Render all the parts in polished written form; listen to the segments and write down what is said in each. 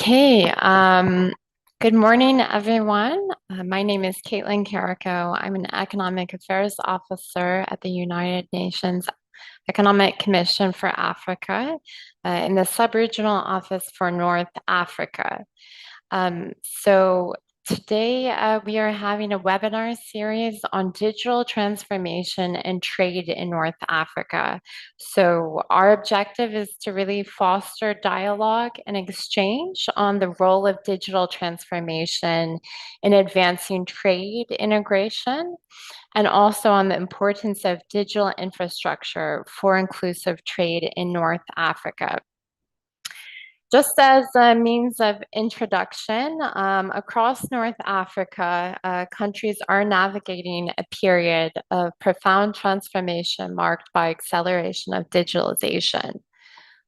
Okay, good morning, everyone. My name is Caitlin Carrico. I'm an Economic Affairs Officer at the United Nations Economic Commission for Africa in the Subregional Office for North Africa. So today we are having a webinar series on digital transformation and trade in North Africa. So our objective is to really foster dialogue and exchange on the role of digital transformation in advancing trade integration and also on the importance of digital infrastructure for inclusive trade in North Africa. Just as a means of introduction, across North Africa, countries are navigating a period of profound transformation marked by acceleration of digitalization.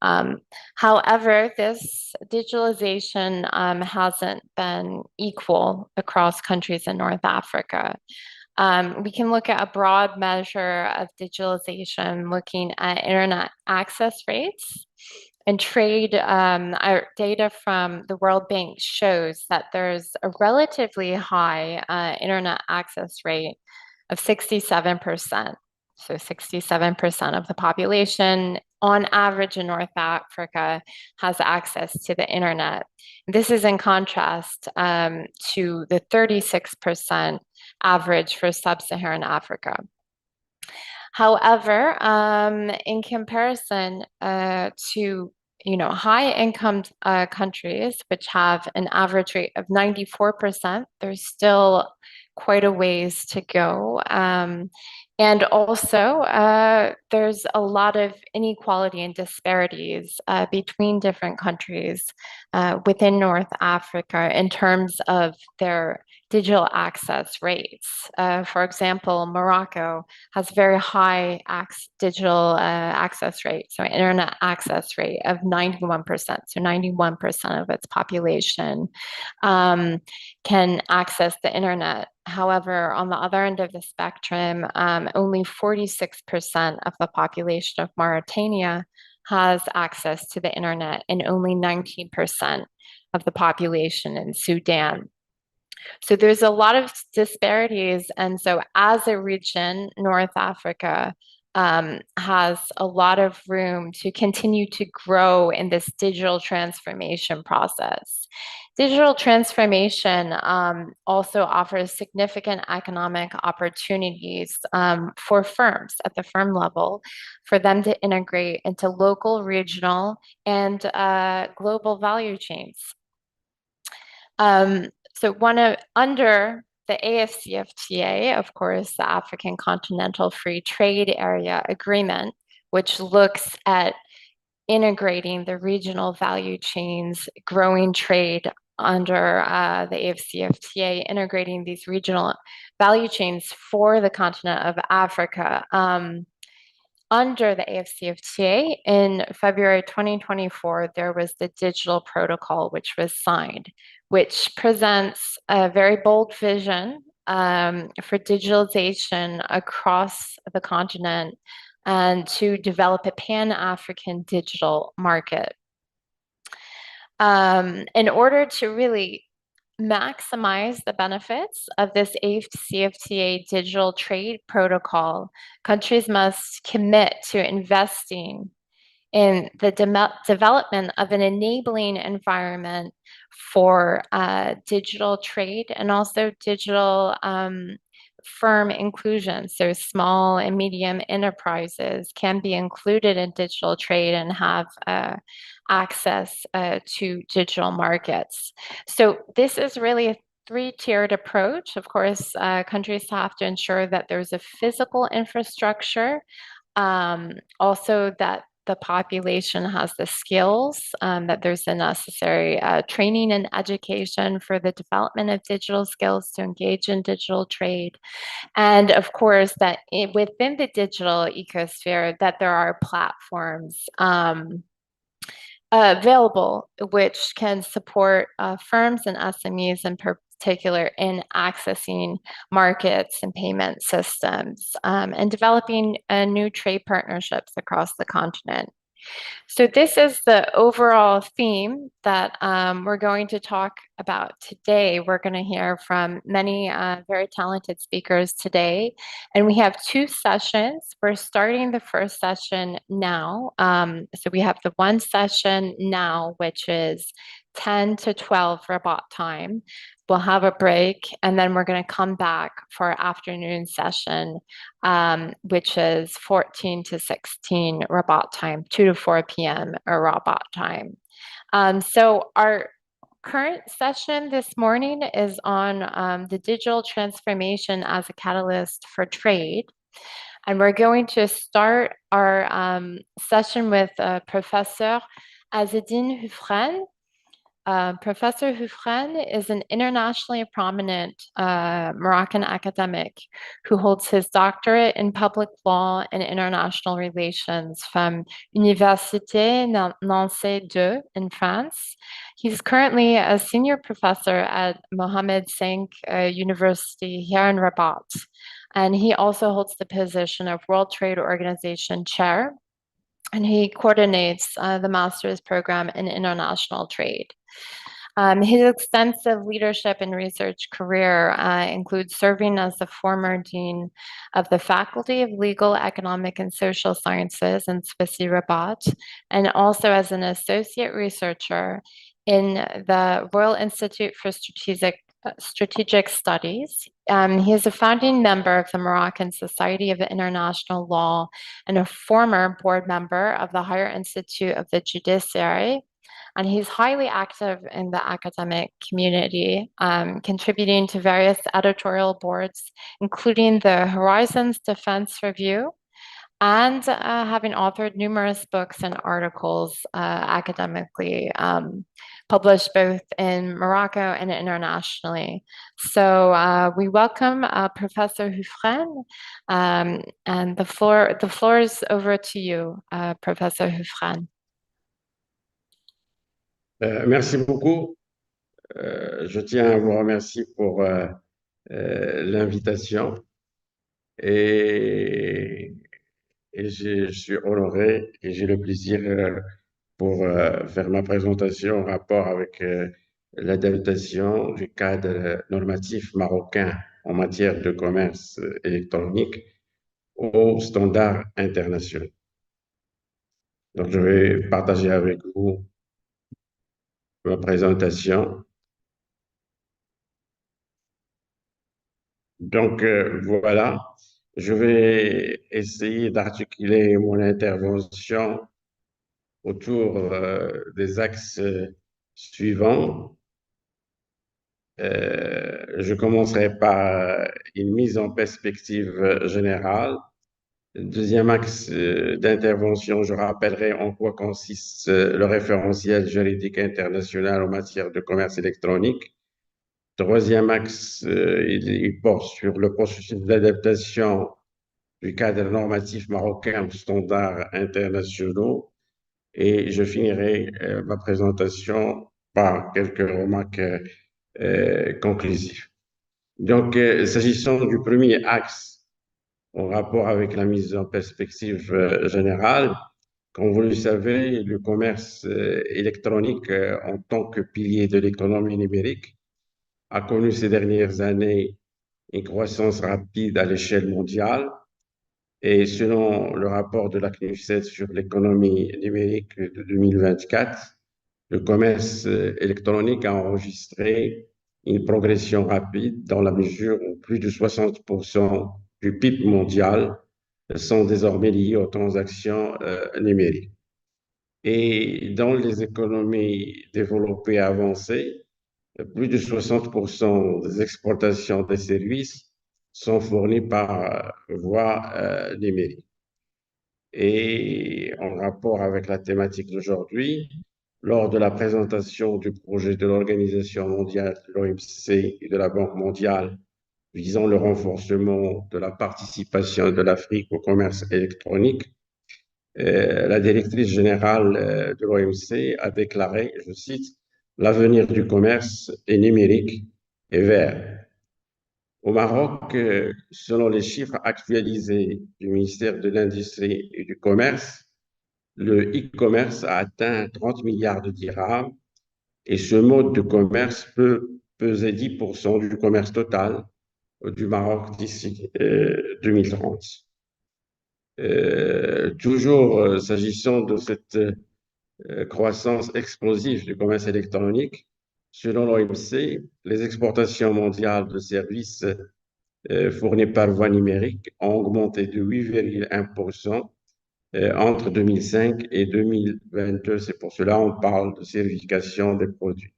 Um, However, this digitalization hasn't been equal across countries in North Africa. We can look at a broad measure of digitalization, looking at internet access rates and trade. Our data from the World Bank shows that there's a relatively high internet access rate of 67%. So 67% of the population on average in North Africa has access to the internet. This is in contrast to the 36% average for sub-Saharan Africa. However, in comparison to high income countries, which have an average rate of 94%, there's still quite a ways to go. And also, there's a lot of inequality and disparities between different countries within North Africa in terms of their digital access rates. For example, Morocco has very high digital access rate, so internet access rate of 91%. So 91% of its population can access the internet. However, on the other end of the spectrum, only 46% of the population of Mauritania has access to the internet, and only 19% of the population in Sudan. So there's a lot of disparities. And so as a region, North Africa has a lot of room to continue to grow in this digital transformation process. Digital transformation also offers significant economic opportunities for firms at the firm level for them to integrate into local, regional, and global value chains. So under the AFCFTA, of course, the African Continental Free Trade Area Agreement, which looks at integrating the regional value chains, growing trade under the AFCFTA, integrating these regional value chains for the continent of Africa. Under the AFCFTA in February 2024, there was the digital protocol, which was signed, which presents a very bold vision for digitalization across the continent and to develop a pan-African digital market. In order to really maximize the benefits of this AFCFTA digital trade protocol, countries must commit to investing in the development of an enabling environment for digital trade and also digital firm inclusion. So small and medium enterprises can be included in digital trade and have access to digital markets. So this is really a three-tiered approach. Of course, countries have to ensure that there's a physical infrastructure, also that the population has the skills, that there's the necessary training and education for the development of digital skills to engage in digital trade. And of course, that within the digital ecosphere, that there are platforms available which can support firms and SMEs in particular in accessing markets and payment systems and developing new trade partnerships across the continent. So this is the overall theme that we're going to talk about today. We're going to hear from many very talented speakers today, and we have two sessions. We're starting the first session now. So we have the one session now, which is 10 to 12 Rabat time. We'll have a break, and then we're going to come back for our afternoon session, which is 14 to 16 Rabat time, 2 to 4 p.m. Rabat time. So our current session this morning is on the digital transformation as a catalyst for trade. And we're going to start our session with Professor Azedine Hufren. Professor Hufren is an internationally prominent Moroccan academic who holds his doctorate in public law and international relations from Université Nancy II in France. He's currently a senior professor at Mohammed V University here in Rabat, and he also holds the position of World Trade Organization chair, and he coordinates the master's program in international trade. His extensive leadership and research career includes serving as the former dean of the Faculty of Legal, Economic, and Social Sciences in Swissy Rabat, and also as an associate researcher in the Royal Institute for Strategic Studies. He is a founding member of the Moroccan Society of International Law and a former board member of the Higher Institute of the Judiciary. And he's highly active in the academic community, contributing to various editorial boards, including the Horizons Defense Review, and having authored numerous books and articles academically, published both in Morocco and internationally. So we welcome Professor Hufren, and the floor is over to you, Professor Hufren. Merci beaucoup. Je tiens à vous remercier pour l'invitation et, je suis honoré et j'ai le plaisir pour faire ma présentation en rapport avec l'adaptation du cadre normatif marocain en matière de commerce électronique aux standards internationaux. Donc, je vais partager avec vous ma présentation. Donc, voilà, je vais essayer d'articuler mon intervention autour des axes suivants. Je commencerai par une mise en perspective générale. Deuxième axe d'intervention, je rappellerai en quoi consiste le référentiel juridique international en matière de commerce électronique. Troisième axe, il porte sur le processus d'adaptation du cadre normatif marocain aux standards internationaux. Et je finirai ma présentation par quelques remarques conclusives. Donc, s'agissant du premier axe en rapport avec la mise en perspective générale, comme vous le savez, le commerce électronique en tant que pilier de l'économie numérique a connu ces dernières années une croissance rapide à l'échelle mondiale. Et selon le rapport de la CNUSET sur l'économie numérique de 2024, le commerce électronique a enregistré une progression rapide dans la mesure où plus de 60% du PIB mondial sont désormais liés aux transactions numériques. Et dans les économies développées et avancées, plus de 60% des exportations des services sont fournis par voie numérique. Et en rapport avec la thématique d'aujourd'hui, lors de la présentation du projet de l'Organisation mondiale, de l'OMC et de la Banque mondiale visant le renforcement de la participation de l'Afrique au commerce électronique, la directrice générale de l'OMC a déclaré, je cite, l'avenir du commerce est numérique et vert. Au Maroc, selon les chiffres actualisés du ministère de l'Industrie et du Commerce, le e-commerce a atteint 30 milliards de dirhams et ce mode de commerce peut peser 10% du commerce total du Maroc d'ici 2030. Toujours s'agissant de cette croissance explosive du commerce électronique, selon l'OMC, les exportations mondiales de services fournis par voie numérique ont augmenté de 8,1% entre 2005 et 2022. C'est pour cela qu'on parle de certification des produits.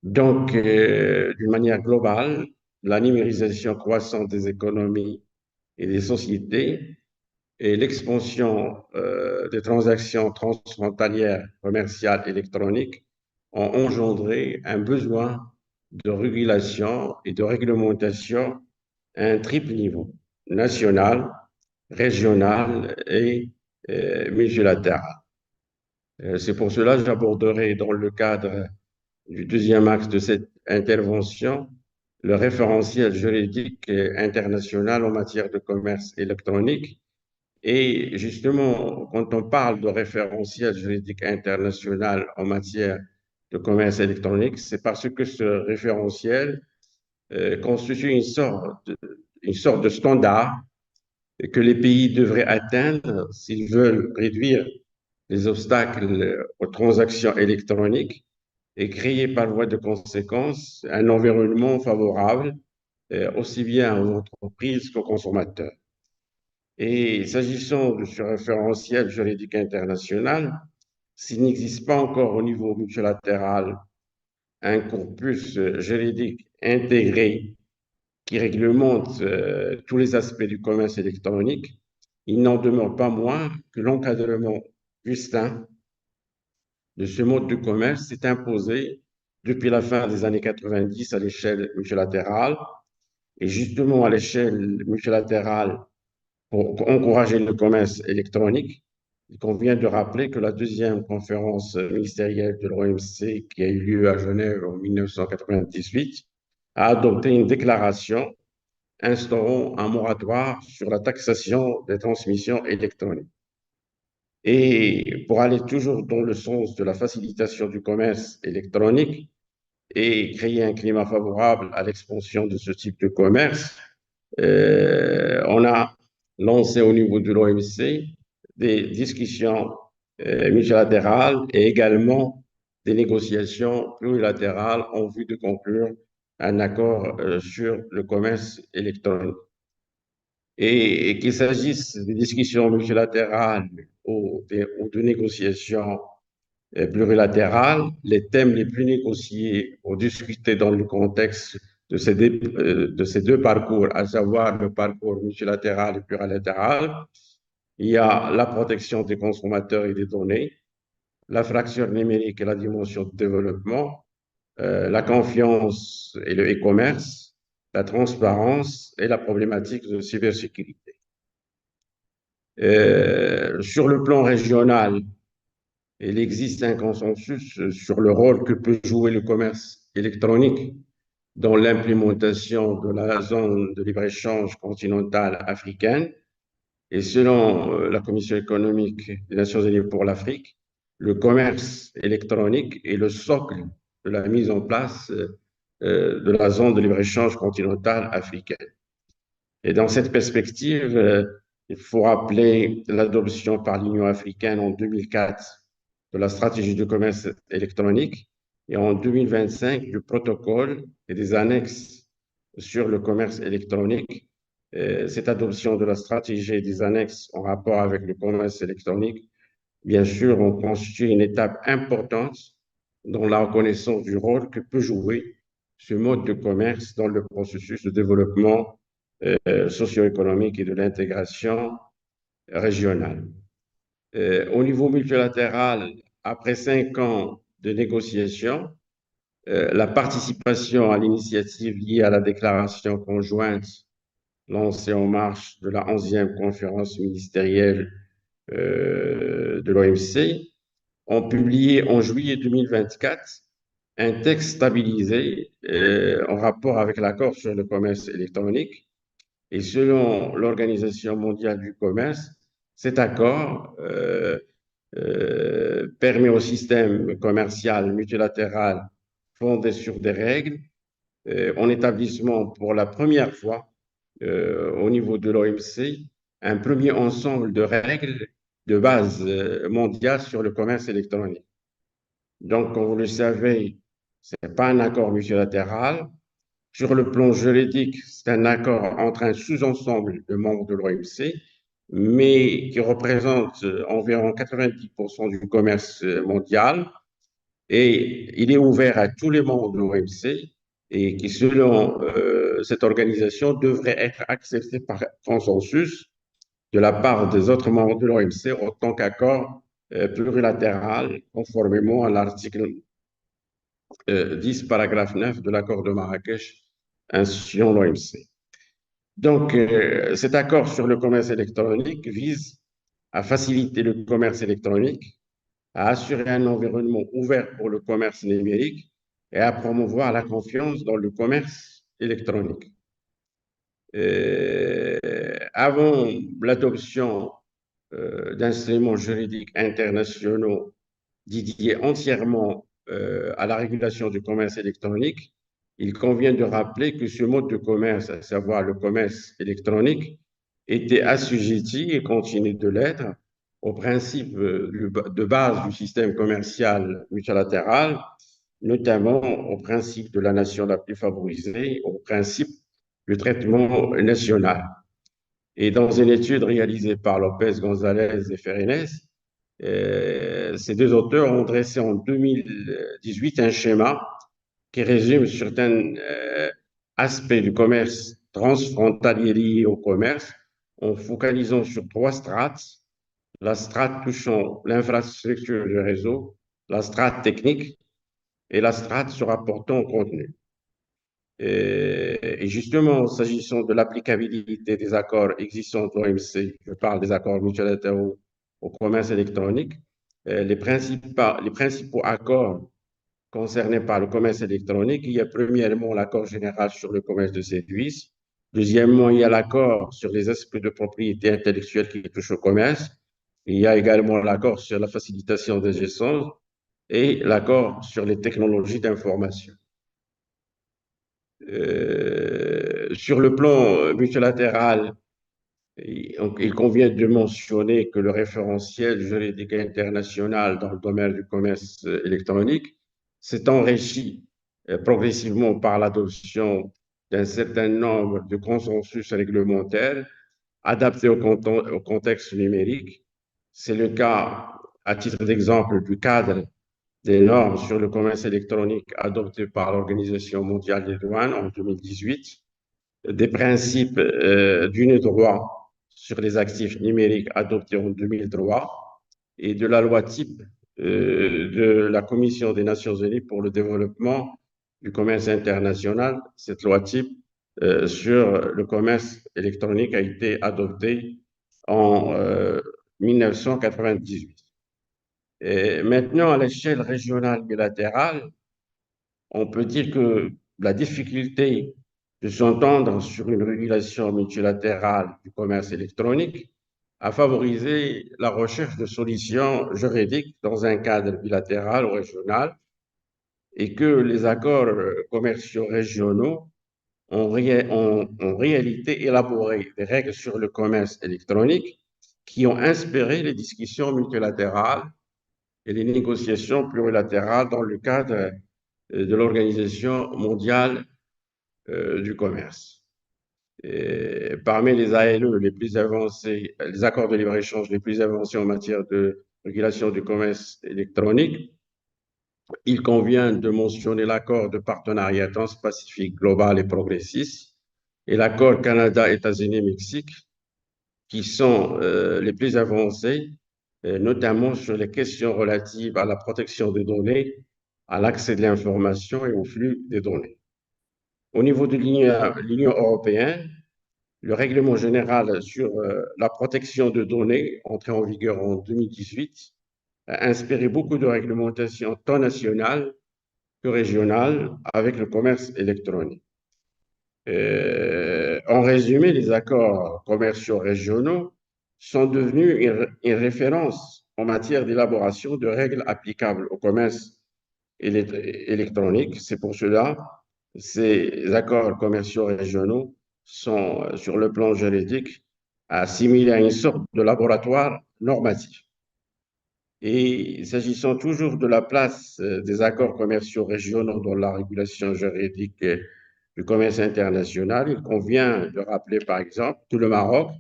Donc, d'une manière globale, la numérisation croissante des économies et des sociétés et l'expansion des transactions transfrontalières commerciales électroniques ont engendré un besoin de régulation et de réglementation à un triple niveau, national, régional et multilatéral. C'est pour cela que j'aborderai dans le cadre du deuxième axe de cette intervention le référentiel juridique international en matière de commerce électronique. Et justement, quand on parle de référentiel juridique international en matière de commerce électronique, c'est parce que ce référentiel constitue une sorte de standard que les pays devraient atteindre s'ils veulent réduire les obstacles aux transactions électroniques et créer par voie de conséquence un environnement favorable aussi bien aux entreprises qu'aux consommateurs. Et s'agissant de ce référentiel juridique international, s'il n'existe pas encore au niveau multilatéral un corpus juridique intégré qui réglemente tous les aspects du commerce électronique, il n'en demeure pas moins que l'encadrement justin de ce mode de commerce s'est imposé depuis la fin des années 90 à l'échelle multilatérale. Et justement, à l'échelle multilatérale, pour encourager le commerce électronique, il convient de rappeler que la deuxième conférence ministérielle de l'OMC, qui a eu lieu à Genève en 1998, a adopté une déclaration instaurant un moratoire sur la taxation des transmissions électroniques. Et pour aller toujours dans le sens de la facilitation du commerce électronique et créer un climat favorable à l'expansion de ce type de commerce, on a lancé au niveau de l'OMC des discussions multilatérales et également des négociations plurilatérales en vue de conclure un accord sur le commerce électronique. Et qu'il s'agisse de discussions multilatérales ou de négociations plurilatérales, les thèmes les plus négociés ou discutés dans le contexte de ces deux parcours, à savoir le parcours multilatéral et plurilatéral, il y a la protection des consommateurs et des données, la fracture numérique et la dimension de développement, la confiance et le e-commerce, la transparence et la problématique de cybersécurité. Sur le plan régional, il existe un consensus sur le rôle que peut jouer le commerce électronique dans l'implémentation de la zone de libre-échange continentale africaine. Et selon la Commission économique des Nations Unies pour l'Afrique, le commerce électronique est le socle de la mise en place de la zone de libre-échange continentale africaine. Et dans cette perspective, il faut rappeler l'adoption par l'Union africaine en 2004 de la stratégie de commerce électronique et en 2025 du protocole et des annexes sur le commerce électronique. Cette adoption de la stratégie et des annexes en rapport avec le commerce électronique, bien sûr, ont constitué une étape importante dans la reconnaissance du rôle que peut jouer ce mode de commerce dans le processus de développement socio-économique et de l'intégration régionale. Au niveau multilatéral, après 5 ans de négociations, la participation à l'initiative liée à la déclaration conjointe lancée en marge de la 11e conférence ministérielle de l'OMC ont publié en juillet 2024 un texte stabilisé en rapport avec l'accord sur le commerce électronique. Et selon l'Organisation mondiale du commerce, cet accord permet au système commercial multilatéral fondé sur des règles en établissement pour la première fois au niveau de l'OMC un premier ensemble de règles de base mondiale sur le commerce électronique. Donc, comme vous le savez, ce n'est pas un accord multilatéral. Sur le plan juridique, c'est un accord entre un sous-ensemble de membres de l'OMC, mais qui représente environ 90% du commerce mondial. Et il est ouvert à tous les membres de l'OMC et qui, selon cette organisation, devrait être accepté par consensus de la part des autres membres de l'OMC en tant qu'accord plurilatéral, conformément à l'article 10, paragraphe 9 de l'accord de Marrakech instituant l'OMC. Donc, cet accord sur le commerce électronique vise à faciliter le commerce électronique, à assurer un environnement ouvert pour le commerce numérique et à promouvoir la confiance dans le commerce électronique. Avant l'adoption d'instruments juridiques internationaux dédiés entièrement à la régulation du commerce électronique, il convient de rappeler que ce mode de commerce, à savoir le commerce électronique, était assujetti et continue de l'être au principe de base du système commercial multilatéral, notamment au principe de la nation la plus favorisée, au principe du traitement national. Et dans une étude réalisée par Lopez, González et Ferenes, ces deux auteurs ont dressé en 2018 un schéma qui résume certains aspects du commerce transfrontalier liés au commerce en focalisant sur trois strates: la strate touchant l'infrastructure du réseau, la strate technique et la strate se rapportant au contenu. Et justement, s'agissant de l'applicabilité des accords existants de l'OMC, je parle des accords multilatéraux au commerce électronique, les principaux accords concernés par le commerce électronique, il y a premièrement l'accord général sur le commerce de services, deuxièmement, il y a l'accord sur les aspects de propriété intellectuelle qui touchent au commerce, il y a également l'accord sur la facilitation des échanges et l'accord sur les technologies d'information. Sur le plan multilatéral, il convient de mentionner que le référentiel juridique international dans le domaine du commerce électronique s'est enrichi progressivement par l'adoption d'un certain nombre de consensus réglementaires adaptés au contexte numérique. C'est le cas, à titre d'exemple, du cadre des normes sur le commerce électronique adopté par l'Organisation mondiale des douanes en 2018, des principes d'une droit sur les actifs numériques adoptés en 2003 et de la loi type de la Commission des Nations Unies pour le développement du commerce international. Cette loi type sur le commerce électronique a été adoptée en 1998. Et maintenant, à l'échelle régionale bilatérale, on peut dire que la difficulté de s'entendre sur une régulation multilatérale du commerce électronique a favorisé la recherche de solutions juridiques dans un cadre bilatéral ou régional et que les accords commerciaux régionaux ont en réalité élaboré des règles sur le commerce électronique qui ont inspiré les discussions multilatérales et les négociations plurilatérales dans le cadre de l'Organisation mondiale du commerce. Et parmi les ALE les plus avancés, les accords de libre-échange les plus avancés en matière de régulation du commerce électronique, il convient de mentionner l'accord de partenariat transpacifique global et progressiste et l'accord Canada-États-Unis-Mexique, qui sont les plus avancés, notamment sur les questions relatives à la protection des données, à l'accès de l'information et au flux des données. Au niveau de l'Union européenne, le règlement général sur la protection de données, entré en vigueur en 2018, a inspiré beaucoup de réglementations tant nationales que régionales avec le commerce électronique. En résumé, les accords commerciaux régionaux sont devenus une référence en matière d'élaboration de règles applicables au commerce électronique. C'est pour cela ces accords commerciaux régionaux sont, sur le plan juridique, assimilés à une sorte de laboratoire normatif. Et s'agissant toujours de la place des accords commerciaux régionaux dans la régulation juridique du commerce international, il convient de rappeler par exemple que le Maroc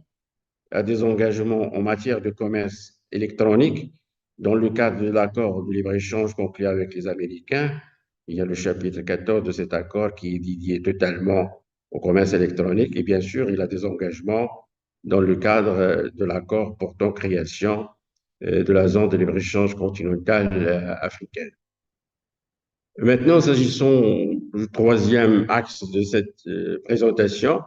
a des engagements en matière de commerce électronique dans le cadre de l'accord de libre-échange conclu avec les Américains. Il y a le chapitre 14 de cet accord qui est dédié totalement au commerce électronique et bien sûr, il a des engagements dans le cadre de l'accord portant création de la zone de libre-échange continentale africaine. Maintenant, s'agissant du troisième axe de cette présentation,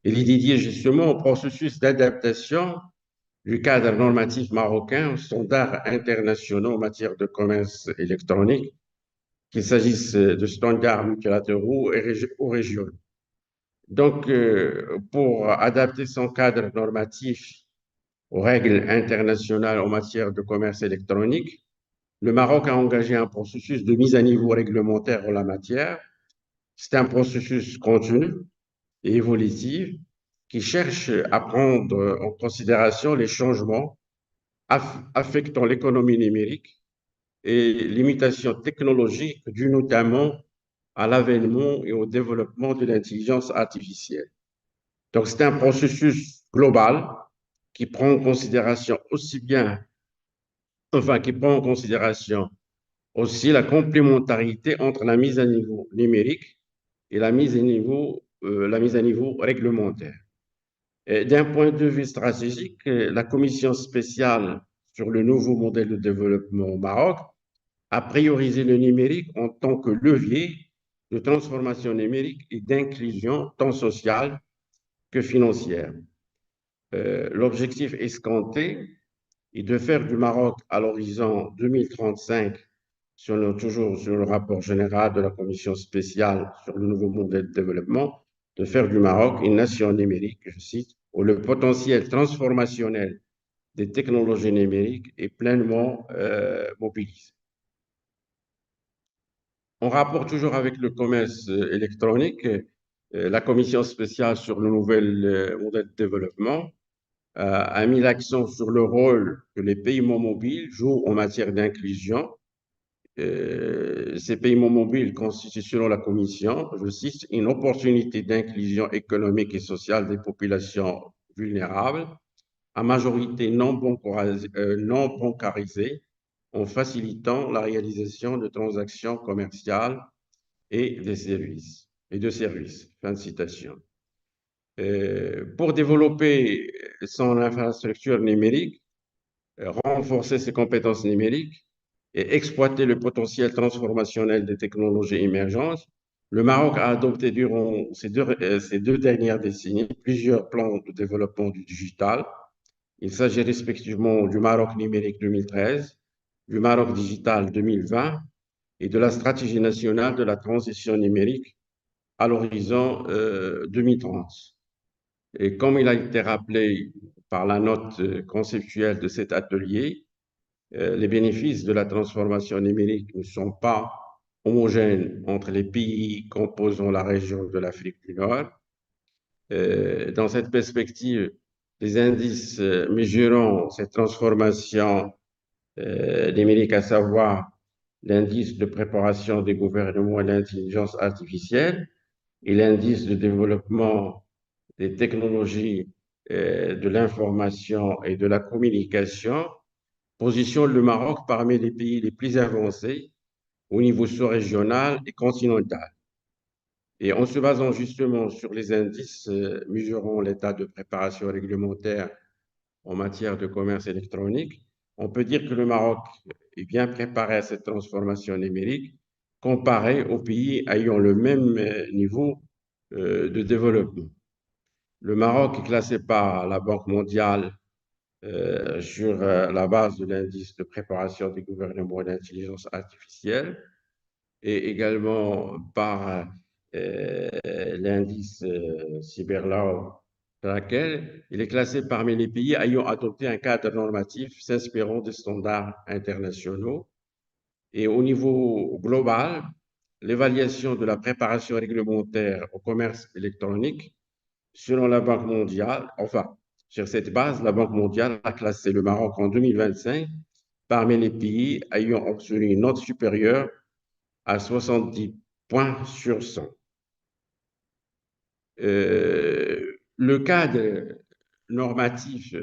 il est dédié justement au processus d'adaptation du cadre normatif marocain aux standards internationaux en matière de commerce électronique, qu'il s'agisse de standards multilatéraux ou régionaux. Donc, pour adapter son cadre normatif aux règles internationales en matière de commerce électronique, le Maroc a engagé un processus de mise à niveau réglementaire en la matière. C'est un processus continu et évolutif qui cherche à prendre en considération les changements affectant l'économie numérique et limitations technologiques dues notamment à l'avènement et au développement de l'intelligence artificielle. Donc, c'est un processus global qui prend en considération aussi bien, enfin, qui prend en considération aussi la complémentarité entre la mise à niveau numérique et la mise à niveau réglementaire. D'un point de vue stratégique, la commission spéciale sur le nouveau modèle de développement au Maroc a priorisé le numérique en tant que levier de transformation numérique et d'inclusion tant sociale que financière. L'objectif escompté est de faire du Maroc à l'horizon 2035, toujours sur le rapport général de la commission spéciale sur le nouveau modèle de développement, de faire du Maroc une nation numérique, je cite, où le potentiel transformationnel des technologies numériques est pleinement mobilisé. En rapport toujours avec le commerce électronique, la commission spéciale sur le nouvel modèle de développement a mis l'accent sur le rôle que les paiements mobiles jouent en matière d'inclusion. Ces paiements mobiles constituent, selon la commission, je cite, une opportunité d'inclusion économique et sociale des populations vulnérables, à majorité non bancarisée, en facilitant la réalisation de transactions commerciales et des services, et de services. Fin de citation. Pour développer son infrastructure numérique, renforcer ses compétences numériques et exploiter le potentiel transformationnel des technologies émergentes, le Maroc a adopté durant ces deux dernières décennies plusieurs plans de développement du digital. Il s'agit respectivement du Maroc numérique 2013, du Maroc digital 2020 et de la stratégie nationale de la transition numérique à l'horizon 2030. Et comme il a été rappelé par la note conceptuelle de cet atelier, les bénéfices de la transformation numérique ne sont pas homogènes entre les pays composant la région de l'Afrique du Nord. Dans cette perspective, les indices mesurant cette transformation numérique, à savoir l'indice de préparation des gouvernements à l'intelligence artificielle et l'indice de développement des technologies de l'information et de la communication, positionne le Maroc parmi les pays les plus avancés au niveau sous-régional et continental. Et en se basant justement sur les indices mesurant l'état de préparation réglementaire en matière de commerce électronique, on peut dire que le Maroc est bien préparé à cette transformation numérique comparé aux pays ayant le même niveau de développement. Le Maroc est classé par la Banque mondiale sur la base de l'indice de préparation des gouvernements d'intelligence artificielle et également par l'indice CyberLaw dans laquelle il est classé parmi les pays ayant adopté un cadre normatif s'inspirant des standards internationaux. Et au niveau global, l'évaluation de la préparation réglementaire au commerce électronique, selon la Banque mondiale, enfin, sur cette base, la Banque mondiale a classé le Maroc en 2025 parmi les pays ayant obtenu une note supérieure à 70 points sur 100. Le cadre normatif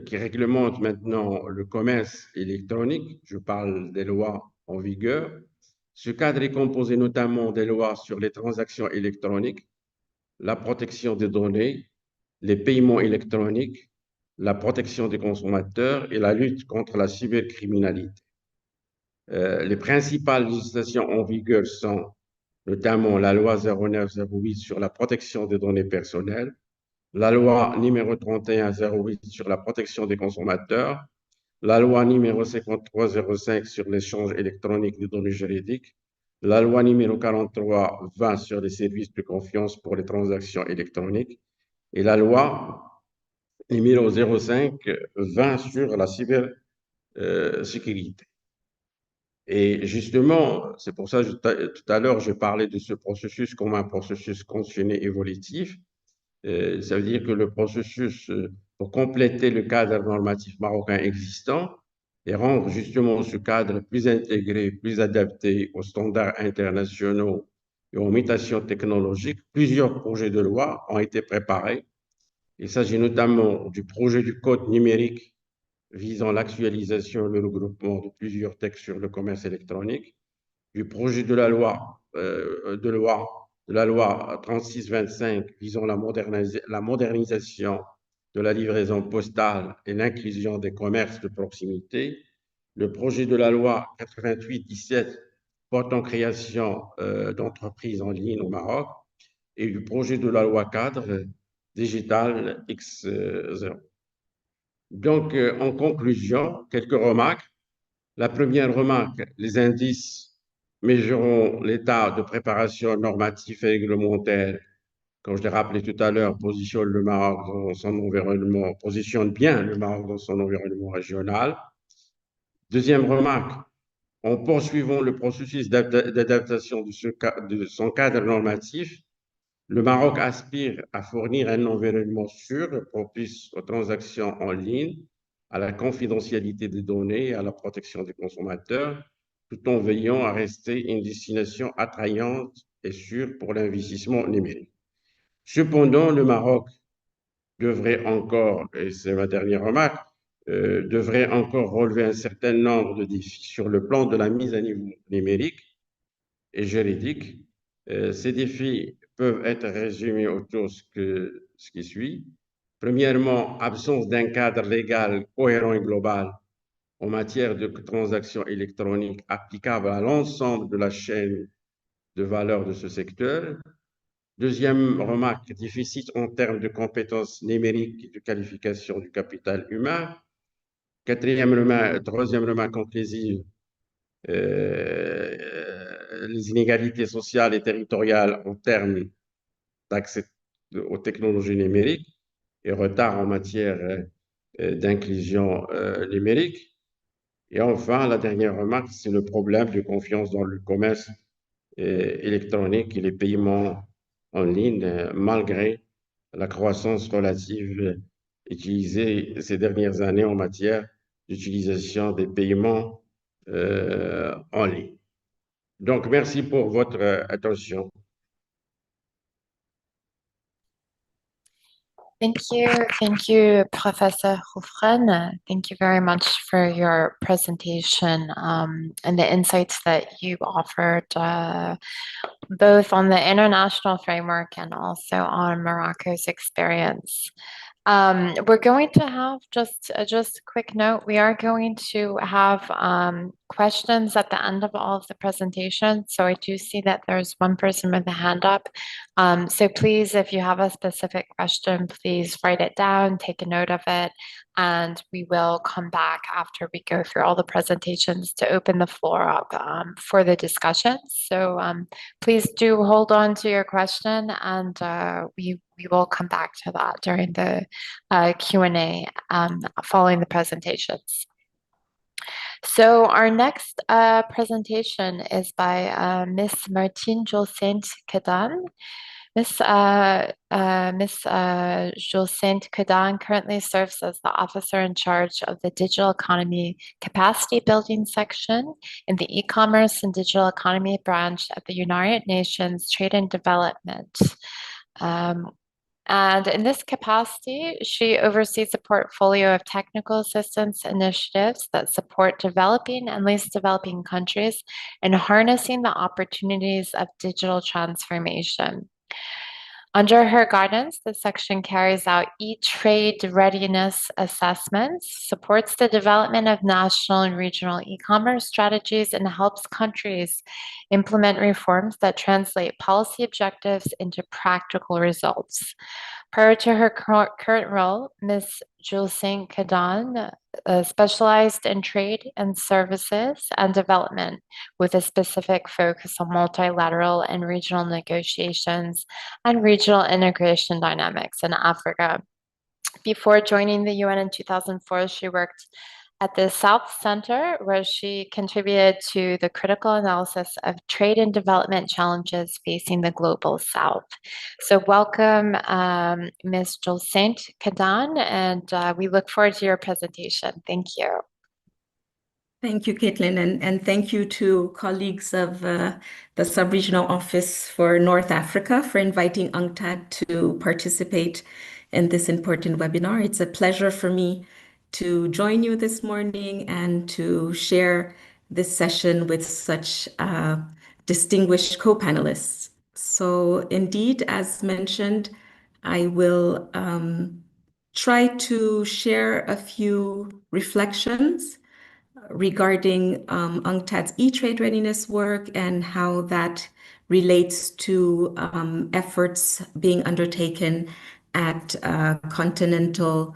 qui réglemente maintenant le commerce électronique, je parle des lois en vigueur, ce cadre est composé notamment des lois sur les transactions électroniques, la protection des données, les paiements électroniques, la protection des consommateurs et la lutte contre la cybercriminalité. Les principales législations en vigueur sont notamment la loi 0908 sur la protection des données personnelles, la loi numéro 3108 sur la protection des consommateurs, la loi numéro 5305 sur l'échange électronique des données juridiques, la loi numéro 4320 sur les services de confiance pour les transactions électroniques et la loi numéro 0520 sur la cybersécurité. Et justement, c'est pour ça que tout à l'heure, je parlais de ce processus comme un processus continué évolutif. Ça veut dire que le processus, pour compléter le cadre normatif marocain existant et rendre justement ce cadre plus intégré, plus adapté aux standards internationaux et aux mutations technologiques, plusieurs projets de loi ont été préparés. Il s'agit notamment du projet du code numérique visant l'actualisation et le regroupement de plusieurs textes sur le commerce électronique, du projet de la loi, de la loi 3625 visant la modernisation de la livraison postale et l'inclusion des commerces de proximité, le projet de la loi 8817 portant création d'entreprises en ligne au Maroc et du projet de la loi cadre digital X0. Donc, en conclusion, quelques remarques. La première remarque, les indices mesurant l'état de préparation normative et réglementaire, comme je l'ai rappelé tout à l'heure, positionnent le Maroc dans son environnement, positionnent bien le Maroc dans son environnement régional. Deuxième remarque, en poursuivant le processus d'adaptation de son cadre normatif, le Maroc aspire à fournir un environnement sûr, propice aux transactions en ligne, à la confidentialité des données et à la protection des consommateurs, tout en veillant à rester une destination attrayante et sûre pour l'investissement numérique. Cependant, le Maroc devrait encore, et c'est ma dernière remarque, devrait encore relever un certain nombre de défis sur le plan de la mise à niveau numérique et juridique. Ces défis peuvent être résumés autour de ce qui suit. Premièrement, absence d'un cadre légal cohérent et global en matière de transactions électroniques applicable à l'ensemble de la chaîne de valeur de ce secteur. Deuxième remarque, déficit en termes de compétences numériques et de qualification du capital humain. Troisième remarque conclusive, les inégalités sociales et territoriales en termes d'accès aux technologies numériques et retard en matière d'inclusion numérique. Et enfin, la dernière remarque, c'est le problème de confiance dans le commerce électronique et les paiements en ligne, malgré la croissance relative utilisée ces dernières années en matière d'utilisation des paiements en ligne. Donc, merci pour votre attention. Thank you, Professor Houfran. Thank you very much for your presentation and the insights that you offered, both on the international framework and also on Morocco's experience. We're going to have just a quick note. We are going to have questions at the end of all of the presentations. So I do see that there's one person with a hand up. So please, if you have a specific question, please write it down, take a note of it, and we will come back after we go through all the presentations to open the floor up for the discussion. So please do hold on to your question, and we we will come back to that during the Q&A following the presentations. So our next presentation is by Miss Martine Jolsaint Cadan. Miss Jolsaint Cadan currently serves as the officer in charge of the Digital Economy Capacity Building section in the E-commerce and Digital Economy branch at the United Nations Trade and Development. Um, and in this capacity, she oversees a portfolio of technical assistance initiatives that support developing and least developing countries in harnessing the opportunities of digital transformation. Under her guidance, the section carries out e-trade readiness assessments, supports the development of national and regional e-commerce strategies, and helps countries implement reforms that translate policy objectives into practical results. Prior to her current role, Ms. Julsing Kadan specialized in trade and services and development with a specific focus on multilateral and regional negotiations and regional integration dynamics in Africa. Before joining the UN in 2004, she worked at the South Center, where she contributed to the critical analysis of trade and development challenges facing the global South. So, welcome, Ms. Jolsaint Kadan, and we look forward to your presentation. Thank you. Thank you, Caitlin, and thank you to colleagues of the Sub-Regional Office for North Africa for inviting UNCTAD to participate in this important webinar. It's a pleasure for me to join you this morning and to share this session with such distinguished co-panelists. So indeed, as mentioned, I will try to share a few reflections regarding UNCTAD's e-trade readiness work and how that relates to efforts being undertaken at continental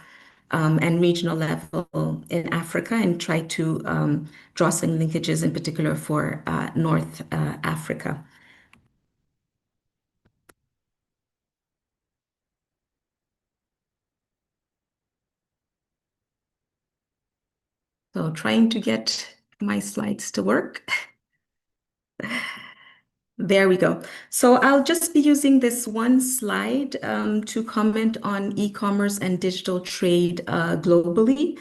and regional level in Africa, and try to draw some linkages in particular for North Africa. So trying to get my slides to work. There we go. So I'll just be using this one slide to comment on e-commerce and digital trade globally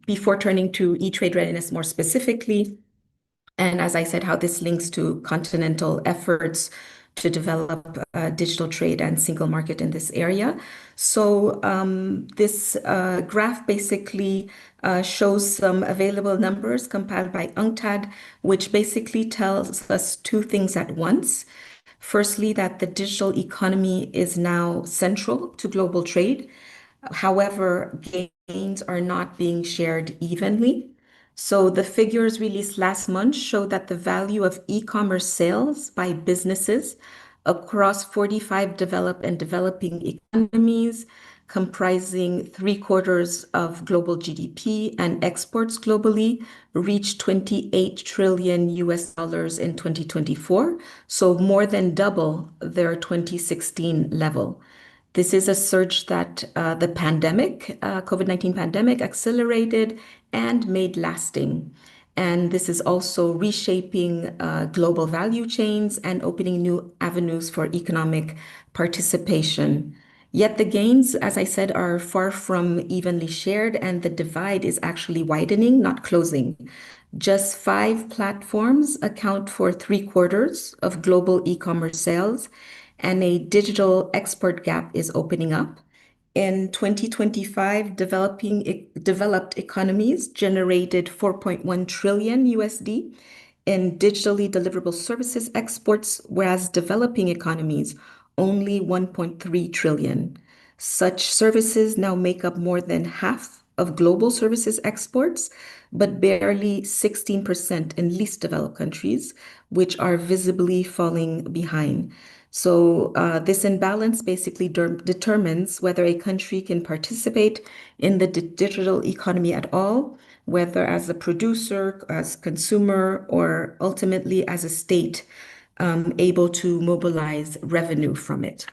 before turning to e-trade readiness more specifically. And as I said, how this links to continental efforts to develop digital trade and single market in this area. So this graph basically shows some available numbers compiled by UNCTAD, which basically tells us two things at once. Firstly, that the digital economy is now central to global trade. However, gains are not being shared evenly. So the figures released last month show that the value of e-commerce sales by businesses across 45 developed and developing economies, comprising 3/4 of global GDP and exports globally, reached $28 trillion in 2024, so more than double their 2016 level. This is a surge that the pandemic, COVID-19 pandemic, accelerated and made lasting. And this is also reshaping global value chains and opening new avenues for economic participation. Yet the gains, as I said, are far from evenly shared, and the divide is actually widening, not closing. Just 5 platforms account for 3/4 of global e-commerce sales, and a digital export gap is opening up. In 2025, developed economies generated $4.1 trillion in digitally deliverable services exports, whereas developing economies only 1.3 trillion. Such services now make up more than half of global services exports, but barely 16% in least developed countries, which are visibly falling behind. So this imbalance basically determines whether a country can participate in the digital economy at all, whether as a producer, as consumer, or ultimately as a state able to mobilize revenue from it.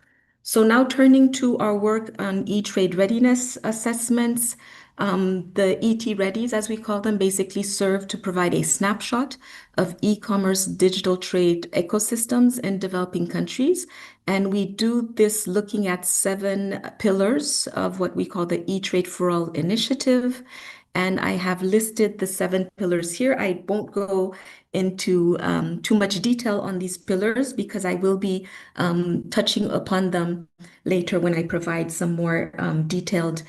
So now turning to our work on e-trade readiness assessments, the ET Readies, as we call them, basically serve to provide a snapshot of e-commerce digital trade ecosystems in developing countries. And we do this looking at 7 pillars of what we call the E-Trade for All initiative. And I have listed the 7 pillars here. I won't go into too much detail on these pillars because I will be touching upon them later when I provide some more detailed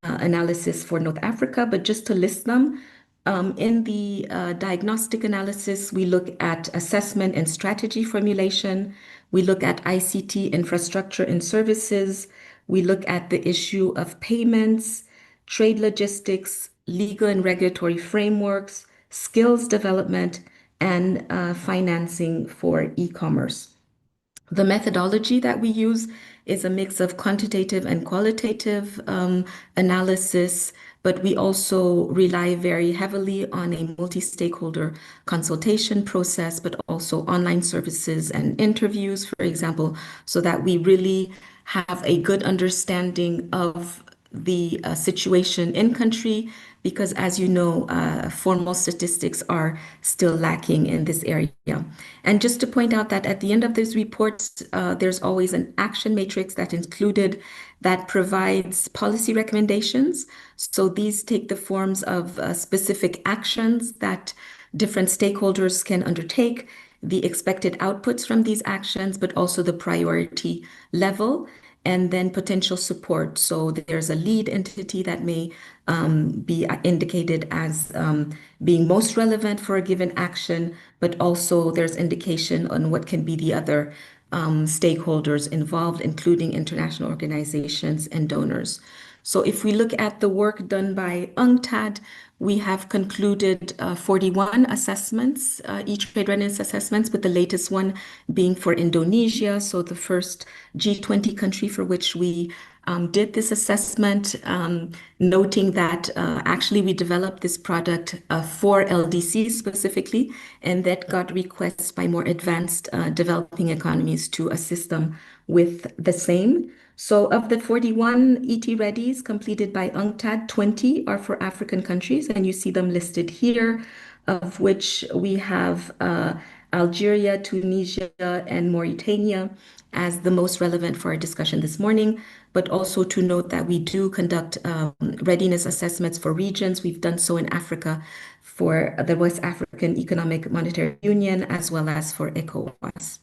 analysis for North Africa. But just to list them, in the diagnostic analysis, we look at assessment and strategy formulation. We look at ICT infrastructure and services. We look at the issue of payments, trade logistics, legal and regulatory frameworks, skills development, and financing for e-commerce. The methodology that we use is a mix of quantitative and qualitative analysis, but we also rely very heavily on a multi-stakeholder consultation process, but also online services and interviews, for example, so that we really have a good understanding of the situation in country, because as you know, formal statistics are still lacking in this area. And just to point out that at the end of this report, there's always an action matrix that included that provides policy recommendations. So these take the forms of specific actions that different stakeholders can undertake, the expected outputs from these actions, but also the priority level, and then potential support. So there's a lead entity that may be indicated as being most relevant for a given action, but also there's indication on what can be the other stakeholders involved, including international organizations and donors. So if we look at the work done by UNCTAD, we have concluded 41 assessments, e-trade readiness assessments, with the latest one being for Indonesia, so the first G20 country for which we did this assessment, noting that actually we developed this product for LDC specifically, and that got requests by more advanced developing economies to assist them with the same. So of the 41 ET readies completed by UNCTAD, 20 are for African countries, and you see them listed here, of which we have Algeria, Tunisia, and Mauritania as the most relevant for our discussion this morning, but also to note that we do conduct readiness assessments for regions. We've done so in Africa for the West African Economic Monetary Union, as well as for ECOWAS.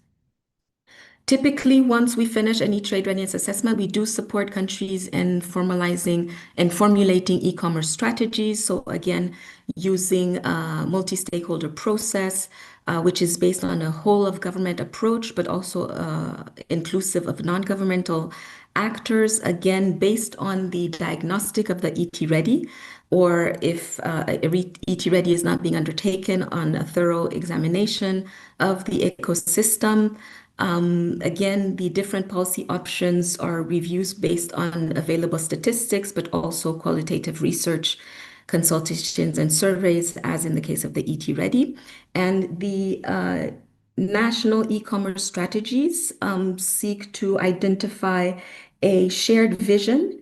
Typically, once we finish any trade readiness assessment, we do support countries in formalizing and formulating e-commerce strategies. So again, using a multi-stakeholder process, which is based on a whole of government approach, but also inclusive of non-governmental actors, again, based on the diagnostic of the ET ready, or if ET ready is not being undertaken, on a thorough examination of the ecosystem. Again, the different policy options are reviews based on available statistics, but also qualitative research, consultations, and surveys, as in the case of the ET Ready. And the national e-commerce strategies seek to identify a shared vision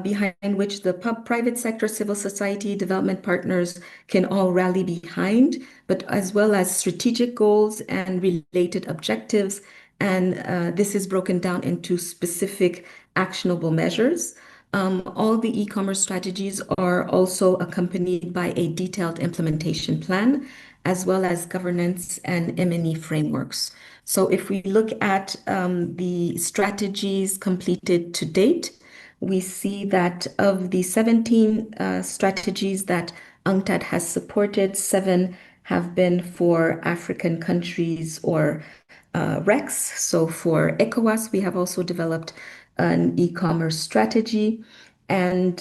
behind which the private sector, civil society, development partners can all rally behind, but as well as strategic goals and related objectives. And this is broken down into specific actionable measures. All the e-commerce strategies are also accompanied by a detailed implementation plan, as well as governance and M&E frameworks. So if we look at the strategies completed to date, we see that of the 17 strategies that UNCTAD has supported, 7 have been for African countries or RECs. So for ECOWAS, we have also developed an e-commerce strategy. And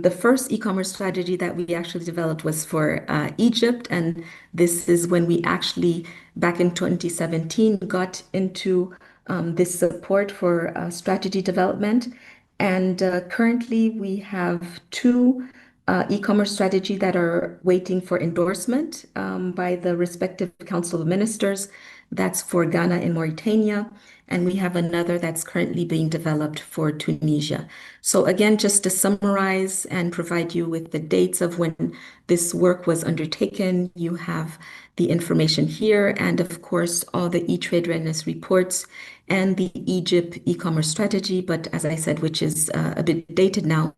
the first e-commerce strategy that we actually developed was for Egypt. And this is when we actually, back in 2017, got into this support for strategy development. And currently we have 2 e-commerce strategy that are waiting for endorsement by the respective Council of Ministers. That's for Ghana and Mauritania. And we have another that's currently being developed for Tunisia. So again, just to summarize and provide you with the dates of when this work was undertaken, you have the information here, and of course, all the e-trade readiness reports and the Egypt e-commerce strategy, but as I said, which is a bit dated now,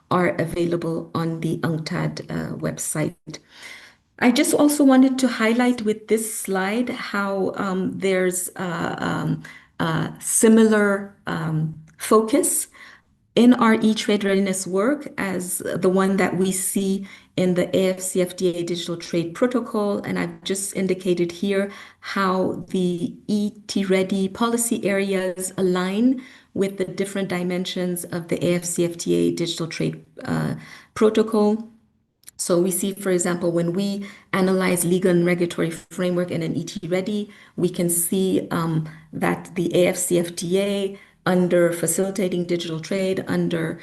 are available on the UNCTAD website. I just also wanted to highlight with this slide how there's similar focus in our e-trade readiness work as the one that we see in the AFCFTA Digital Trade Protocol. And I've just indicated here how the ET-ready policy areas align with the different dimensions of the AFCFTA Digital Trade Protocol. So we see, for example, when we analyze legal and regulatory framework in an ET ready, we can see that the AFCFTA under facilitating digital trade, under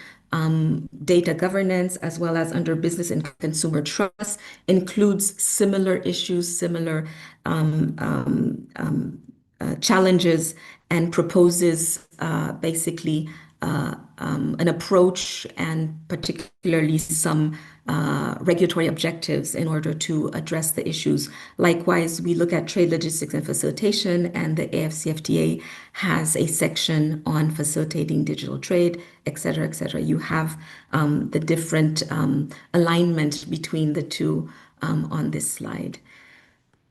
data governance, as well as under business and consumer trust, includes similar issues, similar challenges, and proposes basically an approach and particularly some regulatory objectives in order to address the issues. Likewise, we look at trade logistics and facilitation, and the AFCFTA has a section on facilitating digital trade, et cetera, et cetera. You have the different alignment between the two on this slide.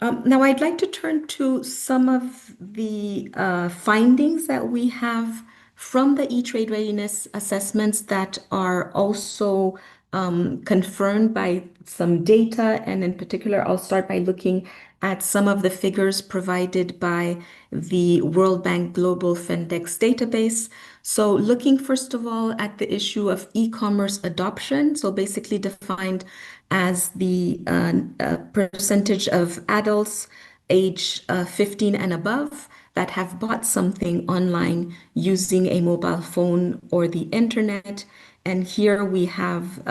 Now, I'd like to turn to some of the findings that we have from the e-trade readiness assessments that are also confirmed by some data. And in particular, I'll start by looking at some of the figures provided by the World Bank Global Findex database. So looking first of all at the issue of e-commerce adoption, so basically defined as the percentage of adults age 15 and above that have bought something online using a mobile phone or the internet. And here we have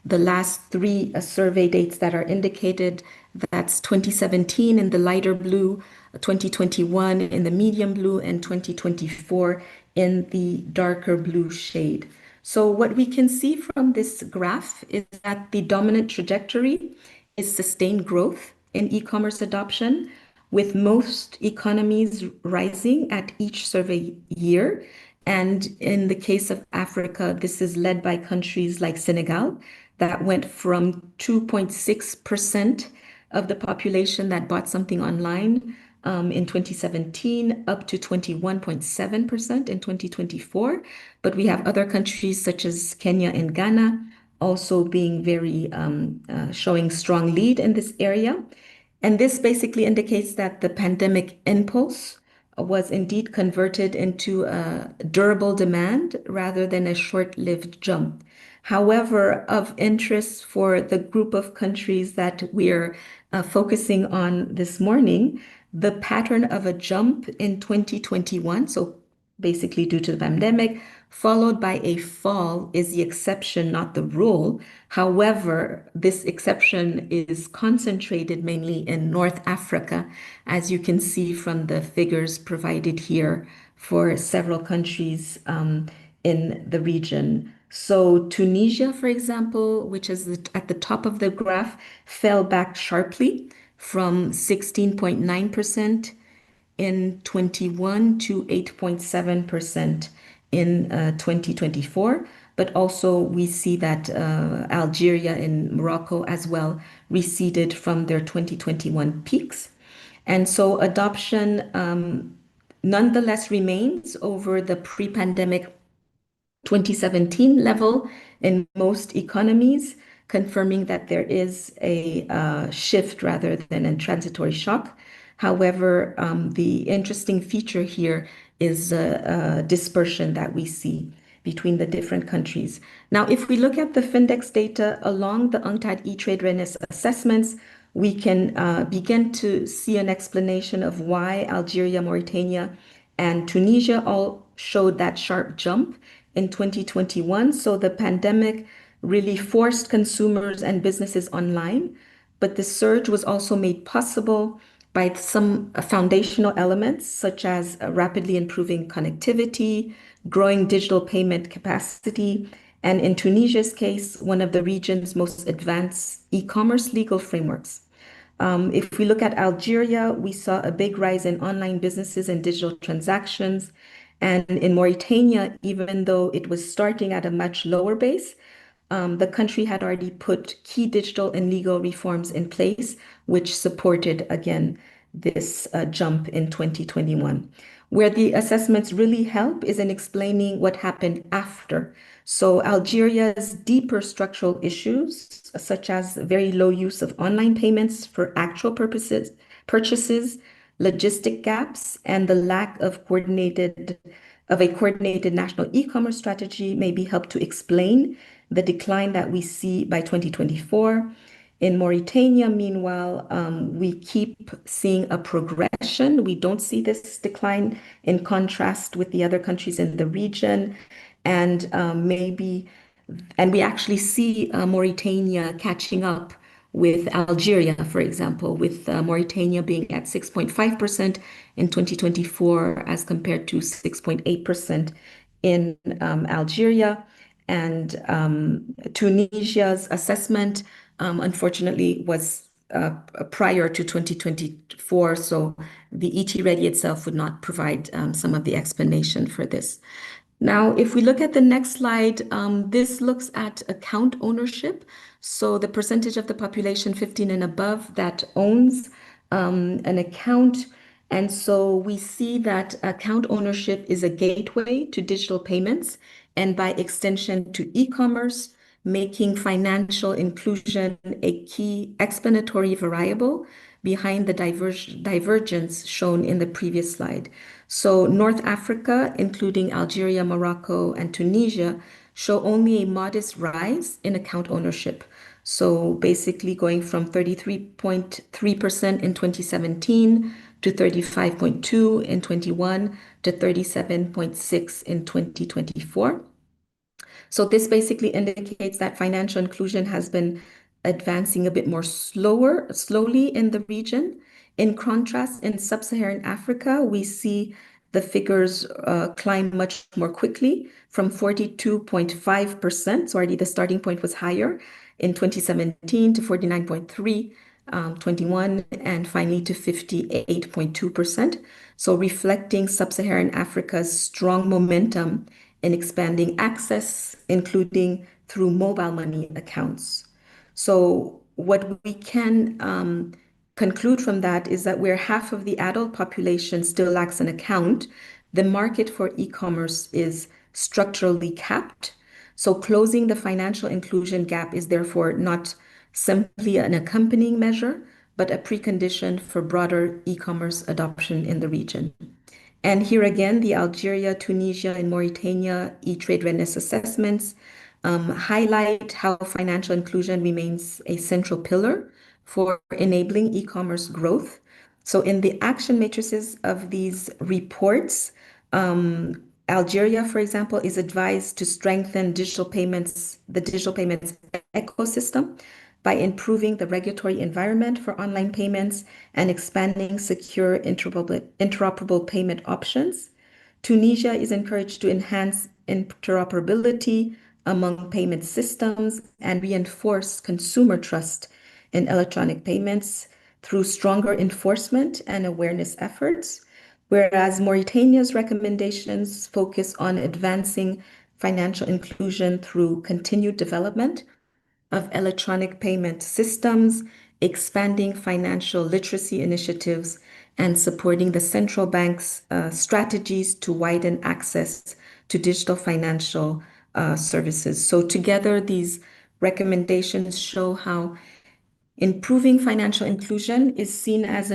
the last three survey dates that are indicated. That's 2017 in the lighter blue, 2021 in the medium blue, and 2024 in the darker blue shade. So what we can see from this graph is that the dominant trajectory is sustained growth in e-commerce adoption, with most economies rising at each survey year. And in the case of Africa, this is led by countries like Senegal, that went from 2.6% of the population that bought something online in 2017 up to 21.7% in 2024. But we have other countries such as Kenya and Ghana also being very showing strong lead in this area. And this basically indicates that the pandemic impulse was indeed converted into a durable demand rather than a short-lived jump. However, of interest for the group of countries that we're focusing on this morning, the pattern of a jump in 2021, so basically due to the pandemic, followed by a fall is the exception, not the rule. However, this exception is concentrated mainly in North Africa, as you can see from the figures provided here for several countries in the region. So Tunisia, for example, which is at the top of the graph, fell back sharply from 16.9% in 21 to 8.7% in 2024. But also we see that Algeria and Morocco as well receded from their 2021 peaks. And so adoption nonetheless remains over the pre-pandemic 2017 level in most economies, confirming that there is a shift rather than a transitory shock. However, the interesting feature here is dispersion that we see between the different countries. Now, if we look at the Findex data along the UNCTAD e-trade readiness assessments, we can begin to see an explanation of why Algeria, Mauritania, and Tunisia all showed that sharp jump in 2021. So the pandemic really forced consumers and businesses online, but the surge was also made possible by some foundational elements, such as rapidly improving connectivity, growing digital payment capacity, and in Tunisia's case, one of the region's most advanced e-commerce legal frameworks. If we look at Algeria, we saw a big rise in online businesses and digital transactions. And in Mauritania, even though it was starting at a much lower base, the country had already put key digital and legal reforms in place, which supported, again, this jump in 2021. Where the assessments really help is in explaining what happened after. So Algeria's deeper structural issues, such as very low use of online payments for actual purchases, logistic gaps, and the lack of a coordinated national e-commerce strategy maybe help to explain the decline that we see by 2024. In Mauritania, meanwhile, we keep seeing a progression. We don't see this decline in contrast with the other countries in the region. And we actually see Mauritania catching up with Algeria, for example, with Mauritania being at 6.5% in 2024 as compared to 6.8% in Algeria. And Tunisia's assessment, unfortunately, was prior to 2024. So the ET-Ready itself would not provide some of the explanation for this. Now, if we look at the next slide, this looks at account ownership. So the percentage of the population 15 and above that owns an account. And so we see that account ownership is a gateway to digital payments and by extension to e-commerce, making financial inclusion a key explanatory variable behind the divergence shown in the previous slide. So North Africa, including Algeria, Morocco, and Tunisia, show only a modest rise in account ownership. So basically going from 33.3% in 2017 to 35.2 in 21 to 37.6 in 2024. So this basically indicates that financial inclusion has been advancing a bit more slowly in the region. In contrast, in sub-Saharan Africa, we see the figures climb much more quickly from 42.5%. So already the starting point was higher in 2017 to 49.3, 21, and finally to 58.2%. So reflecting sub-Saharan Africa's strong momentum in expanding access, including through mobile money accounts. So what we can conclude from that is that where half of the adult population still lacks an account, the market for e-commerce is structurally capped. So closing the financial inclusion gap is therefore not simply an accompanying measure, but a precondition for broader e-commerce adoption in the region. And here again, the Algeria, Tunisia, and Mauritania e-trade readiness assessments highlight how financial inclusion remains a central pillar for enabling e-commerce growth. So in the action matrices of these reports, Algeria, for example, is advised to strengthen the digital payments ecosystem by improving the regulatory environment for online payments and expanding secure interoperable payment options. Tunisia is encouraged to enhance interoperability among payment systems and reinforce consumer trust in electronic payments through stronger enforcement and awareness efforts, whereas Mauritania's recommendations focus on advancing financial inclusion through continued development of electronic payment systems, expanding financial literacy initiatives, and supporting the central bank's strategies to widen access to digital financial services. So together, these recommendations show how improving financial inclusion is seen as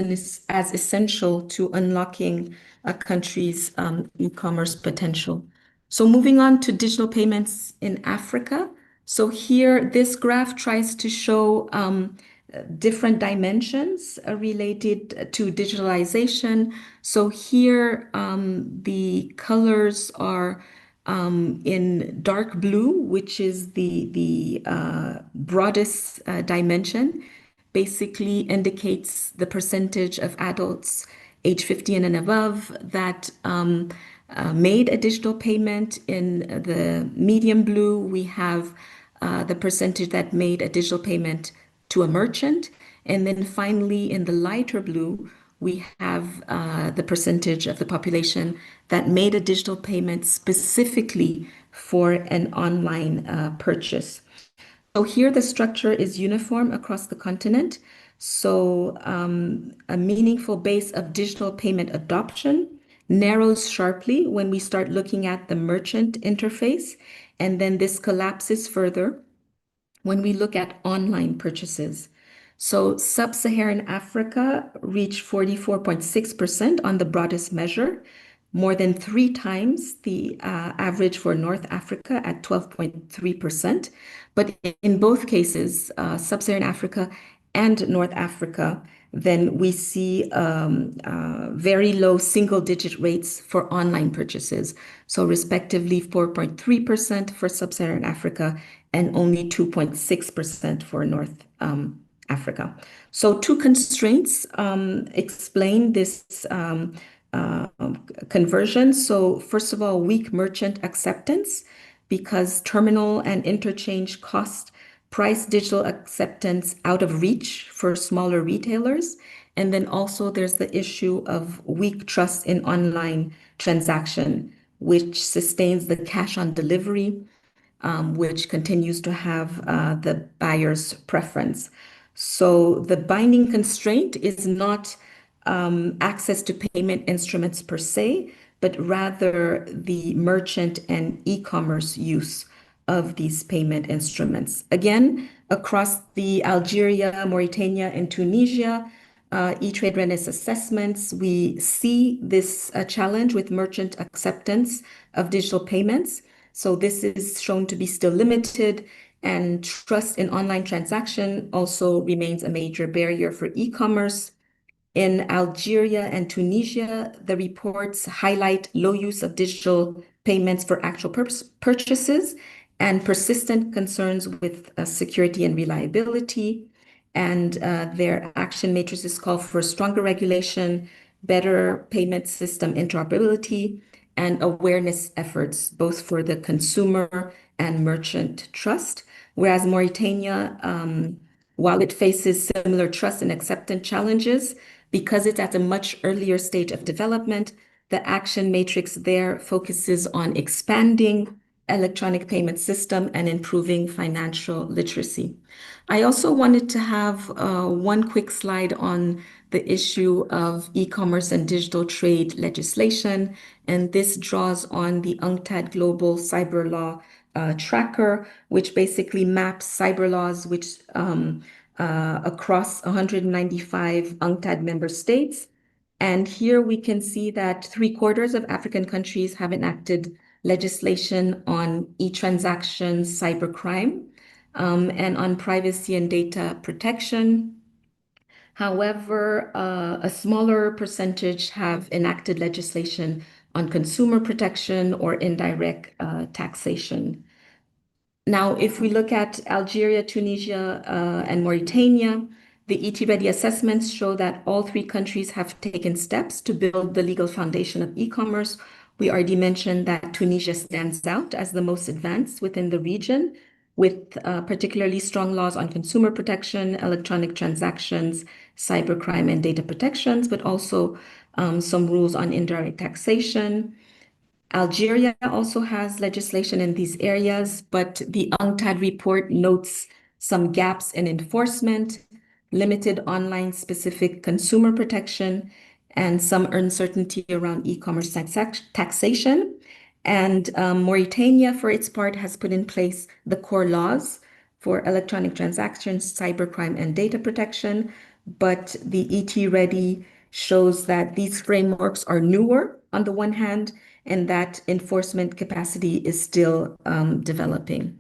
essential to unlocking a country's e-commerce potential. So moving on to digital payments in Africa. So here, this graph tries to show different dimensions related to digitalization. So here, the colors are In dark blue, which is the broadest dimension, basically indicates the percentage of adults age 50 and above that made a digital payment. In the medium blue, we have the percentage that made a digital payment to a merchant. And then finally, in the lighter blue, we have the percentage of the population that made a digital payment specifically for an online purchase. So here the structure is uniform across the continent. So a meaningful base of digital payment adoption narrows sharply when we start looking at the merchant interface, and then this collapses further when we look at online purchases. So sub-Saharan Africa reached 44.6% on the broadest measure, more than 3 times the average for North Africa at 12.3%. But in both cases, sub-Saharan Africa and North Africa, then we see very low single-digit rates for online purchases. So respectively 4.3% for sub-Saharan Africa and only 2.6% for North Africa. So two constraints explain this conversion. So first of all, weak merchant acceptance, because terminal and interchange cost price digital acceptance out of reach for smaller retailers. And then also there's the issue of weak trust in online transaction, which sustains the cash on delivery, which continues to have the buyer's preference. So the binding constraint is not access to payment instruments per se, but rather the merchant and e-commerce use of these payment instruments. Again, across the Algeria, Mauritania, and Tunisia, E-Trade readiness assessments, we see this challenge with merchant acceptance of digital payments. So this is shown to be still limited, and trust in online transaction also remains a major barrier for e-commerce. In Algeria and Tunisia, the reports highlight low use of digital payments for actual purchases and persistent concerns with security and reliability. And their action matrices call for stronger regulation, better payment system interoperability, and awareness efforts, both for the consumer and merchant trust. Whereas Mauritania, while it faces similar trust and acceptance challenges, because it's at a much earlier stage of development, the action matrix there focuses on expanding electronic payment system and improving financial literacy. I also wanted to have one quick slide on the issue of e-commerce and digital trade legislation, and this draws on the UNCTAD Global Cyber Law Tracker, which basically maps cyber laws which across 195 UNCTAD member states. And here we can see that 3/4 of African countries have enacted legislation on e-transactions, cybercrime, and on privacy and data protection. However, a smaller percentage have enacted legislation on consumer protection or indirect taxation. Now, if we look at Algeria, Tunisia, and Mauritania, the ET-Ready assessments show that all 3 countries have taken steps to build the legal foundation of e-commerce. We already mentioned that Tunisia stands out as the most advanced within the region, with particularly strong laws on consumer protection, electronic transactions, cybercrime, and data protections, but also some rules on indirect taxation. Algeria also has legislation in these areas, but the UNCTAD report notes some gaps in enforcement, limited online specific consumer protection, and some uncertainty around e-commerce taxation. And Mauritania, for its part, has put in place the core laws for electronic transactions, cybercrime, and data protection. But the ET Ready shows that these frameworks are newer on the one hand, and that enforcement capacity is still developing.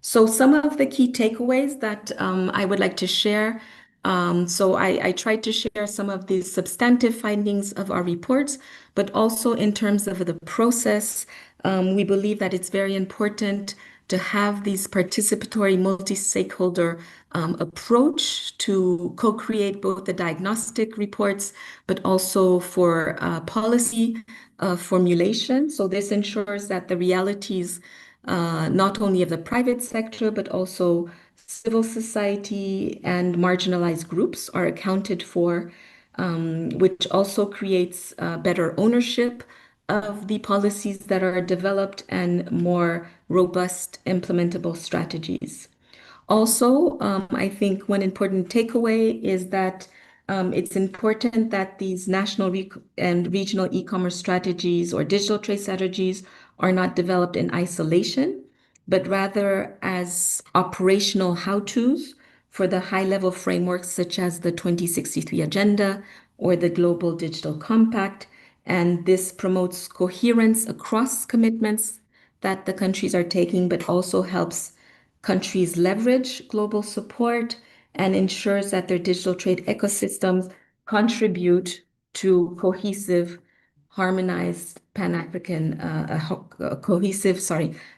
So some of the key takeaways that I would like to share. So I tried to share some of the substantive findings of our reports, but also in terms of the process, We believe that it's very important to have these participatory multi-stakeholder approach to co-create both the diagnostic reports, but also for policy formulation. So this ensures that the realities not only of the private sector, but also civil society and marginalized groups are accounted for, which also creates better ownership of the policies that are developed and more robust implementable strategies. Also, I think one important takeaway is that it's important that these national and regional e-commerce strategies or digital trade strategies are not developed in isolation, but rather as operational how-tos for the high-level frameworks such as the 2063 Agenda or the Global Digital Compact. And this promotes coherence across commitments that the countries are taking, but also helps countries leverage global support and ensures that their digital trade ecosystems contribute to harmonized Pan-African,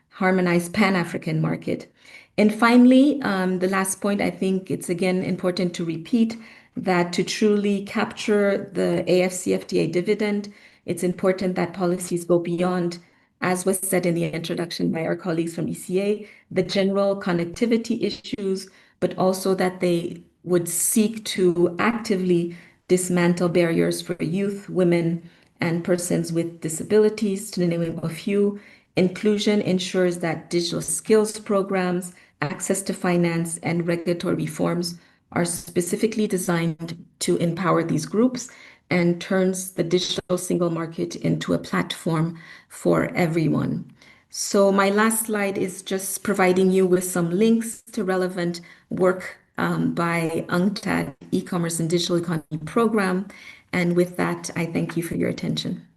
harmonized Pan-African market. And finally, the last point, I think it's again important to repeat that to truly capture the AFCFTA dividend, it's important that policies go beyond, as was said in the introduction by our colleagues from ECA, the general connectivity issues, but also that they would seek to actively dismantle barriers for youth, women, and persons with disabilities, to name a few. Inclusion ensures that digital skills programs, access to finance, and regulatory reforms are specifically designed to empower these groups and turns the digital single market into a platform for everyone. So my last slide is just providing you with some links to relevant work by UNCTAD E-commerce and Digital Economy Program. And with that, I thank you for your attention.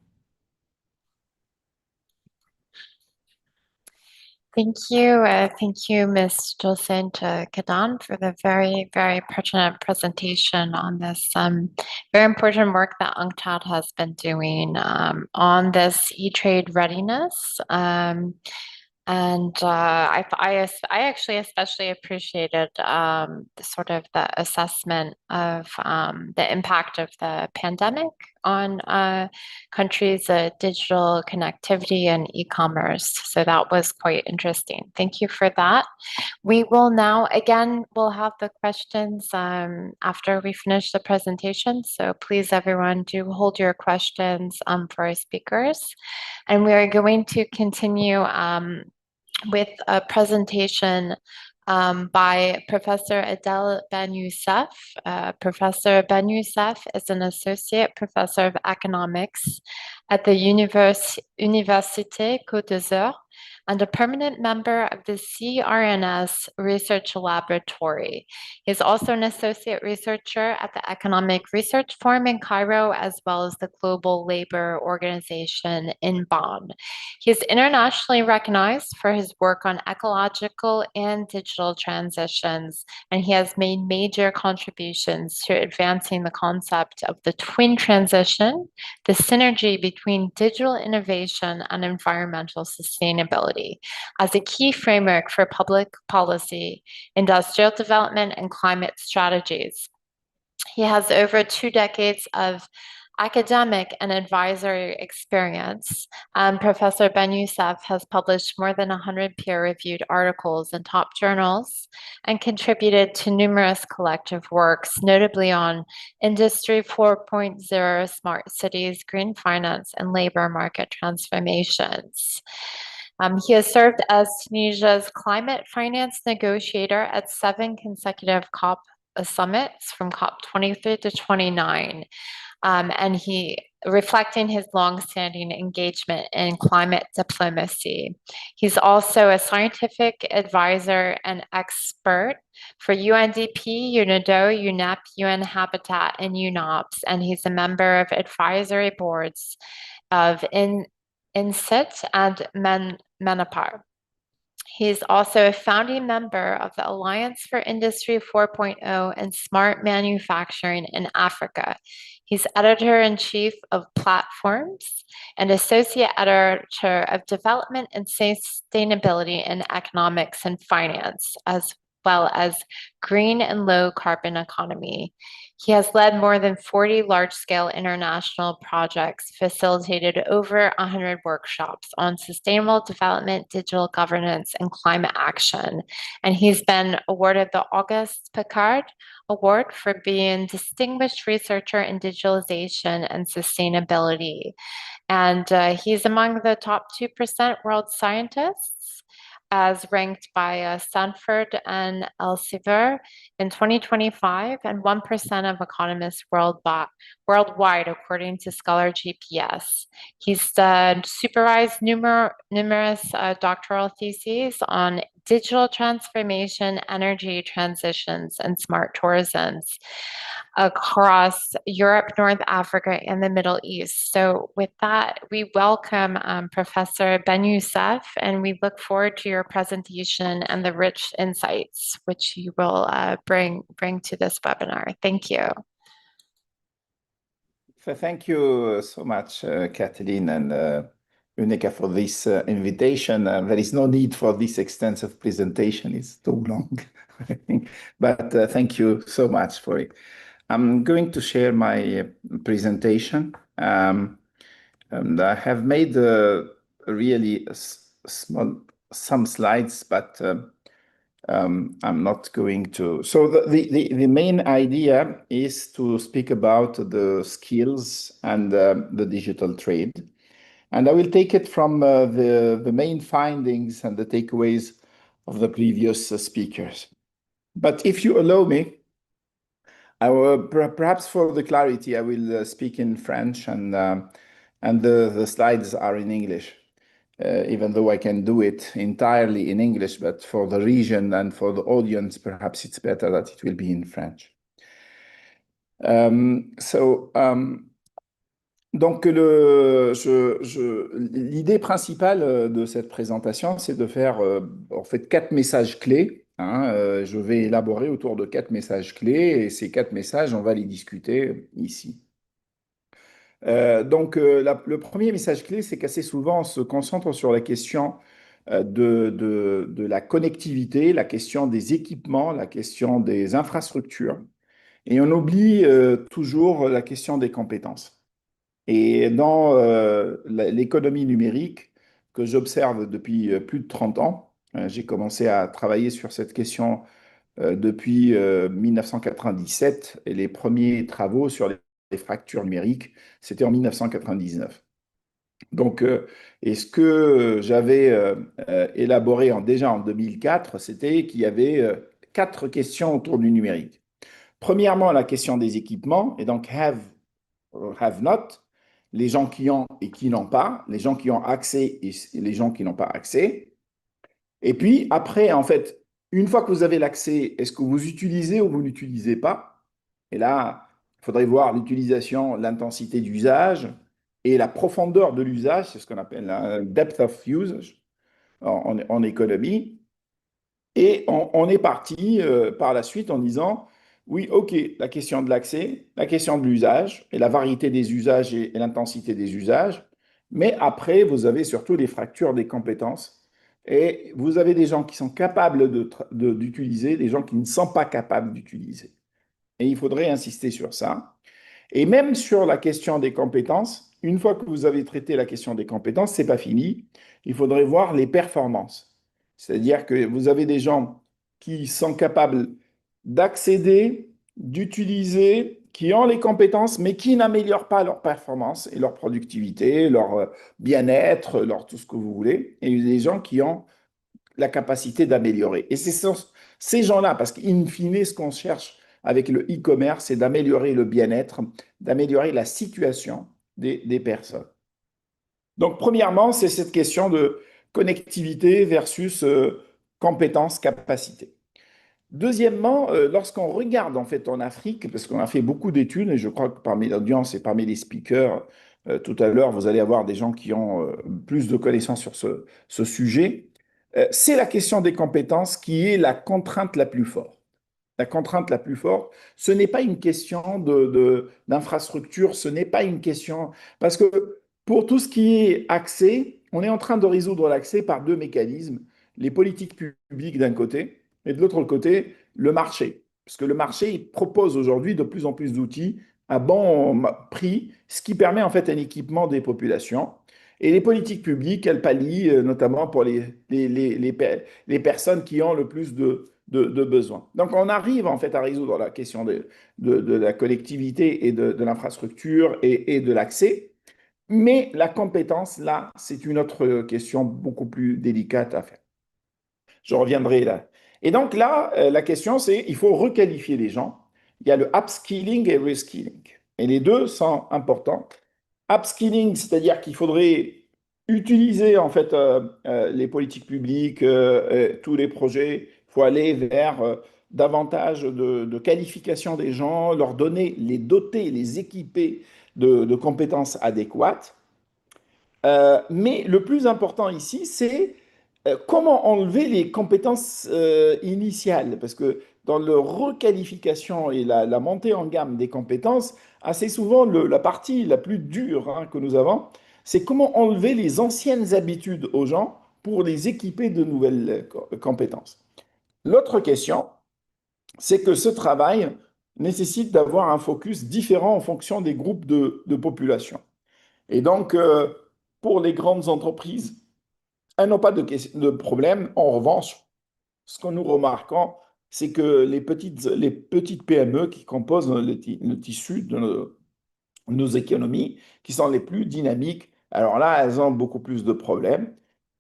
Thank you, Ms. Jacinta Kadan, for the very, very pertinent presentation on this very important work that UNCTAD has been doing on this e-trade readiness. I actually especially appreciated the assessment of the impact of the pandemic on countries' digital connectivity and e-commerce. So that was quite interesting. Thank you for that. We will now, again, we'll have the questions after we finish the presentation. So please, everyone, do hold your questions for our speakers. And we are going to continue with a presentation by Professor Adel Ben Youssef. Professor Ben Youssef is an associate professor of economics at the Université Côte d'Azur and a permanent member of the CRNS Research Laboratory. He is also an associate researcher at the Economic Research Forum in Cairo, as well as the Global Labor Organization in Bonn. He is internationally recognized for his work on ecological and digital transitions, and he has made major contributions to advancing the concept of the twin transition, the synergy between digital innovation and environmental sustainability as a key framework for public policy, industrial development, and climate strategies. He has over 2 decades of academic and advisory experience. Professor Ben Youssef has published more than 100 peer-reviewed articles in top journals and contributed to numerous collective works, notably on Industry 4.0, smart cities, green finance, and labor market transformations. He has served as Tunisia's climate finance negotiator at 7 consecutive COP summits from COP 23 to 29. And he reflecting his longstanding engagement in climate diplomacy. He's also a scientific advisor and expert for UNDP, UNIDO, UNEP, UN Habitat, and UNOPS, and he's a member of advisory boards of INSIT and MENAPAR. He's also a founding member of the Alliance for Industry 4.0 and Smart Manufacturing in Africa. He's editor-in-chief of Platforms and associate editor of Development and Sustainability in Economics and Finance, as well as Green and Low Carbon Economy. He has led more than 40 large-scale international projects, facilitated over 100 workshops on sustainable development, digital governance, and climate action. And he's been awarded the Auguste Piccard Award for being Distinguished Researcher in Digitalization and Sustainability. And he's among the top 2% world scientists, as ranked by Stanford and Elsevier in 2025, and 1% of economists worldwide, according to Scholar GPS. He's supervised numerous doctoral theses on digital transformation, energy transitions, and smart tourisms across Europe, North Africa, and the Middle East. So with that, we welcome Professor Ben Youssef, and we look forward to your presentation and the rich insights which you will bring to this webinar. Thank you. Thank you so much, Kathleen and Unica, for this invitation. There is no need for this extensive presentation. It's too long, but thank you so much for it. I'm going to share my presentation. And I have made really some slides, but I'm not going to. So the main idea is to speak about the skills and the digital trade. And I will take it from the main findings and the takeaways of the previous speakers. But if you allow me, I will, perhaps for the clarity, I will speak in French, and the slides are in English, even though I can do it entirely in English, but for the region and for the audience, perhaps it's better that it will be in French. Donc, l'idée principale de cette présentation, c'est de faire en fait 4 messages clés. Je vais élaborer autour de 4 messages clés, et ces 4 messages, on va les discuter ici. Le premier message clé, c'est qu'assez souvent, on se concentre sur la question de la connectivité, la question des équipements, la question des infrastructures, et on oublie toujours la question des compétences. Et dans l'économie numérique que j'observe depuis plus de 30 ans, j'ai commencé à travailler sur cette question depuis 1997, et les premiers travaux sur les fractures numériques, c'était en 1999. Donc, et ce que j'avais élaboré déjà en 2004, c'était qu'il y avait 4 questions autour du numérique. Premièrement, la question des équipements, et donc have or have not, les gens qui ont et qui n'ont pas, les gens qui ont accès et les gens qui n'ont pas accès. Et puis après, en fait, une fois que vous avez l'accès, est-ce que vous utilisez ou vous n'utilisez pas? Et là, il faudrait voir l'utilisation, l'intensité d'usage et la profondeur de l'usage, c'est ce qu'on appelle la depth of usage en économie. Et on est parti par la suite en disant, oui, OK, la question de l'accès, la question de l'usage, et la variété des usages et l'intensité des usages. Mais après, vous avez surtout les fractures des compétences. Et vous avez des gens qui sont capables d'utiliser, des gens qui ne sont pas capables d'utiliser. Et il faudrait insister sur ça. Et même sur la question des compétences, une fois que vous avez traité la question des compétences, ce n'est pas fini. Il faudrait voir les performances. C'est-à-dire que vous avez des gens qui sont capables d'accéder, d'utiliser, qui ont les compétences, mais qui n'améliorent pas leur performance et leur productivité, leur bien-être, leur tout ce que vous voulez. Et il y a des gens qui ont la capacité d'améliorer. Et c'est ces gens-là, parce qu'in fine, ce qu'on cherche avec le e-commerce, c'est d'améliorer le bien-être, d'améliorer la situation des personnes. Donc, premièrement, c'est cette question de connectivité versus compétences, capacité. Deuxièmement, lorsqu'on regarde en fait en Afrique, parce qu'on a fait beaucoup d'études, et je crois que parmi l'audience et parmi les speakers, tout à l'heure, vous allez avoir des gens qui ont plus de connaissances sur ce sujet, c'est la question des compétences qui est la contrainte la plus forte. la contrainte la plus forte, ce n'est pas une question d'infrastructure, ce n'est pas une question... Parce que pour tout ce qui est accès, on est en train de résoudre l'accès par deux mécanismes, les politiques publiques d'un côté et de l'autre côté, le marché. Parce que le marché il propose aujourd'hui de plus en plus d'outils à bon prix, ce qui permet en fait un équipement des populations. Et les politiques publiques, elles pallient notamment pour les personnes qui ont le plus de besoins. Donc on arrive en fait à résoudre la question de la collectivité et de l'infrastructure et de l'accès, mais la compétence, là, c'est une autre question beaucoup plus délicate à faire. Je reviendrai là. Et donc là, la question c'est, il faut requalifier les gens. Il y a le upskilling et reskilling. Et les deux sont importants. Upskilling, c'est-à-dire qu'il faudrait utiliser en fait les politiques publiques, tous les projets. Il faut aller vers davantage de qualification des gens, leur donner, les doter, les équiper de compétences adéquates. Mais le plus important ici, c'est comment enlever les compétences initiales. Parce que dans la requalification et la montée en gamme des compétences, assez souvent, la partie la plus dure que nous avons, c'est comment enlever les anciennes habitudes aux gens pour les équiper de nouvelles compétences. L'autre question, c'est que ce travail nécessite d'avoir un focus différent en fonction des groupes de population. Et donc, pour les grandes entreprises, elles n'ont pas de problème. En revanche, ce que nous remarquons, c'est que les petites PME qui composent le tissu de nos économies, qui sont les plus dynamiques, alors là, elles ont beaucoup plus de problèmes.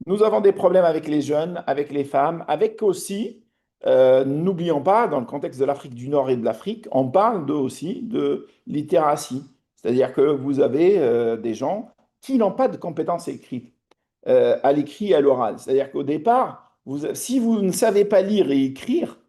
Nous avons des problèmes avec les jeunes, avec les femmes, avec aussi, n'oublions pas, dans le contexte de l'Afrique du Nord et de l'Afrique, on parle aussi de littératie. C'est-à-dire que vous avez des gens qui n'ont pas de compétences écrites à l'écrit et à l'oral. C'est-à-dire qu'au départ, si vous ne savez pas lire et écrire,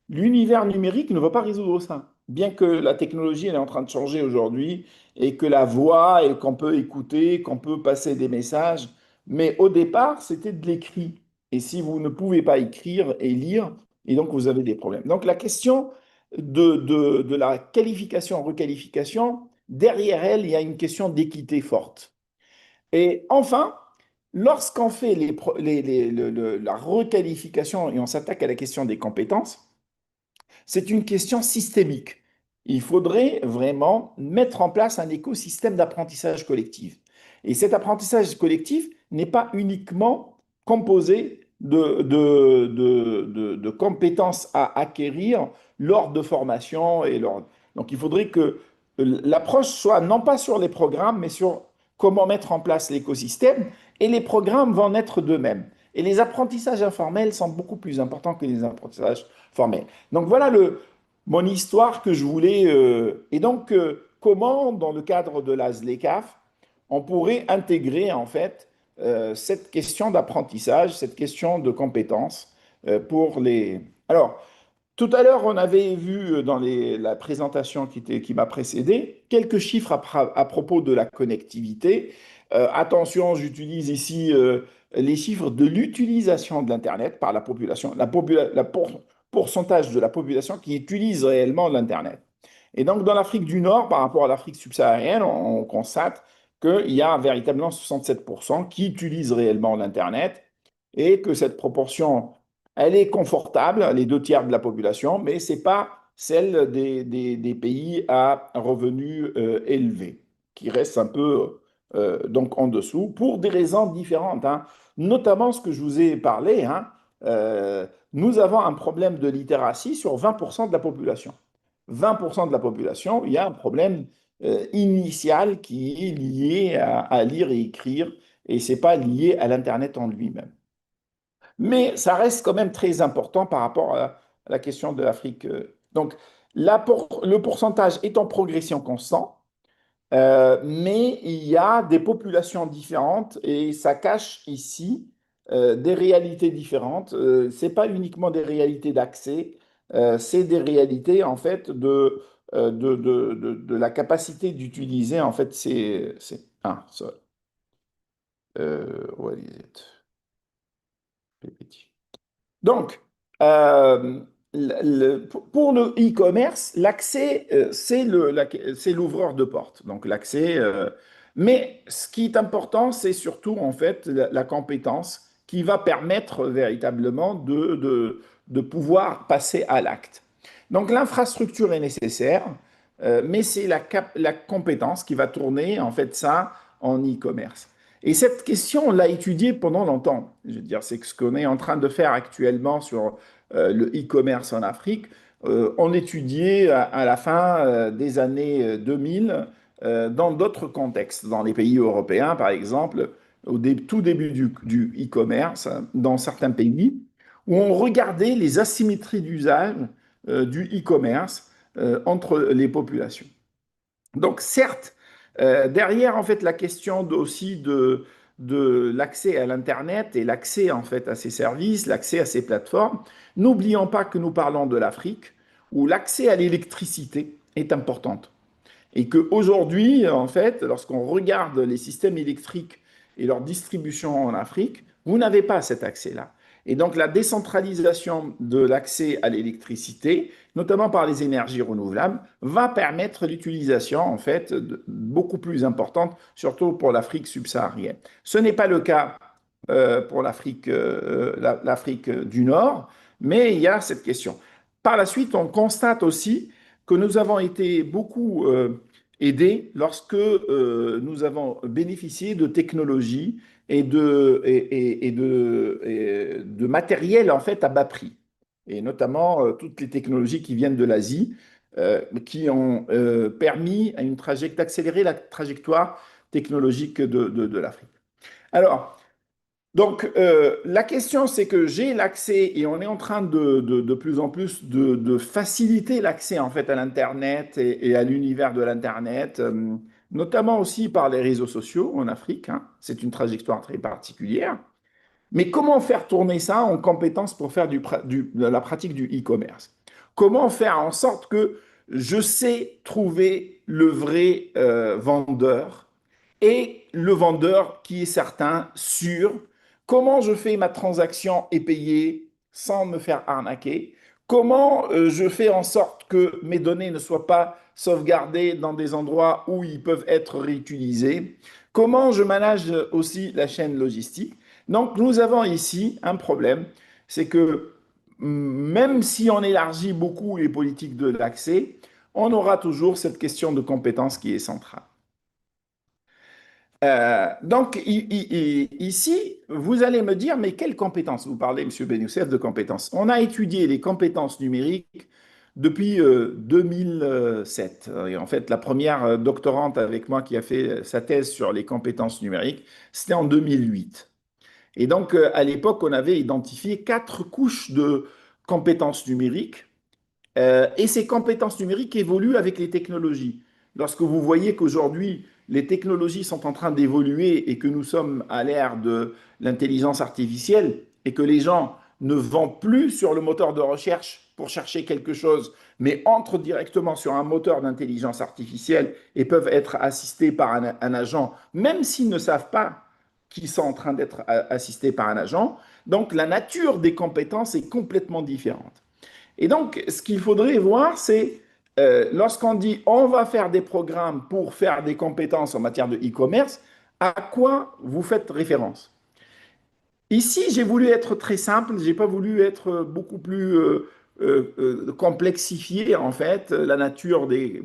l'univers numérique ne va pas résoudre ça. Bien que la technologie elle est en train de changer aujourd'hui et que la voix et qu'on peut écouter, qu'on peut passer des messages, mais au départ, c'était de l'écrit. Et si vous ne pouvez pas écrire et lire, et donc vous avez des problèmes. Donc la question de la qualification, requalification, derrière elle, il y a une question d'équité forte. Et enfin, lorsqu'on fait la requalification et on s'attaque à la question des compétences, c'est une question systémique. Il faudrait vraiment mettre en place un écosystème d'apprentissage collectif. Et cet apprentissage collectif n'est pas uniquement composé de compétences à acquérir lors de formation. Donc il faudrait que l'approche soit non pas sur les programmes, mais sur comment mettre en place l'écosystème. Et les programmes vont naître d'eux-mêmes. Et les apprentissages informels sont beaucoup plus importants que les apprentissages formels. Donc voilà mon histoire que je voulais. Et donc, comment, dans le cadre de la ZLECAf, on pourrait intégrer en fait cette question d'apprentissage, cette question de compétences pour les. Alors, tout à l'heure, on avait vu dans la présentation qui m'a précédé quelques chiffres à propos de la connectivité. Attention, j'utilise ici les chiffres de l'utilisation de l'Internet par la population, pourcentage de la population qui utilise réellement l'Internet. Et donc, dans l'Afrique du Nord, par rapport à l'Afrique subsaharienne, on constate qu'il y a véritablement 67% qui utilisent réellement l'Internet et que cette proportion elle est confortable, les deux tiers de la population, mais ce n'est pas celle des pays à revenus élevés, qui restent un peu donc en dessous, pour des raisons différentes, hein. Notamment ce que je vous ai parlé, hein, nous avons un problème de littératie sur 20% de la population. 20% de la population, il y a un problème initial qui est lié à lire et écrire, et ce n'est pas lié à l'Internet en lui-même. Mais ça reste quand même très important par rapport à la question de l'Afrique. Donc, le pourcentage est en progression constante, mais il y a des populations différentes et ça cache ici des réalités différentes. Ce n'est pas uniquement des réalités d'accès, c'est des réalités en fait de la capacité d'utiliser en fait sorry. What is it? PPT. Donc, pour le e-commerce, l'accès, c'est l'ouvreur de porte. Donc l'accès, mais ce qui est important, c'est surtout en fait la compétence qui va permettre véritablement de pouvoir passer à l'acte. Donc l'infrastructure est nécessaire, mais c'est la compétence qui va tourner en fait ça en e-commerce. Et cette question, on l'a étudiée pendant longtemps. Je veux dire, c'est ce qu'on est en train de faire actuellement sur le e-commerce en Afrique. On l'étudiait à la fin des années 2000 dans d'autres contextes, dans les pays européens par exemple, tout début du e-commerce, dans certains pays, où on regardait les asymétries d'usage du e-commerce entre les populations. Donc, certes, derrière, en fait, la question aussi de l'accès à l'Internet et l'accès, en fait, à ces services, l'accès à ces plateformes, n'oublions pas que nous parlons de l'Afrique, où l'accès à l'électricité est important. Et qu'aujourd'hui, en fait, lorsqu'on regarde les systèmes électriques et leur distribution en Afrique, vous n'avez pas cet accès-là. Et donc la décentralisation de l'accès à l'électricité, notamment par les énergies renouvelables, va permettre l'utilisation en fait beaucoup plus importante, surtout pour l'Afrique subsaharienne. Ce n'est pas le cas pour l'Afrique du Nord, mais il y a cette question. Par la suite, on constate aussi que nous avons été beaucoup aidés lorsque nous avons bénéficié de technologies et de matériel en fait à bas prix. Et notamment toutes les technologies qui viennent de l'Asie, qui ont permis à d'accélérer la trajectoire technologique de l'Afrique. Alors, donc, la question, c'est que j'ai l'accès et on est en train de plus en plus de faciliter l'accès en fait à l'Internet et à l'univers de l'Internet, notamment aussi par les réseaux sociaux en Afrique, hein. C'est une trajectoire très particulière. Mais comment faire tourner ça en compétences pour faire de la pratique du e-commerce? Comment faire en sorte que je sais trouver le vrai vendeur et le vendeur qui est certain, sûr? Comment je fais ma transaction et payer sans me faire arnaquer? Comment je fais en sorte que mes données ne soient pas sauvegardées dans des endroits où ils peuvent être réutilisés? Comment je manage aussi la chaîne logistique? Donc, nous avons ici un problème, c'est que même si on élargit beaucoup les politiques de l'accès, on aura toujours cette question de compétence qui est centrale. Donc, ici, vous allez me dire, mais quelles compétences? Vous parlez, Monsieur Benoussef, de compétences. On a étudié les compétences numériques depuis 2007. Et en fait, la première doctorante avec moi qui a fait sa thèse sur les compétences numériques, c'était en 2008. Et donc, à l'époque, on avait identifié 4 couches de compétences numériques et ces compétences numériques évoluent avec les technologies. Lorsque vous voyez qu'aujourd'hui, les technologies sont en train d'évoluer et que nous sommes à l'ère de l'intelligence artificielle et que les gens ne vont plus sur le moteur de recherche pour chercher quelque chose, mais entrent directement sur un moteur d'intelligence artificielle et peuvent être assistés par un agent, même s'ils ne savent pas qu'ils sont en train d'être assistés par un agent. Donc la nature des compétences est complètement différente. Et donc, ce qu'il faudrait voir, c'est lorsqu'on dit on va faire des programmes pour faire des compétences en matière de e-commerce, à quoi vous faites référence? Ici, j'ai voulu être très simple, j'ai pas voulu être beaucoup plus complexifié en fait la nature des.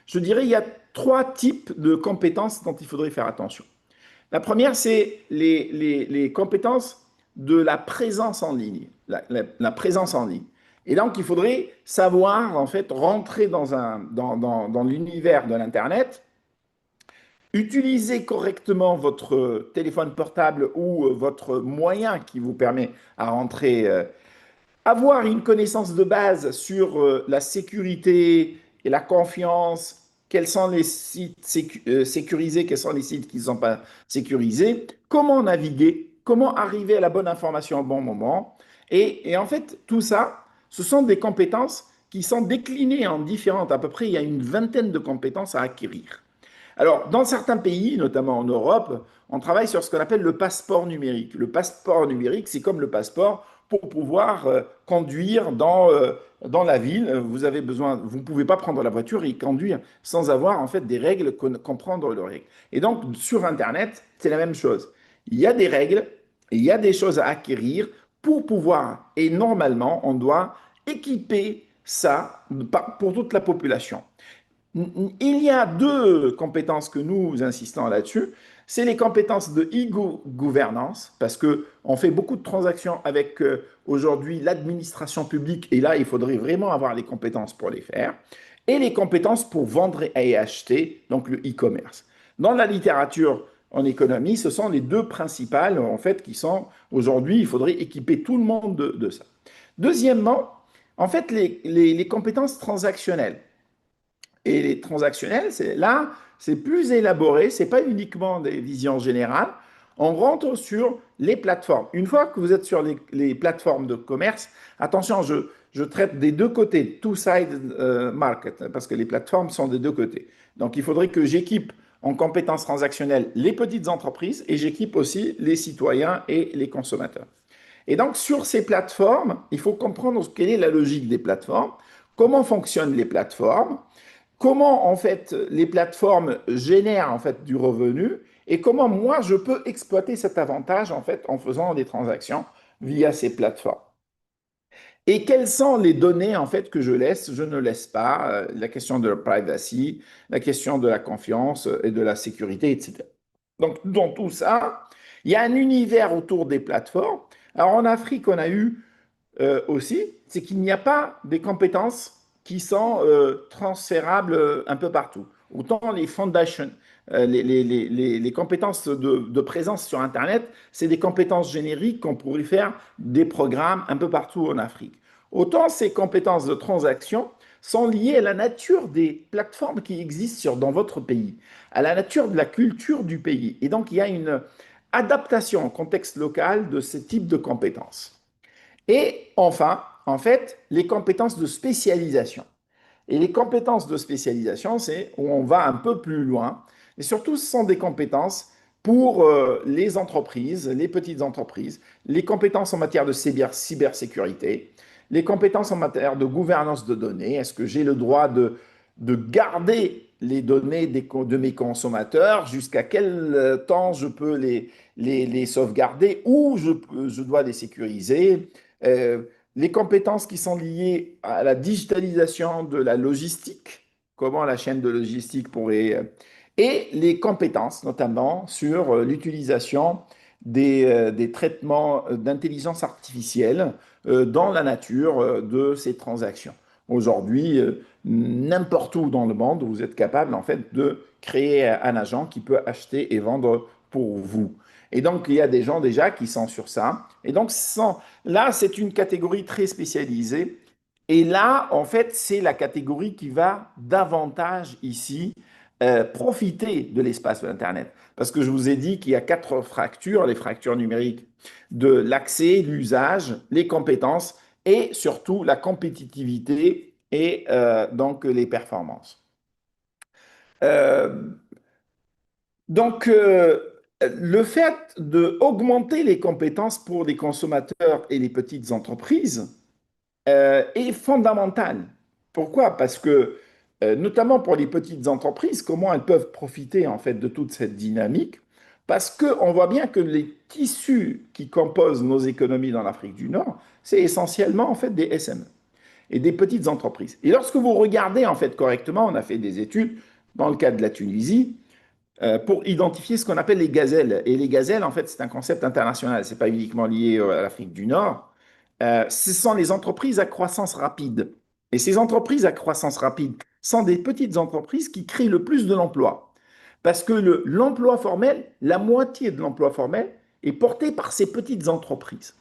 Je dirais il y a 3 types de compétences dont il faudrait faire attention. La première, c'est les compétences de la présence en ligne, la présence en ligne. Et donc, il faudrait savoir, en fait, rentrer dans l'univers de l'Internet, utiliser correctement votre téléphone portable ou votre moyen qui vous permet à rentrer avoir une connaissance de base sur la sécurité et la confiance, quels sont les sites sécurisés, quels sont les sites qui ne sont pas sécurisés, comment naviguer, comment arriver à la bonne information au bon moment. Et en fait, tout ça, ce sont des compétences qui sont déclinées en différentes. À peu près, il y a une vingtaine de compétences à acquérir. Alors, dans certains pays, notamment en Europe, on travaille sur ce qu'on appelle le passeport numérique. Le passeport numérique, c'est comme le passeport pour pouvoir conduire dans la ville. Vous avez besoin, vous ne pouvez pas prendre la voiture et conduire sans avoir en fait des règles, comprendre les règles. Et donc sur Internet, c'est la même chose. Il y a des règles, il y a des choses à acquérir pour pouvoir, et normalement, on doit équiper ça pour toute la population. Il y a deux compétences que nous insistons là-dessus. C'est les compétences de e-gouvernance, parce qu'on fait beaucoup de transactions avec aujourd'hui l'administration publique, et là, il faudrait vraiment avoir les compétences pour les faire, et les compétences pour vendre et acheter, donc le e-commerce. Dans la littérature en économie, ce sont les deux principales, en fait, qui sont aujourd'hui, il faudrait équiper tout le monde de ça. Deuxièmement, en fait, les compétences transactionnelles. Et les transactionnels, là, c'est plus élaboré, c'est pas uniquement des visions générales. On rentre sur les plateformes. Une fois que vous êtes sur les plateformes de commerce, attention, je traite des deux côtés, two-side market, parce que les plateformes sont des deux côtés. Donc, il faudrait que j'équipe en compétences transactionnelles les petites entreprises et j'équipe aussi les citoyens et les consommateurs. Et donc, sur ces plateformes, il faut comprendre quelle est la logique des plateformes, comment fonctionnent les plateformes, comment en fait les plateformes génèrent en fait du revenu et comment moi je peux exploiter cet avantage en fait en faisant des transactions via ces plateformes. Et quelles sont les données en fait que je laisse, je ne laisse pas, la question de la privacy, la question de la confiance et de la sécurité, etc. Donc dans tout ça, il y a un univers autour des plateformes. Alors en Afrique, on a eu aussi, c'est qu'il n'y a pas des compétences qui sont transférables un peu partout. Autant les foundations, les compétences de présence sur Internet, c'est des compétences génériques qu'on pourrait faire des programmes un peu partout en Afrique. Autant ces compétences de transaction sont liées à la nature des plateformes qui existent dans votre pays, à la nature de la culture du pays. Et donc, il y a une adaptation au contexte local de ce type de compétences. Et enfin, en fait, les compétences de spécialisation. Et les compétences de spécialisation, c'est où on va un peu plus loin. Et surtout, ce sont des compétences pour les entreprises, les petites entreprises, les compétences en matière de cybersécurité, les compétences en matière de gouvernance de données. Est-ce que j'ai le droit de garder les données de mes consommateurs? Jusqu'à quel temps je peux les sauvegarder? Ou je dois les sécuriser? Euh, les compétences qui sont liées à la digitalisation de la logistique, comment la chaîne de logistique pourrait... et les compétences notamment sur l'utilisation des traitements d'intelligence artificielle dans la nature de ces transactions. Aujourd'hui, n'importe où dans le monde, vous êtes capable en fait de créer un agent qui peut acheter et vendre pour vous. Et donc, il y a des gens déjà qui sont sur ça. Et donc, là, c'est une catégorie très spécialisée. Et là, en fait, c'est la catégorie qui va davantage ici profiter de l'espace de l'Internet. Parce que je vous ai dit qu'il y a quatre fractures, les fractures numériques de l'accès, l'usage, les compétences et surtout la compétitivité et donc les performances. Euh, donc, le fait d'augmenter les compétences pour les consommateurs et les petites entreprises est fondamental. Pourquoi? Parce que, notamment pour les petites entreprises, comment elles peuvent profiter en fait de toute cette dynamique? Parce qu'on voit bien que les tissus qui composent nos économies dans l'Afrique du Nord, c'est essentiellement en fait des SME et des petites entreprises. Et lorsque vous regardez en fait correctement, on a fait des études dans le cas de la Tunisie, pour identifier ce qu'on appelle les gazelles. Et les gazelles, en fait, c'est un concept international, ce n'est pas uniquement lié à l'Afrique du Nord. Ce sont les entreprises à croissance rapide. Et ces entreprises à croissance rapide sont des petites entreprises qui créent le plus de l'emploi. Parce que l'emploi formel, la moitié de l'emploi formel est porté par ces petites entreprises.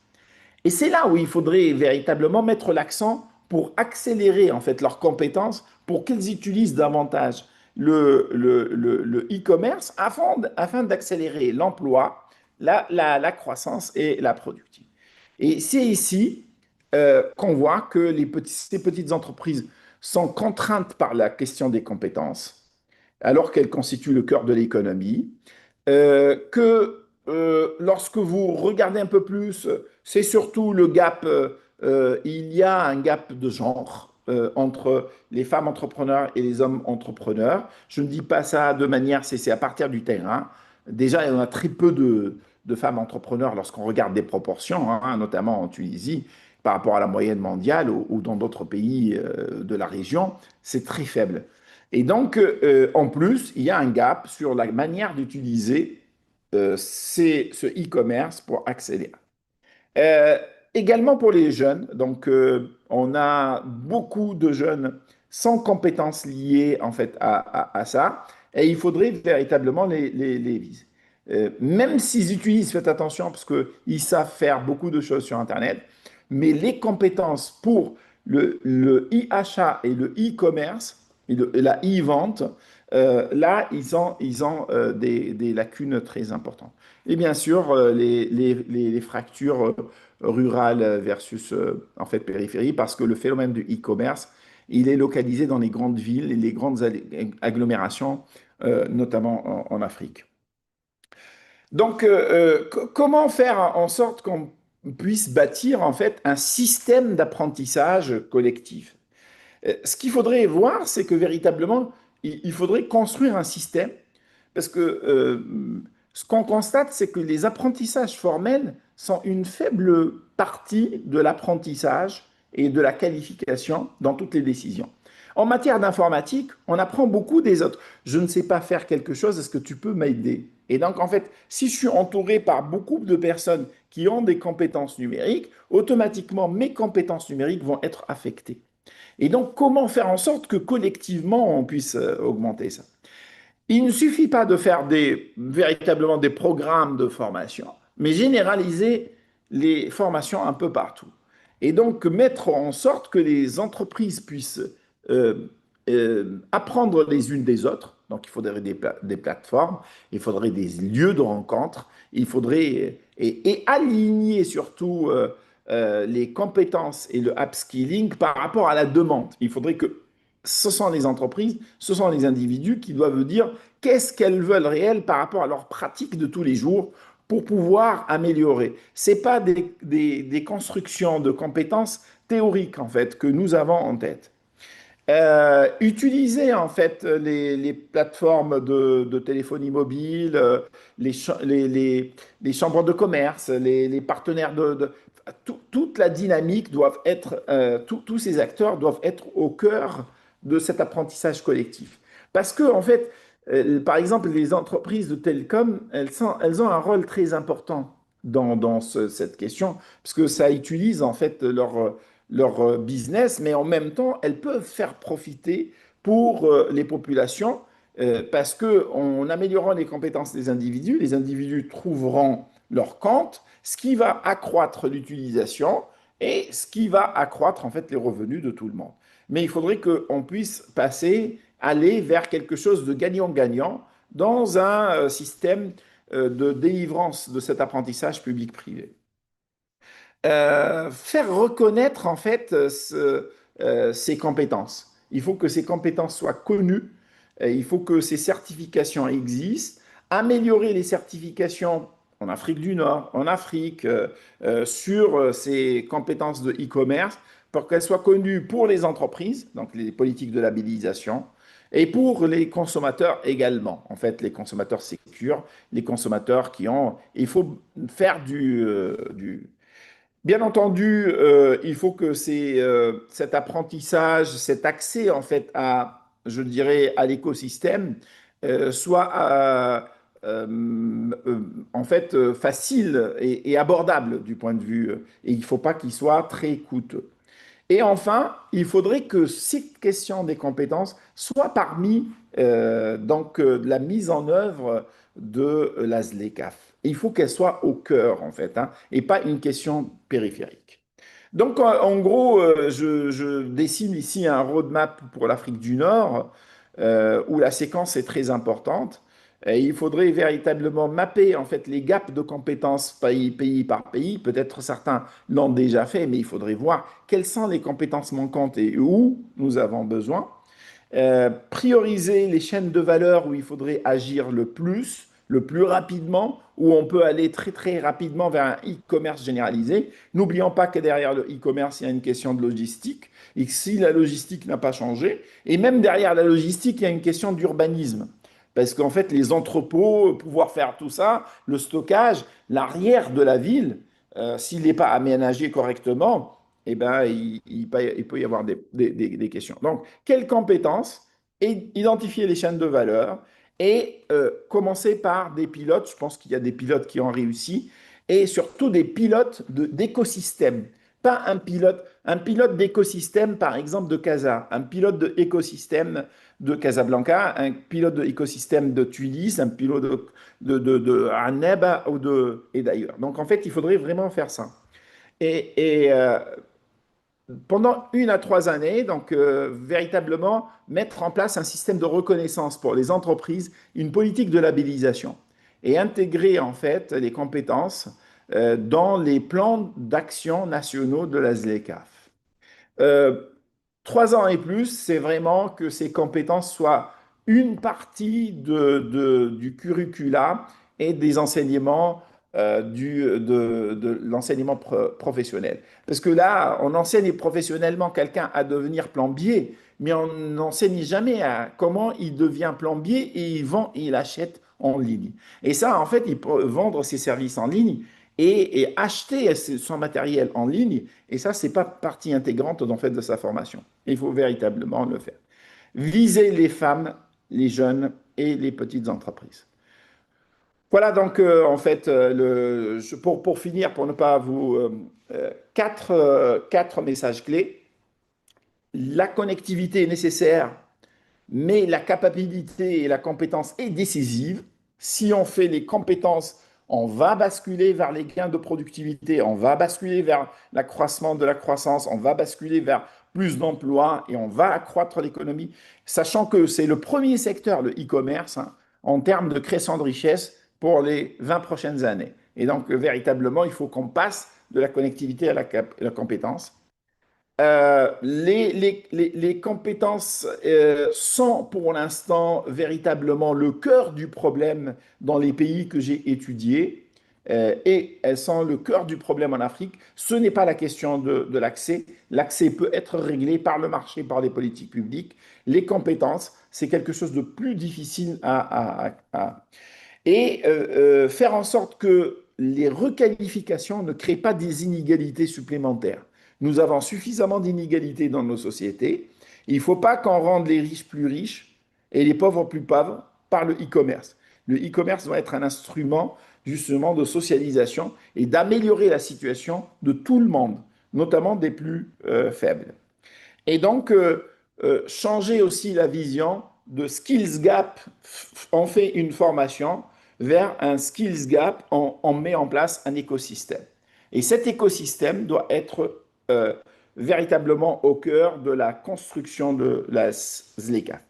Et c'est là où il faudrait véritablement mettre l'accent pour accélérer en fait leurs compétences, pour qu'ils utilisent davantage le e-commerce afin d'accélérer l'emploi, la croissance et la productivité. Et c'est ici qu'on voit que ces petites entreprises sont contraintes par la question des compétences, alors qu'elles constituent le cœur de l'économie, que lorsque vous regardez un peu plus, c'est surtout le gap, il y a un gap de genre entre les femmes entrepreneurs et les hommes entrepreneurs. Je ne dis pas ça de manière, c'est à partir du terrain. Déjà, il y en a très peu de femmes entrepreneurs lorsqu'on regarde des proportions, hein, notamment en Tunisie, par rapport à la moyenne mondiale ou dans d'autres pays de la région, c'est très faible. Et donc, en plus, il y a un gap sur la manière d'utiliser c'est ce e-commerce pour accéder. Euh, Également pour les jeunes, donc on a beaucoup de jeunes sans compétences liées en fait à ça, et il faudrait véritablement les viser. Même s'ils utilisent, faites attention parce qu'ils savent faire beaucoup de choses sur Internet, mais les compétences pour le e-achat et le e-commerce et la e-vente, là, ils ont des lacunes très importantes. Et bien sûr, les fractures rurales versus en fait périphérie, parce que le phénomène du e-commerce, il est localisé dans les grandes villes et les grandes agglomérations, notamment en Afrique. Donc, comment faire en sorte qu'on puisse bâtir en fait un système d'apprentissage collectif? Ce qu'il faudrait voir, c'est que véritablement, il faudrait construire un système parce que ce qu'on constate, c'est que les apprentissages formels sont une faible partie de l'apprentissage et de la qualification dans toutes les décisions. En matière d'informatique, on apprend beaucoup des autres. Je ne sais pas faire quelque chose, est-ce que tu peux m'aider? Et donc, en fait, si je suis entouré par beaucoup de personnes qui ont des compétences numériques, automatiquement, mes compétences numériques vont être affectées. Et donc, comment faire en sorte que collectivement, on puisse augmenter ça? Il ne suffit pas de faire véritablement des programmes de formation, mais généraliser les formations un peu partout. Et donc mettre en sorte que les entreprises puissent euh, apprendre les unes des autres. Donc il faudrait des plateformes, il faudrait des lieux de rencontre, il faudrait et aligner surtout les compétences et le upskilling par rapport à la demande. Il faudrait que ce sont les entreprises, ce sont les individus qui doivent dire qu'est-ce qu'elles veulent réel par rapport à leurs pratiques de tous les jours pour pouvoir améliorer. Ce n'est pas des constructions de compétences théoriques, en fait, que nous avons en tête. Utiliser en fait les plateformes de téléphonie mobile, les chambres de commerce, les partenaires toute la dynamique doivent être, tous ces acteurs doivent être au cœur de cet apprentissage collectif. Parce que en fait, par exemple, les entreprises de télécom, elles ont un rôle très important dans cette question, parce que ça utilise en fait leur business, mais en même temps, elles peuvent faire profiter pour les populations, parce que en améliorant les compétences des individus, les individus trouveront leur compte, ce qui va accroître l'utilisation et ce qui va accroître en fait les revenus de tout le monde. Mais il faudrait qu'on puisse aller vers quelque chose de gagnant-gagnant dans un système de délivrance de cet apprentissage public-privé. Faire reconnaître en fait ces compétences. Il faut que ces compétences soient connues, il faut que ces certifications existent, améliorer les certifications en Afrique du Nord, en Afrique, sur ces compétences de e-commerce pour qu'elles soient connues pour les entreprises, donc les politiques de labellisation, et pour les consommateurs également. En fait, les consommateurs sécures, les consommateurs qui ont... Il faut faire du Bien entendu, il faut que cet apprentissage, cet accès en fait je dirais, à l'écosystème soit en fait facile et abordable du point de vue. Et il ne faut pas qu'il soit très coûteux. Et enfin, il faudrait que cette question des compétences soit parmi la mise en œuvre de la ZLECAf. Il faut qu'elle soit au cœur, en fait, hein, et pas une question périphérique. Donc, en gros, je dessine ici un roadmap pour l'Afrique du Nord, où la séquence est très importante. Et il faudrait véritablement mapper en fait les gaps de compétences pays par pays. Peut-être certains l'ont déjà fait, mais il faudrait voir quelles sont les compétences manquantes et où nous avons besoin. Prioriser les chaînes de valeur où il faudrait agir le plus, le plus rapidement, où on peut aller très très rapidement vers un e-commerce généralisé. N'oublions pas que derrière le e-commerce, il y a une question de logistique, et que si la logistique n'a pas changé, et même derrière la logistique, il y a une question d'urbanisme. Parce qu'en fait, les entrepôts, pouvoir faire tout ça, le stockage, l'arrière de la ville, s'il n'est pas aménagé correctement, eh ben, il peut y avoir des questions. Donc, quelles compétences? Identifier les chaînes de valeur et commencer par des pilotes. Je pense qu'il y a des pilotes qui ont réussi et surtout des pilotes d'écosystème. Pas un pilote d'écosystème, par exemple, de Casa, un pilote d'écosystème de Casablanca, un pilote d'écosystème de Tunis, un pilote de Anneba et d'ailleurs. Donc, en fait, il faudrait vraiment faire ça. Et pendant 1 à 3 années, donc véritablement mettre en place un système de reconnaissance pour les entreprises, une politique de labellisation et intégrer en fait les compétences dans les plans d'action nationaux de la ZLECAf. Euh, 3 ans et plus, c'est vraiment que ces compétences soient une partie du curricula et des enseignements de l'enseignement professionnel. Parce que là, on enseigne professionnellement quelqu'un à devenir plombier, mais on n'enseigne jamais à comment il devient plombier et il vend et il achète en ligne. Et ça, en fait, il peut vendre ses services en ligne et acheter son matériel en ligne. Et ça, c'est pas partie intégrante en fait, de sa formation. Il faut véritablement le faire. Viser les femmes, les jeunes et les petites entreprises. Voilà donc en fait, pour finir, pour ne pas vous... quatre messages clés. La connectivité est nécessaire, mais la capacité et la compétence est décisive. Si on fait les compétences, on va basculer vers les gains de productivité, on va basculer vers l'accroissement de la croissance, on va basculer vers plus d'emplois et on va accroître l'économie, sachant que c'est le premier secteur, le e-commerce, hein, en termes de création de richesse pour les 20 prochaines années. Et donc, véritablement, il faut qu'on passe de la connectivité à la compétence. Les compétences sont pour l'instant véritablement le cœur du problème dans les pays que j'ai étudiés et elles sont le cœur du problème en Afrique. Ce n'est pas la question de l'accès. L'accès peut être réglé par le marché, par les politiques publiques. Les compétences, c'est quelque chose de plus difficile faire en sorte que les requalifications ne créent pas des inégalités supplémentaires. Nous avons suffisamment d'inégalités dans nos sociétés. Il ne faut pas qu'on rende les riches plus riches et les pauvres plus pauvres par le e-commerce. Le e-commerce doit être un instrument justement de socialisation et d'améliorer la situation de tout le monde, notamment des plus faibles. Et donc, changer aussi la vision de skills gap, on fait une formation vers un skills gap, on met en place un écosystème. Et cet écosystème doit être véritablement au cœur de la construction de la ZLECA.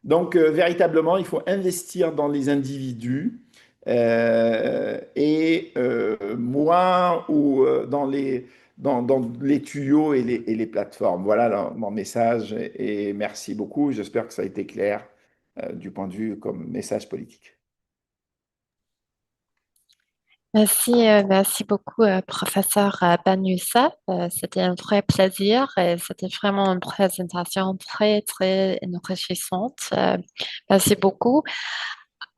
Donc, véritablement, il faut investir dans les individus et moins ou dans les tuyaux et les plateformes. Voilà mon message et merci beaucoup. J'espère que ça a été clair du point de vue comme message politique. Merci beaucoup, professeur Ben Youssef. C'était un vrai plaisir et c'était vraiment une présentation très, très enrichissante. Merci beaucoup.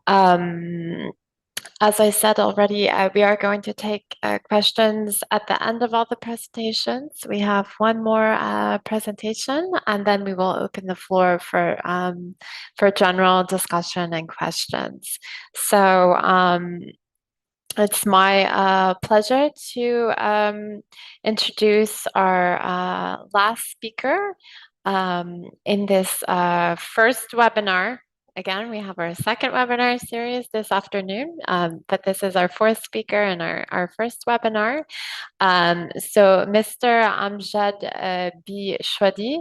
Um, as I said already, we are going to take questions at the end of all the presentations. We have one more presentation, and then we will open the floor for general discussion and questions. So, it's my pleasure to introduce our last speaker in this first webinar. Again, we have our second webinar series this afternoon, but this is our fourth speaker in our first webinar. So Mr. Amjad B. Shwadi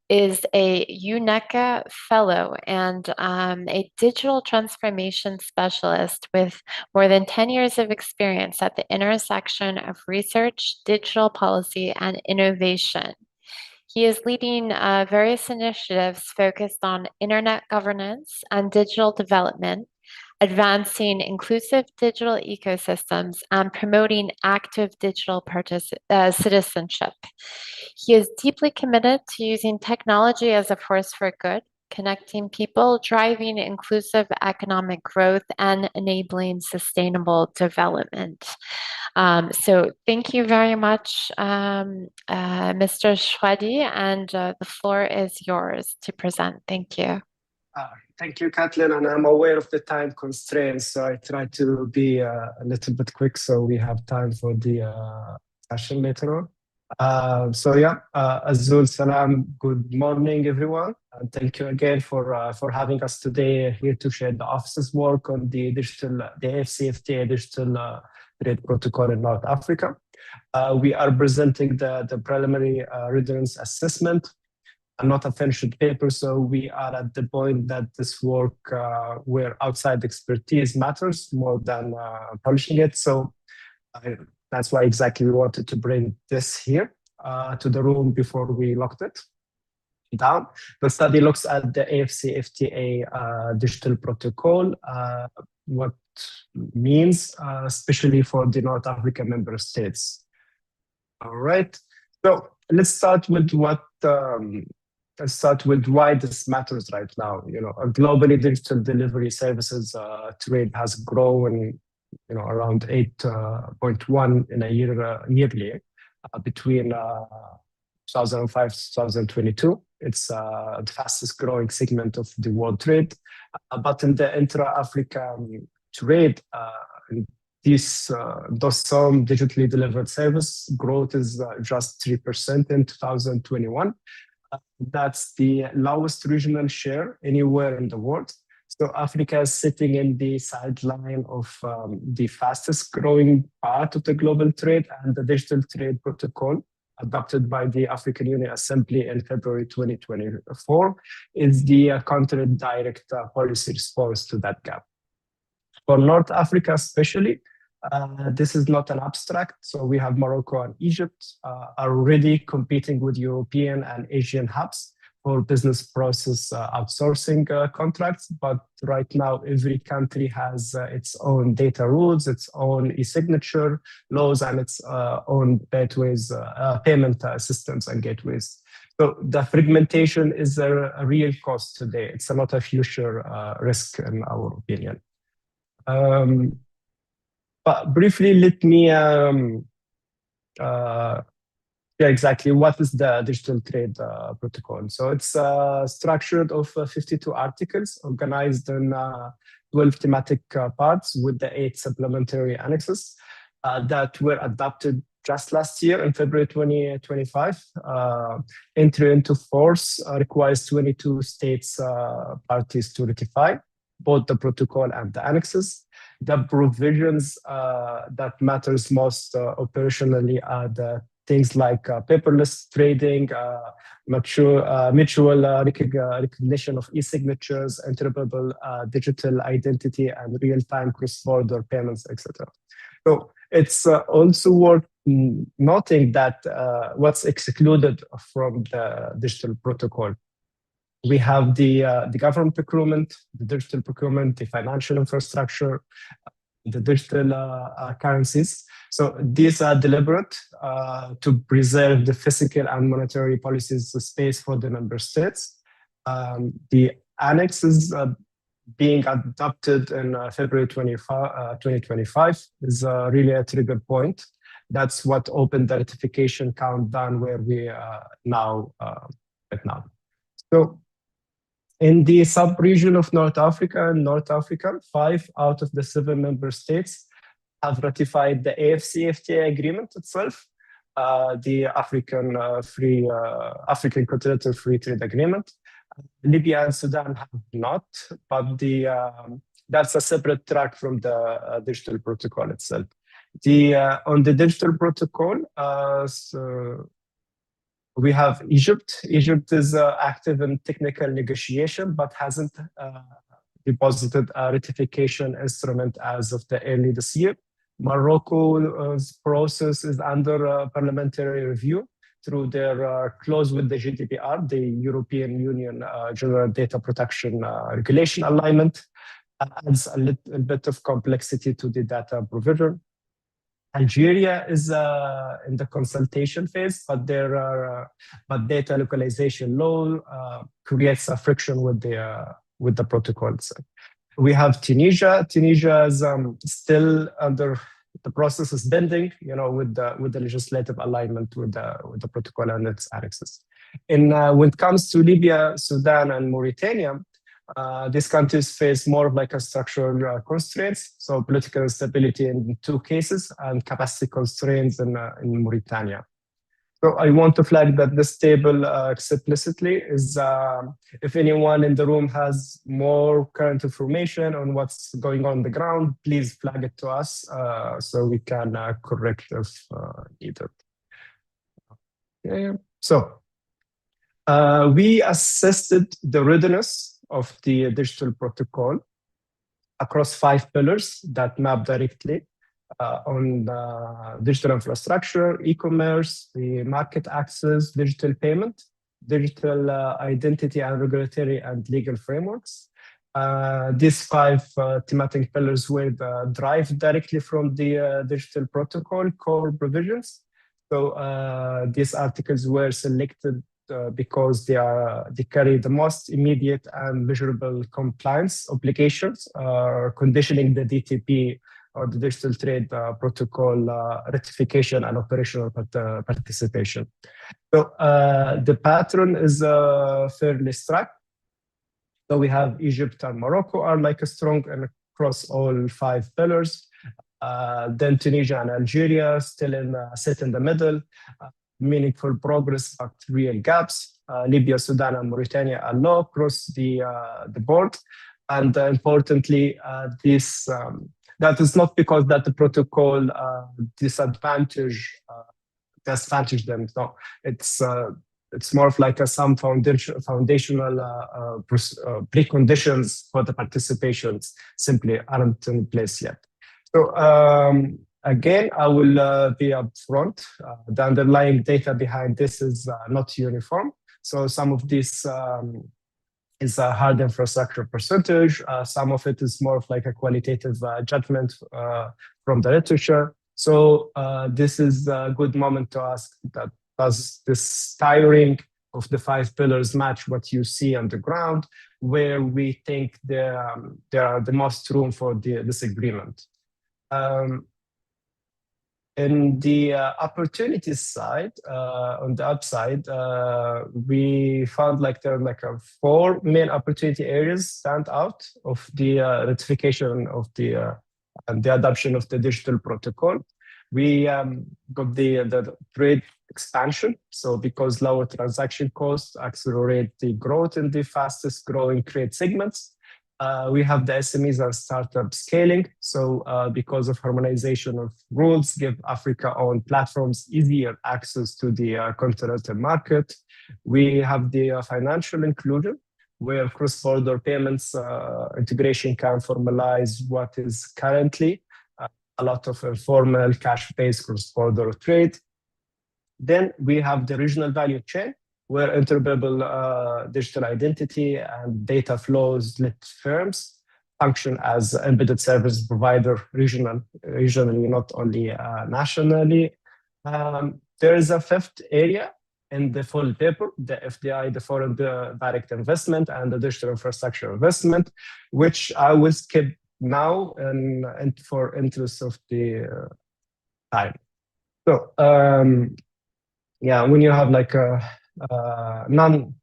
is a UNECA fellow and a digital transformation specialist with more than 10 years of experience at the intersection of research, digital policy, and innovation. He is leading various initiatives focused on internet governance and digital development, advancing inclusive digital ecosystems, and promoting active digital citizenship. He is deeply committed to using technology as a force for good, connecting people, driving inclusive economic growth, and enabling sustainable development. So thank you very much, Mr. Shwadi, and the floor is yours to present. Thank you. Thank you, Kathleen, and I'm aware of the time constraints, so I try to be a little bit quick so we have time for the session later on. Azul Salam, good morning, everyone, and thank you again for having us today here to share the office's work on the AFCFTA digital trade protocol in North Africa. We are presenting the preliminary readiness assessment, and not a finished paper, so we are at the point that this work where outside expertise matters more than publishing it. So that's why exactly we wanted to bring this here to the room before we locked it down. The study looks at the AFCFTA digital protocol, what means, especially for the North African member states. All right, so let's start with why this matters right now. Globally, digital delivery services trade has grown, around 8.1 in a yearly between 2005 to 2022. It's the fastest growing segment of the world trade. But in the intra-Africa trade, those some digitally delivered service growth is just 3% in 2021. That's the lowest regional share anywhere in the world. So Africa is sitting in the sideline of the fastest growing part of the global trade, and the digital trade protocol adopted by the African Union Assembly in February 2024 is the counter-direct policy response to that gap. For North Africa especially, this is not an abstract. So we have Morocco and Egypt already competing with European and Asian hubs for business process outsourcing contracts. But right now, every country has its own data rules, its own e-signature laws, and its own payment systems and gateways. So the fragmentation is a real cost today. It's not a future risk, in our opinion. But briefly, let me exactly what is the digital trade protocol. So it's structured of 52 articles organized in 12 thematic parts with the 8 supplementary annexes that were adopted just last year in February 2025. Entry into force requires 22 states parties to ratify both the protocol and the annexes. The provisions that matters most operationally are the things like paperless trading, mutual recognition of e-signatures, interoperable digital identity, and real-time cross-border payments, etc. So it's also worth noting that what's excluded from the digital protocol. We have the government procurement, the digital procurement, the financial infrastructure, the digital currencies. So these are deliberate to preserve the fiscal and monetary policies space for the member states. The annexes being adopted in February 2025 is really a trigger point. That's what opened the ratification countdown where we are now right now. So in the sub-region of North Africa, 5 out of the 7 member states have ratified the AFCFTA agreement itself, the African Continental Free Trade Agreement. Libya and Sudan have not, but that's a separate track from the digital protocol itself. On the digital protocol, we have Egypt. Egypt is active in technical negotiation, but hasn't deposited a ratification instrument as of the early this year. Morocco's process is under parliamentary review through their clause with the GDPR, the European Union General Data Protection Regulation alignment. adds a little bit of complexity to the data provision. Algeria is in the consultation phase, but but data localization law creates a friction with the protocols. We have Tunisia. Tunisia is still under the process is bending, with the legislative alignment with the protocol and its annexes. When it comes to Libya, Sudan, and Mauritania, these countries face more of like a structural constraints, so political instability in 2 cases and capacity constraints in Mauritania. So I want to flag that this table explicitly is, if anyone in the room has more current information on what's going on the ground, please flag it to us so we can correct if needed. Okay. So we assessed the readiness of the digital protocol across 5 pillars that map directly on digital infrastructure, e-commerce, the market access, digital payment, digital identity and regulatory and legal frameworks. These 5 thematic pillars were derived directly from the digital protocol core provisions. So these articles were selected because they carry the most immediate and measurable compliance obligations, conditioning the DTP or the Digital Trade Protocol ratification and operational participation. So the pattern is fairly struck. So we have Egypt and Morocco are like a strong and across all 5 pillars. Then Tunisia and Algeria still sit in the middle. Meaningful progress, but real gaps. Libya, Sudan, and Mauritania are low across the board. And importantly, that is not because that the protocol disadvantage them. No, it's more of like some foundational preconditions for the participations simply aren't in place yet. So again, I will be upfront. The underlying data behind this is not uniform. So some of this is a hard infrastructure percentage. Some of it is more of like a qualitative judgment from the literature. So this is a good moment to ask that, does this tiering of the 5 pillars match what you see on the ground, where we think there are the most room for this agreement? In the opportunities side, on the upside, we found like there are like 4 main opportunity areas stand out of the ratification of the and the adoption of the digital protocol. We got the trade expansion. So because lower transaction costs accelerate the growth in the fastest growing trade segments. We have the SMEs and startup scaling. So because of harmonization of rules, give Africa-owned platforms easier access to the continental market. We have the financial inclusion, where cross-border payments integration can formalize what is currently a lot of informal cash-based cross-border trade. Then we have the regional value chain, where interoperable digital identity and data flows let firms function as embedded service provider regionally, not only nationally. There is a 5th area in the full paper, the FDI, the foreign direct investment, and the digital infrastructure investment, which I will skip now and for interest of the time. So yeah, when you have like none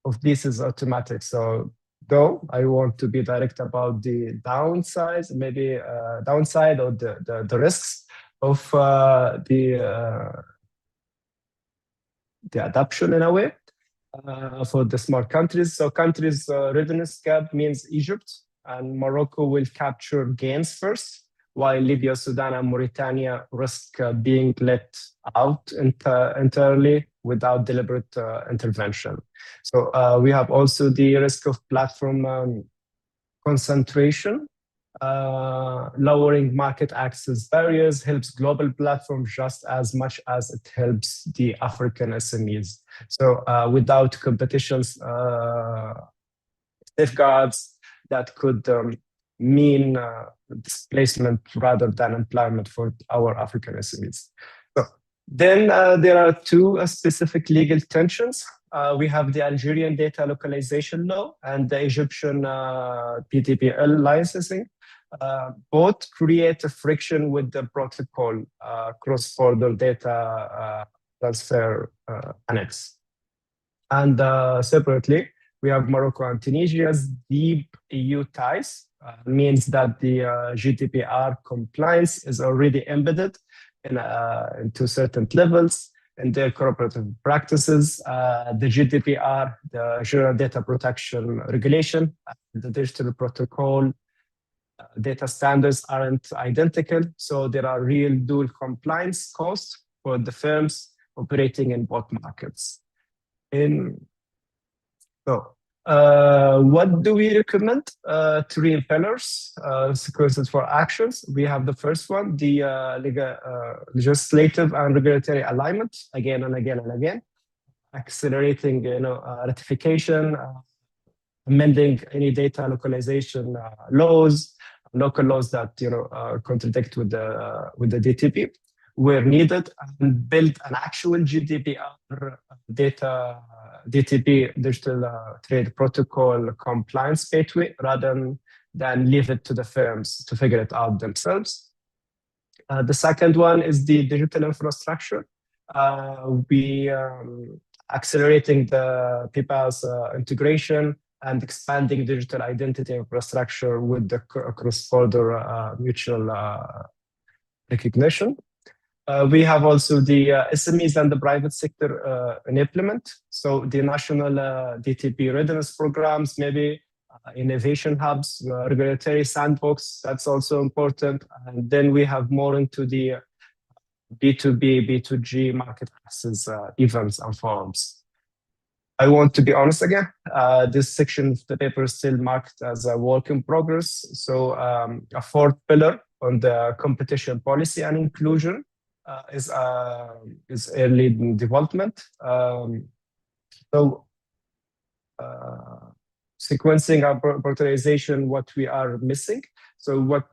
of this is automatic. So though I want to be direct about the downsides, maybe downside or the risks of the adoption in a way for the small countries. So countries readiness gap means Egypt and Morocco will capture gains first, while Libya, Sudan, and Mauritania risk being let out entirely without deliberate intervention. So we have also the risk of platform concentration. Lowering market access barriers helps global platforms just as much as it helps the African SMEs. So without competitions safeguards that could mean displacement rather than employment for our African SMEs. So then there are two specific legal tensions. We have the Algerian data localization law and the Egyptian PTPL licensing. Both create a friction with the protocol cross-border data transfer annex. And separately, we have Morocco and Tunisia's deep EU ties, means that the GDPR compliance is already embedded into certain levels in their cooperative practices. The GDPR, the General Data Protection Regulation, the Digital Protocol data standards aren't identical, so there are real dual compliance costs for the firms operating in both markets. What do we recommend? Three pillars, sequences for actions. We have the first one, the legislative and regulatory alignment, again and again and again, accelerating ratification, amending any data localization laws, local laws that contradict with the DTP where needed, and build an actual GDPR data DTP digital trade protocol compliance gateway rather than leave it to the firms to figure it out themselves. The second one is the digital infrastructure. We accelerating the PPA's integration and expanding digital identity infrastructure with the cross-border mutual recognition. We have also the SMEs and the private sector enablement. So the national DTP readiness programs, maybe innovation hubs, regulatory sandbox, that's also important. And then we have more into the B2B, B2G market access events and forums. I want to be honest again, this section of the paper is still marked as a work in progress. So a fourth pillar on the competition policy and inclusion is early development. Sequencing our prioritization, what we are missing. So what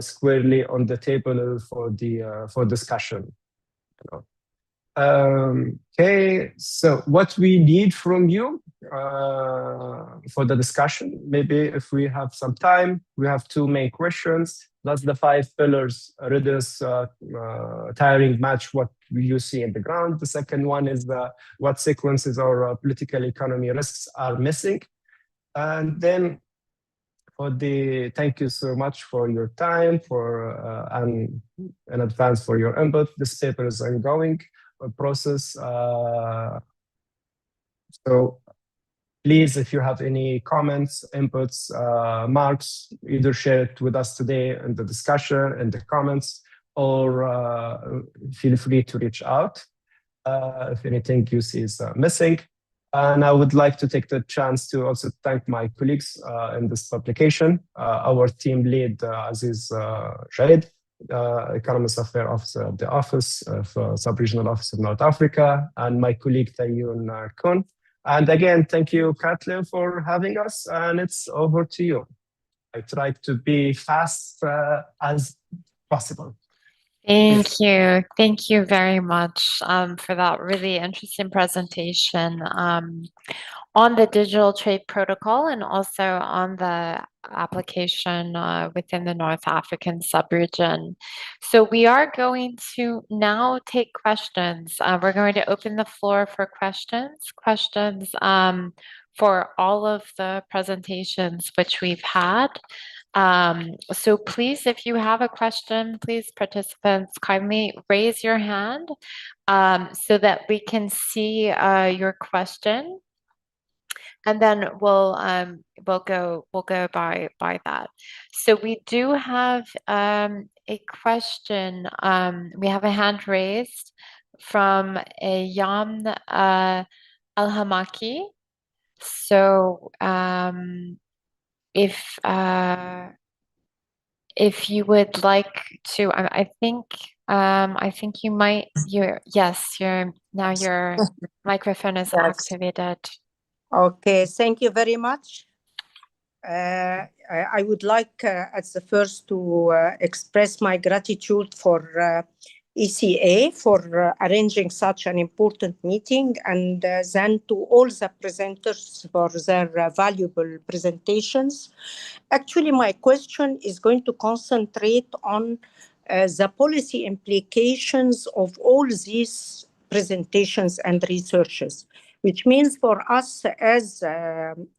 squarely on the table for discussion. Okay, so what we need from you for the discussion, maybe if we have some time, we have two main questions. That's the 5 pillars, readiness, tiring match what you see in the ground. The second one is what sequences or political economy risks are missing. And then thank you so much for your time, and in advance for your input. This paper is ongoing process. So please, if you have any comments, inputs, marks, either share it with us today in the discussion, in the comments, or feel free to reach out if anything you see is missing. And I would like to take the chance to also thank my colleagues in this publication, our team lead, Aziz Jaid, Economist Affairs Officer at the Office of Sub-Regional Office of North Africa, and my colleague Tayoun Kun. And again, thank you, Kathleen, for having us, and it's over to you. I tried to be fast as possible. Thank you. Thank you very much for that really interesting presentation on the digital trade protocol and also on the application within the North African subregion. So we are going to now take questions. We're going to open the floor for questions for all of the presentations which we've had. So please, if you have a question, please, participants, kindly raise your hand so that we can see your question, and then we'll go by that. So we do have a question. We have a hand raised from Yam Al-Hamaki. So if you would like to, I think you might. Yes, your microphone is Yes. activated. Okay, thank you very much. I would like at the first to express my gratitude for ECA for arranging such an important meeting, and then to all the presenters for their valuable presentations. Actually, my question is going to concentrate on the policy implications of all these presentations and researches, which means for us as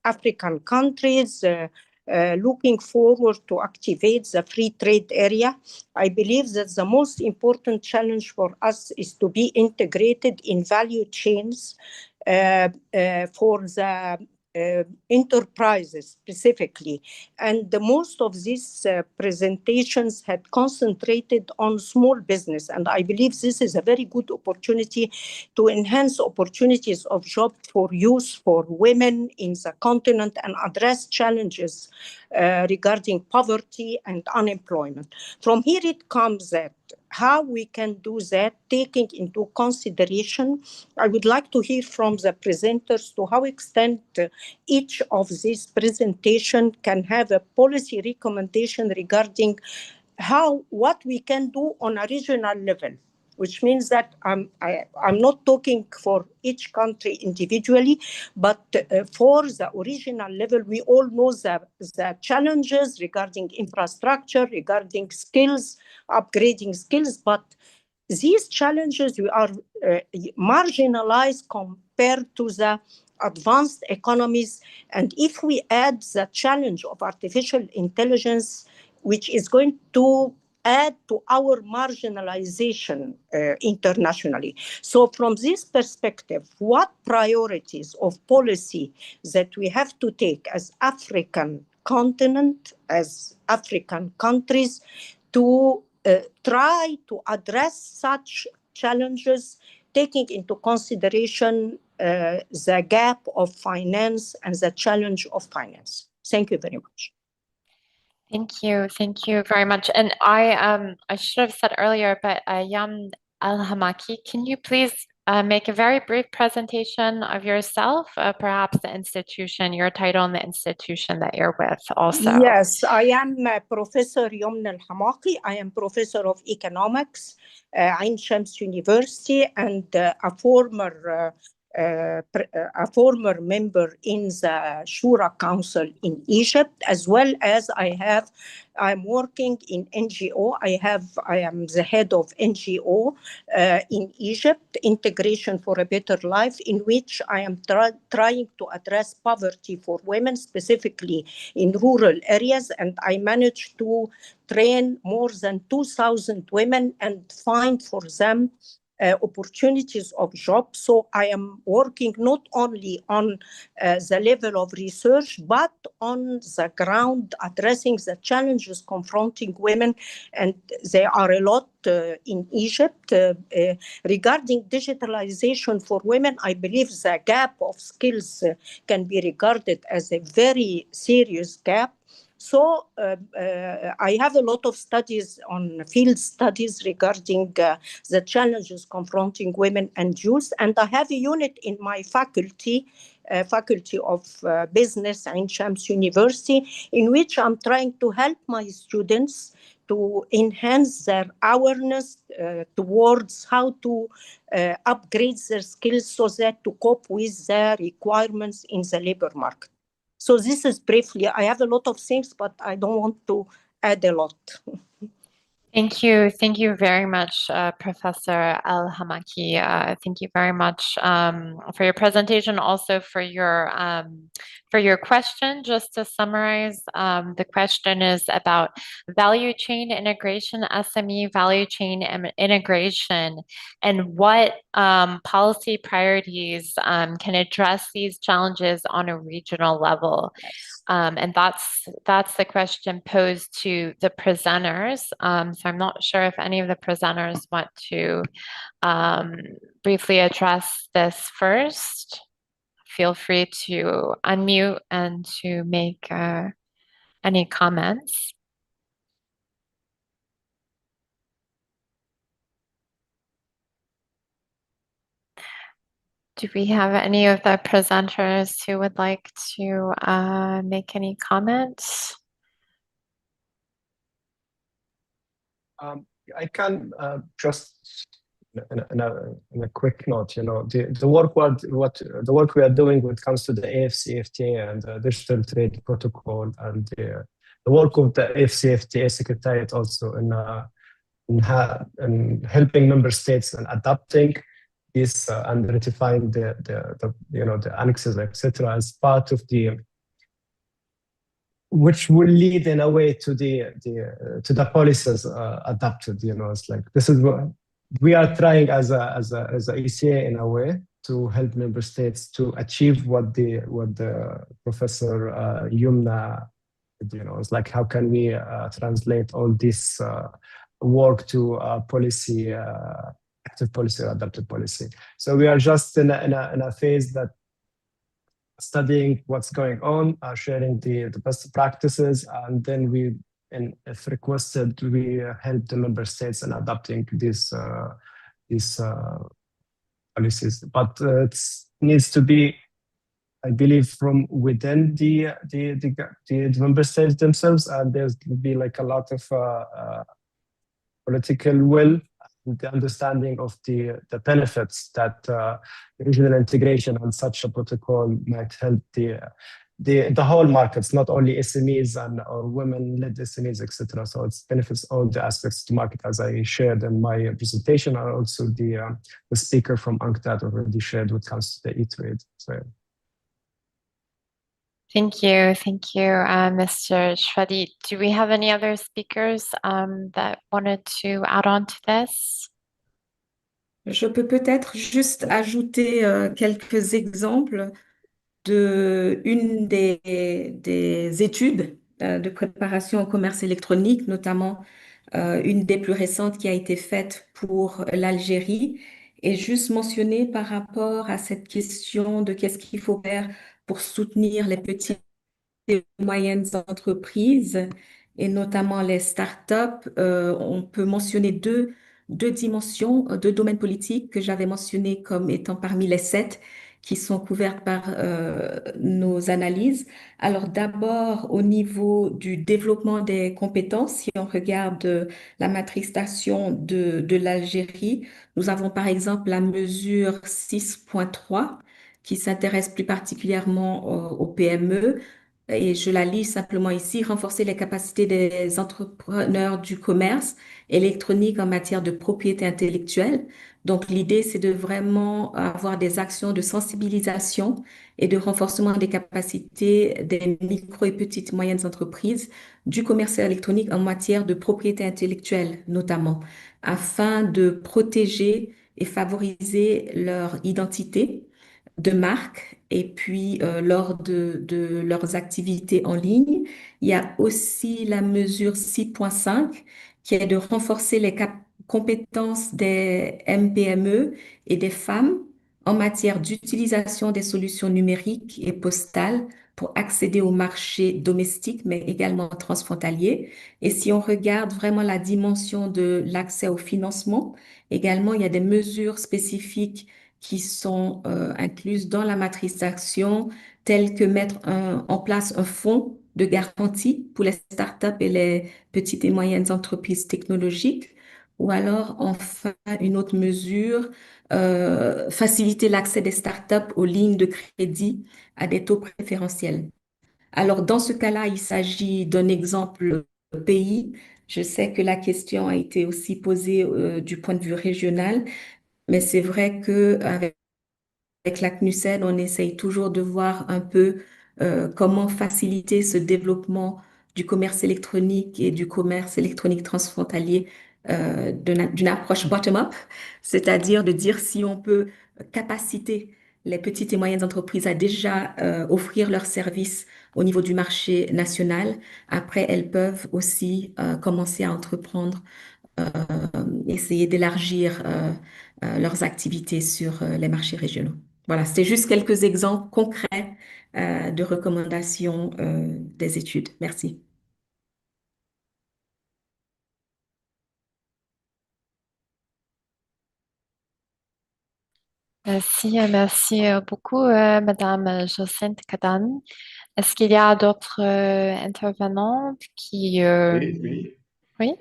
African countries looking forward to activate the free trade area, I believe that the most important challenge for us is to be integrated in value chains for the enterprises specifically. And most of these presentations had concentrated on small business. And I believe this is a very good opportunity to enhance opportunities of job for youth, for women in the continent, and address challenges regarding poverty and unemployment. From here it comes that how we can do that, taking into consideration, I would like to hear from the presenters to how extent each of these presentations can have a policy recommendation regarding what we can do on a regional level, which means that I'm not talking for each country individually, but for the original level, we all know the challenges regarding infrastructure, regarding skills, upgrading skills, but these challenges we are marginalized compared to the advanced economies. And if we add the challenge of artificial intelligence, which is going to add to our marginalization internationally. So from this perspective, what priorities of policy that we have to take as African continent, as African countries, to try to address such challenges, taking into consideration the gap of finance and the challenge of finance. Thank you very much. Thank you very much. And I should have said earlier, but Yam Al-Hamaki, can you please make a very brief presentation of yourself, perhaps the institution, your title and the institution that you're with also? Yes, I am Professor Yomna Al-Hamaki. I am Professor of Economics, Ain Shams University, and a former member in the Shura Council in Egypt, as well as I'm working in NGO. I am the head of NGO in Egypt, Integration for a Better Life, in which I am trying to address poverty for women, specifically in rural areas. And I managed to train more than 2,000 women and find for them opportunities of jobs. So I am working not only on the level of research, but on the ground, addressing the challenges confronting women. And there are a lot in Egypt. Regarding digitalization for women, I believe the gap of skills can be regarded as a very serious gap. So I have a lot of studies on field studies regarding the challenges confronting women and youth. And I have a unit in my faculty of business at Ain Shams University, in which I'm trying to help my students to enhance their awareness towards how to upgrade their skills so that to cope with the requirements in the labor market. So this is briefly, I have a lot of things, but I don't want to add a lot. Thank you very much, Professor Al-Hamaki. Thank you very much for your presentation, also for your question. Just to summarize, the question is about value chain integration, SME value chain integration, and what policy priorities can address these challenges on a regional level. And that's the question posed to the presenters. So I'm not sure if any of the presenters want to briefly address this first. Feel free to unmute and to make any comments. Do we have any of the presenters who would like to make any comments? I can just in a quick note, the work the work we are doing when it comes to the AFCFTA and the digital trade protocol and the work of the AFCFTA Secretariat also in helping member states in adapting this and ratifying the annexes, etc., as part of the which will lead in a way to the policies adapted. It's like this is what we are trying as a ECA in a way to help member states to achieve what the Professor Yumna, it's like how can we translate all this work to policy, active policy or adapted policy. So we are just in a phase that studying what's going on, sharing the best practices, and then if requested, we help the member states in adapting these policies. But it needs to be, I believe, from within the member states themselves, and there's will be like a lot of political will, the understanding of the benefits that regional integration on such a protocol might help the whole markets, not only SMEs or women-led SMEs, etc. So it benefits all the aspects of the market, as I shared in my presentation, and also the speaker from UNCTAD already shared when it comes to the e-trade. So. Thank you, Mr. Shwadi. Do we have any other speakers that wanted to add on to this? Je peux peut-être juste ajouter quelques exemples une des études de préparation au commerce électronique, notamment une des plus récentes qui a été faite pour l'Algérie, et juste mentionner par rapport à cette question de qu'est-ce qu'il faut faire pour soutenir les petites et moyennes entreprises et notamment les startups. On peut mentionner deux dimensions, deux domaines politiques que j'avais mentionnés comme étant parmi les 7 qui sont couvertes par nos analyses. Alors d'abord, au niveau du développement des compétences, si on regarde la matrice station de l'Algérie, nous avons par exemple la mesure 6.3 qui s'intéresse plus particulièrement aux PME. Et je la lis simplement ici, renforcer les capacités des entrepreneurs du commerce électronique en matière de propriété intellectuelle. Donc, l'idée, c'est de vraiment avoir des actions de sensibilisation et de renforcement des capacités des micro et petites moyennes entreprises du commerce électronique en matière de propriété intellectuelle, notamment, afin de protéger et favoriser leur identité de marque et puis lors de leurs activités en ligne. Il y a aussi la mesure 6.5 qui est de renforcer les compétences des MPME et des femmes en matière d'utilisation des solutions numériques et postales pour accéder au marché domestique, mais également transfrontalier. Et si on regarde vraiment la dimension de l'accès au financement, également, il y a des mesures spécifiques qui sont incluses dans la matrice d'action, telles que mettre en place un fonds de garantie pour les startups et les petites et moyennes entreprises technologiques, ou alors enfin une autre mesure, faciliter l'accès des startups aux lignes de crédit à des taux préférentiels. Alors dans ce cas-là, il s'agit d'un exemple pays. Je sais que la question a été aussi posée du point de vue régional, mais c'est vrai que avec la CNUSED, on essaye toujours de voir un peu comment faciliter ce développement du commerce électronique et du commerce électronique transfrontalier d'une approche bottom-up, c'est-à-dire de dire si on peut capaciter les petites et moyennes entreprises à déjà offrir leurs services au niveau du marché national. Après, elles peuvent aussi commencer à entreprendre, essayer d'élargir leurs activités sur les marchés régionaux. Voilà, c'était juste quelques exemples concrets de recommandations des études. Merci. Merci beaucoup, Madame Jocelyne Kadan. Est-ce qu'il y a d'autres intervenants qui... Oui, oui. Oui,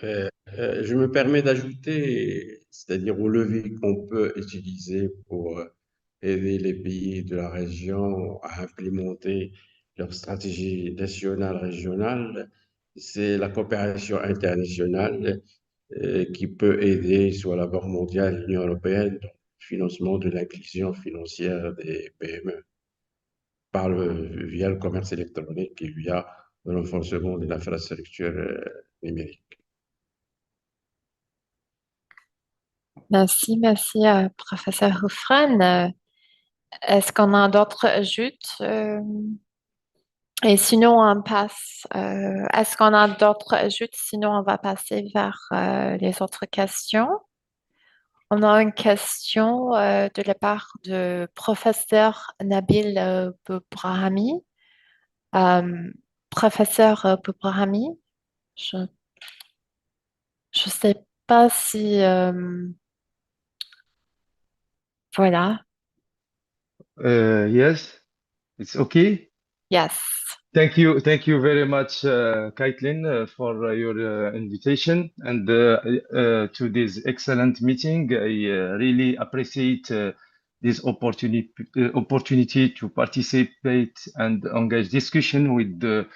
Je me permets d'ajouter, c'est-à-dire au levier qu'on peut utiliser pour aider les pays de la région à implémenter leur stratégie nationale, régionale, c'est la coopération internationale qui peut aider soit la Banque mondiale, l'Union européenne, dans le financement de l'inclusion financière des PME via le commerce électronique et via le renforcement de l'infrastructure numérique. merci, professeur Houfran. Est-ce qu'on a d'autres ajoutes? Et sinon, on passe. Est-ce qu'on a d'autres ajoutes? Sinon, on va passer vers les autres questions. On a une question de la part de professeur Nabil Boubrahami. Euh, professeur Boubrahami, je ne sais pas si... voilà. Yes, it's okay. Yes. Thank you very much, Caitlin, for your invitation and to this excellent meeting. I really appreciate this opportunity to participate and engage discussion with the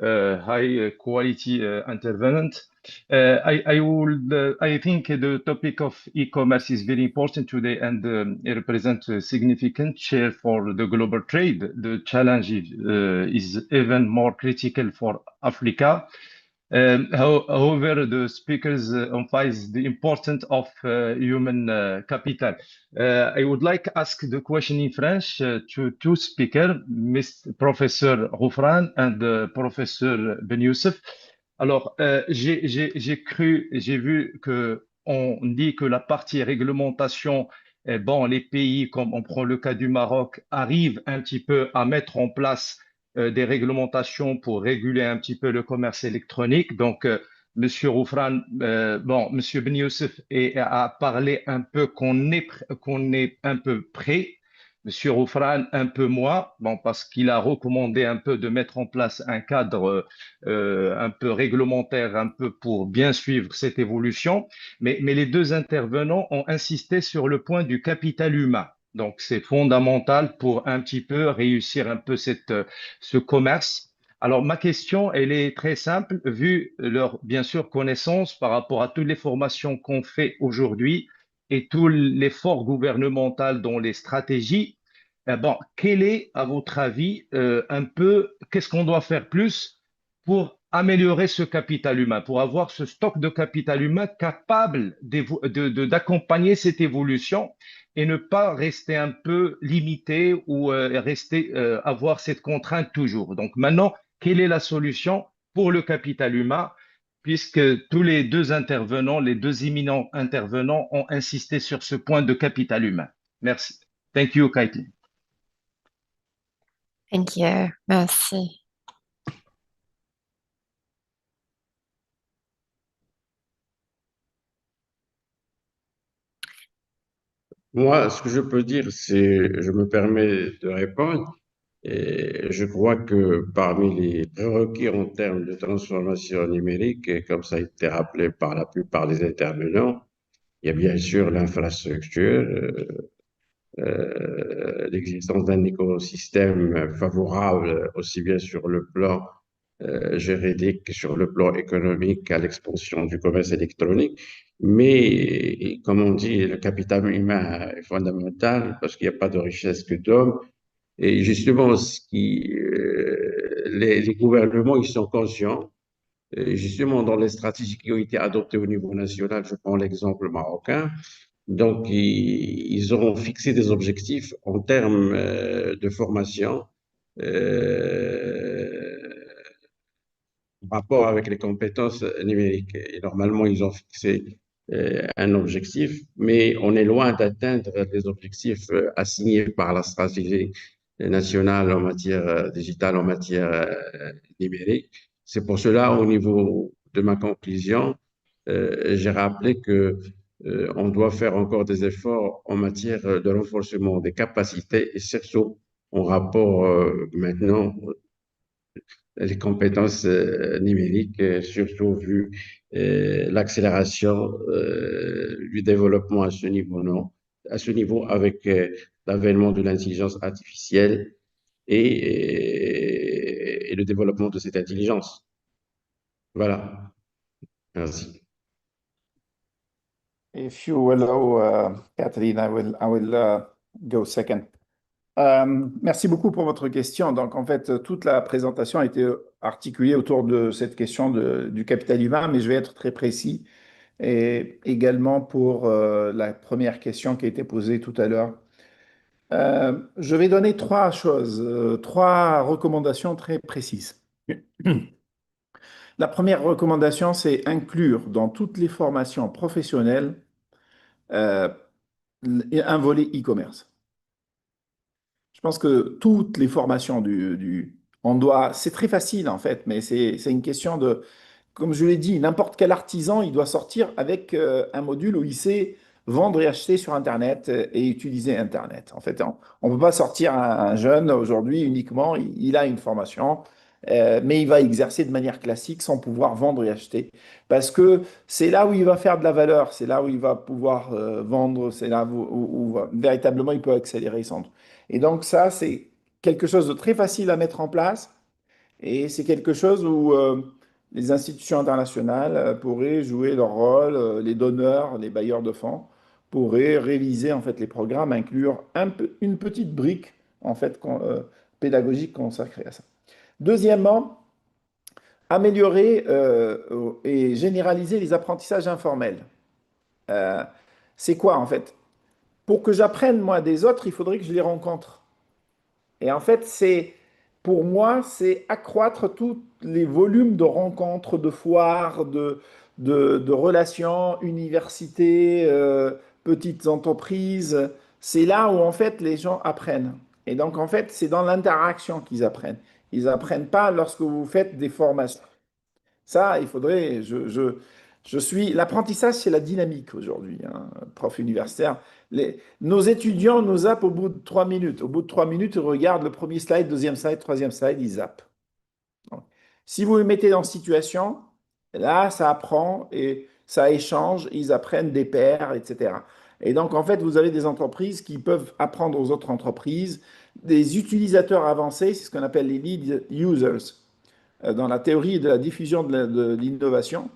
high quality intervenant. I think the topic of e-commerce is very important today and it represents a significant share for the global trade. The challenge is even more critical for Africa. However, the speakers emphasize the importance of human capital. I would like to ask the question in French to two speakers, Professor Roufran and Professor Ben Youssef. Alors, j'ai vu que on dit que la partie réglementation, bon, les pays, comme on prend le cas du Maroc, arrivent un petit peu à mettre en place des réglementations pour réguler un petit peu le commerce électronique. Donc, Monsieur Roufran, bon, Monsieur Ben Youssef a parlé un peu qu'on est un peu prêt. Monsieur Roufran, un peu moins, bon, parce qu'il a recommandé un peu de mettre en place un cadre un peu réglementaire, un peu pour bien suivre cette évolution. Mais les deux intervenants ont insisté sur le point du capital humain. Donc, c'est fondamental pour un petit peu réussir un peu ce commerce. Alors, ma question, elle est très simple, vu leur, bien sûr, connaissance par rapport à toutes les formations qu'on fait aujourd'hui et tout l'effort gouvernemental dans les stratégies. Bon, quel est, à votre avis, un peu, qu'est-ce qu'on doit faire plus pour améliorer ce capital humain, pour avoir ce stock de capital humain capable d'accompagner cette évolution et ne pas rester un peu limité ou avoir cette contrainte toujours. Donc maintenant, quelle est la solution pour le capital humain, puisque tous les deux intervenants, les deux éminents intervenants ont insisté sur ce point de capital humain. Merci. Thank you, Caitlin. Thank you. Merci. Moi, ce que je peux dire, c'est, je me permets de répondre, et je crois que parmi les prérequis en termes de transformation numérique, et comme ça a été rappelé par la plupart des intervenants, il y a bien sûr l'infrastructure, l'existence d'un écosystème favorable aussi bien sur le plan juridique que sur le plan économique à l'expansion du commerce électronique. Mais, comme on dit, le capital humain est fondamental parce qu'il n'y a pas de richesse que d'hommes. Et justement, les gouvernements, ils sont conscients. Et justement, dans les stratégies qui ont été adoptées au niveau national, je prends l'exemple marocain, donc, ils auront fixé des objectifs en termes de formation euh, en rapport avec les compétences numériques. Et normalement, ils ont fixé un objectif, mais on est loin d'atteindre les objectifs assignés par la stratégie nationale en matière digitale, en matière numérique. C'est pour cela, au niveau de ma conclusion, j'ai rappelé que on doit faire encore des efforts en matière de renforcement des capacités et surtout en rapport maintenant les compétences numériques, surtout vu l'accélération du développement à ce niveau, non, à ce niveau avec l'avènement de l'intelligence artificielle et le développement de cette intelligence. Voilà, merci. If you allow, Kathleen, I will go second. Merci beaucoup pour votre question. Donc, en fait, toute la présentation a été articulée autour de cette question du capital humain, mais je vais être très précis. Et également pour la première question qui a été posée tout à l'heure. Je vais donner trois choses, trois recommandations très précises. La première recommandation, c'est inclure dans toutes les formations professionnelles euh, un volet e-commerce. Je pense que toutes les formations on doit, c'est très facile en fait, mais c'est une question de, comme je l'ai dit, n'importe quel artisan, il doit sortir avec un module où il sait vendre et acheter sur Internet et utiliser Internet. En fait, on ne peut pas sortir un jeune aujourd'hui uniquement, il a une formation, mais il va exercer de manière classique sans pouvoir vendre et acheter. Parce que c'est là où il va faire de la valeur, c'est là où il va pouvoir vendre, c'est là où véritablement il peut accélérer son. Et donc ça, c'est quelque chose de très facile à mettre en place et c'est quelque chose où les institutions internationales pourraient jouer leur rôle, les donneurs, les bailleurs de fonds pourraient réviser en fait les programmes, inclure une petite brique en fait pédagogique consacrée à ça. Deuxièmement, améliorer et généraliser les apprentissages informels. Euh, c'est quoi en fait? Pour que j'apprenne moi des autres, il faudrait que je les rencontre. Et en fait, pour moi, c'est accroître tous les volumes de rencontres, de foires, de relations, universités, petites entreprises. C'est là où, en fait, les gens apprennent. Et donc, en fait, c'est dans l'interaction qu'ils apprennent. Ils apprennent pas lorsque vous faites des formations. Ça, il faudrait. L'apprentissage, c'est la dynamique aujourd'hui, hein, prof universitaire. Nos étudiants nous zappent au bout de 3 minutes. Au bout de 3 minutes, ils regardent le premier slide, deuxième slide, troisième slide, ils zappent. Donc, si vous les mettez dans cette situation, là, ça apprend et ça échange, ils apprennent des pairs, etc. Et donc, en fait, vous avez des entreprises qui peuvent apprendre aux autres entreprises, des utilisateurs avancés, c'est ce qu'on appelle les lead users dans la théorie de la diffusion de l'innovation,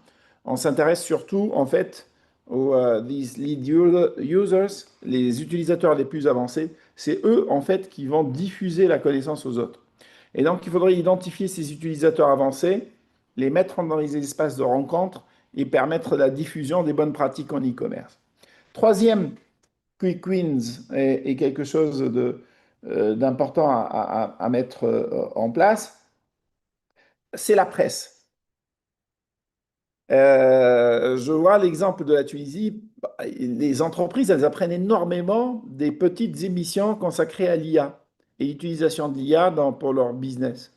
on s'intéresse surtout en fait aux these lead users, les utilisateurs les plus avancés. C'est eux en fait qui vont diffuser la connaissance aux autres. Et donc il faudrait identifier ces utilisateurs avancés, les mettre dans les espaces de rencontre et permettre la diffusion des bonnes pratiques en e-commerce. Troisième quick wins est quelque chose d'important à mettre en place, c'est la presse. Je vois l'exemple de la Tunisie. Les entreprises, elles apprennent énormément des petites émissions consacrées à l'IA et l'utilisation de l'IA pour leur business.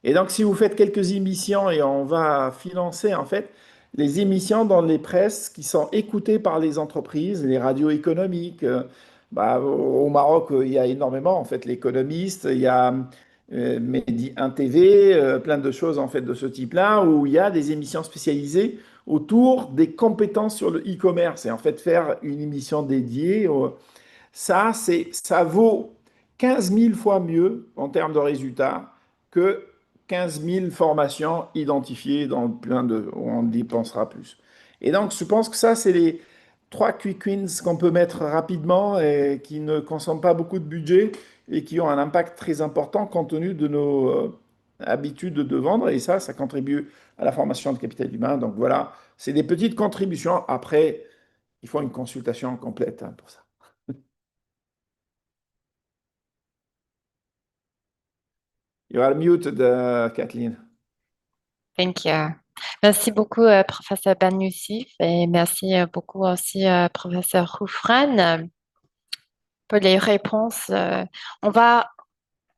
Et donc, si vous faites quelques émissions et on va financer en fait les émissions dans les presses qui sont écoutées par les entreprises, les radios économiques. Au Maroc, il y a énormément en fait l'économiste, il y a Mehdi 1 TV, plein de choses en fait de ce type-là où il y a des émissions spécialisées autour des compétences sur le e-commerce et en fait faire une émission dédiée. Ça vaut 15 000 fois mieux en termes de résultats que 15 000 formations identifiées dans plein où on dépensera plus. Et donc, je pense que ça, c'est les trois quick wins qu'on peut mettre rapidement et qui ne consomment pas beaucoup de budget et qui ont un impact très important compte tenu de nos habitudes de vendre. Et ça contribue à la formation de capital humain. Donc voilà, c'est des petites contributions. Après, il faut une consultation complète hein, pour ça. You are muted, Kathleen. Thank you. Merci beaucoup, professeur Ben Youssef, et merci beaucoup aussi, professeur Houfran, pour les réponses. On va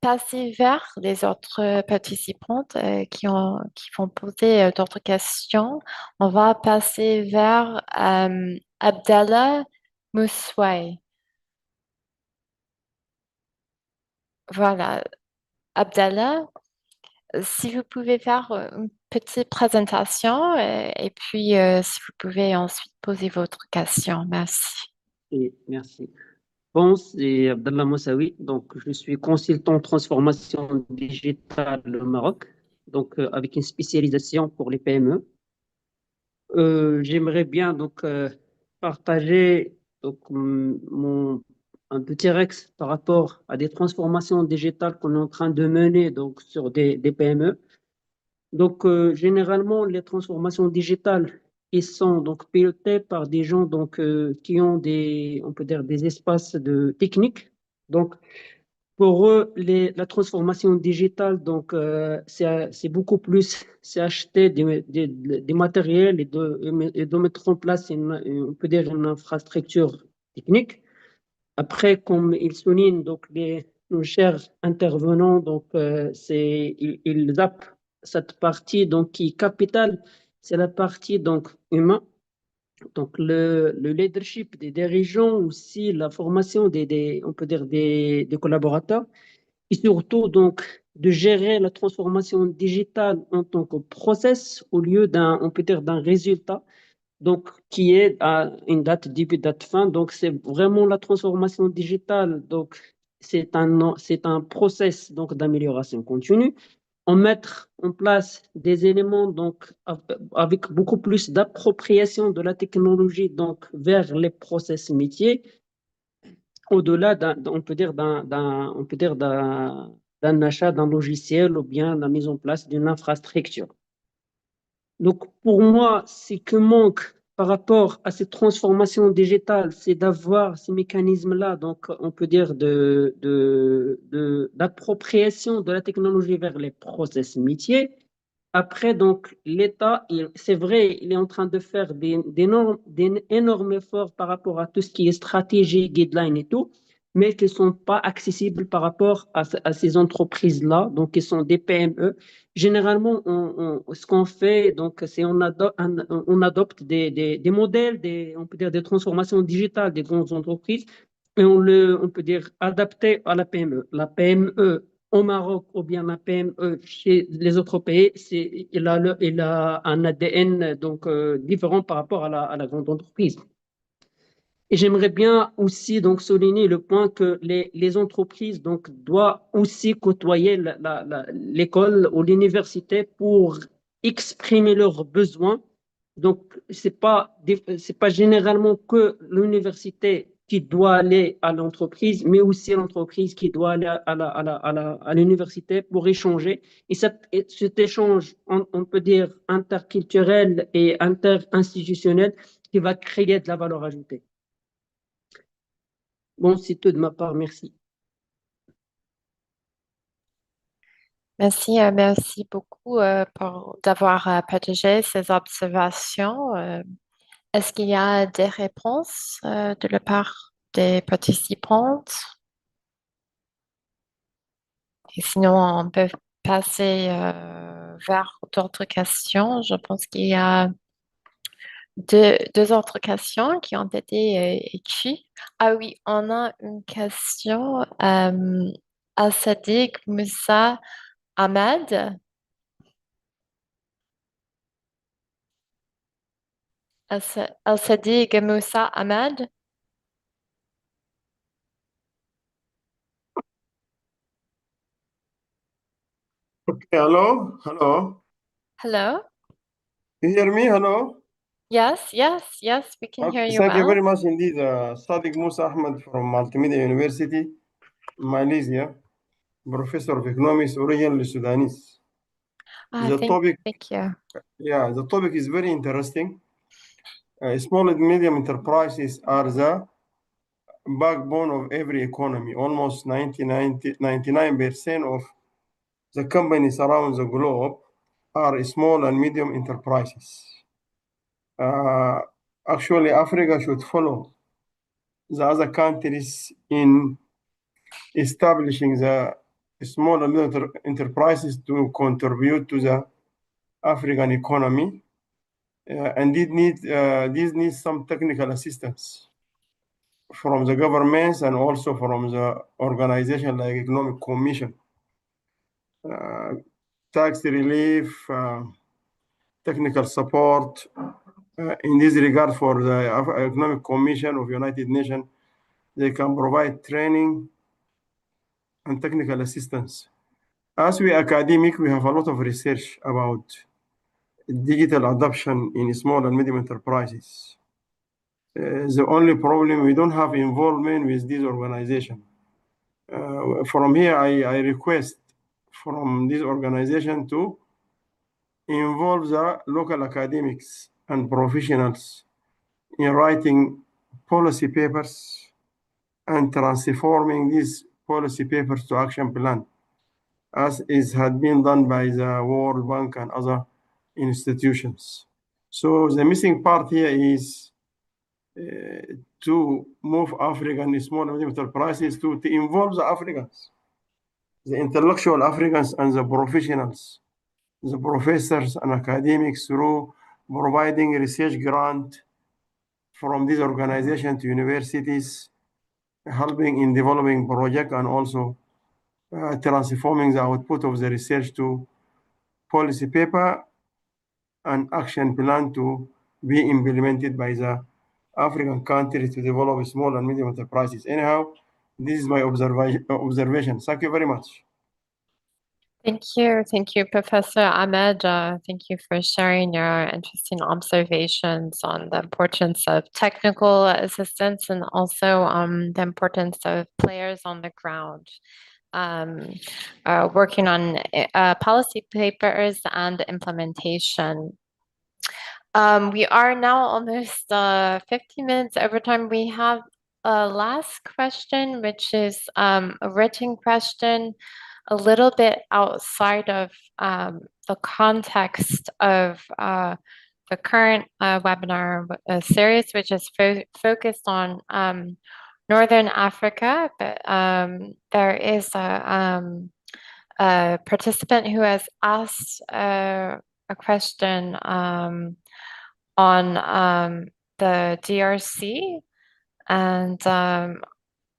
passer vers les autres participantes qui vont poser d'autres questions. On va passer vers Abdallah Moussaoui. Voilà, Abdallah, si vous pouvez faire une petite présentation et puis si vous pouvez ensuite poser votre question. Merci. Et merci. Bon, c'est Abdallah Moussaoui. Donc, je suis consultant en transformation digitale au Maroc, donc avec une spécialisation pour les PME. J'aimerais bien partager un petit rex par rapport à des transformations digitales qu'on est en train de mener donc sur des PME. Donc, généralement, les transformations digitales, ils sont donc pilotées par des gens qui ont on peut dire, des espaces de technique. Donc, pour eux, la transformation digitale, c'est beaucoup plus, c'est acheter des matériels et de mettre en place on peut dire, une infrastructure technique. Après, comme il souligne, nos chers intervenants, ils zappent cette partie qui est capitale, c'est la partie humain. Donc, le leadership des dirigeants, aussi la formation on peut dire des collaborateurs, et surtout de gérer la transformation digitale en tant que process au lieu on peut dire d'un résultat qui est à une date début, date fin. Donc, c'est vraiment la transformation digitale. Donc, c'est un process d'amélioration continue. On mettre en place des éléments avec beaucoup plus d'appropriation de la technologie vers les process métiers, au-delà on peut dire on peut dire d'un achat d'un logiciel ou bien la mise en place d'une infrastructure. Donc, pour moi, ce qui manque par rapport à cette transformation digitale, c'est d'avoir ces mécanismes-là, on peut dire d'appropriation de la technologie vers les process métiers. Après, l'État, c'est vrai, il est en train de faire des énormes efforts par rapport à tout ce qui est stratégie, guideline et tout, mais qui ne sont pas accessibles par rapport à ces entreprises-là, donc qui sont des PME. Généralement, ce qu'on fait, c'est on adopte des modèles, on peut dire des transformations digitales des grandes entreprises, et on peut dire adapté à la PME. La PME au Maroc ou bien la PME chez les autres pays, il a un ADN différent par rapport à la grande entreprise. Et j'aimerais bien aussi souligner le point que les entreprises doivent aussi côtoyer l'école ou l'université pour exprimer leurs besoins. Donc, c'est pas généralement que l'université qui doit aller à l'entreprise, mais aussi l'entreprise qui doit aller à l'université pour échanger. Et cet échange, on peut dire interculturel et interinstitutionnel, qui va créer de la valeur ajoutée. Bon, c'est tout de ma part, merci. Merci, merci beaucoup d'avoir partagé ces observations. Est-ce qu'il y a des réponses de la part des participantes? Et sinon, on peut passer vers d'autres questions. Je pense qu'il y a deux autres questions qui ont été écrites. Ah oui, on a une question à Sadiq Moussa Ahmed. Sadiq Moussa Ahmed. Okay, hello, hello. Hello. You hear me? Hello. Yes, yes, yes, we can hear Okay, you thank you well. very much indeed. Sadiq Musa Ahmed from Multimedia University, Malaysia, professor of economics, originally Sudanese. Ah, The topic, thank you. yeah, the topic is very interesting. Small and medium enterprises are the backbone of every economy. Almost 99% of the companies around the globe are small and medium enterprises. Uh, Actually, Africa should follow the other countries in establishing the small and middle enterprises to contribute to the African economy. and these need some technical assistance from the governments and also from the organization like Economic Commission, tax relief, technical support. In this regard, for the Economic Commission of United Nations, they can provide training and technical assistance. As we academic, we have a lot of research about digital adoption in small and medium enterprises. The only problem, we don't have involvement with this organization. From here, I request from this organization to involve the local academics and professionals in writing policy papers and transforming these policy papers to action plan, as had been done by the World Bank and other institutions. So the missing part here is to move African small and medium enterprises to involve the Africans, the intellectual Africans and the professionals, the professors and academics, through providing research grant from this organization to universities, helping in developing project and also transforming the output of the research to policy paper and action plan to be implemented by the African countries to develop small and medium enterprises. Anyhow, this is my observation. Thank you very much. Thank you. Thank you, Professor Ahmed. Thank you for sharing your interesting observations on the importance of technical assistance and also the importance of players on the ground working on policy papers and implementation. We are now almost 50 minutes over time. We have a last question, which is a written question, a little bit outside of the context of the current webinar series, which is focused on Northern Africa, but there is a participant who has asked a question on the DRC, and I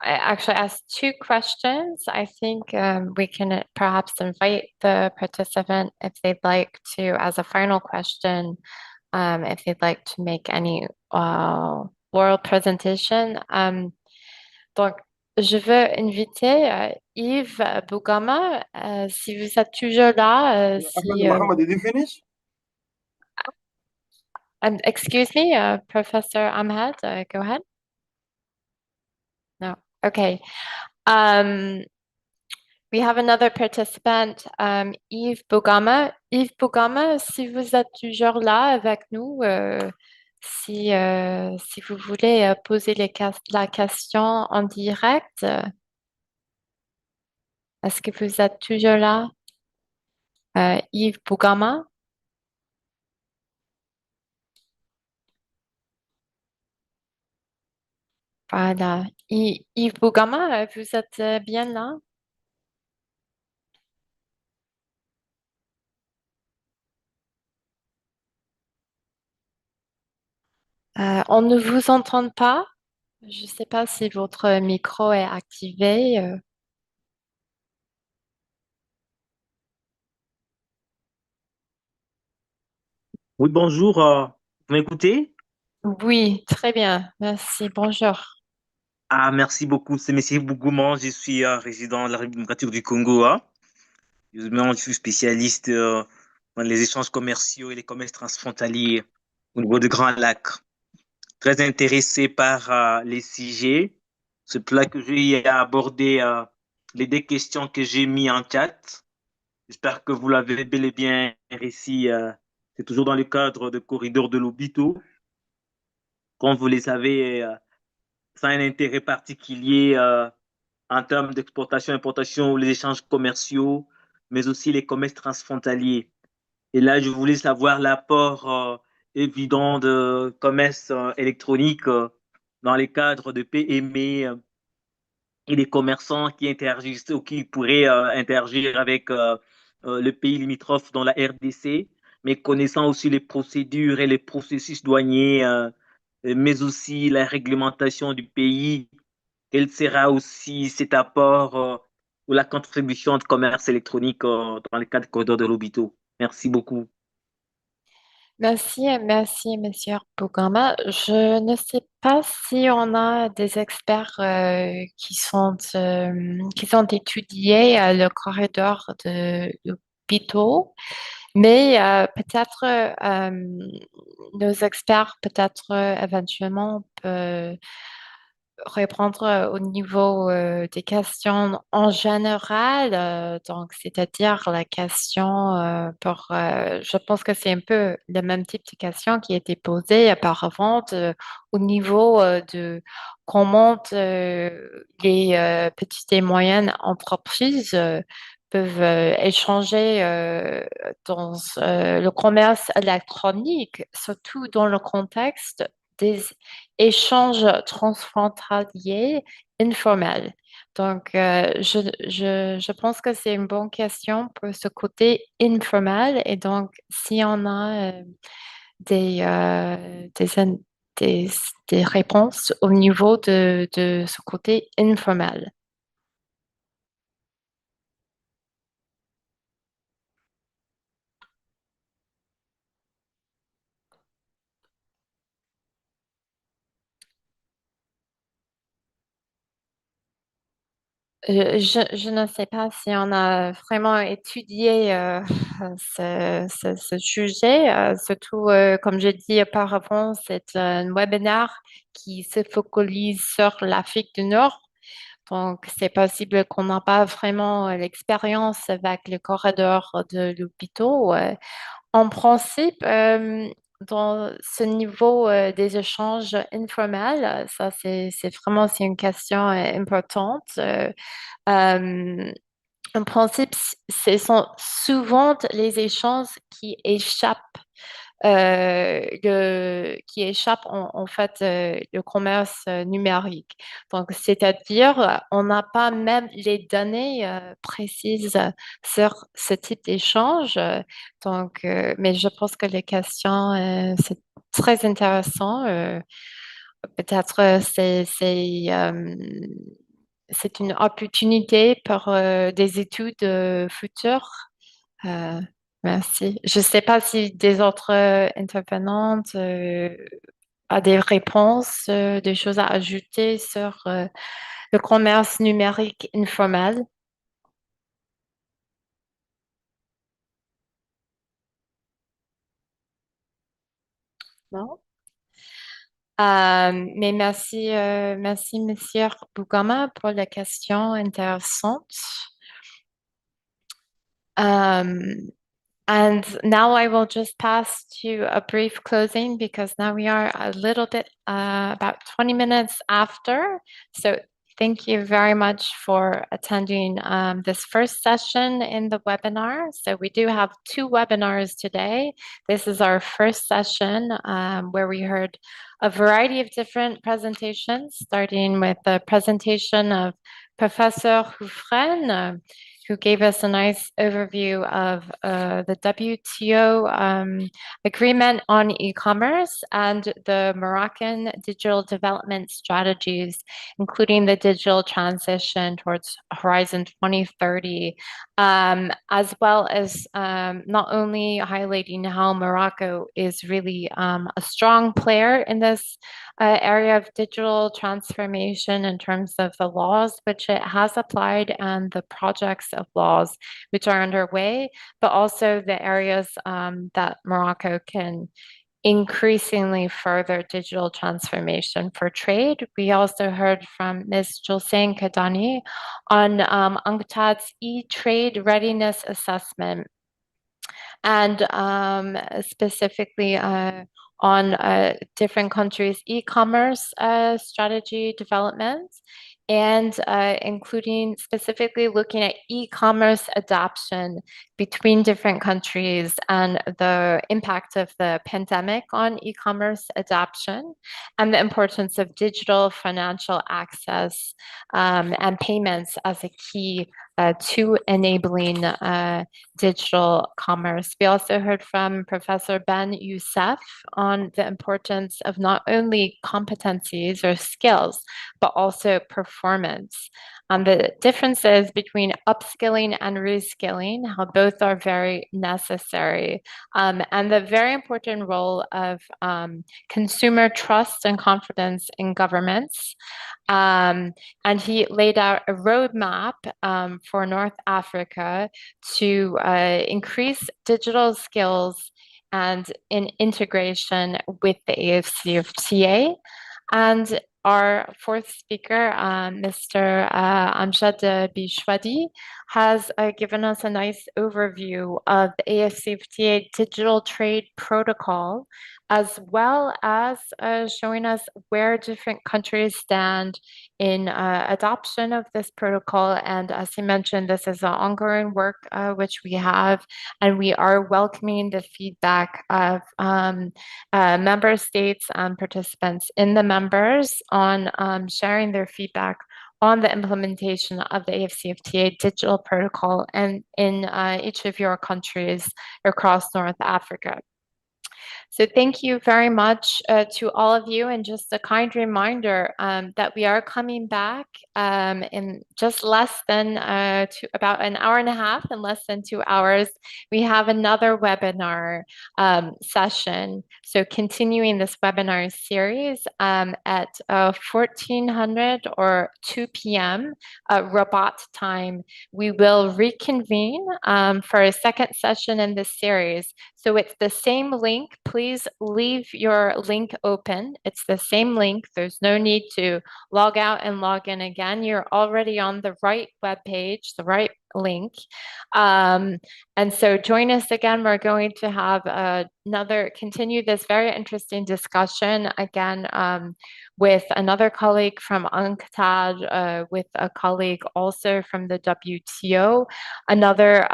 actually asked two questions. I think we can perhaps invite the participant if they'd like to, as a final question, if they'd like to make any oral presentation. Donc, je veux inviter Yves Bougama, si vous êtes toujours là. Mohammed, did you finish? Excuse me, Professor Ahmed, go ahead. No, okay. We have another participant, Yves Bougama. Yves Bougama, si vous êtes toujours là avec nous, si vous voulez poser la question en direct, est-ce que vous êtes toujours là, Yves Bougama? Voilà. Yves Bougama, vous êtes bien là? On ne vous entend pas. Je ne sais pas si votre micro est activé. Oui, bonjour. Vous m'écoutez? Oui, très bien. Merci. Bonjour. Ah, merci beaucoup. C'est Monsieur Bougouman. Je suis résident de la République démocratique du Congo. Je suis spécialiste dans les échanges commerciaux et les commerces transfrontaliers au niveau de Grand Lac. Très intéressé par les sujets. C'est là que je vais aborder les deux questions que j'ai mis en chat. J'espère que vous l'avez bel et bien réussi. C'est toujours dans le cadre de Corridor de l'Obito. Comme vous le savez, ça a un intérêt particulier en termes d'exportation, importation, les échanges commerciaux, mais aussi les commerces transfrontaliers. Et là, je voulais savoir l'apport évident de commerce électronique dans les cadres de PME et des commerçants qui interagissent ou qui pourraient interagir avec le pays limitrophe dans la RDC. mais connaissant aussi les procédures et les processus douaniers, mais aussi la réglementation du pays, quel sera aussi cet apport ou la contribution de commerce électronique dans le cadre du corridor de l'Obito? Merci beaucoup. Merci, Monsieur Bougama. Je ne sais pas si on a des experts qui sont étudiés le corridor de l'hôpital, mais peut-être nos experts, peut-être éventuellement, peuvent répondre au niveau des questions en général, donc c'est-à-dire la question je pense que c'est un peu le même type de question qui a été posée auparavant au niveau de comment les petites et moyennes entreprises peuvent échanger dans le commerce électronique, surtout dans le contexte des échanges transfrontaliers informels. Donc, je pense que c'est une bonne question pour ce côté informel. Et donc, si on a des, des, des réponses au niveau de ce côté informel. Je ne sais pas si on a vraiment étudié ce sujet, surtout comme je dis auparavant, c'est un webinaire qui se focalise sur l'Afrique du Nord. Donc, c'est possible qu'on n'a pas vraiment l'expérience avec le corridor de l'hôpital. En principe, dans ce niveau des échanges informels, ça c'est une question importante. Euh, En principe, ce sont souvent les échanges qui échappent, qui échappent en fait le commerce numérique. Donc, c'est-à-dire, on n'a pas même les données précises sur ce type d'échange. Donc, mais je pense que les questions, c'est très intéressant. Peut-être c'est une opportunité pour des études futures. Euh, Merci. Je ne sais pas si des autres intervenantes ont des réponses, des choses à ajouter sur le commerce numérique informel. Non? Mais merci, Monsieur Bougama, pour la question intéressante. Um, And now I will just pass to a brief closing because now we are a little bit about 20 minutes after. So thank you very much for attending this first session in the webinar. So we do have two webinars today. This is our first session where we heard a variety of different presentations, starting with the presentation of Professor Houfren, who gave us a nice overview of the WTO agreement on e-commerce and the Moroccan digital development strategies, including the digital transition towards Horizon 2030, as well as not only highlighting how Morocco is really a strong player in this area of digital transformation in terms of the laws which it has applied and the projects of laws which are underway, but also the areas that Morocco can increasingly further digital transformation for trade. We also heard from Ms. Julsane Kadani on UNCTAD's e-trade readiness assessment and specifically on different countries' e-commerce strategy development and including specifically looking at e-commerce adoption between different countries and the impact of the pandemic on e-commerce adoption and the importance of digital financial access and payments as a key to enabling digital commerce. We also heard from Professor Ben Youssef on the importance of not only competencies or skills, but also performance. The differences between upskilling and reskilling, how both are very necessary, and the very important role of consumer trust and confidence in governments. And he laid out a roadmap for North Africa to increase digital skills and in integration with the AFCFTA. And our fourth speaker, Mr. Amjad Bishwadi, has given us a nice overview of the AFCFTA Digital Trade Protocol, as well as showing us where different countries stand in adoption of this protocol. And as he mentioned, this is an ongoing work which we have, and we are welcoming the feedback of member states and participants in the members on sharing their feedback on the implementation of the AFCFTA digital protocol and in each of your countries across North Africa. So thank you very much to all of you, and just a kind reminder that we are coming back in just less than about an hour and a half, in less than 2 hours. We have another webinar session. So continuing this webinar series at 1400 or 2 p.m. Rabat time, we will reconvene for a second session in this series. So it's the same link. Please leave your link open. It's the same link. There's no need to log out and log in again. You're already on the right web page, the right link. And so join us again. We're going to have continue this very interesting discussion again with another colleague from UNCTAD, with a colleague also from the WTO, another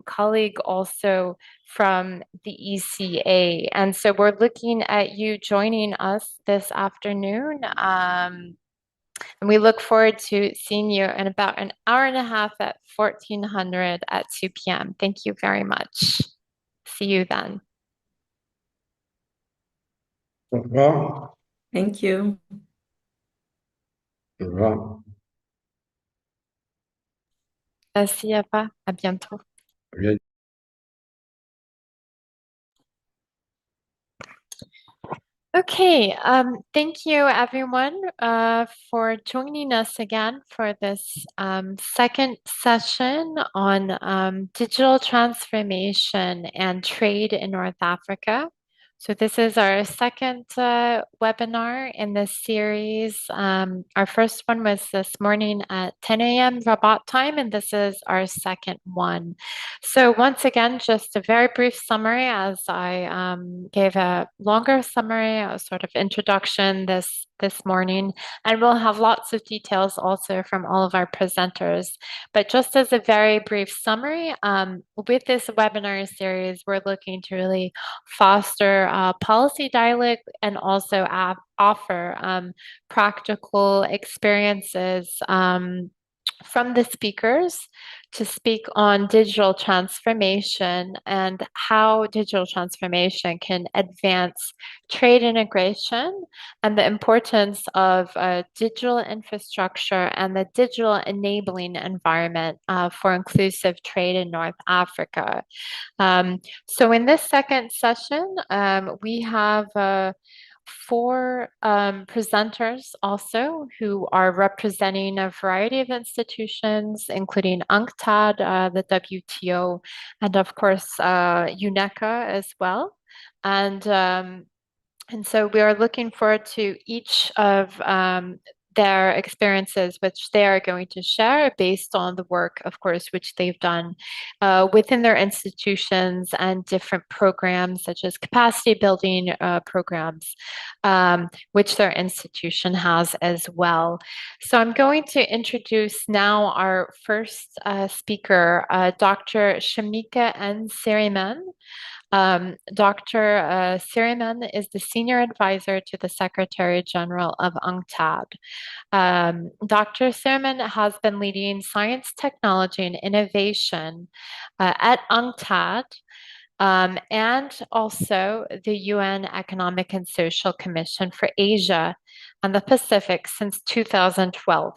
colleague also from the ECA. And so we're looking at you joining us this afternoon. And we look forward to seeing you in about an hour and a half at 1400 at 2 p.m. Thank you very much. See you then. Au revoir. Thank you. Au revoir. Merci, Ava. À bientôt. Bien. Okay, thank you everyone for joining us again for this second session on digital transformation and trade in North Africa. So this is our second webinar in this series. Our first one was this morning at 10 a.m. Rabat time, and this is our second one. So once again, just a very brief summary, as I gave a longer summary, a sort of introduction this morning, and we'll have lots of details also from all of our presenters. But just as a very brief summary, with this webinar series, we're looking to really foster policy dialogue and also offer practical experiences from the speakers to speak on digital transformation and how digital transformation can advance trade integration and the importance of digital infrastructure and the digital enabling environment for inclusive trade in North Africa. So in this second session, we have 4 presenters also who are representing a variety of institutions, including UNCTAD, the WTO, and of course UNECA as well. And so we are looking forward to each of their experiences, which they are going to share based on the work, of course, which they've done within their institutions and different programs, such as capacity building programs, which their institution has as well. So I'm going to introduce now our first speaker, Dr. Shamika N. Seriman. Dr. Siriman is the senior advisor to the Secretary General of UNCTAD. Dr. Siriman has been leading science, technology, and innovation at UNCTAD and also the UN Economic and Social Commission for Asia and the Pacific since 2012.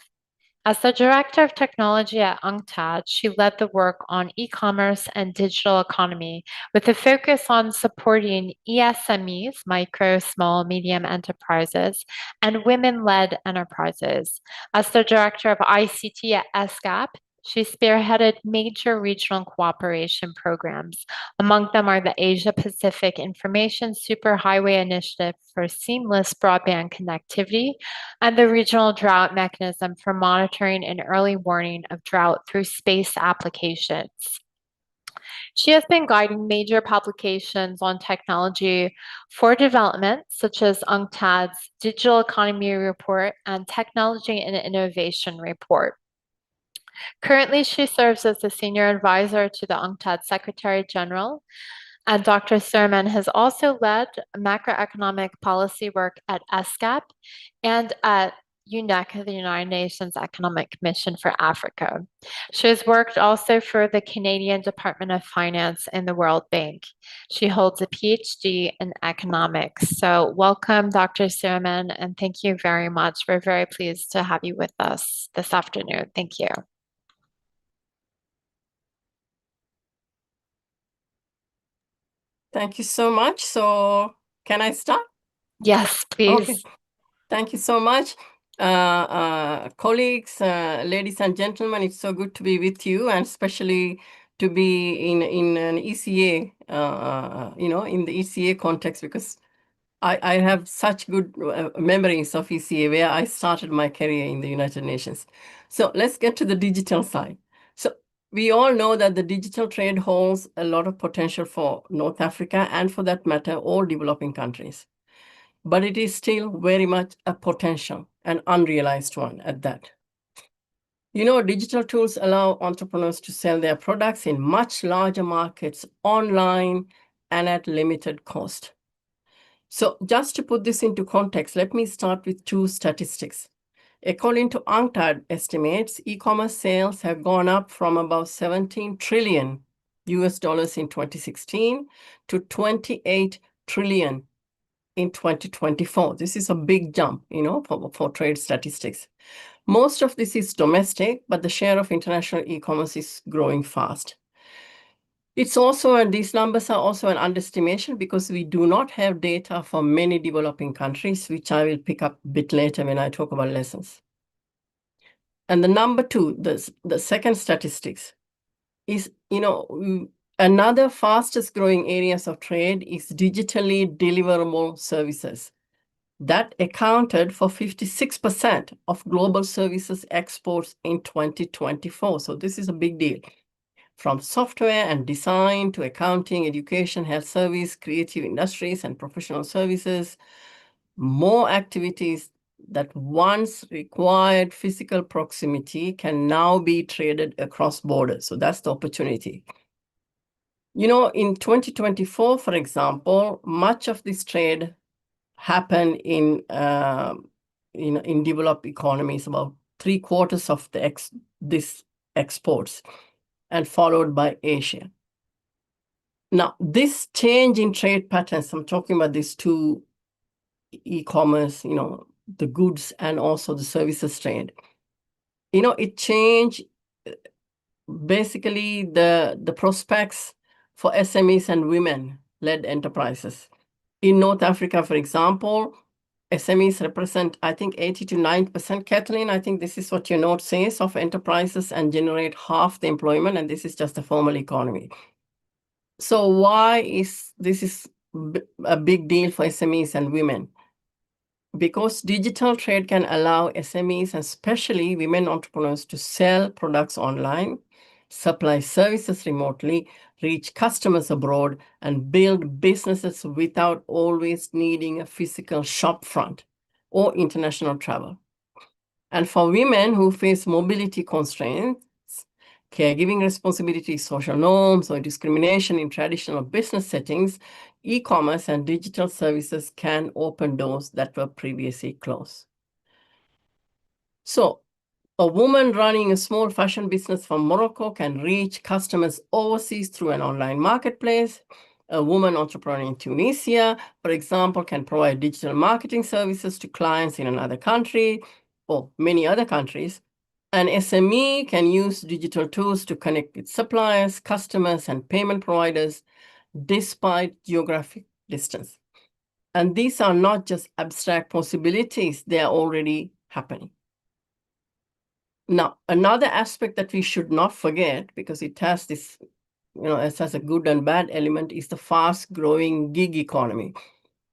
As the Director of Technology at UNCTAD, she led the work on e-commerce and digital economy with a focus on supporting ESMEs, micro, small, medium enterprises, and women-led enterprises. As the Director of ICT at ESCAP, she spearheaded major regional cooperation programs. Among them are the Asia Pacific Information Superhighway Initiative for seamless broadband connectivity and the Regional Drought Mechanism for monitoring and early warning of drought through space applications. She has been guiding major publications on technology for development, such as UNCTAD's Digital Economy Report and Technology and Innovation Report. Currently, she serves as the senior advisor to the UNCTAD Secretary General, and Dr. Siriman has also led macroeconomic policy work at ESCAP and at UNEC, the United Nations Economic Commission for Africa. She has worked also for the Canadian Department of Finance and the World Bank. She holds a PhD in economics. So welcome, Dr. Siriman, and thank you very much. We're very pleased to have you with us this afternoon. Thank you. Thank you so much. So can I start? Yes, please. Okay. Thank you so much. Colleagues, ladies and gentlemen, it's so good to be with you, and especially to be in an ECA, in the ECA context, because I have such good memories of ECA, where I started my career in the United Nations. So let's get to the digital side. So we all know that the digital trade holds a lot of potential for North Africa and, for that matter, all developing countries. But it is still very much a potential, an unrealized one at that. Digital tools allow entrepreneurs to sell their products in much larger markets online and at limited cost. So just to put this into context, let me start with two statistics. According to UNCTAD estimates, e-commerce sales have gone up from about $17 trillion in 2016 to 28 trillion in 2024. This is a big jump, for trade statistics. Most of this is domestic, but the share of international e-commerce is growing fast. It's also, and these numbers are also an underestimation, because we do not have data for many developing countries, which I will pick up a bit later when I talk about lessons. And the number two, the second statistics is, another fastest growing areas of trade is digitally deliverable services. That accounted for 56% of global services exports in 2024. So this is a big deal. From software and design to accounting, education, health service, creative industries, and professional services, more activities that once required physical proximity can now be traded across borders. So that's the opportunity. In 2024, for example, much of this trade happened in developed economies, about 3/4 of this exports, and followed by Asia. Now, this change in trade patterns, I'm talking about these two, e-commerce, the goods and also the services trade, it changed basically the prospects for SMEs and women-led enterprises. In North Africa, for example, SMEs represent, I think, 80 to 90%. Kathleen, I think this is what your note says, of enterprises, and generate half the employment, and this is just the formal economy. So why is this a big deal for SMEs and women? Because digital trade can allow SMEs, and especially women entrepreneurs, to sell products online, supply services remotely, reach customers abroad, and build businesses without always needing a physical shop front or international travel. And for women who face mobility constraints, caregiving responsibilities, social norms, or discrimination in traditional business settings, e-commerce and digital services can open doors that were previously closed. So, a woman running a small fashion business from Morocco can reach customers overseas through an online marketplace. A woman entrepreneur in Tunisia, for example, can provide digital marketing services to clients in another country or many other countries. An SME can use digital tools to connect with suppliers, customers, and payment providers despite geographic distance. And these are not just abstract possibilities, they are already happening. Now, another aspect that we should not forget, because it has this, it has a good and bad element, is the fast-growing gig economy.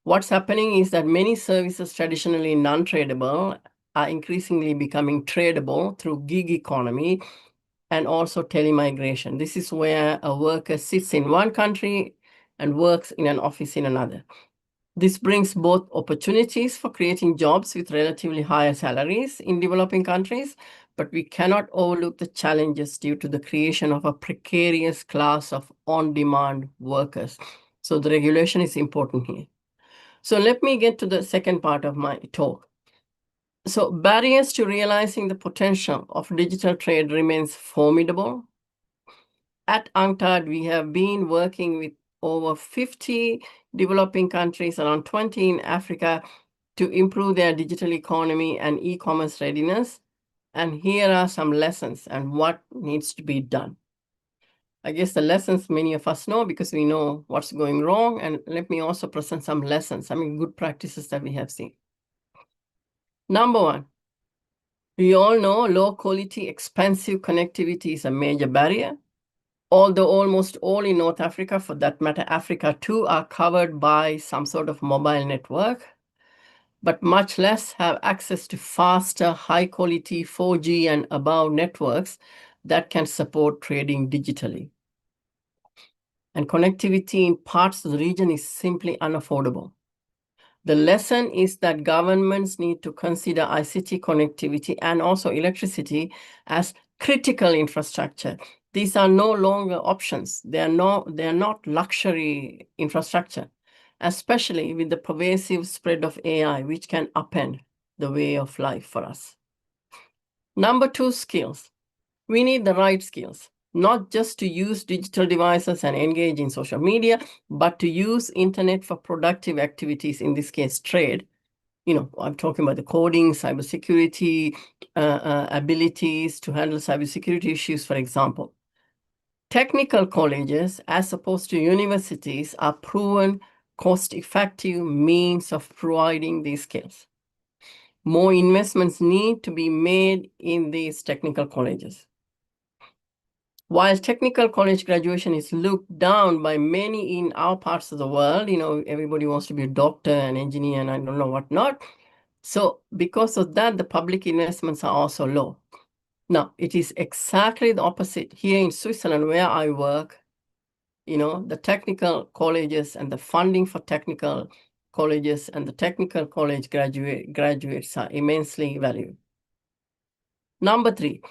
What's happening is that many services traditionally non-tradable are increasingly becoming tradable through gig economy and also telemigration. This is where a worker sits in one country and works in an office in another. This brings both opportunities for creating jobs with relatively higher salaries in developing countries, but we cannot overlook the challenges due to the creation of a precarious class of on-demand workers. So the regulation is important here. So let me get to the second part of my talk. So barriers to realizing the potential of digital trade remains formidable. At UNCTAD, we have been working with over 50 developing countries, around 20 in Africa, to improve their digital economy and e-commerce readiness. And here are some lessons and what needs to be done. I guess the lessons many of us know because we know what's going wrong. And let me also present some lessons, good practices that we have seen. Number one, we all know low quality, expensive connectivity is a major barrier. Although almost all in North Africa, for that matter, Africa too, are covered by some sort of mobile network, but much less have access to faster, high-quality 4G and above networks that can support trading digitally. And connectivity in parts of the region is simply unaffordable. The lesson is that governments need to consider ICT connectivity and also electricity as critical infrastructure. These are no longer options. They are not luxury infrastructure, especially with the pervasive spread of AI, which can upend the way of life for us. Number two, skills. We need the right skills, not just to use digital devices and engage in social media, but to use internet for productive activities, in this case, trade. I'm talking about the coding, cybersecurity, abilities to handle cybersecurity issues, for example. Technical colleges, as opposed to universities, are proven cost-effective means of providing these skills. More investments need to be made in these technical colleges. While technical college graduation is looked down by many in our parts of the world, everybody wants to be a doctor, an engineer, and I don't know what not. So because of that, the public investments are also low. Now, it is exactly the opposite here in Switzerland where I work. The technical colleges and the funding for technical colleges and the technical college graduates are immensely valued. Number three,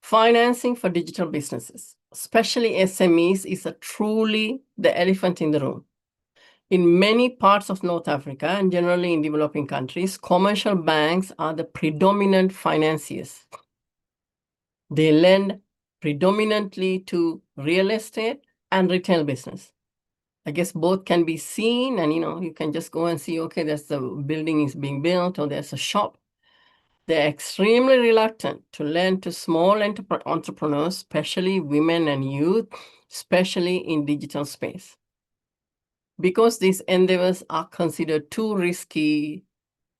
financing for digital businesses, especially SMEs, is truly the elephant in the room. In many parts of North Africa and generally in developing countries, commercial banks are the predominant financiers. They lend predominantly to real estate and retail business. I guess both can be seen, and you can just go and see, okay, there's the building is being built or there's a shop. They're extremely reluctant to lend to small entrepreneurs, especially women and youth, especially in digital space. Because these endeavors are considered too risky,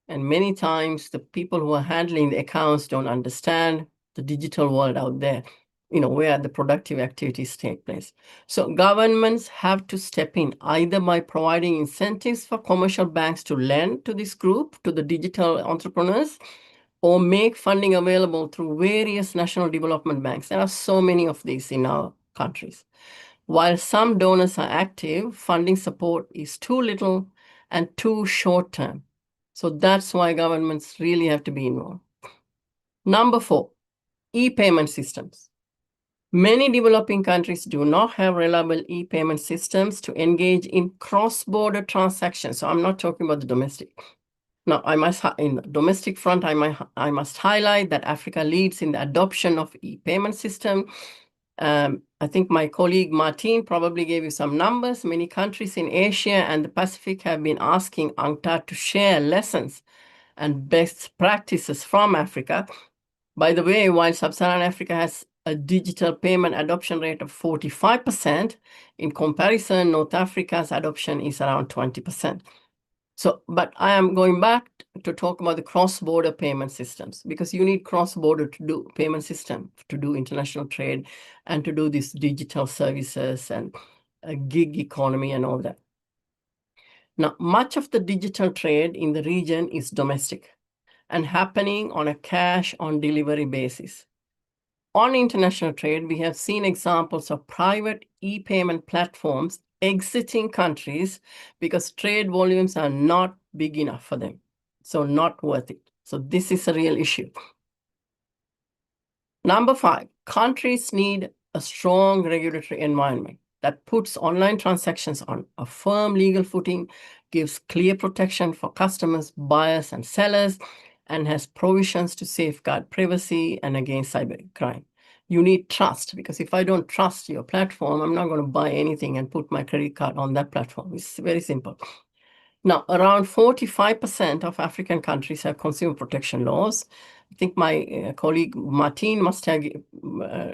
and many times the people who are handling the accounts don't understand the digital world out there, where the productive activities take place. So governments have to step in either by providing incentives for commercial banks to lend to this group, to the digital entrepreneurs, or make funding available through various national development banks. There are so many of these in our countries. While some donors are active, funding support is too little and too short-term. So that's why governments really have to be involved. Number four, e-payment systems. Many developing countries do not have reliable e-payment systems to engage in cross-border transactions. So I'm not talking about the domestic. Now, in the domestic front, I must highlight that Africa leads in the adoption of e-payment system. I think my colleague Martin probably gave you some numbers. Many countries in Asia and the Pacific have been asking UNCTAD to share lessons and best practices from Africa. By the way, while Sub-Saharan Africa has a digital payment adoption rate of 45%, in comparison, North Africa's adoption is around 20%. So, but I am going back to talk about the cross-border payment systems, because you need cross-border to do payment system, to do international trade, and to do these digital services and a gig economy and all that. Now, much of the digital trade in the region is domestic and happening on a cash-on-delivery basis. On international trade, we have seen examples of private e-payment platforms exiting countries because trade volumes are not big enough for them. So not worth it. So this is a real issue. Number 5, countries need a strong regulatory environment that puts online transactions on a firm legal footing, gives clear protection for customers, buyers, and sellers, and has provisions to safeguard privacy and against cybercrime. You need trust, because if I don't trust your platform, I'm not going to buy anything and put my credit card on that platform. It's very simple. Now, around 45% of African countries have consumer protection laws. I think my colleague Martin must have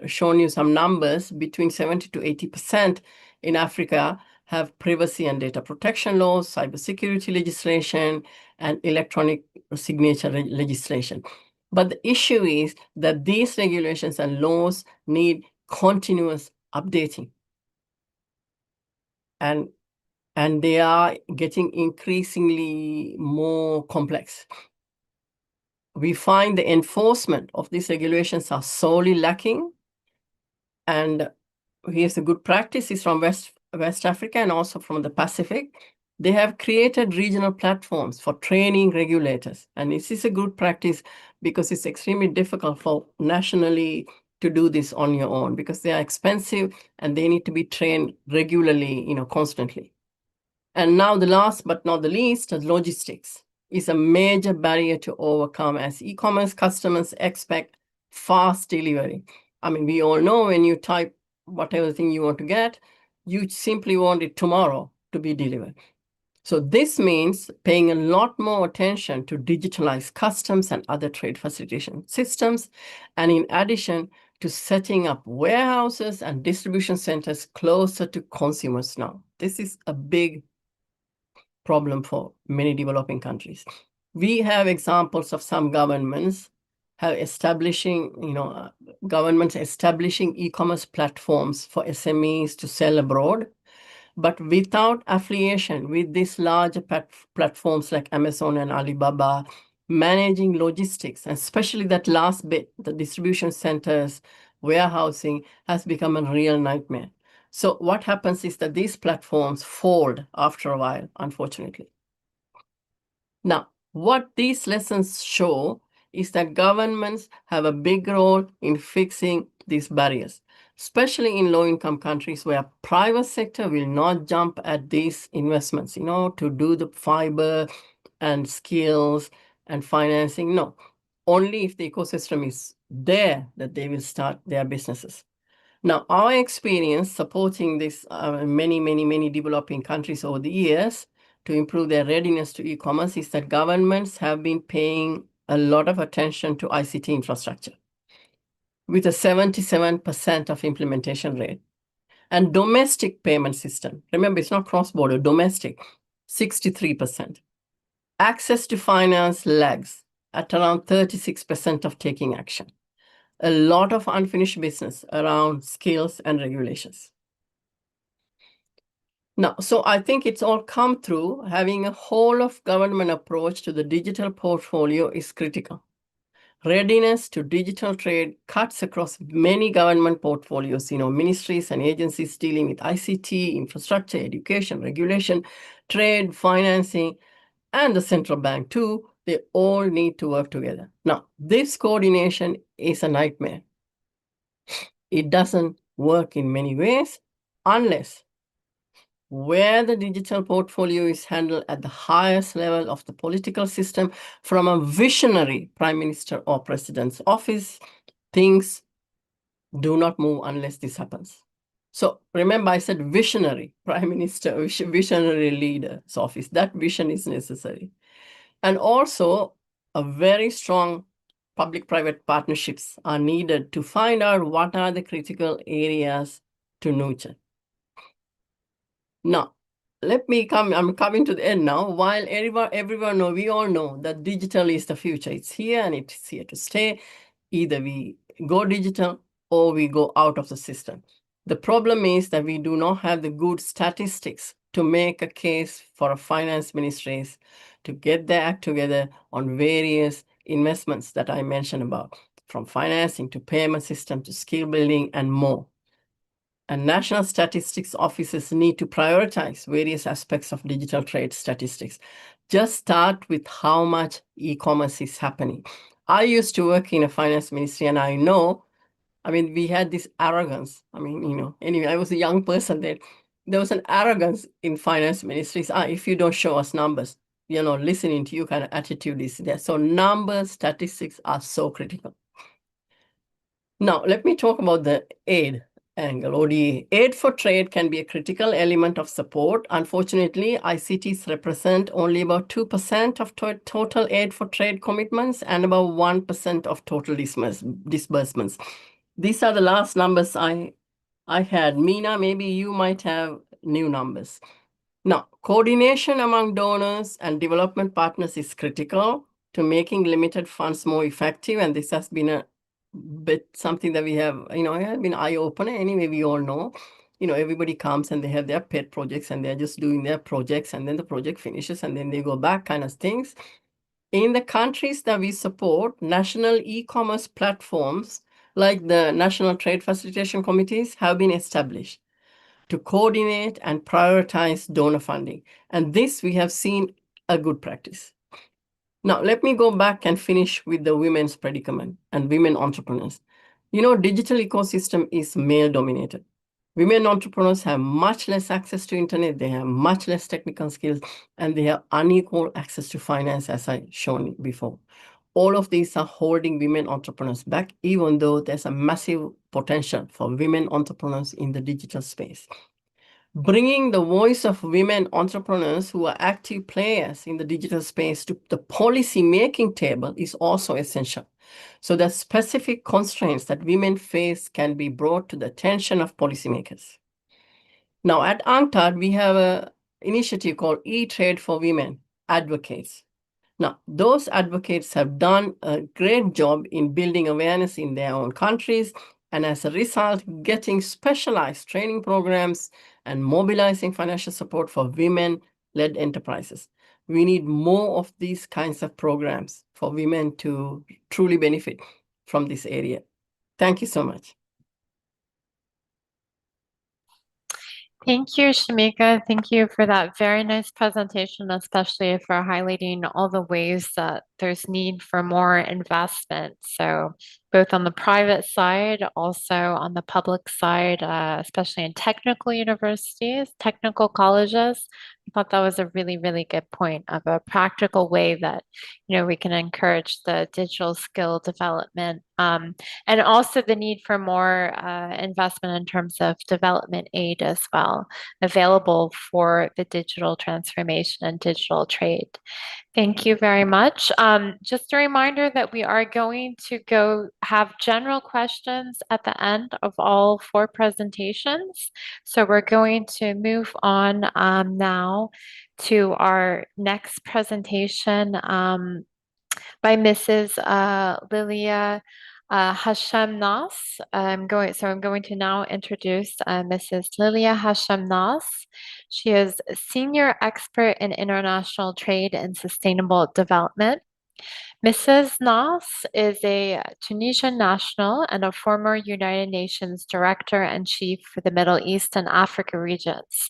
shown you some numbers. Between 70 to 80% in Africa have privacy and data protection laws, cybersecurity legislation, and electronic signature legislation. But the issue is that these regulations and laws need continuous updating. And they are getting increasingly more complex. We find the enforcement of these regulations are sorely lacking. And here's a good practice is from West Africa and also from the Pacific. They have created regional platforms for training regulators. And this is a good practice because it's extremely difficult for nationally to do this on your own, because they are expensive and they need to be trained regularly, constantly. And now the last but not the least, logistics is a major barrier to overcome, as e-commerce customers expect fast delivery. I mean, we all know when you type whatever thing you want to get, you simply want it tomorrow to be delivered. So this means paying a lot more attention to digitalize customs and other trade facilitation systems. And in addition to setting up warehouses and distribution centers closer to consumers now. This is a big problem for many developing countries. We have examples of some governments governments establishing e-commerce platforms for SMEs to sell abroad, but without affiliation with these larger platforms like Amazon and Alibaba, managing logistics, and especially that last bit, the distribution centers, warehousing, has become a real nightmare. So what happens is that these platforms fold after a while, unfortunately. Now, what these lessons show is that governments have a big role in fixing these barriers, especially in low-income countries where private sector will not jump at these investments, to do the fiber and skills and financing. No, only if the ecosystem is there that they will start their businesses. Now, our experience supporting this many developing countries over the years to improve their readiness to e-commerce is that governments have been paying a lot of attention to ICT infrastructure with a 77% of implementation rate. And domestic payment system, remember, it's not cross-border, domestic, 63%. Access to finance lags at around 36% of taking action. A lot of unfinished business around skills and regulations. Now, so I think it's all come through. Having a whole of government approach to the digital portfolio is critical. Readiness to digital trade cuts across many government portfolios, ministries and agencies dealing with ICT, infrastructure, education, regulation, trade, financing, and the central bank too. They all need to work together. Now, this coordination is a nightmare. it doesn't work in many ways unless where the digital portfolio is handled at the highest level of the political system from a visionary prime minister or president's office, things do not move unless this happens. So remember, I said visionary prime minister, visionary leader's office. That vision is necessary. And also a very strong public-private partnerships are needed to find out what are the critical areas to nurture. Now, I'm coming to the end now. While everyone know, we all know that digital is the future. It's here and it's here to stay. Either we go digital or we go out of the system. The problem is that we do not have the good statistics to make a case for a finance ministries to get their act together on various investments that I mentioned about, from financing to payment system to skill building and more. And national statistics offices need to prioritize various aspects of digital trade statistics. Just start with how much e-commerce is happening. I used to work in a finance ministry and I know, we had this arrogance. Anyway, I was a young person then. There was an arrogance in finance ministries. If you don't show us numbers, listening to you kind of attitude is there. So numbers, statistics are so critical. Now, let me talk about the aid angle, ODA. Aid for trade can be a critical element of support. Unfortunately, ICTs represent only about 2% of total aid for trade commitments and about 1% of total disbursements. These are the last numbers I had. Meena, maybe you might have new numbers. Now, coordination among donors and development partners is critical to making limited funds more effective. And this has been a bit something that we have, have been eye-opener. Anyway, we all know, everybody comes and they have their pet projects and they're just doing their projects and then the project finishes and then they go back kind of things. In the countries that we support, national e-commerce platforms like the National Trade Facilitation Committees have been established to coordinate and prioritize donor funding. And this we have seen a good practice. Now, let me go back and finish with the women's predicament and women entrepreneurs. Digital ecosystem is male dominated. Women entrepreneurs have much less access to internet, they have much less technical skills, and they have unequal access to finance, as I shown before. All of these are holding women entrepreneurs back, even though there's a massive potential for women entrepreneurs in the digital space. Bringing the voice of women entrepreneurs who are active players in the digital space to the policy-making table is also essential. So the specific constraints that women face can be brought to the attention of policymakers. Now at UNCTAD, we have an initiative called E-Trade for Women Advocates. Now, those advocates have done a great job in building awareness in their own countries, and as a result, getting specialized training programs and mobilizing financial support for women-led enterprises. We need more of these kinds of programs for women to truly benefit from this area. Thank you so much. Thank you, Shamika. Thank you for that very nice presentation, especially for highlighting all the ways that there's need for more investment. So both on the private side, also on the public side, especially in technical universities, technical colleges. I thought that was a really, really good point of a practical way that, we can encourage the digital skill development, and also the need for more investment in terms of development aid as well, available for the digital transformation and digital trade. Thank you very much. Just a reminder that we are going to go have general questions at the end of all 4 presentations. So we're going to move on now to our next presentation by Mrs. Lilia Hashem Nas. I'm going to now introduce Mrs. Lilia Hashem Nas. She is a senior expert in international trade and sustainable development. Mrs. Nas is a Tunisian national and a former United Nations Director-in-Chief for the Middle East and Africa regions.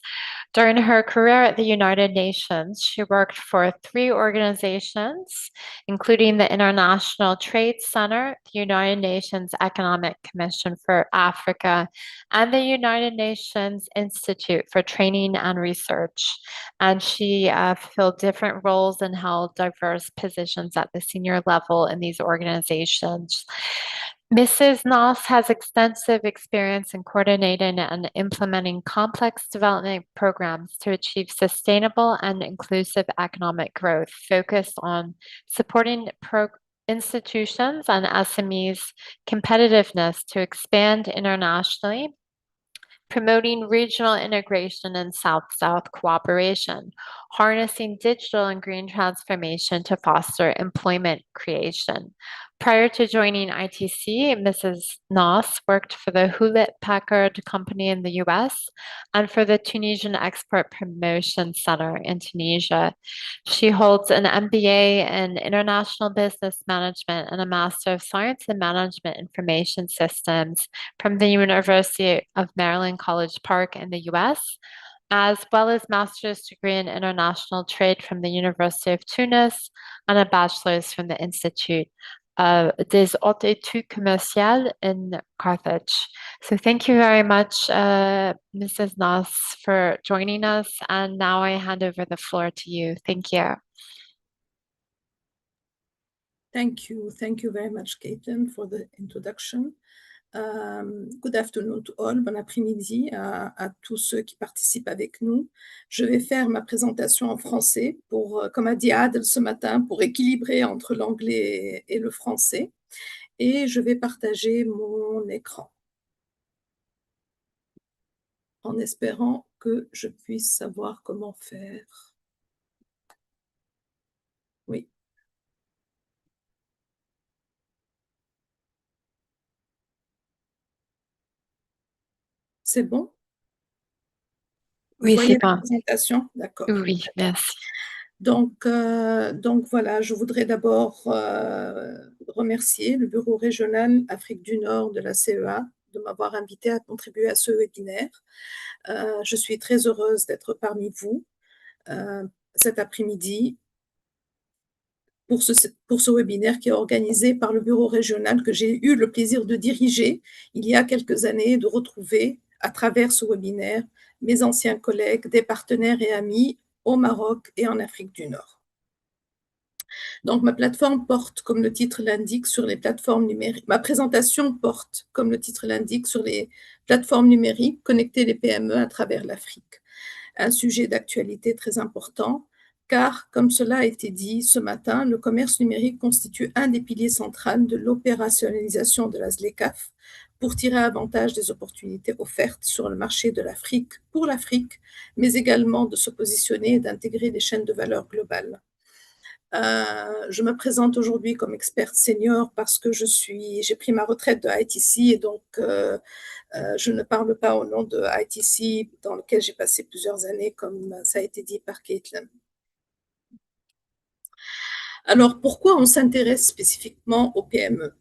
During her career at the United Nations, she worked for 3 organizations, including the International Trade Center, the United Nations Economic Commission for Africa, and the United Nations Institute for Training and Research. And she filled different roles and held diverse positions at the senior level in these organizations. Mrs. Noss has extensive experience in coordinating and implementing complex development programs to achieve sustainable and inclusive economic growth, focused on supporting institutions and SMEs' competitiveness to expand internationally, promoting regional integration and South-South cooperation, harnessing digital and green transformation to foster employment creation. Prior to joining ITC, Mrs. Noss worked for the Hewlett-Packard Company in the US and for the Tunisian Export Promotion Center in Tunisia. She holds an MBA in International Business Management and a Master of Science in Management Information Systems from the University of Maryland College Park in the US, as well as master's degree in international trade from the University of Tunis and a bachelor's from the Institute des Hautes Études Commerciales in Carthage. So thank you very much, Mrs. Nas, for joining us. And now I hand over the floor to you. Thank you. Thank you. Thank you very much, Caitlin, for the introduction. Good afternoon to all. Bon après-midi à tous ceux qui participent avec nous. Je vais faire ma présentation en français pour, comme a dit Adel ce matin, pour équilibrer entre l'anglais et le français. Et je vais partager mon écran en espérant que je puisse savoir comment faire. Oui. C'est bon? Vous Oui, voyez c'est la bon. présentation? D'accord. Oui, merci. Donc voilà, je voudrais d'abord remercier le Bureau régional Afrique du Nord de la CEA de m'avoir invité à contribuer à ce webinaire. Je suis très heureuse d'être parmi vous cet après-midi pour ce webinaire qui est organisé par le Bureau régional que j'ai eu le plaisir de diriger il y a quelques années et de retrouver à travers ce webinaire mes anciens collègues, des partenaires et amis au Maroc et en Afrique du Nord. Donc, ma plateforme porte, comme le titre l'indique, sur les plateformes numériques. Ma présentation porte, comme le titre l'indique, sur les plateformes numériques, connecter les PME à travers l'Afrique. Un sujet d'actualité très important, car, comme cela a été dit ce matin, le commerce numérique constitue un des piliers centraux de l'opérationnalisation de la ZLECAf pour tirer avantage des opportunités offertes sur le marché de l'Afrique pour l'Afrique, mais également de se positionner et d'intégrer des chaînes de valeur globales. Je me présente aujourd'hui comme experte senior parce que j'ai pris ma retraite de ITC et donc je ne parle pas au nom de ITC dans lequel j'ai passé plusieurs années, comme ça a été dit par Caitlin. Alors, pourquoi on s'intéresse spécifiquement aux PME?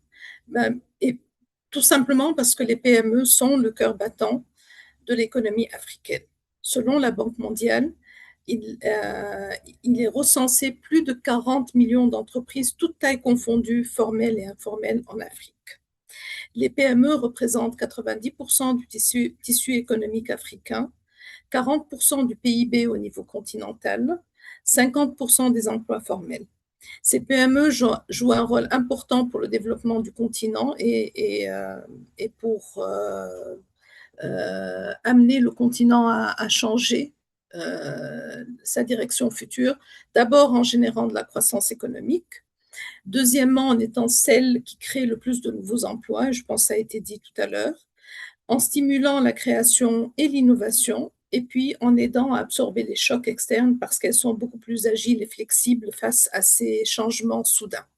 Et tout simplement parce que les PME sont le cœur battant de l'économie africaine. Selon la Banque mondiale, il est recensé plus de 40 millions d'entreprises, toutes tailles confondues, formelles et informelles, en Afrique. Les PME représentent 90% du tissu économique africain, 40% du PIB au niveau continental, 50% des emplois formels. Ces PME jouent un rôle important pour le développement du continent et pour amener le continent à changer sa direction future, d'abord en générant de la croissance économique, deuxièmement en étant celle qui crée le plus de nouveaux emplois, je pense que ça a été dit tout à l'heure, en stimulant la création et l'innovation, et puis en aidant à absorber les chocs externes parce qu'elles sont beaucoup plus agiles et flexibles face à ces changements soudains.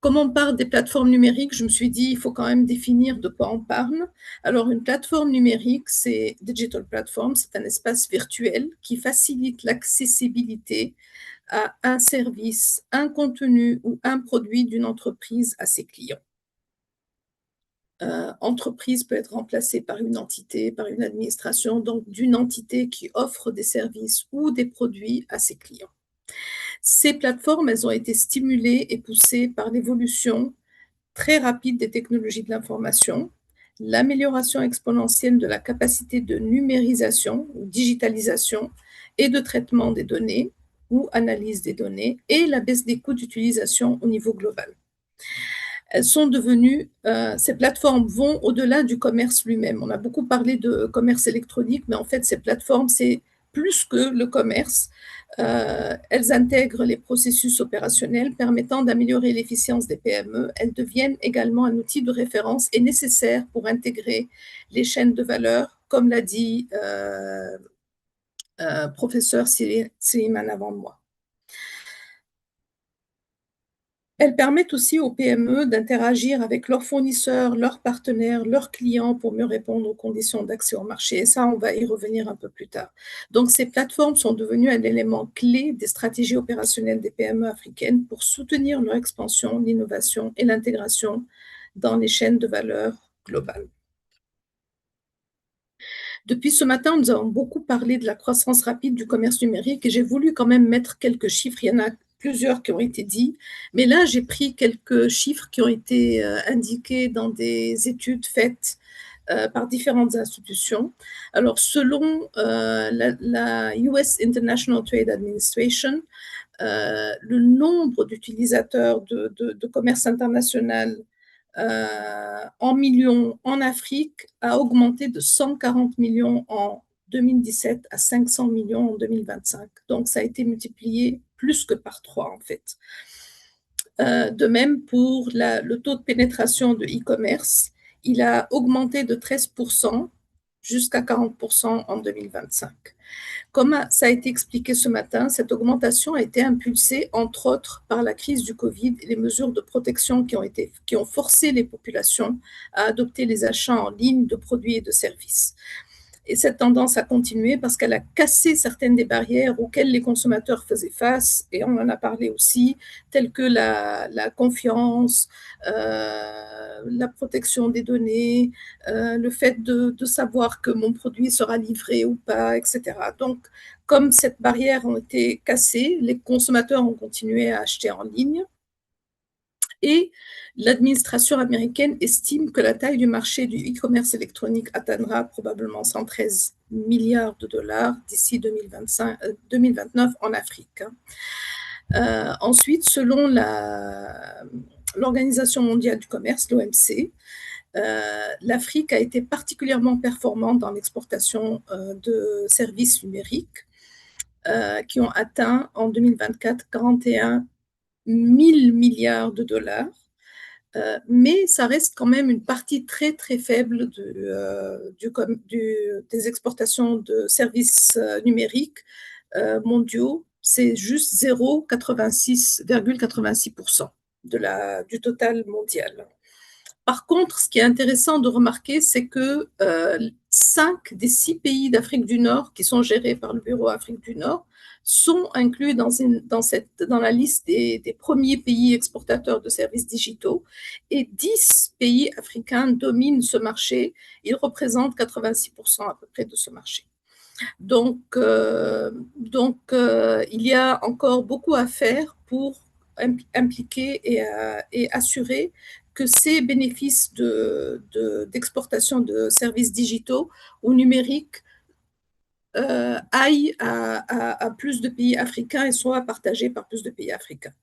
Comme on parle des plateformes numériques, je me suis dit, il faut quand même définir de quoi on parle. Alors, une plateforme numérique, c'est Digital Platform, c'est un espace virtuel qui facilite l'accessibilité à un service, un contenu ou un produit d'une entreprise à ses clients. Entreprise peut être remplacée par une entité, par une administration, donc d'une entité qui offre des services ou des produits à ses clients. Ces plateformes, elles ont été stimulées et poussées par l'évolution très rapide des technologies de l'information, l'amélioration exponentielle de la capacité de numérisation ou digitalisation et de traitement des données ou analyse des données et la baisse des coûts d'utilisation au niveau global. Elles sont devenues, ces plateformes vont au-delà du commerce lui-même. On a beaucoup parlé de commerce électronique, mais en fait, ces plateformes, c'est plus que le commerce. Elles intègrent les processus opérationnels permettant d'améliorer l'efficience des PME. Elles deviennent également un outil de référence et nécessaire pour intégrer les chaînes de valeur, comme l'a dit professeur Siliman avant moi. Elles permettent aussi aux PME d'interagir avec leurs fournisseurs, leurs partenaires, leurs clients pour mieux répondre aux conditions d'accès au marché. Et ça, on va y revenir un peu plus tard. Donc, ces plateformes sont devenues un élément clé des stratégies opérationnelles des PME africaines pour soutenir leur expansion, l'innovation et l'intégration dans les chaînes de valeur globales. Depuis ce matin, nous avons beaucoup parlé de la croissance rapide du commerce numérique et j'ai voulu quand même mettre quelques chiffres. Il y en a plusieurs qui ont été dits, mais là, j'ai pris quelques chiffres qui ont été indiqués dans des études faites par différentes institutions. Alors, selon la US International Trade Administration, le nombre d'utilisateurs de commerce international en millions en Afrique a augmenté de 140 millions en 2017 à 500 millions en 2025. Donc, ça a été multiplié plus que par 3 en fait. De même, pour le taux de pénétration de e-commerce, il a augmenté de 13% jusqu'à 40% en 2025. Comme ça a été expliqué ce matin, cette augmentation a été impulsée, entre autres, par la crise du Covid et les mesures de protection qui ont forcé les populations à adopter les achats en ligne de produits et de services. Et cette tendance a continué parce qu'elle a cassé certaines des barrières auxquelles les consommateurs faisaient face, et on en a parlé aussi, telles que la confiance, la protection des données, le fait de savoir que mon produit sera livré ou pas, etc. Donc, comme cette barrière a été cassée, les consommateurs ont continué à acheter en ligne. Et l'administration américaine estime que la taille du marché du e-commerce électronique atteindra probablement 113 milliards de dollars d'ici 2029 en Afrique. Ensuite, selon l'Organisation mondiale du commerce, l'OMC, l'Afrique a été particulièrement performante dans l'exportation de services numériques qui ont atteint en 2024 41 000 milliards de dollars. Mais ça reste quand même une partie très très faible des exportations de services numériques mondiaux. C'est juste 0,86% du total mondial. Par contre, ce qui est intéressant de remarquer, c'est que 5 des 6 pays d'Afrique du Nord qui sont gérés par le Bureau Afrique du Nord sont inclus dans la liste des premiers pays exportateurs de services digitaux et 10 pays africains dominent ce marché. Ils représentent 86% à peu près de ce marché. Donc, il y a encore beaucoup à faire pour impliquer et assurer que ces bénéfices d'exportation de services digitaux ou numériques aillent à plus de pays africains et soient partagés par plus de pays africains.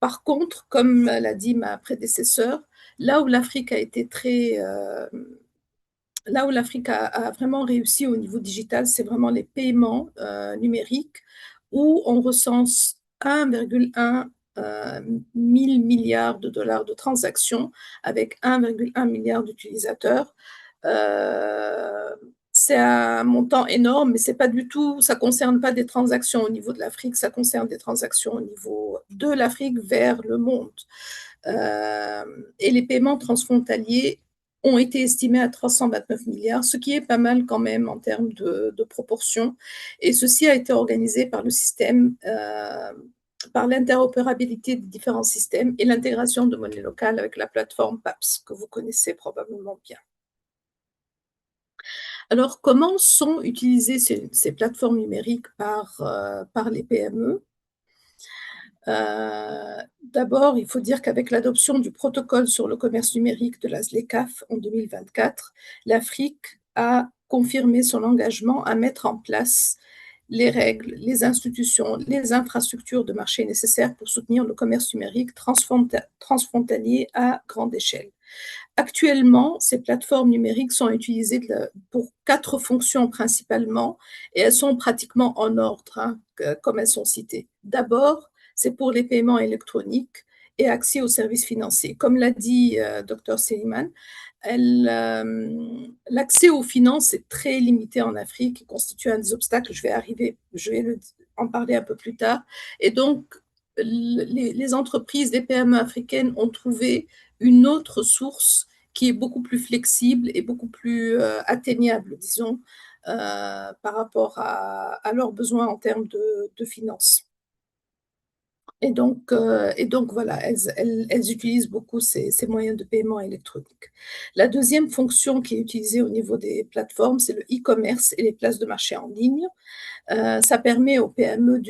Par contre, comme l'a dit ma prédécesseure, là où l'Afrique a été là où l'Afrique a vraiment réussi au niveau digital, c'est vraiment les paiements numériques où on recense 1,1 milliard de dollars de transactions avec 1,1 milliard d'utilisateurs. C'est un montant énorme, mais c'est pas du tout, ça concerne pas des transactions au niveau de l'Afrique, ça concerne des transactions au niveau de l'Afrique vers le monde. Et les paiements transfrontaliers ont été estimés à 329 milliards, ce qui est pas mal quand même en termes de proportion. Et ceci a été organisé par le système par l'interopérabilité des différents systèmes et l'intégration de monnaie locale avec la plateforme PAPS, que vous connaissez probablement bien. Alors, comment sont utilisées ces plateformes numériques par les PME? D'abord, il faut dire qu'avec l'adoption du protocole sur le commerce numérique de la ZLECAf en 2024, l'Afrique a confirmé son engagement à mettre en place les règles, les institutions, les infrastructures de marché nécessaires pour soutenir le commerce numérique transfrontalier à grande échelle. Actuellement, ces plateformes numériques sont utilisées pour 4 fonctions principalement, et elles sont pratiquement en ordre, hein, comme elles sont citées. D'abord, c'est pour les paiements électroniques et accès aux services financiers. Comme l'a dit Dr Seliman, l'accès aux finances est très limité en Afrique, il constitue un des obstacles. Je vais en parler un peu plus tard. Et donc, les entreprises, les PME africaines ont trouvé une autre source qui est beaucoup plus flexible et beaucoup plus atteignable, disons, par rapport à leurs besoins en termes de finances. Et donc voilà, elles utilisent beaucoup ces moyens de paiement électroniques. La deuxième fonction qui est utilisée au niveau des plateformes, c'est le e-commerce et les places de marché en ligne. Ça permet aux PME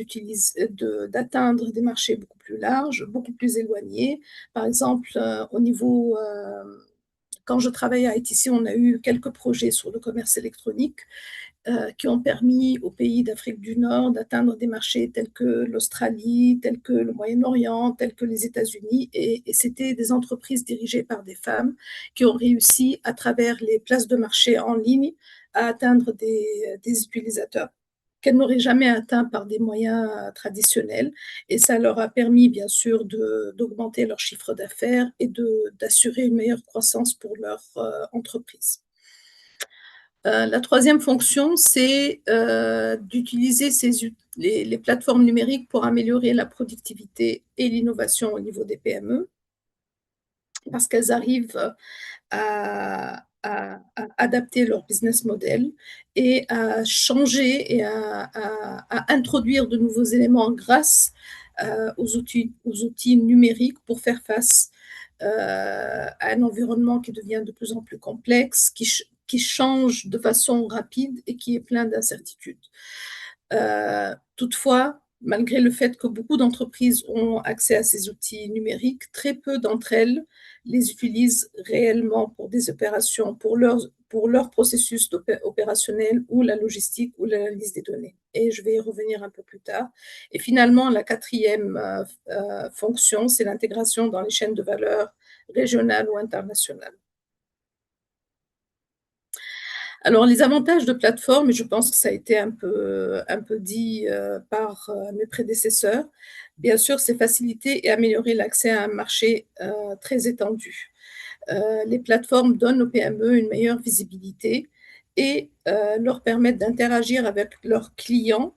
d'atteindre des marchés beaucoup plus larges, beaucoup plus éloignés. Par exemple, au niveau quand je travaillais à ITC, on a eu quelques projets sur le commerce électronique qui ont permis aux pays d'Afrique du Nord d'atteindre des marchés tels que l'Australie, tels que le Moyen-Orient, tels que les États-Unis. Et c'était des entreprises dirigées par des femmes qui ont réussi, à travers les places de marché en ligne, à atteindre des utilisateurs qu'elles n'auraient jamais atteints par des moyens traditionnels. Et ça leur a permis, bien sûr, d'augmenter leur chiffre d'affaires et d'assurer une meilleure croissance pour leur entreprise. La troisième fonction, c'est d'utiliser les plateformes numériques pour améliorer la productivité et l'innovation au niveau des PME, parce qu'elles arrivent à adapter leur business model et à changer et à introduire de nouveaux éléments grâce aux outils numériques pour faire face à un environnement qui devient de plus en plus complexe, qui change de façon rapide et qui est plein d'incertitudes. Toutefois, malgré le fait que beaucoup d'entreprises ont accès à ces outils numériques, très peu d'entre elles les utilisent réellement pour des opérations, pour leur processus opérationnel ou la logistique ou l'analyse des données. Et je vais y revenir un peu plus tard. Et finalement, la quatrième fonction, c'est l'intégration dans les chaînes de valeur régionales ou internationales. Alors, les avantages de plateforme, et je pense que ça a été un peu dit par mes prédécesseurs, bien sûr, c'est faciliter et améliorer l'accès à un marché très étendu. Les plateformes donnent aux PME une meilleure visibilité et leur permettent d'interagir avec leurs clients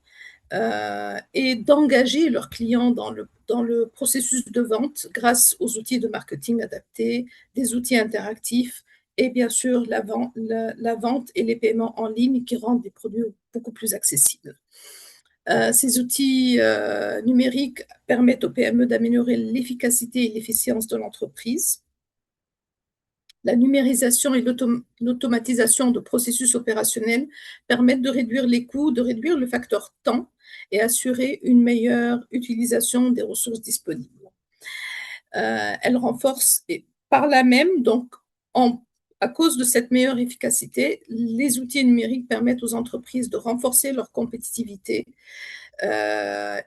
et d'engager leurs clients dans le processus de vente grâce aux outils de marketing adaptés, des outils interactifs et bien sûr la vente et les paiements en ligne qui rendent des produits beaucoup plus accessibles. Ces outils numériques permettent aux PME d'améliorer l'efficacité et l'efficience de l'entreprise. La numérisation et l'automatisation de processus opérationnels permettent de réduire les coûts, de réduire le facteur temps et assurer une meilleure utilisation des ressources disponibles. Elle renforce, et par là même, donc, à cause de cette meilleure efficacité, les outils numériques permettent aux entreprises de renforcer leur compétitivité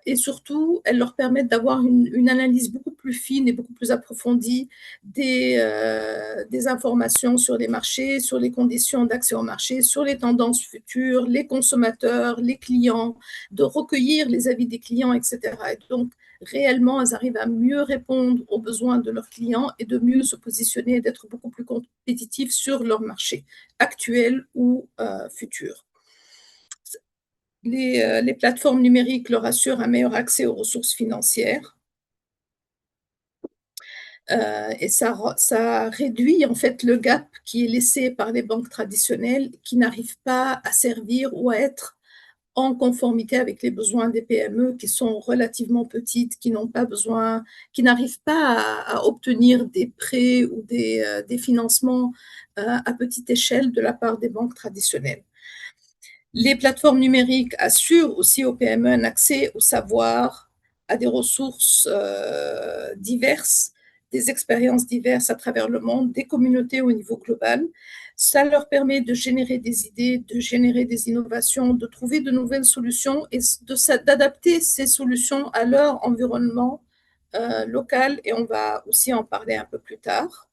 et surtout, elles leur permettent d'avoir une analyse beaucoup plus fine et beaucoup plus approfondie des informations sur les marchés, sur les conditions d'accès au marché, sur les tendances futures, les consommateurs, les clients, de recueillir les avis des clients, etc. Et donc, réellement, elles arrivent à mieux répondre aux besoins de leurs clients et de mieux se positionner et d'être beaucoup plus compétitifs sur leur marché actuel ou futur. Les plateformes numériques leur assurent un meilleur accès aux ressources financières. Et ça réduit en fait le gap qui est laissé par les banques traditionnelles qui n'arrivent pas à servir ou à être en conformité avec les besoins des PME qui sont relativement petites, qui n'ont pas besoin, qui n'arrivent pas à obtenir des prêts ou des financements à petite échelle de la part des banques traditionnelles. Les plateformes numériques assurent aussi aux PME un accès au savoir, à des ressources diverses, des expériences diverses à travers le monde, des communautés au niveau global. Ça leur permet de générer des idées, de générer des innovations, de trouver de nouvelles solutions et d'adapter ces solutions à leur environnement local. Et on va aussi en parler un peu plus tard.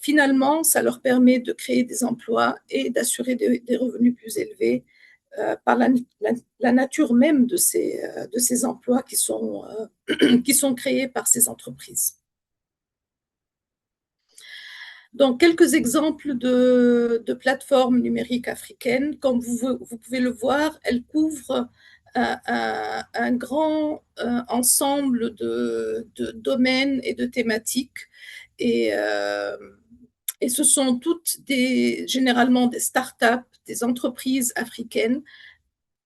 Finalement, ça leur permet de créer des emplois et d'assurer des revenus plus élevés par la nature même de ces emplois qui sont créés par ces entreprises. Donc, quelques exemples de plateformes numériques africaines. Comme vous pouvez le voir, elles couvrent un grand ensemble de domaines et de thématiques. Et ce sont toutes généralement des startups, des entreprises africaines,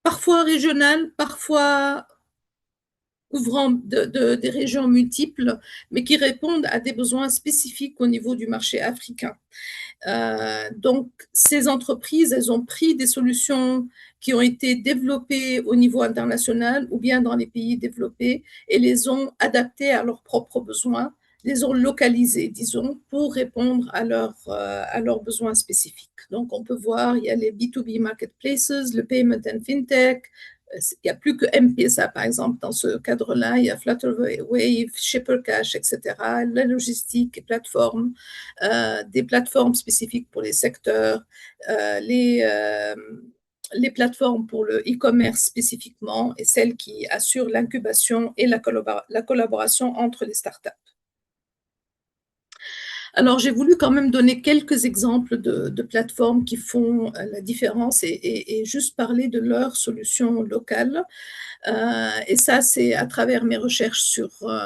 parfois régionales, parfois couvrant des régions multiples, mais qui répondent à des besoins spécifiques au niveau du marché africain. Donc, ces entreprises, elles ont pris des solutions qui ont été développées au niveau international ou bien dans les pays développés et les ont adaptées à leurs propres besoins, les ont localisées, disons, pour répondre à leurs besoins spécifiques. Donc, on peut voir, il y a les B2B marketplaces, le payment and fintech. Il n'y a plus que M-Pesa, par exemple, dans ce cadre-là. Il y a Flutterwave, Shippercash, etc. La logistique et plateformes, des plateformes spécifiques pour les secteurs, les plateformes pour le e-commerce spécifiquement et celles qui assurent l'incubation et la collaboration entre les startups. Alors, j'ai voulu quand même donner quelques exemples de plateformes qui font la différence et juste parler de leurs solutions locales. Et ça, c'est à travers mes recherches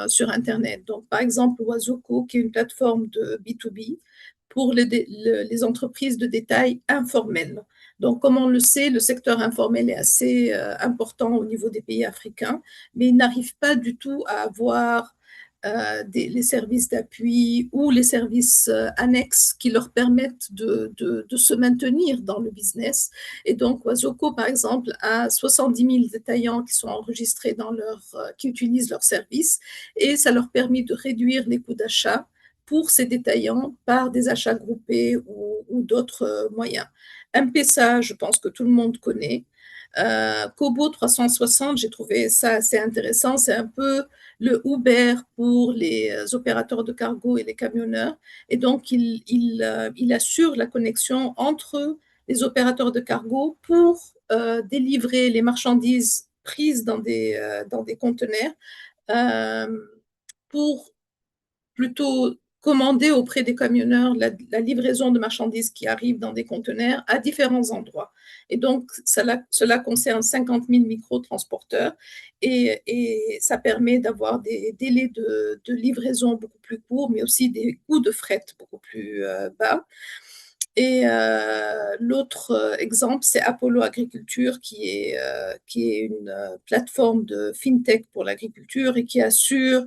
sur Internet. Donc, par exemple, Wazoko, qui est une plateforme de B2B pour les entreprises de détail informelles. Donc, comme on le sait, le secteur informel est assez important au niveau des pays africains, mais il n'arrive pas du tout à avoir les services d'appui ou les services annexes qui leur permettent de se maintenir dans le business. Et donc, Wazoko, par exemple, a 70 000 détaillants qui sont enregistrés qui utilisent leurs services et ça leur permet de réduire les coûts d'achat pour ces détaillants par des achats groupés ou d'autres moyens. M-Pesa, je pense que tout le monde connaît. Kobo 360, j'ai trouvé ça assez intéressant. C'est un peu le Uber pour les opérateurs de cargo et les camionneurs. Et donc, il assure la connexion entre les opérateurs de cargo pour délivrer les marchandises prises dans des conteneurs pour plutôt commander auprès des camionneurs la livraison de marchandises qui arrivent dans des conteneurs à différents endroits. Et donc, cela concerne 50 000 micro-transporteurs et ça permet d'avoir des délais de livraison beaucoup plus courts, mais aussi des coûts de fret beaucoup plus bas. Et l'autre exemple, c'est Apollo Agriculture, qui est une plateforme de fintech pour l'agriculture et qui assure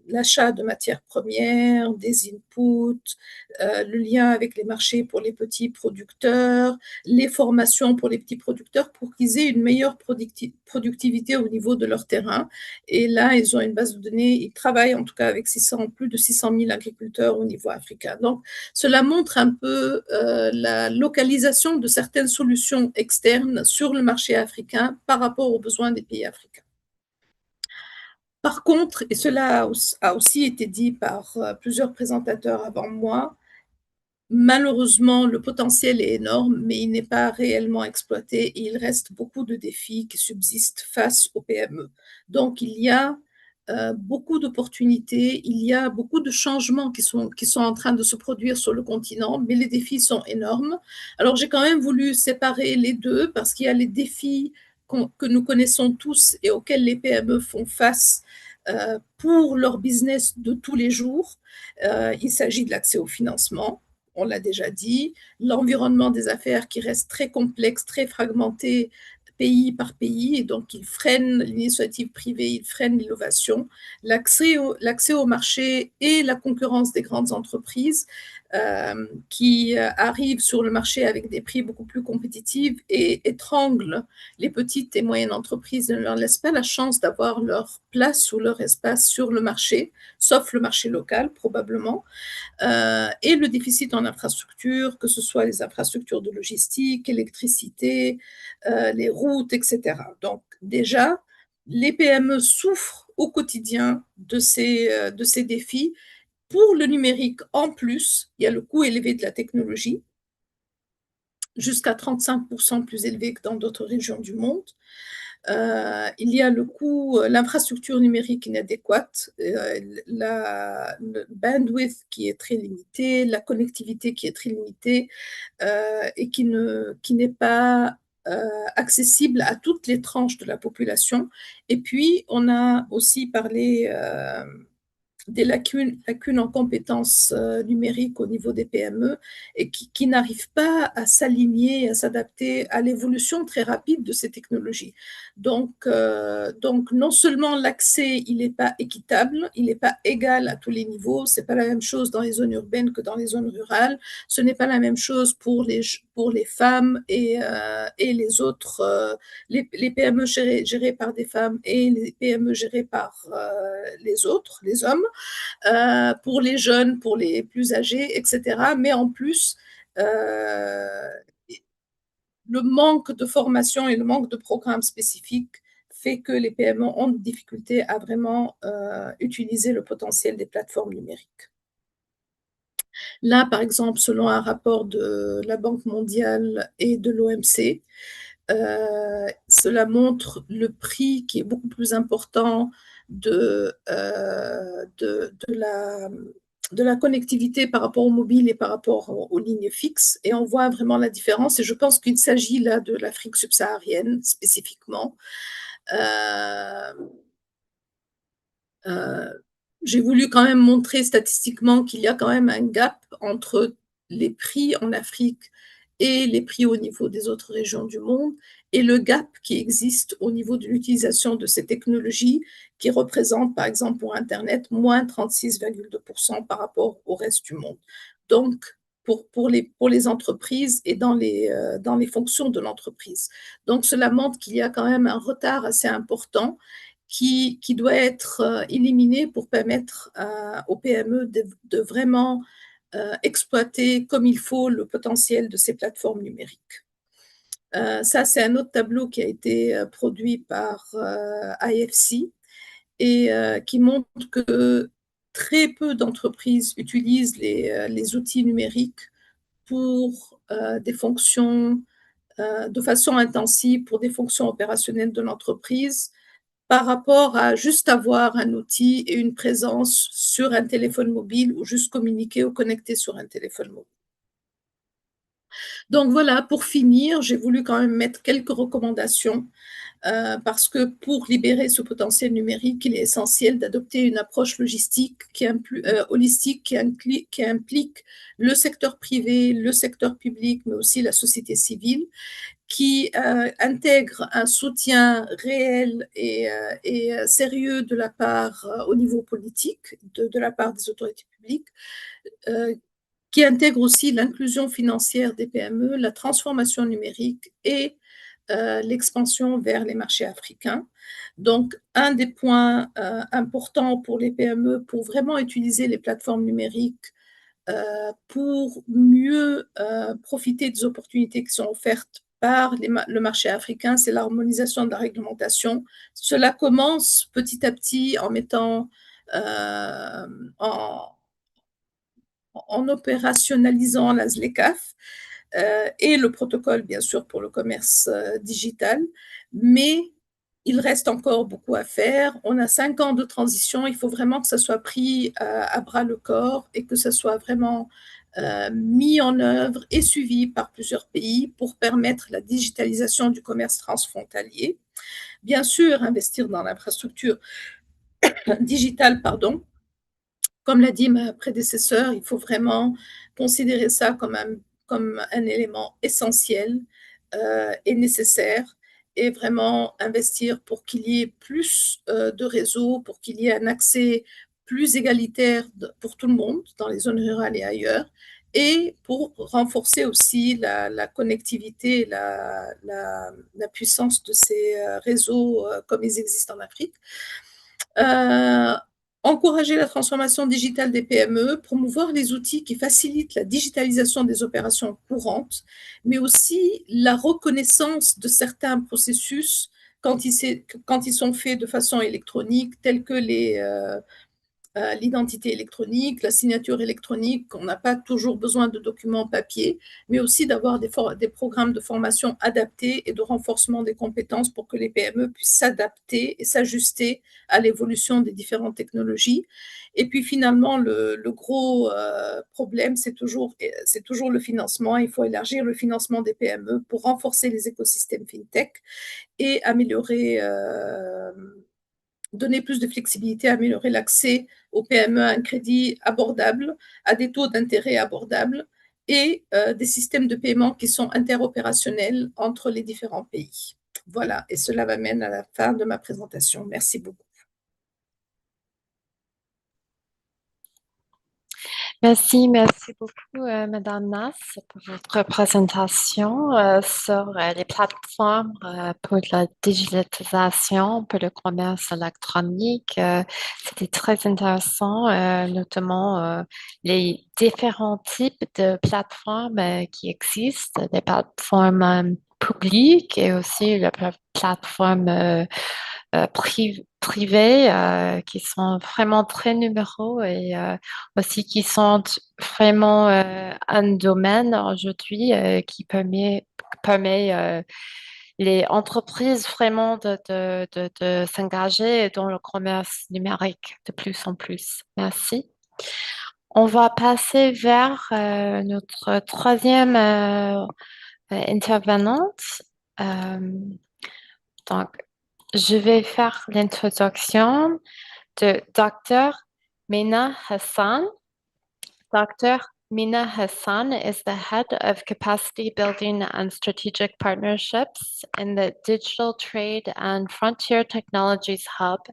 l'achat de matières premières, des inputs, le lien avec les marchés pour les petits producteurs, les formations pour les petits producteurs pour qu'ils aient une meilleure productivité au niveau de leur terrain. Et là, ils ont une base de données, ils travaillent en tout cas avec plus de 600 000 agriculteurs au niveau africain. Donc, cela montre un peu la localisation de certaines solutions externes sur le marché africain par rapport aux besoins des pays africains. Par contre, et cela a aussi été dit par plusieurs présentateurs avant moi, malheureusement, le potentiel est énorme, mais il n'est pas réellement exploité et il reste beaucoup de défis qui subsistent face aux PME. Donc, il y a beaucoup d'opportunités, il y a beaucoup de changements qui sont en train de se produire sur le continent, mais les défis sont énormes. Alors, j'ai quand même voulu séparer les deux parce qu'il y a les défis que nous connaissons tous et auxquels les PME font face pour leur business de tous les jours. Il s'agit de l'accès au financement. on l'a déjà dit, l'environnement des affaires qui reste très complexe, très fragmenté, pays par pays, et donc il freine l'initiative privée, il freine l'innovation, l'accès au marché et la concurrence des grandes entreprises qui arrivent sur le marché avec des prix beaucoup plus compétitifs et étranglent les petites et moyennes entreprises, ne leur laissent pas la chance d'avoir leur place ou leur espace sur le marché, sauf le marché local probablement. Et le déficit en infrastructure, que ce soit les infrastructures de logistique, électricité, les routes, etc. Donc déjà, les PME souffrent au quotidien de ces défis. Pour le numérique, en plus, il y a le coût élevé de la technologie, jusqu'à 35% plus élevé que dans d'autres régions du monde. Il y a le coût, l'infrastructure numérique inadéquate, le bandwidth qui est très limité, la connectivité qui est très limitée et qui n'est pas accessible à toutes les tranches de la population. Et puis, on a aussi parlé des lacunes en compétences numériques au niveau des PME et qui n'arrivent pas à s'aligner, à s'adapter à l'évolution très rapide de ces technologies. Donc non seulement l'accès, il n'est pas équitable, il n'est pas égal à tous les niveaux, ce n'est pas la même chose dans les zones urbaines que dans les zones rurales, ce n'est pas la même chose pour les femmes et les autres, les PME gérées par des femmes et les PME gérées par les autres, les hommes, pour les jeunes, pour les plus âgés, etc. Mais en plus, le manque de formation et le manque de programmes spécifiques fait que les PME ont des difficultés à vraiment utiliser le potentiel des plateformes numériques. Là, par exemple, selon un rapport de la Banque mondiale et de l'OMC, cela montre le prix qui est beaucoup plus important de la connectivité par rapport au mobile et par rapport aux lignes fixes. Et on voit vraiment la différence. Et je pense qu'il s'agit là de l'Afrique subsaharienne spécifiquement. J'ai voulu quand même montrer statistiquement qu'il y a quand même un gap entre les prix en Afrique et les prix au niveau des autres régions du monde, et le gap qui existe au niveau de l'utilisation de ces technologies qui représente, par exemple, pour Internet, moins 36,2% par rapport au reste du monde. Donc, pour les entreprises et dans les fonctions de l'entreprise. Donc, cela montre qu'il y a quand même un retard assez important qui doit être éliminé pour permettre aux PME de vraiment exploiter comme il faut le potentiel de ces plateformes numériques. Ça, c'est un autre tableau qui a été produit par IFC et qui montre que très peu d'entreprises utilisent les outils numériques pour des fonctions de façon intensive, pour des fonctions opérationnelles de l'entreprise, par rapport à juste avoir un outil et une présence sur un téléphone mobile ou juste communiquer ou connecter sur un téléphone mobile. Donc voilà, pour finir, j'ai voulu quand même mettre quelques recommandations parce que pour libérer ce potentiel numérique, il est essentiel d'adopter une approche logistique holistique qui implique le secteur privé, le secteur public, mais aussi la société civile, qui intègre un soutien réel et sérieux de la part, au niveau politique, de la part des autorités publiques, qui intègre aussi l'inclusion financière des PME, la transformation numérique et l'expansion vers les marchés africains. Donc, un des points importants pour les PME pour vraiment utiliser les plateformes numériques pour mieux profiter des opportunités qui sont offertes par le marché africain, c'est l'harmonisation de la réglementation. Cela commence petit à petit en mettant en opérationnalisant la ZLECAf et le protocole, bien sûr, pour le commerce digital, mais il reste encore beaucoup à faire. On a 5 ans de transition, il faut vraiment que ça soit pris à bras le corps et que ça soit vraiment mis en œuvre et suivi par plusieurs pays pour permettre la digitalisation du commerce transfrontalier. Bien sûr, investir dans l'infrastructure digitale, comme l'a dit ma prédécesseure, il faut vraiment considérer ça comme un élément essentiel et nécessaire et vraiment investir pour qu'il y ait plus de réseaux, pour qu'il y ait un accès plus égalitaire pour tout le monde dans les zones rurales et ailleurs, et pour renforcer aussi la connectivité, la puissance de ces réseaux comme ils existent en Afrique. Encourager la transformation digitale des PME, promouvoir les outils qui facilitent la digitalisation des opérations courantes, mais aussi la reconnaissance de certains processus quand ils sont faits de façon électronique, tels que l'identité électronique, la signature électronique, on n'a pas toujours besoin de documents papier, mais aussi d'avoir des programmes de formation adaptés et de renforcement des compétences pour que les PME puissent s'adapter et s'ajuster à l'évolution des différentes technologies. Et puis finalement, le gros problème, c'est toujours le financement. Il faut élargir le financement des PME pour renforcer les écosystèmes FinTech et donner plus de flexibilité, améliorer l'accès aux PME à un crédit abordable, à des taux d'intérêt abordables et des systèmes de paiement qui sont interopérationnels entre les différents pays. Voilà, et cela m'amène à la fin de ma présentation. Merci beaucoup. Merci beaucoup, Madame Nas, pour votre présentation sur les plateformes pour la digitalisation, pour le commerce électronique. C'était très intéressant, notamment les différents types de plateformes qui existent, des plateformes publiques et aussi les plateformes privées qui sont vraiment très numéraux et aussi qui sont vraiment un domaine aujourd'hui qui permet les entreprises vraiment de s'engager dans le commerce numérique de plus en plus. Merci. On va passer vers notre troisième intervenante. Euh, donc, je vais faire l'introduction de Dr. Mina Hassan. Dr. Mina Hassan is the head of capacity building and strategic partnerships in the Digital Trade and Frontier Technologies Hub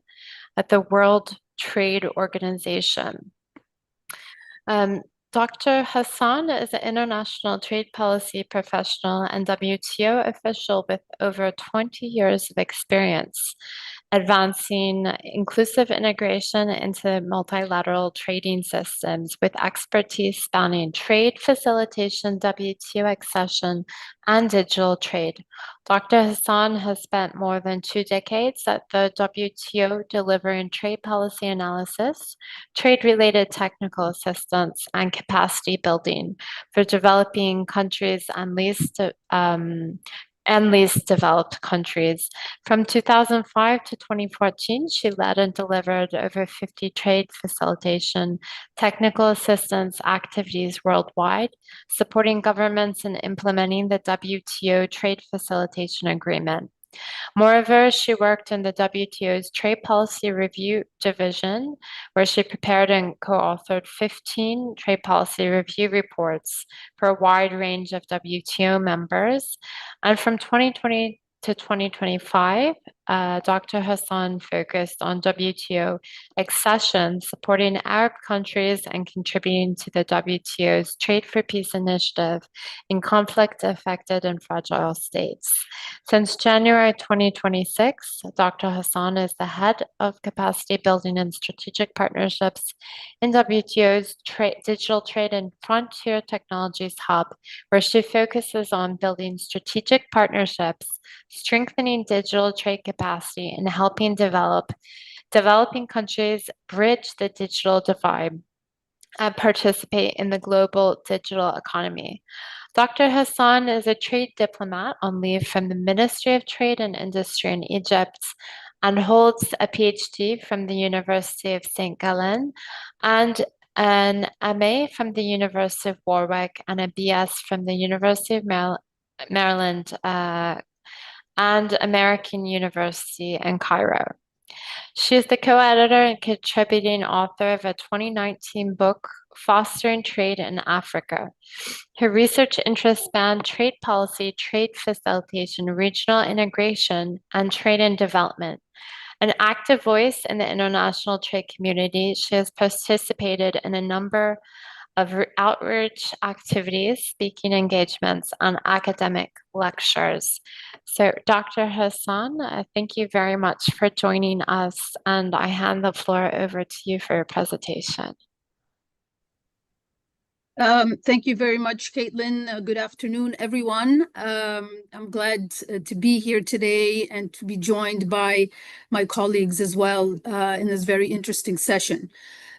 at the World Trade Organization. Dr. Hassan is an international trade policy professional and WTO official with over 20 years of experience advancing inclusive integration into multilateral trading systems with expertise spanning trade facilitation, WTO accession, and digital trade. Dr. Hassan has spent more than 2 decades at the WTO delivering trade policy analysis, trade-related technical assistance, and capacity building for developing countries and least developed countries. From 2005 to 2014, she led and delivered over 50 trade facilitation technical assistance activities worldwide, supporting governments in implementing the WTO Trade Facilitation Agreement. Moreover, she worked in the WTO's Trade Policy Review Division, where she prepared and co-authored 15 trade policy review reports for a wide range of WTO members. And from 2020 to 2025, Dr. Hassan focused on WTO accession, supporting Arab countries and contributing to the WTO's Trade for Peace initiative in conflict-affected and fragile states. Since January 2026, Dr. Hassan is the head of capacity building and strategic partnerships in WTO's Digital Trade and Frontier Technologies Hub, where she focuses on building strategic partnerships, strengthening digital trade capacity, and helping developing countries bridge the digital divide and participate in the global digital economy. Dr. Hassan is a trade diplomat on leave from the Ministry of Trade and Industry in Egypt and holds a PhD from the University of St. Gallen and an MA from the University of Warwick and a BS from the University of Maryland and American University in Cairo. She is the co-editor and contributing author of a 2019 book, Fostering Trade in Africa. Her research interests span trade policy, trade facilitation, regional integration, and trade and development. An active voice in the international trade community, she has participated in a number of outreach activities, speaking engagements, and academic lectures. So, Dr. Hassan, thank you very much for joining us, and I hand the floor over to you for your presentation. Thank you very much, Caitlin. Good afternoon, everyone. I'm glad to be here today and to be joined by my colleagues as well in this very interesting session.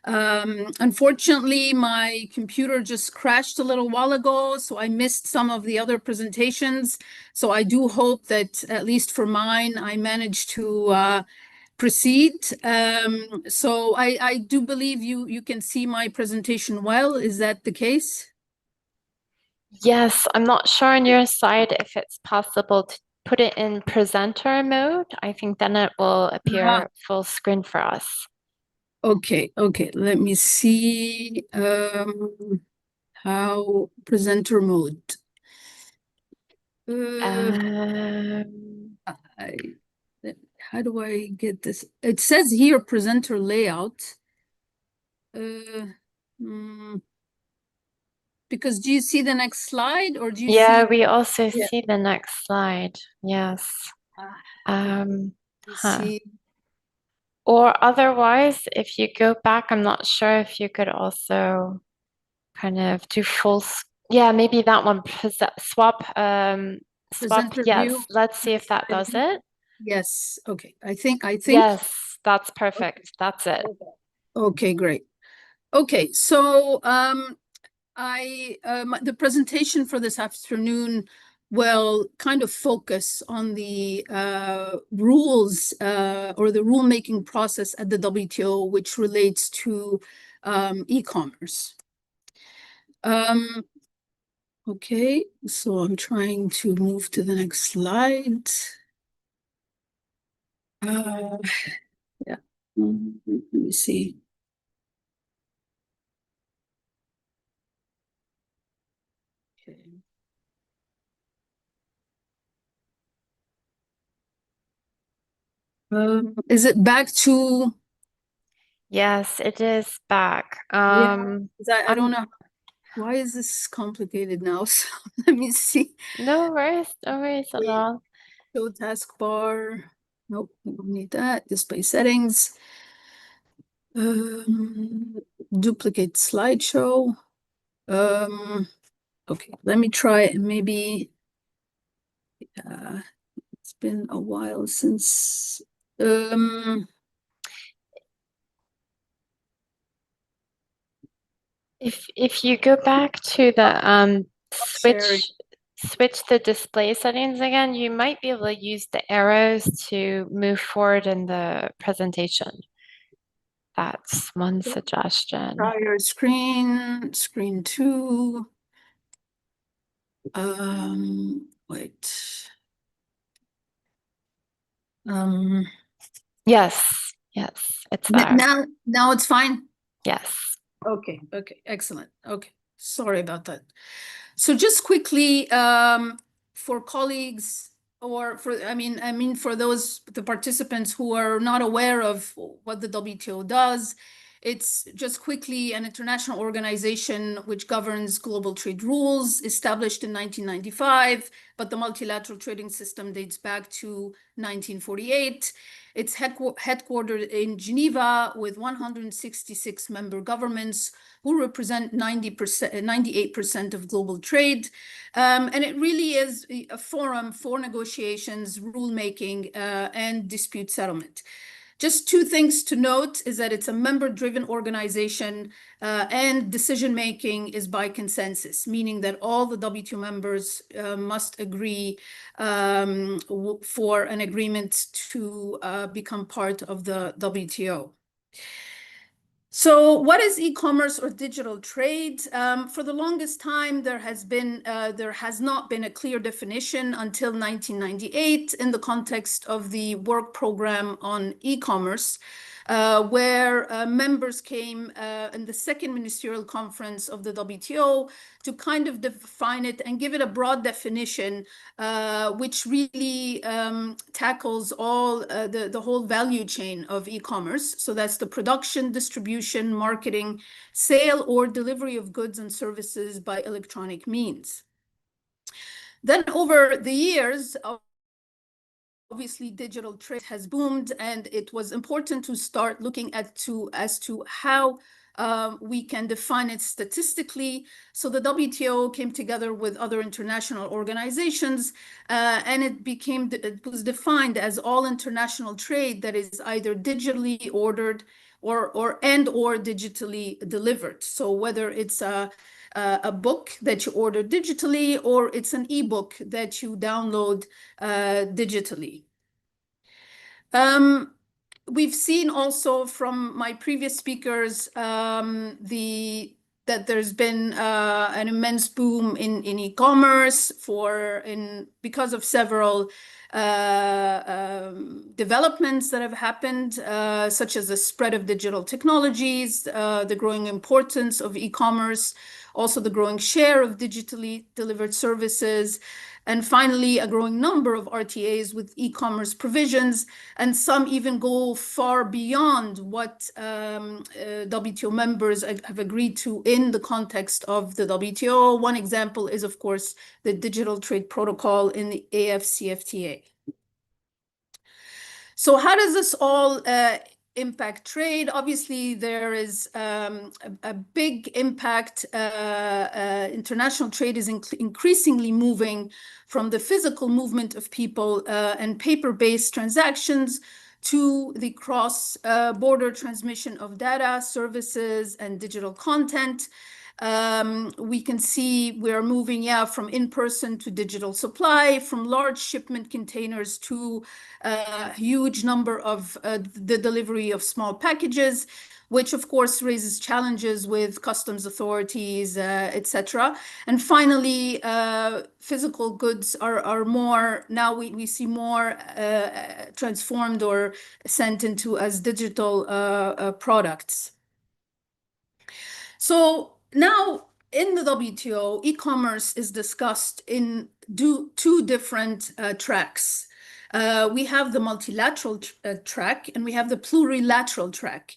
Unfortunately, my computer just crashed a little while ago, so I missed some of the other presentations. So I do hope that, at least for mine, I managed to proceed. So I do believe you can see my presentation well. Is that the case? Yes, I'm not sure on your side if it's possible to put it in presenter mode. I think then it will appear full screen for us. Okay, let me see how presenter mode. How do I get this? It says here presenter layout. Because do you see the next slide, or do you see? Yeah, we also see the next slide. Yes. See. Or otherwise, if you go back, I'm not sure if you could also kind of do full. Yeah, maybe that one. Swap. Swap. Yes. View. Let's see if that does it. Yes. Okay. I think. Yes, that's perfect. That's it. Okay, great. Okay, so the presentation for this afternoon will kind of focus on the rules or the rulemaking process at the WTO, which relates to e-commerce. Okay, so I'm trying to move to the next slide. Yeah, let me see. Okay. Is it back to? Yes, it is back. I don't know. Why is this complicated now? So let me see. No worries at all. Show taskbar. Nope, we don't need that. Display settings. Duplicate slideshow. Okay, let me try it. Maybe it's been a while since. If you go back to the switch the display settings again, you might be able to use the arrows to move forward in the presentation. That's one suggestion. Prior screen 2. Wait. Yes, it's there. Now it's fine? Yes. Okay, excellent. Okay, sorry about that. So just quickly, for colleagues or for, I mean, for the participants who are not aware of what the WTO does, it's just quickly an international organization which governs global trade rules, established in 1995, but the multilateral trading system dates back to 1948. It's headquartered in Geneva with 166 member governments who represent 98% of global trade. And it really is a forum for negotiations, rulemaking, and dispute settlement. Just 2 things to note is that it's a member-driven organization and decision-making is by consensus, meaning that all the WTO members must agree for an agreement to become part of the WTO. So what is e-commerce or digital trade? For the longest time, there has not been a clear definition until 1998 in the context of the work program on e-commerce, where members came in the second ministerial conference of the WTO to kind of define it and give it a broad definition, which really tackles all the whole value chain of e-commerce. So that's the production, distribution, marketing, sale, or delivery of goods and services by electronic means. Then over the years, obviously digital trade has boomed, and it was important to start looking as to how we can define it statistically. So the WTO came together with other international organizations, and it was defined as all international trade that is either digitally ordered or digitally delivered. So whether it's a book that you order digitally, or it's an ebook that you download digitally. We've seen also from my previous speakers that there's been an immense boom in e-commerce because of several developments that have happened, such as the spread of digital technologies, the growing importance of e-commerce, also the growing share of digitally delivered services, and finally, a growing number of RTAs with e-commerce provisions, and some even go far beyond what WTO members have agreed to in the context of the WTO. One example is, of course, the Digital Trade Protocol in the AFCFTA. So how does this all impact trade? Obviously, there is a big impact. International trade is increasingly moving from the physical movement of people and paper-based transactions to the cross-border transmission of data, services, and digital content. We can see we're moving from in-person to digital supply, from large shipment containers to a huge number of the delivery of small packages, which of course raises challenges with customs authorities, etc. And finally, physical goods are more, now we see more transformed or sent into as digital products. So now in the WTO, e-commerce is discussed in two different tracks. We have the multilateral track and we have the plurilateral track.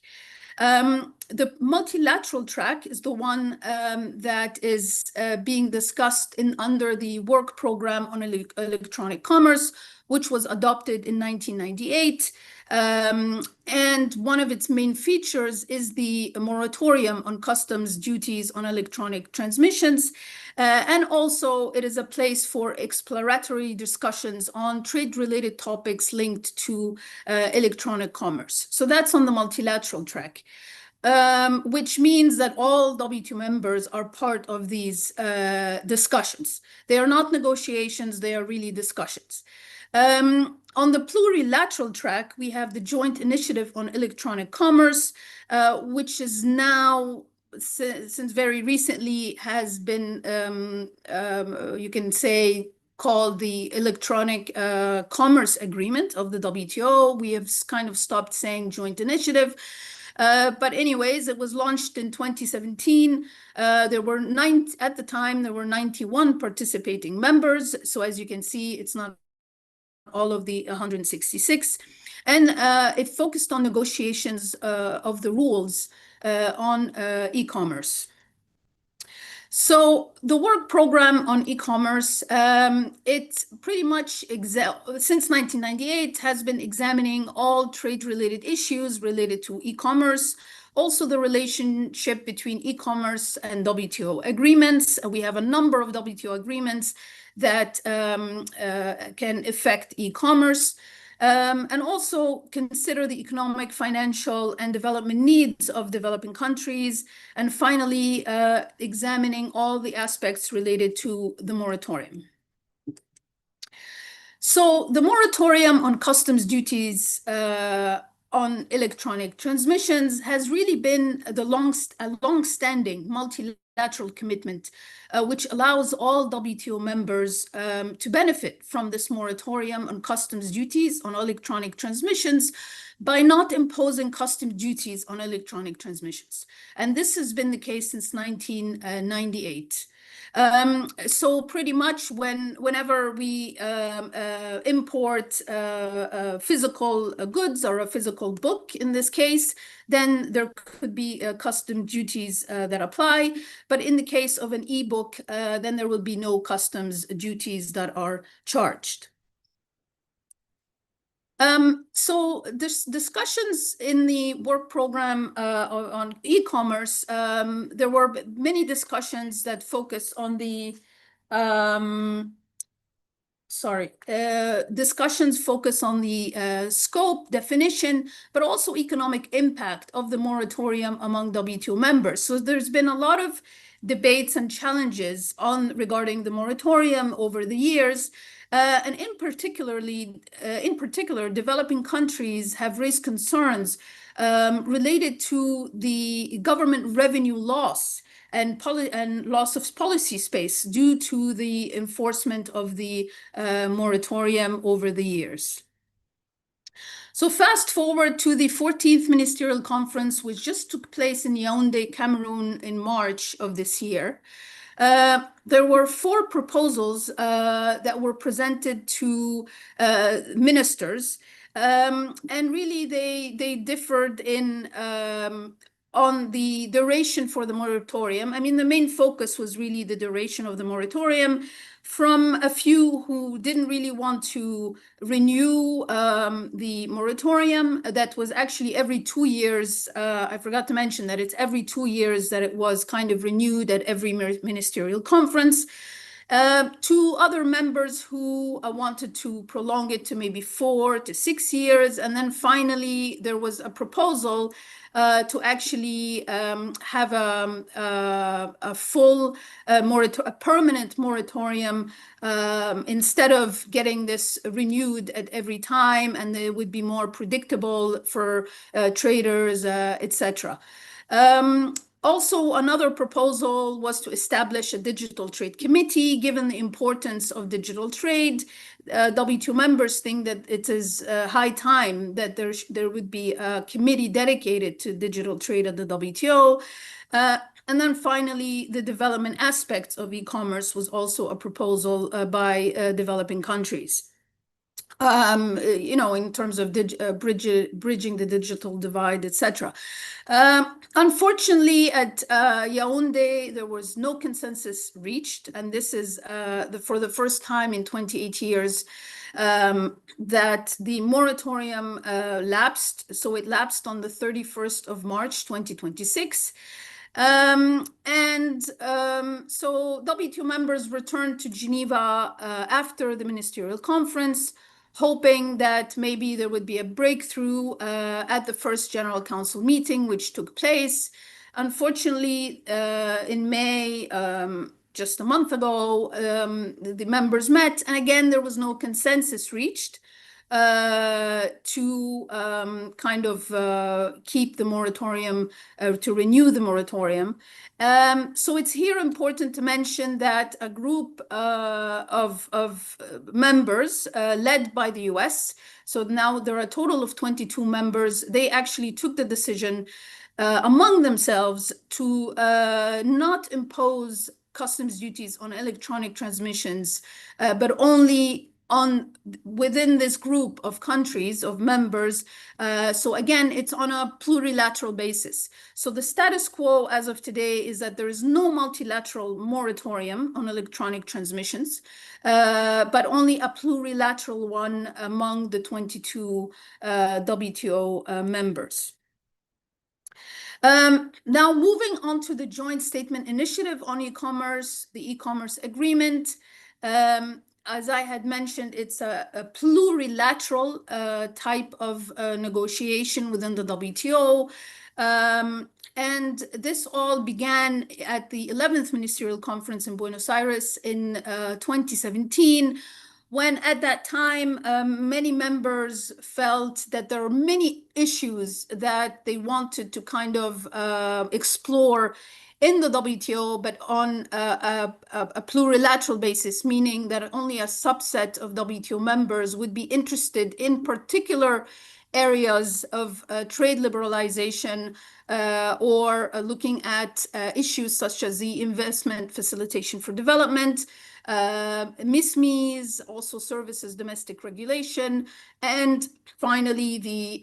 The multilateral track is the one that is being discussed under the work program on electronic commerce, which was adopted in 1998. And one of its main features is the moratorium on customs duties on electronic transmissions. And also it is a place for exploratory discussions on trade-related topics linked to electronic commerce. So that's on the multilateral track. Which means that all WTO members are part of these discussions. They are not negotiations, they are really discussions. On the plurilateral track, we have the Joint Initiative on Electronic Commerce, which is now, since very recently, has been, you can say, called the Electronic Commerce Agreement of the WTO. We have kind of stopped saying joint initiative. But anyways, it was launched in 2017. At the time, there were 91 participating members. So as you can see, it's not all of the 166. And it focused on negotiations of the rules on e-commerce. So the work program on e-commerce, it pretty much, since 1998, has been examining all trade-related issues related to e-commerce, also the relationship between e-commerce and WTO agreements. We have a number of WTO agreements that can affect e-commerce. And also consider the economic, financial, and development needs of developing countries. And finally, examining all the aspects related to the moratorium. So the moratorium on customs duties on electronic transmissions has really been a long-standing multilateral commitment, which allows all WTO members to benefit from this moratorium on customs duties on electronic transmissions by not imposing customs duties on electronic transmissions. And this has been the case since 1998. So pretty much whenever we import physical goods or a physical book in this case, then there could be custom duties that apply. But in the case of an ebook, then there will be no customs duties that are charged. So this discussions in the work program on e-commerce, there were many discussions that focus on the discussions focus on the scope, definition, but also economic impact of the moratorium among WTO members. So there's been a lot of debates and challenges regarding the moratorium over the years. And in particular, developing countries have raised concerns related to the government revenue loss and loss of policy space due to the enforcement of the moratorium over the years. So fast forward to the 14th Ministerial Conference, which just took place in Yaoundé, Cameroon in March of this year. There were 4 proposals that were presented to ministers, and really they differed in on the duration for the moratorium. I mean, the main focus was really the duration of the moratorium, from a few who didn't really want to renew the moratorium. That was actually every 2 years. I forgot to mention that it's every 2 years that it was kind of renewed at every ministerial conference. To other members who wanted to prolong it to maybe 4 to 6 years. And then finally, there was a proposal to actually have a full, a permanent moratorium instead of getting this renewed at every time, and it would be more predictable for traders, etc. Also, another proposal was to establish a digital trade committee, given the importance of digital trade. WTO members think that it is high time that there would be a committee dedicated to digital trade at the WTO. And then finally, the development aspects of e-commerce was also a proposal by developing countries. You know, in terms of bridging the digital divide, etc. Unfortunately, at Yaoundé, there was no consensus reached, and this is for the first time in 28 years that the moratorium lapsed. So it lapsed on the 31st of March, 2026. So WTO members returned to Geneva after the ministerial conference, hoping that maybe there would be a breakthrough at the first General Council meeting, which took place. Unfortunately, in May, just a month ago, the members met, and again, there was no consensus reached to kind of keep the moratorium, to renew the moratorium. So it's here important to mention that a group of members led by the US, so now there are a total of 22 members, they actually took the decision among themselves to not impose customs duties on electronic transmissions, but only within this group of countries, of members. So again, it's on a plurilateral basis. So the status quo as of today is that there is no multilateral moratorium on electronic transmissions, but only a plurilateral one among the 22 WTO members. Now, moving on to the joint statement initiative on e-commerce, the e-commerce agreement. As I had mentioned, it's a plurilateral type of negotiation within the WTO. And this all began at the 11th Ministerial Conference in Buenos Aires in 2017, when at that time many members felt that there are many issues that they wanted to kind of explore in the WTO, but on a plurilateral basis, meaning that only a subset of WTO members would be interested in particular areas of trade liberalization or looking at issues such as the investment facilitation for development, MISMEs, also services domestic regulation, and finally the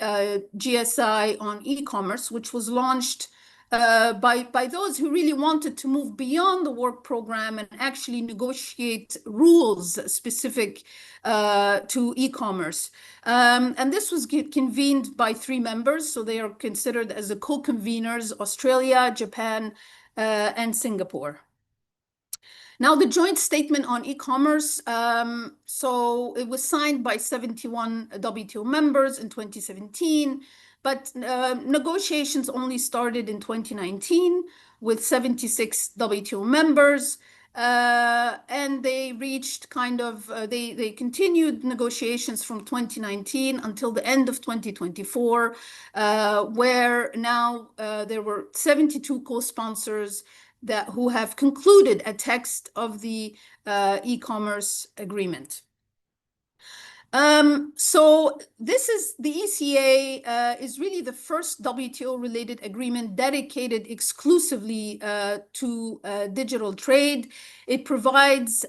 GSI on e-commerce, which was launched by those who really wanted to move beyond the work program and actually negotiate rules specific to e-commerce. And this was convened by 3 members, so they are considered as the co-conveners: Australia, Japan, and Singapore. Now, the joint statement on e-commerce, so it was signed by 71 WTO members in 2017, but negotiations only started in 2019 with 76 WTO members. And they reached they continued negotiations from 2019 until the end of 2024, where now there were 72 co-sponsors who have concluded a text of the e-commerce agreement. So this is the ECA is really the first WTO-related agreement dedicated exclusively to digital trade. It provides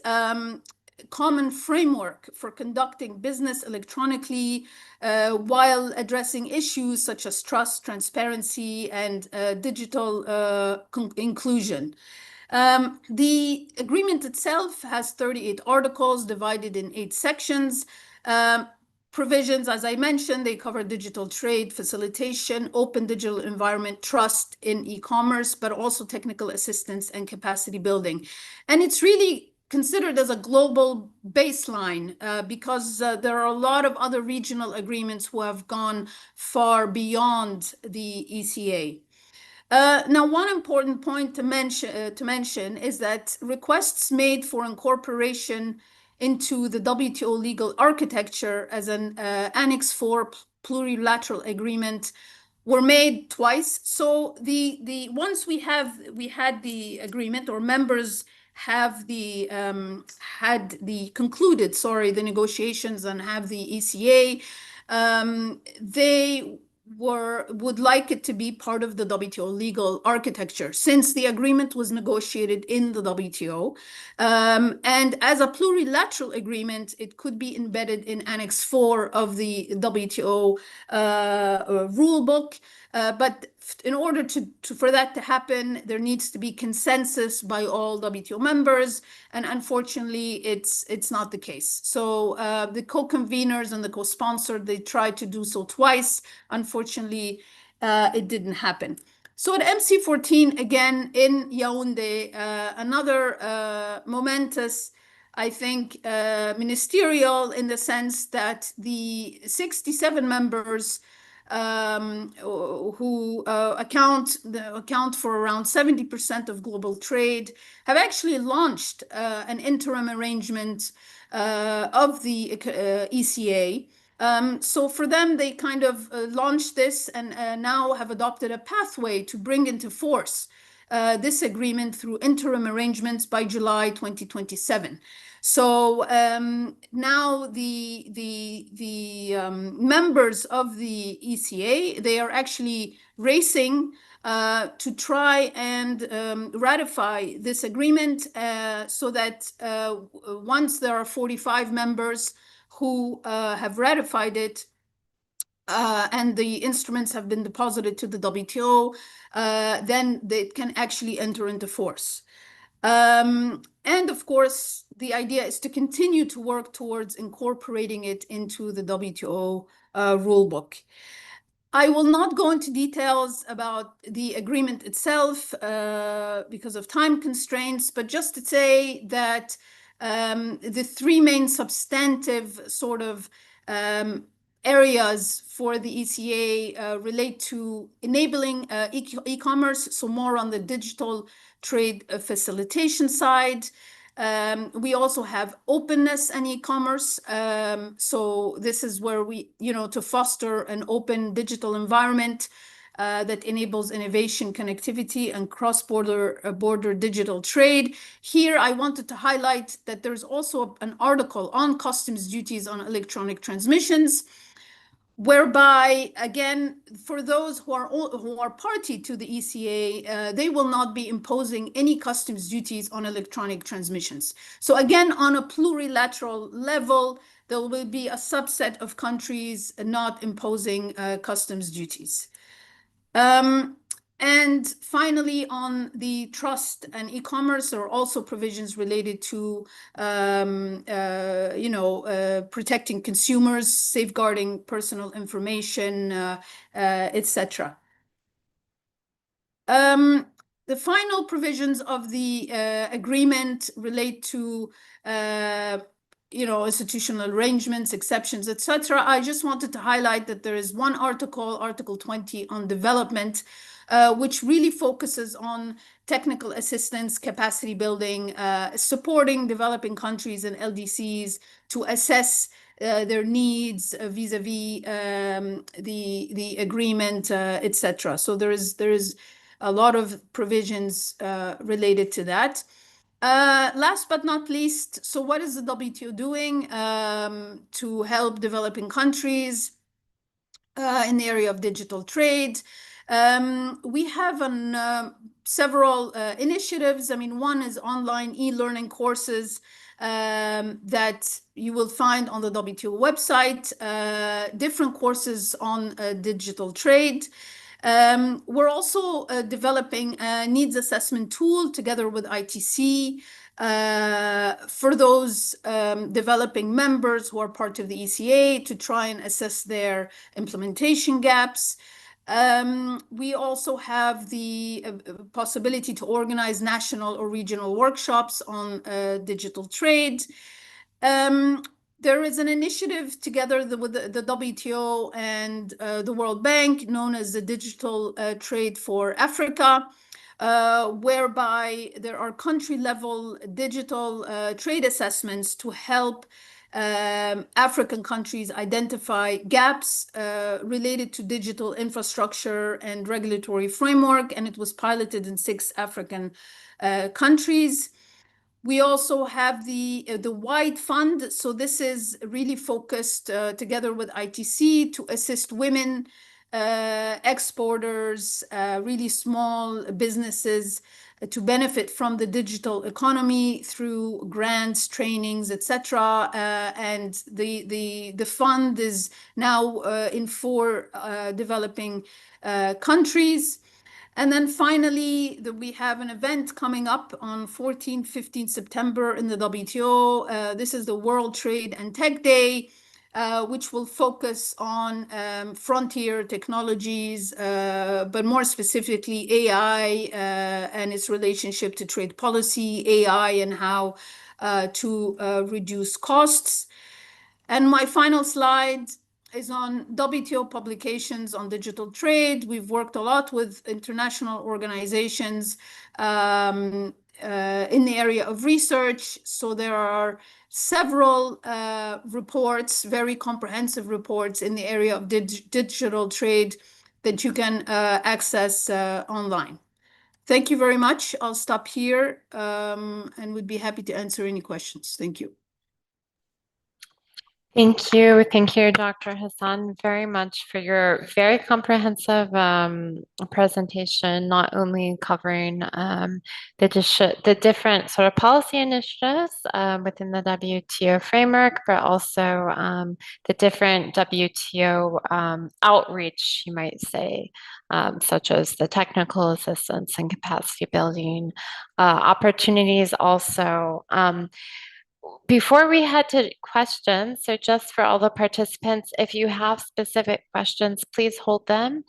common framework for conducting business electronically while addressing issues such as trust, transparency, and digital inclusion. The agreement itself has 38 articles divided in 8 sections. Provisions, as I mentioned, they cover digital trade, facilitation, open digital environment, trust in e-commerce, but also technical assistance and capacity building. And it's really considered as a global baseline because there are a lot of other regional agreements who have gone far beyond the ECA. Now, one important point to mention is that requests made for incorporation into the WTO legal architecture as an Annex 4 plurilateral agreement were made twice. So once we had the agreement, or members have the concluded, the negotiations and have the ECA, they would like it to be part of the WTO legal architecture, since the agreement was negotiated in the WTO. And as a plurilateral agreement, it could be embedded in Annex 4 of the WTO rule book. But in order for that to happen, there needs to be consensus by all WTO members, and unfortunately, it's not the case. So the co-conveners and the co-sponsor, they tried to do so twice. Unfortunately, it didn't happen. So at MC14, again, in Yaoundé, another momentous, I think, ministerial, in the sense that the 67 members who account for around 70% of global trade have actually launched an interim arrangement of the ECA. So for them, they kind of launched this and now have adopted a pathway to bring into force this agreement through interim arrangements by July 2027. So now the members of the ECA, they are actually racing to try and ratify this agreement so that once there are 45 members who have ratified it, and the instruments have been deposited to the WTO, then they can actually enter into force. And of course, the idea is to continue to work towards incorporating it into the WTO rulebook. I will not go into details about the agreement itself because of time constraints, but just to say that the 3 main substantive sort of areas for the ECA relate to enabling e-commerce, so more on the digital trade facilitation side, We also have openness and e-commerce. So this is where we, to foster an open digital environment that enables innovation, connectivity, and cross-border digital trade. Here, I wanted to highlight that there's also an article on customs duties on electronic transmissions, whereby, again, for those who are party to the ECA, they will not be imposing any customs duties on electronic transmissions. So again, on a plurilateral level, there will be a subset of countries not imposing customs duties. And finally, on the trust and e-commerce, there are also provisions related to, protecting consumers, safeguarding personal information, etc. The final provisions of the agreement relate to institutional arrangements, exceptions, etc. I just wanted to highlight that there is one article, Article 20, on development, which really focuses on technical assistance, capacity building, supporting developing countries and LDCs to assess their needs vis-a-vis the agreement, etc. So there is a lot of provisions related to that. Last but not least, so what is the WTO doing to help developing countries in the area of digital trade? We have several initiatives. I mean, one is online e-learning courses that you will find on the WTO website, different courses on digital trade. We're also developing a needs assessment tool together with ITC for those developing members who are part of the ECA to try and assess their implementation gaps. We also have the possibility to organize national or regional workshops on digital trade. There is an initiative together with the WTO and the World Bank known as the Digital Trade for Africa, whereby there are country-level digital trade assessments to help African countries identify gaps related to digital infrastructure and regulatory framework, and it was piloted in 6 African countries. We also have the Wide Fund. So this is really focused together with ITC to assist women exporters, really small businesses to benefit from the digital economy through grants, trainings, etc. And the fund is now in 4 developing countries. And then finally, we have an event coming up on 14, 15 September in the WTO. This is the World Trade and Tech Day, which will focus on frontier technologies, but more specifically AI and its relationship to trade policy, AI and how to reduce costs. And my final slide is on WTO publications on digital trade. We've worked a lot with international organizations in the area of research. So there are several reports, very comprehensive reports in the area of digital trade that you can access online. Thank you very much. I'll stop here and would be happy to answer any questions. Thank you. Thank you. Thank you, Dr. Hassan, very much for your very comprehensive presentation, not only covering the different sort of policy initiatives within the WTO framework, but also the different WTO outreach, you might say, such as the technical assistance and capacity building opportunities also. Before we head to questions, so just for all the participants, if you have specific questions, please hold them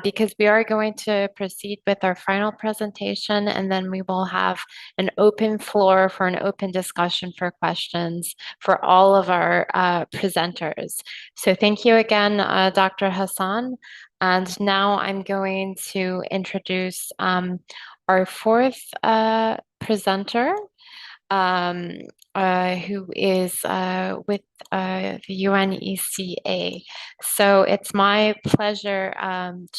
because we are going to proceed with our final presentation, and then we will have an open floor for an open discussion for questions for all of our presenters. So thank you again, Dr. Hassan. And now I'm going to introduce our 4th presenter. who is with the UNECA. So it's my pleasure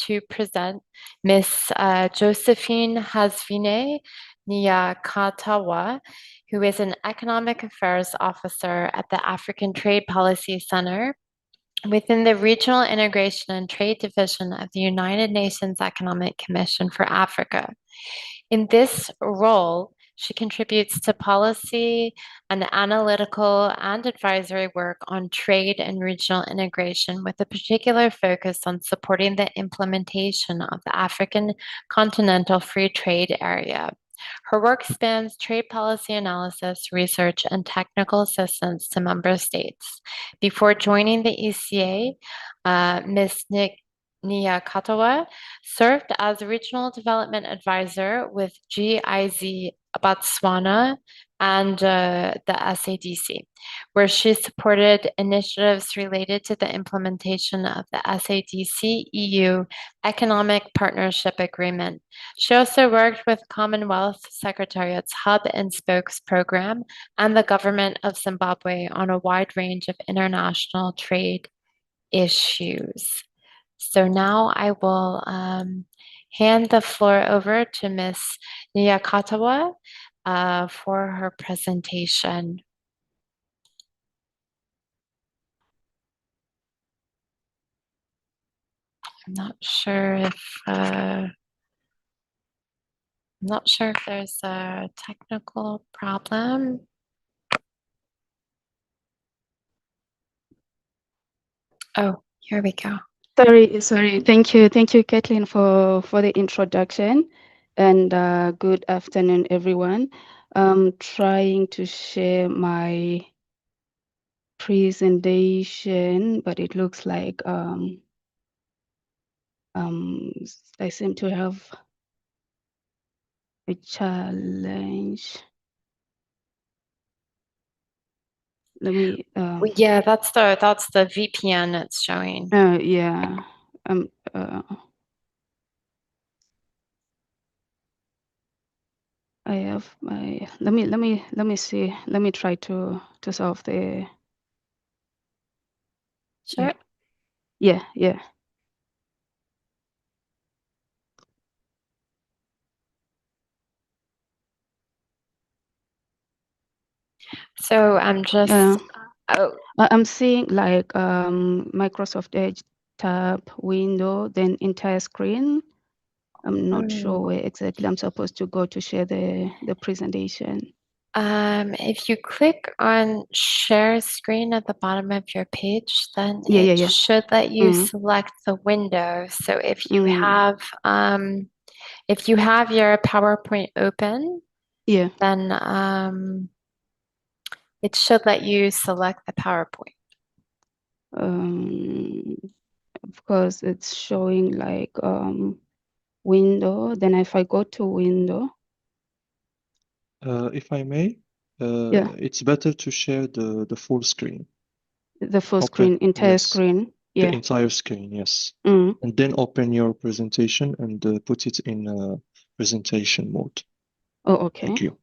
to present Miss Josephine Hasvine Nyakatawa, who is an Economic Affairs Officer at the African Trade Policy Center within the Regional Integration and Trade Division of the United Nations Economic Commission for Africa. In this role, she contributes to policy and analytical and advisory work on trade and regional integration, with a particular focus on supporting the implementation of the African Continental Free Trade Area. Her work spans trade policy analysis, research, and technical assistance to member states. Before joining the ECA, Ms. Nyakatawa served as Regional Development Advisor with GIZ Botswana and the SADC, where she supported initiatives related to the implementation of the SADC EU Economic Partnership Agreement. She also worked with Commonwealth Secretariat's Hub and Spokes program and the government of Zimbabwe on a wide range of international trade issues. So now I will hand the floor over to Ms. Nyakatawa for her presentation. I'm not sure if there's a technical problem. Oh, here we go. Sorry. Thank you, Kathleen, for the introduction, and good afternoon, everyone. I'm trying to share my presentation, but it looks like I seem to have a challenge. Let me. Yeah, that's the VPN it's showing. Yeah. I have my. Let me see. Let me try to solve the. Sure. Yeah. So I'm just. I'm seeing like Microsoft Edge tab window, then entire screen. I'm not sure where exactly I'm supposed to go to share the presentation. If you click on share screen at the bottom of your page, then Yeah. it should let you select the window. So if you have your PowerPoint open, then it should let you select the PowerPoint. Of course, it's showing like window. Then if I go to window. If I may, it's better to share the full screen. The full screen, entire screen. The entire screen, yes. And then open your presentation and put it in presentation mode. Oh, okay. Thank you.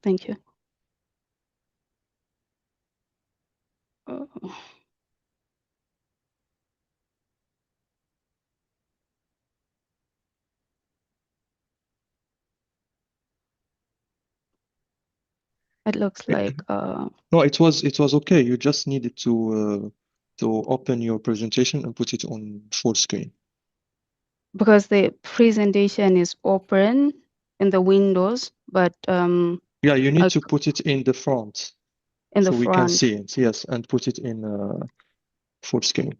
Thank you. It looks like no, it was okay. You just needed to open your presentation and put it on full screen. Because the presentation is open in the windows, but yeah, you need to put it in the front so we can see it, yes, and put it in full screen.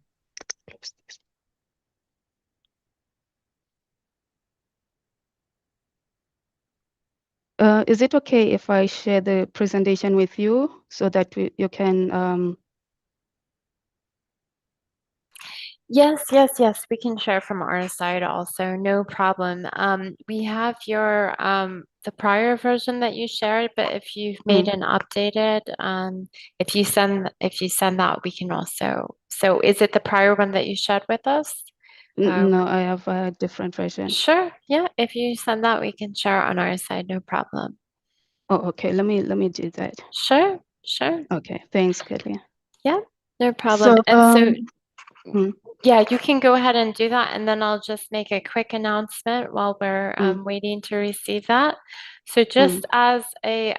Is it okay if I share the presentation with you so that you can Yes, we can share from our side also, no problem. We have your the prior version that you shared, but if you've made an updated, if you send that, we can also. So is it the prior one that you shared with us? No, I have a different version. Sure, yeah. If you send that, we can share on our side, no problem. Oh, okay. Let me do that. Sure. Okay. Thanks, Kathleen. Yeah, no problem. So, And so, mm, yeah, you can go ahead and do that, and then I'll just make a quick announcement while we're waiting to receive that. So just as a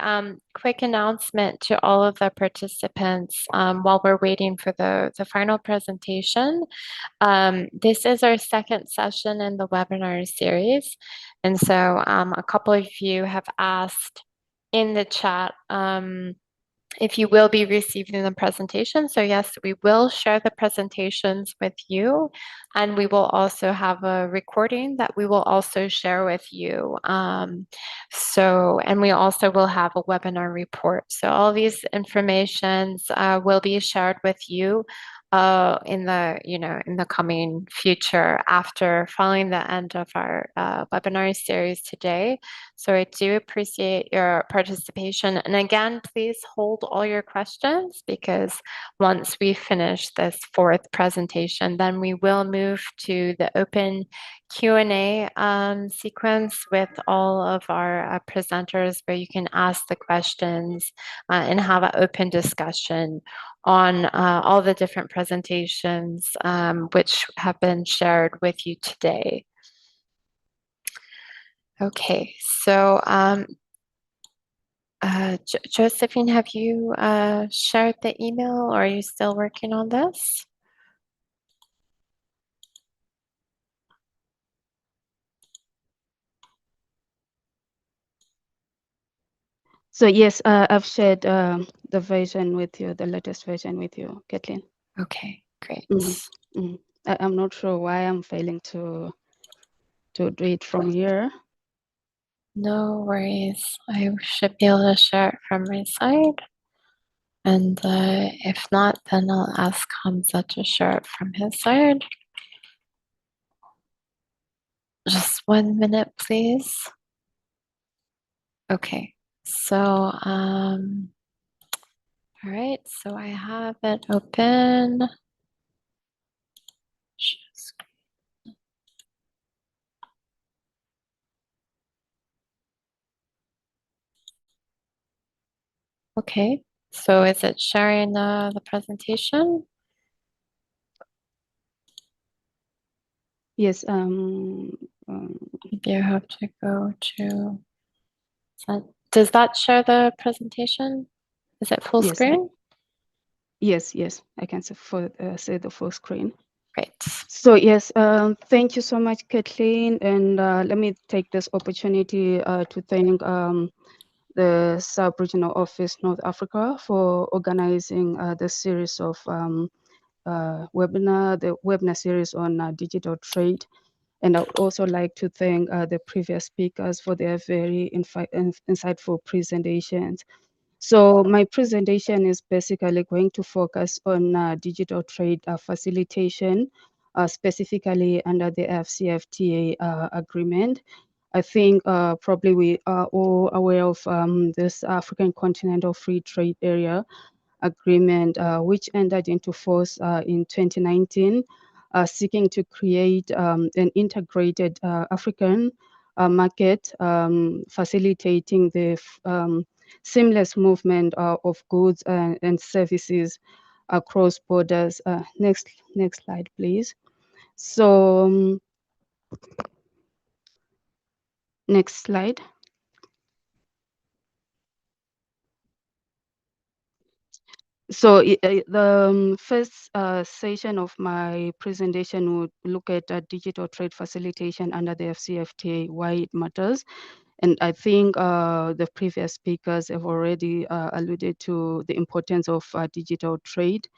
quick announcement to all of the participants while we're waiting for the final presentation, this is our second session in the webinar series. And so a couple of you have asked in the chat if you will be receiving the presentation. So yes, we will share the presentations with you, and we will also have a recording that we will also share with you. And we also will have a webinar report. So all these informations will be shared with you in the coming future after following the end of our webinar series today. So I do appreciate your participation. And again, please hold all your questions, because once we finish this fourth presentation, then we will move to the open Q&A sequence with all of our presenters, where you can ask the questions and have an open discussion on all the different presentations which have been shared with you today. Okay, so Josephine, have you shared the email, or are you still working on this? so yes, I've shared the version with you, the latest version with you, Kathleen. Okay, great. I'm not sure why I'm failing to do it from here. No worries. I should be able to share it from my side. And if not, then I'll ask Hamza to share it from his side. Just 1 minute, please. Okay, so all right, so I have it open. Okay, so is it sharing the presentation? Yes. Maybe you have to go to. Does that share the presentation? Is it full screen? Yes, I can see the full screen. Great. So yes, thank you so much, Kathleen, and let me take this opportunity to thank the Sub-Regional Office North Africa for organizing this series of the webinar series on digital trade. And I would also like to thank the previous speakers for their very insightful presentations. So my presentation is basically going to focus on digital trade facilitation, specifically under the AFCFTA agreement. I think probably we are all aware of this African Continental Free Trade Area agreement, which entered into force in 2019, seeking to create an integrated African market, facilitating the seamless movement of goods and services across borders. Next slide, please. So, next slide. So the first session of my presentation would look at digital trade facilitation under the FCFTA, why it matters. And I think the previous speakers have already alluded to the importance of digital trade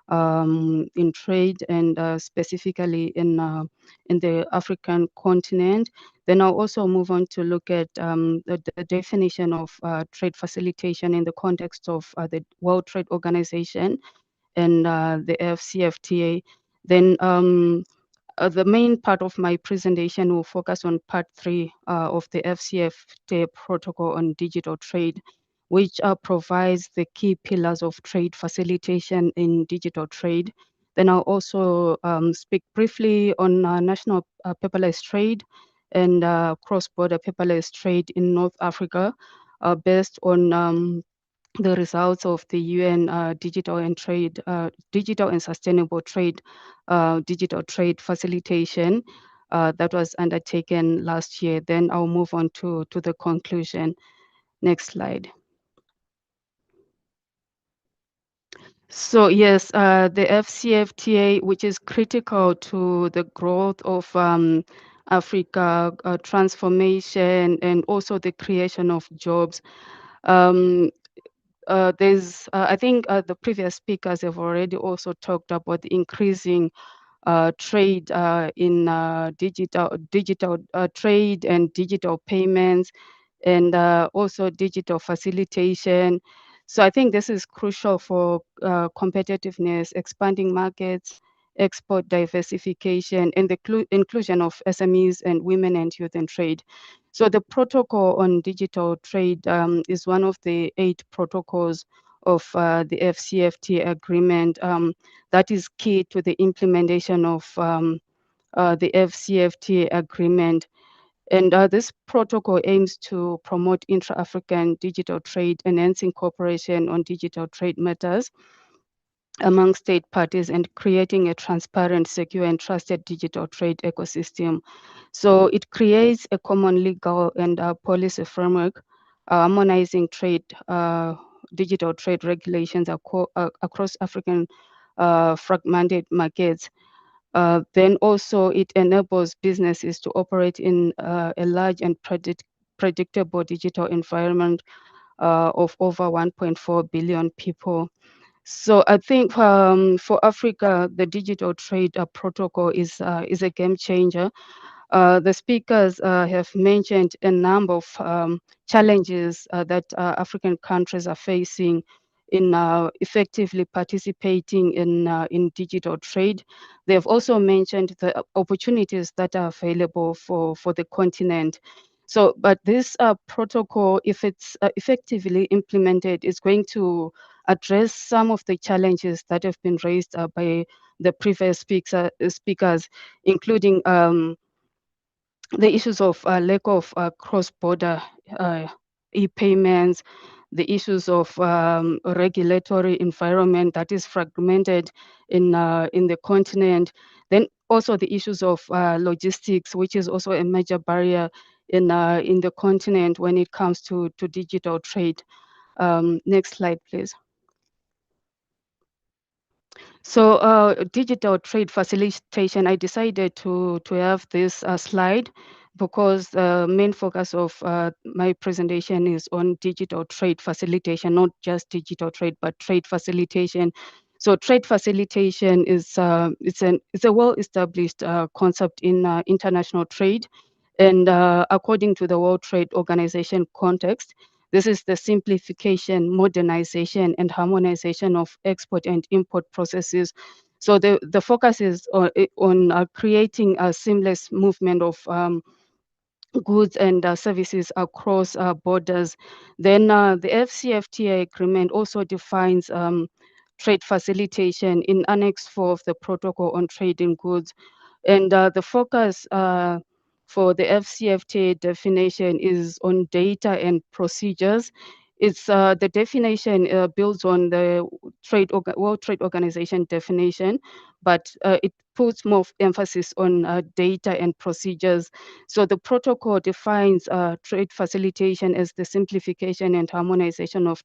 in trade and specifically in the African continent. Then I'll also move on to look at the definition of trade facilitation in the context of the World Trade Organization and the FCFTA. Then the main part of my presentation will focus on part 3 of the FCFTA protocol on digital trade, which provides the key pillars of trade facilitation in digital trade. Then I'll also speak briefly on national paperless trade and cross-border paperless trade in North Africa, based on the results of the UN digital and sustainable trade, digital trade facilitation that was undertaken last year. Then I'll move on to the conclusion. Next slide. So yes, the FCFTA, which is critical to the growth of Africa, transformation, and also the creation of jobs. I think the previous speakers have already also talked about the increasing trade in digital trade and digital payments, and also digital facilitation. So I think this is crucial for competitiveness, expanding markets, export diversification, and the inclusion of SMEs and women and youth in trade. So the protocol on digital trade is one of the 8 protocols of the FCFTA agreement that is key to the implementation of the FCFTA agreement. And this protocol aims to promote intra-African digital trade, enhancing cooperation on digital trade matters among state parties, and creating a transparent, secure, and trusted digital trade ecosystem. So it creates a common legal and policy framework, harmonizing digital trade regulations across African fragmented markets. Then also it enables businesses to operate in a large and predictable digital environment of over 1.4 billion people. So I think for Africa, the digital trade protocol is a game changer. The speakers have mentioned a number of challenges that African countries are facing in effectively participating in digital trade. They have also mentioned the opportunities that are available for the continent. So, but this protocol, if it's effectively implemented, is going to address some of the challenges that have been raised by the previous speakers, including the issues of lack of cross-border e-payments, the issues of regulatory environment that is fragmented in the continent, then also the issues of logistics, which is also a major barrier in the continent when it comes to digital trade. Next slide, please. So digital trade facilitation, I decided to have this slide because the main focus of my presentation is on digital trade facilitation, not just digital trade, but trade facilitation. So trade facilitation is it's a well-established concept in international trade, and according to the World Trade Organization context, this is the simplification, modernization, and harmonization of export and import processes. So the focus is on creating a seamless movement of goods and services across borders. Then the FCFTA agreement also defines trade facilitation in Annex 4 of the Protocol on Trade in Goods. And the focus for the FCFTA definition is on data and procedures. It's the definition builds on the World Trade Organization definition, but it puts more emphasis on data and procedures. So the protocol defines trade facilitation as the simplification and harmonization of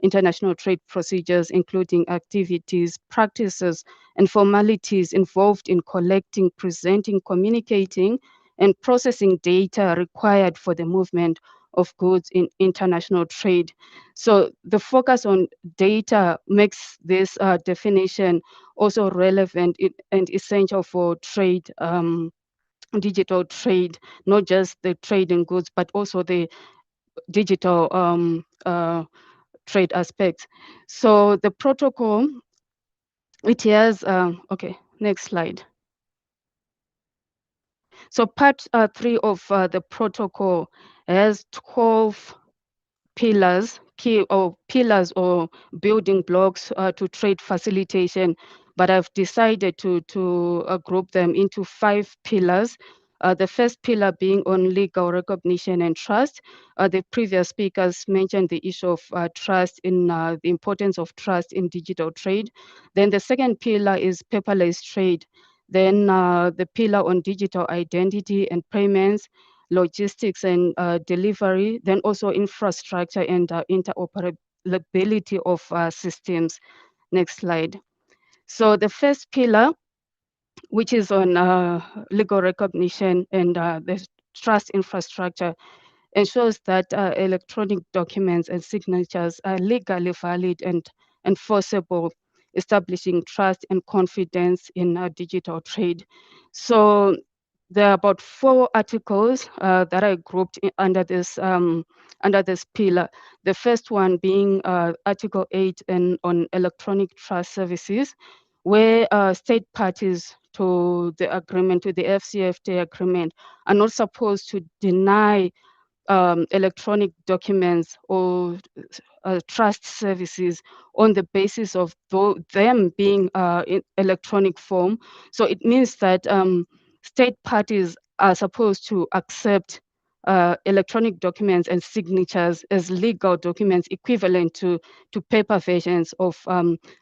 international trade procedures, including activities, practices, and formalities involved in collecting, presenting, communicating, and processing data required for the movement of goods in international trade. So the focus on data makes this definition also relevant and essential for trade, digital trade, not just the trade in goods, but also the digital trade aspects. So the protocol, it has, okay, next slide. So part 3 of the protocol has 12 pillars, pillars or building blocks to trade facilitation, but I've decided to group them into 5 pillars. The first pillar being on legal recognition and trust. The previous speakers mentioned the issue of trust in the importance of trust in digital trade. Then the second pillar is paperless trade. Then the pillar on digital identity and payments, logistics and delivery, then also infrastructure and interoperability of systems. Next slide. So the first pillar, which is on legal recognition and the trust infrastructure, ensures that electronic documents and signatures are legally valid and enforceable, establishing trust and confidence in digital trade. So there are about 4 articles that are grouped under this pillar. The first one being Article 8 on electronic trust services, where state parties to the agreement, to the FCFTA agreement, are not supposed to deny electronic documents or trust services on the basis of them being in electronic form. So it means that state parties are supposed to accept electronic documents and signatures as legal documents equivalent to paper versions of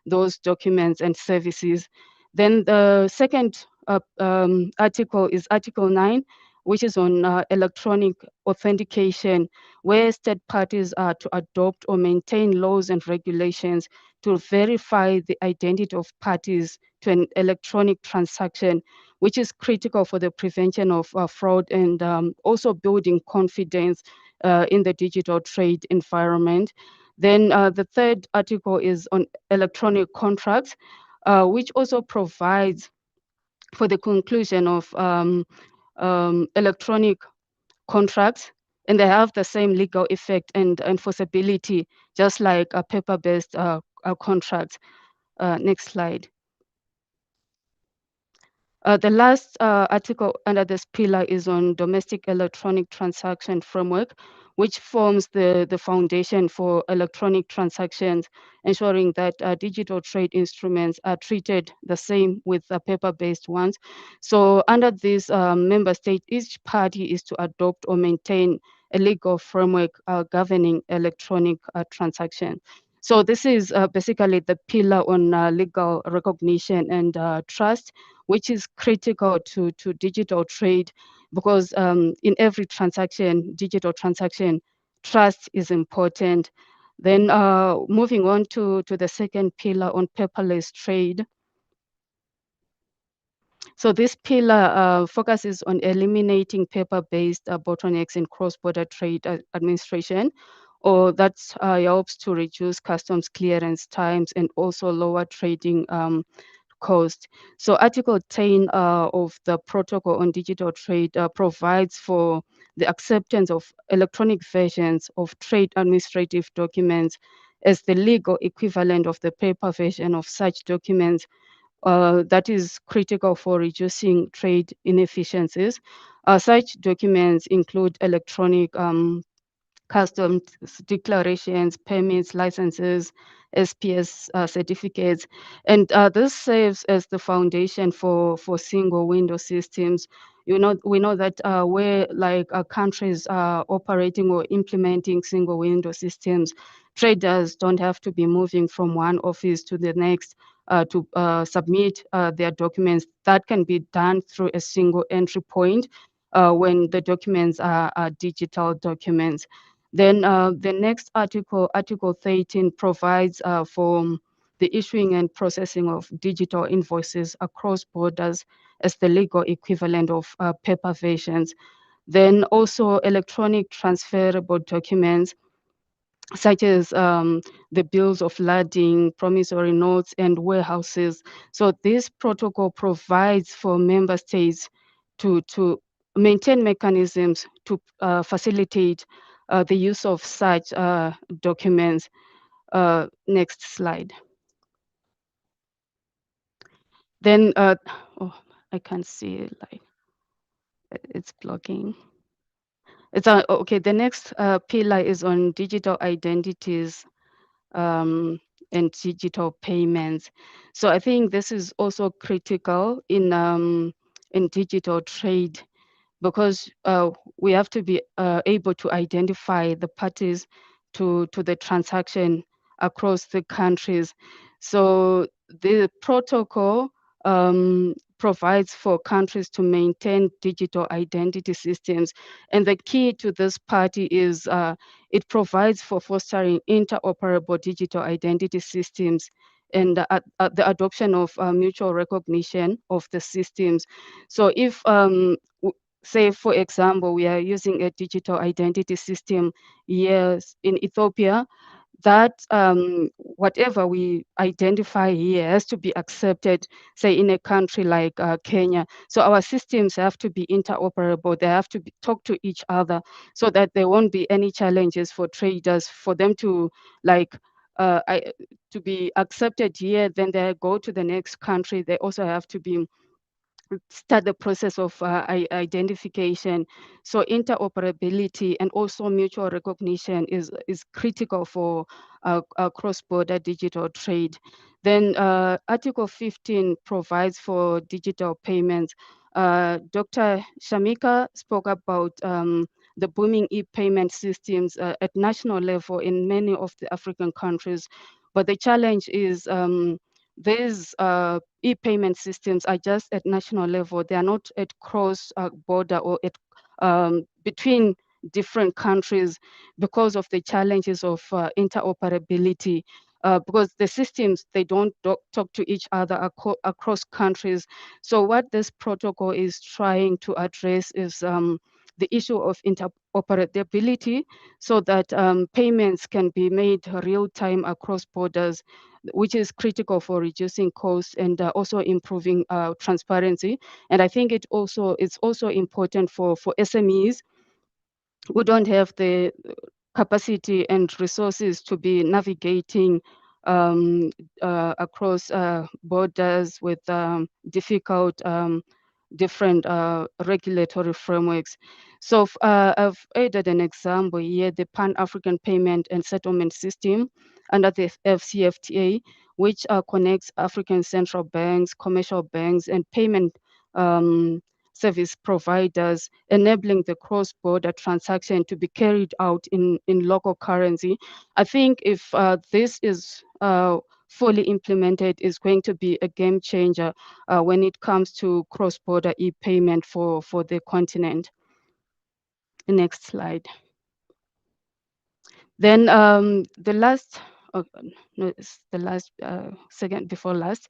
those documents and services. Then the second article is Article 9, which is on electronic authentication, where state parties are to adopt or maintain laws and regulations to verify the identity of parties to an electronic transaction, which is critical for the prevention of fraud and also building confidence in the digital trade environment. Then the third article is on electronic contracts, which also provides for the conclusion of electronic contracts, and they have the same legal effect and enforceability, just like a paper-based contract. Next slide. The last article under this pillar is on domestic electronic transaction framework, which forms the foundation for electronic transactions, ensuring that digital trade instruments are treated the same with the paper-based ones. So under this member state, each party is to adopt or maintain a legal framework governing electronic transaction. So this is basically the pillar on legal recognition and trust, which is critical to digital trade, because in every transaction, digital transaction, trust is important. Then moving on to the second pillar on paperless trade. So this pillar focuses on eliminating paper-based bottlenecks in cross-border trade administration, or that helps to reduce customs clearance times and also lower trading cost. So Article 10 of the Protocol on Digital Trade provides for the acceptance of electronic versions of trade administrative documents as the legal equivalent of the paper version of such documents. That is critical for reducing trade inefficiencies. Such documents include electronic customs declarations, permits, licenses, SPS certificates, and this serves as the foundation for single window systems. We know that where countries are operating or implementing single window systems, traders don't have to be moving from one office to the next to submit their documents. That can be done through a single entry point when the documents are digital documents. Then the next article, Article 13, provides for the issuing and processing of digital invoices across borders as the legal equivalent of paper versions. Then also electronic transferable documents such as the bills of lading, promissory notes, and warehouses. So this protocol provides for member states to maintain mechanisms to facilitate the use of such documents. Next slide. Then, oh, I can't see it, like it's blocking. It's okay. The next pillar is on digital identities and digital payments. So I think this is also critical in digital trade, because we have to be able to identify the parties to the transaction across the countries. So the protocol provides for countries to maintain digital identity systems. And the key to this party is it provides for fostering interoperable digital identity systems and the adoption of mutual recognition of the systems. So if, say, for example, we are using a digital identity system, yes, in Ethiopia, that whatever we identify here has to be accepted, say, in a country like Kenya. So our systems have to be interoperable. They have to talk to each other so that there won't be any challenges for traders, for them to like to be accepted here, then they go to the next country. They also have to be start the process of identification. So interoperability and also mutual recognition is critical for cross-border digital trade. Then Article 15 provides for digital payments. Dr. Shamika spoke about the booming e-payment systems at national level in many of the African countries. But the challenge is these e-payment systems are just at national level. They are not at cross-border or at between different countries because of the challenges of interoperability. Because the systems, they don't talk to each other across countries. So what this protocol is trying to address is the issue of interoperability so that payments can be made real time across borders, which is critical for reducing costs and also improving transparency. And I think it's also important for SMEs who don't have the capacity and resources to be navigating across borders with difficult different regulatory frameworks. So I've added an example here, the Pan-African Payment and Settlement System under the FCFTA, which connects African central banks, commercial banks, and payment service providers, enabling the cross-border transaction to be carried out in local currency. I think if this is fully implemented, is going to be a game changer when it comes to cross-border e-payment for the continent. Next slide. Then the last, no, it's the last, second before last,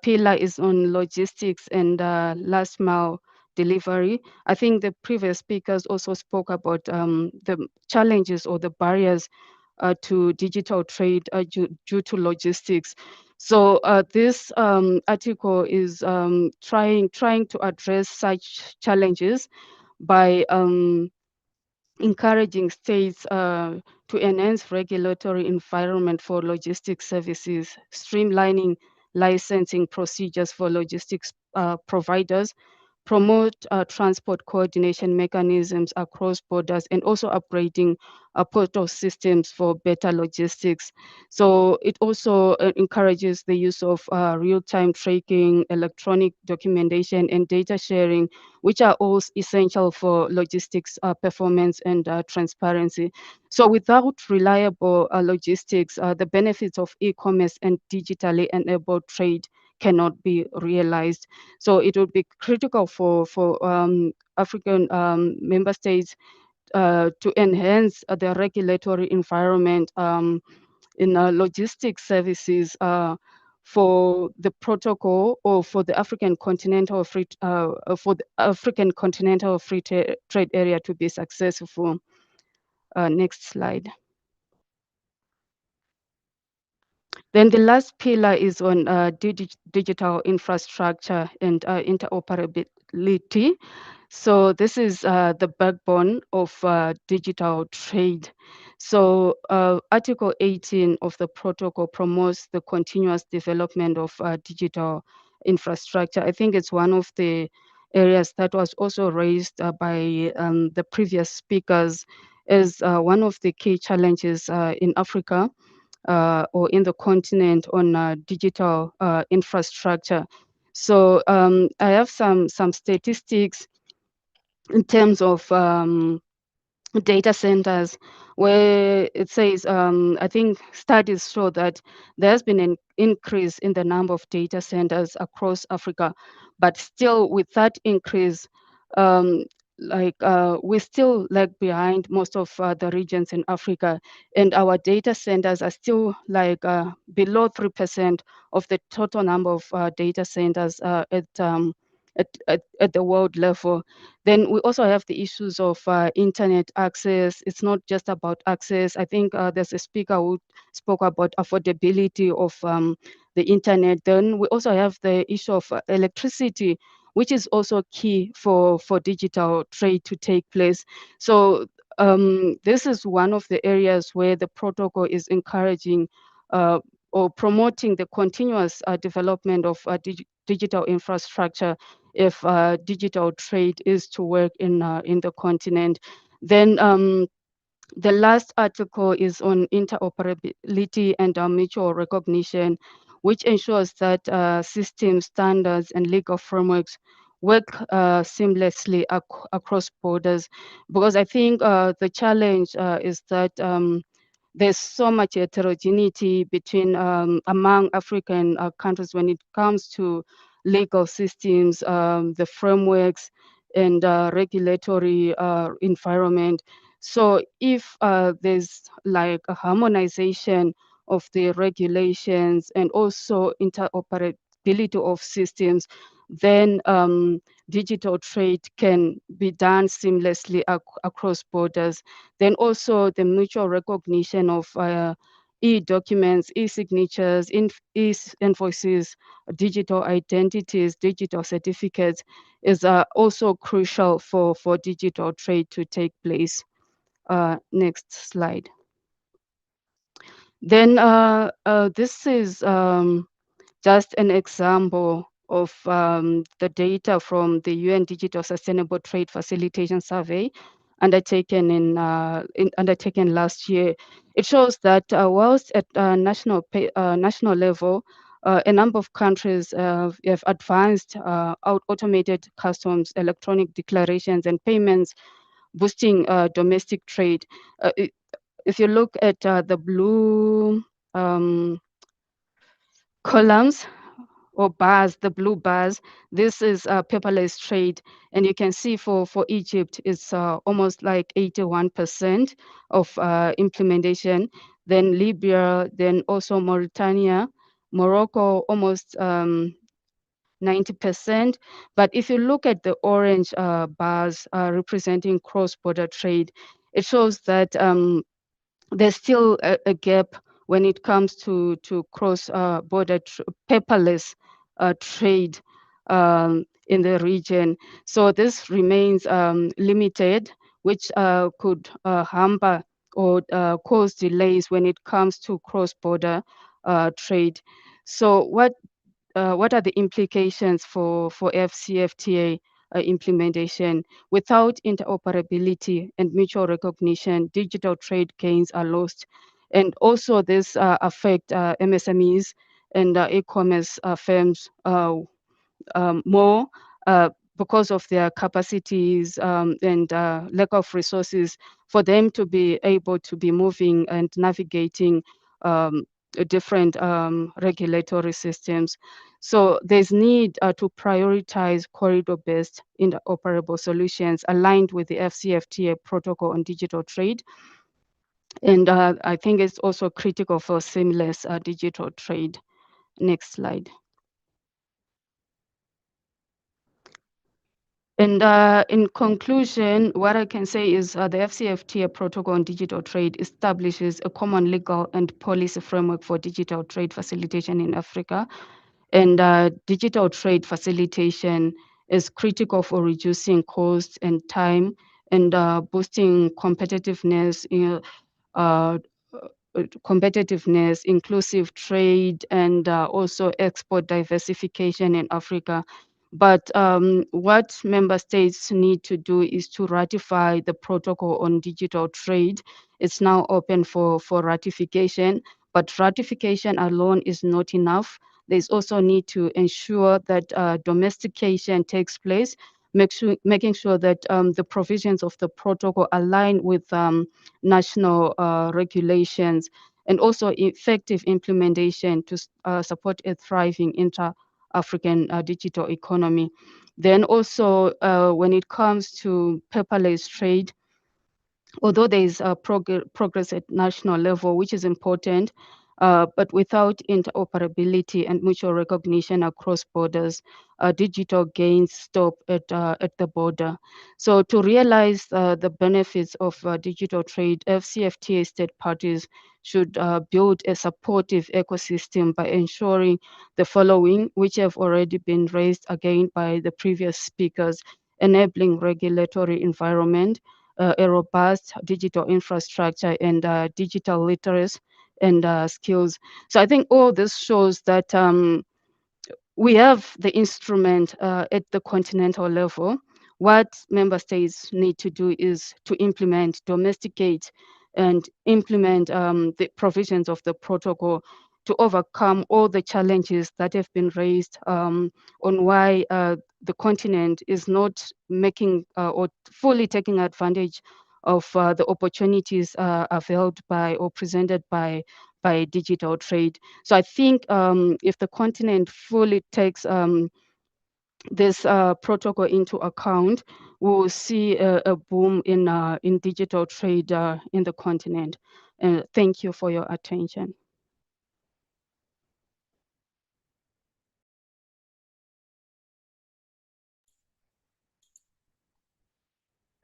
pillar is on logistics and last mile delivery. I think the previous speakers also spoke about the challenges or the barriers to digital trade due to logistics. So this article is trying to address such challenges by encouraging states to enhance regulatory environment for logistics services, streamlining licensing procedures for logistics providers, promote transport coordination mechanisms across borders, and also upgrading portal systems for better logistics. So it also encourages the use of real-time tracking, electronic documentation, and data sharing, which are all essential for logistics performance and transparency. So without reliable logistics, the benefits of e-commerce and digitally enabled trade cannot be realized. So it would be critical for African member states to enhance the regulatory environment in logistics services for the protocol or for the African continental free trade area to be successful. Next slide. Then the last pillar is on digital infrastructure and interoperability. So this is the backbone of digital trade. So Article 18 of the protocol promotes the continuous development of digital infrastructure. I think it's one of the areas that was also raised by the previous speakers as one of the key challenges in Africa or in the continent on digital infrastructure. So I have some statistics in terms of data centers, where it says, I think studies show that there has been an increase in the number of data centers across Africa, but still with that increase, um, we still lag behind most of the regions in Africa, and our data centers are still below 3% of the total number of data centers at the world level. Then we also have the issues of internet access. It's not just about access. I think there's a speaker who spoke about affordability of the internet. Then we also have the issue of electricity, which is also key for digital trade to take place. So this is one of the areas where the protocol is encouraging or promoting the continuous development of digital infrastructure if digital trade is to work in the continent. Then the last article is on interoperability and mutual recognition, which ensures that system standards and legal frameworks work seamlessly across borders. Because I think the challenge is that there's so much heterogeneity between among African countries when it comes to legal systems, the frameworks, and regulatory environment. So if there's like a harmonization of the regulations and also interoperability of systems, then digital trade can be done seamlessly across borders. Then also the mutual recognition of e-documents, e-signatures, e-invoices, digital identities, digital certificates is also crucial for digital trade to take place. Next slide. Then this is just an example of the data from the UN Digital Sustainable Trade Facilitation Survey undertaken undertaken last year. It shows that whilst at national level, a number of countries have advanced automated customs, electronic declarations, and payments, boosting domestic trade. If you look at the blue columns or bars, the blue bars, this is paperless trade. And you can see for Egypt, it's almost like 81% of implementation. Then Libya, then also Mauritania, Morocco, almost 90%. But if you look at the orange bars representing cross-border trade, it shows that there's still a gap when it comes to cross-border paperless trade in the region. So this remains limited, which could hamper or cause delays when it comes to cross-border trade. So what are the implications for FCFTA implementation? Without interoperability and mutual recognition, digital trade gains are lost. And also this affect MSMEs and e-commerce firms more because of their capacities and lack of resources for them to be able to be moving and navigating different regulatory systems. So there's need to prioritize corridor-based interoperable solutions aligned with the FCFTA protocol on digital trade. And I think it's also critical for seamless digital trade. Next slide. And in conclusion, what I can say is the FCFTA protocol on digital trade establishes a common legal and policy framework for digital trade facilitation in Africa. And digital trade facilitation is critical for reducing costs and time and boosting competitiveness, inclusive trade, and also export diversification in Africa. But what member states need to do is to ratify the protocol on digital trade. It's now open for ratification, but ratification alone is not enough. There's also need to ensure that domestication takes place, making sure that the provisions of the protocol align with national regulations, and also effective implementation to support a thriving intra-African digital economy. Then also, when it comes to paperless trade, although there is progress at national level, which is important, but without interoperability and mutual recognition across borders, digital gains stop at the border. So to realize the benefits of digital trade, FCFTA state parties should build a supportive ecosystem by ensuring the following, which have already been raised again by the previous speakers: enabling regulatory environment, a robust digital infrastructure, and digital literacy and skills. So I think all this shows that we have the instrument at the continental level. What member states need to do is to implement, domesticate, and implement the provisions of the protocol to overcome all the challenges that have been raised on why the continent is not making or fully taking advantage of the opportunities availed by or presented by digital trade. So I think if the continent fully takes this protocol into account, we will see a boom in digital trade in the continent. Thank you for your attention.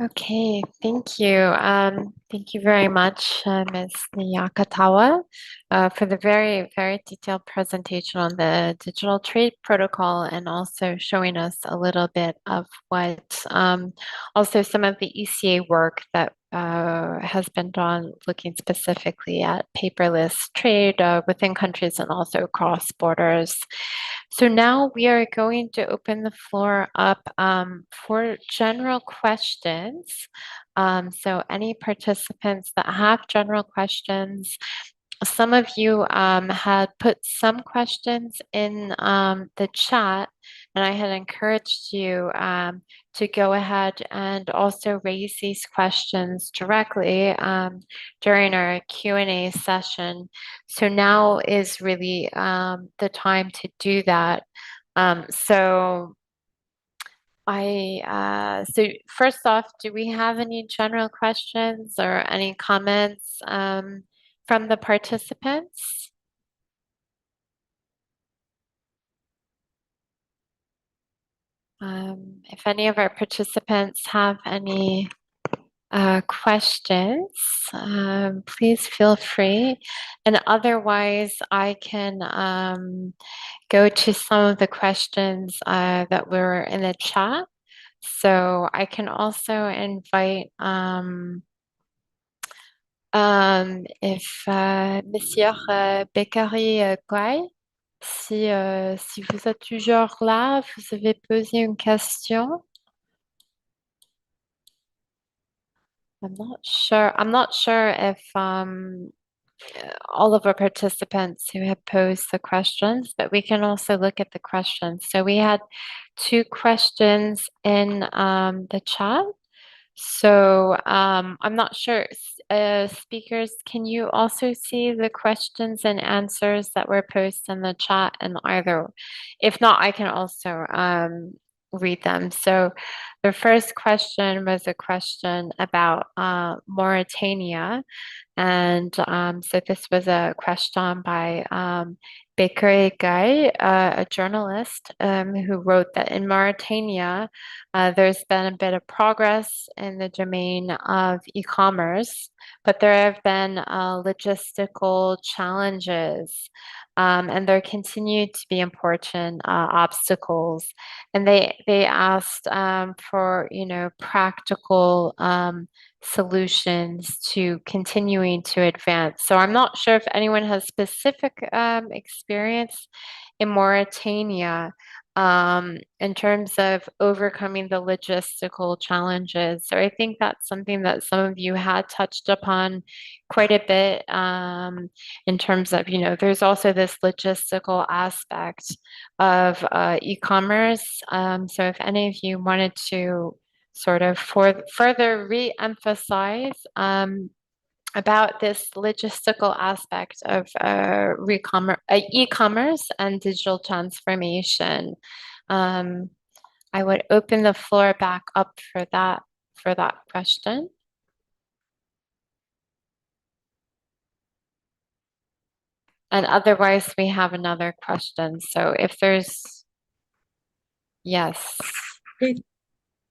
Okay, thank you. Thank you very much, Ms. Niyakatawa, for the very, very detailed presentation on the digital trade protocol, and also showing us a little bit of what also some of the ECA work that has been done looking specifically at paperless trade within countries and also across borders. So now we are going to open the floor up for general questions. So any participants that have general questions, some of you had put some questions in the chat, and I had encouraged you to go ahead and also raise these questions directly during our Q&A session. So now is really the time to do that. So first off, do we have any general questions or any comments from the participants? If any of our participants have any questions, please feel free. And otherwise, I can go to some of the questions that were in the chat. So I can also invite if Monsieur Beccari Guay, si vous êtes toujours là, vous avez posé une question. I'm not sure if all of our participants who have posed the questions, but we can also look at the questions. So we had 2 questions in the chat. So I'm not sure. Speakers, can you also see the questions and answers that were posted in the chat? And either, if not, I can also read them. So the first question was a question about Mauritania. And so this was a question by Baker Guy, a journalist who wrote that in Mauritania, there's been a bit of progress in the domain of e-commerce, but there have been logistical challenges, and there continue to be important obstacles. And they asked for, practical solutions to continuing to advance. So I'm not sure if anyone has specific experience in Mauritania, in terms of overcoming the logistical challenges. So I think that's something that some of you had touched upon quite a bit in terms of, there's also this logistical aspect of e-commerce. So if any of you wanted to sort of further re-emphasize about this logistical aspect of e-commerce and digital transformation. I would open the floor back up for that question. And otherwise, we have another question. So if there's, yes.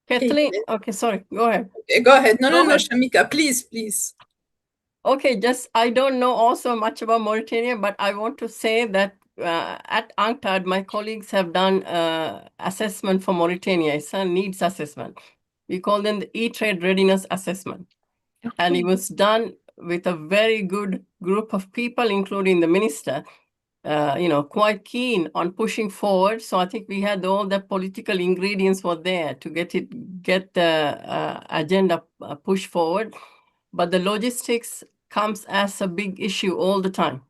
Kathleen, okay, sorry, go ahead. Okay, go ahead. No, Go ahead. Shamika, please. Okay, I don't know also much about Mauritania, but I want to say that at UNCTAD, my colleagues have done assessment for Mauritania. It's a needs assessment. We call them the E-Trade Readiness Assessment. Okay. And it was done with a very good group of people, including the minister, quite keen on pushing forward. So I think we had all the political ingredients were there to get the agenda pushed forward. But the logistics comes as a big issue all the time.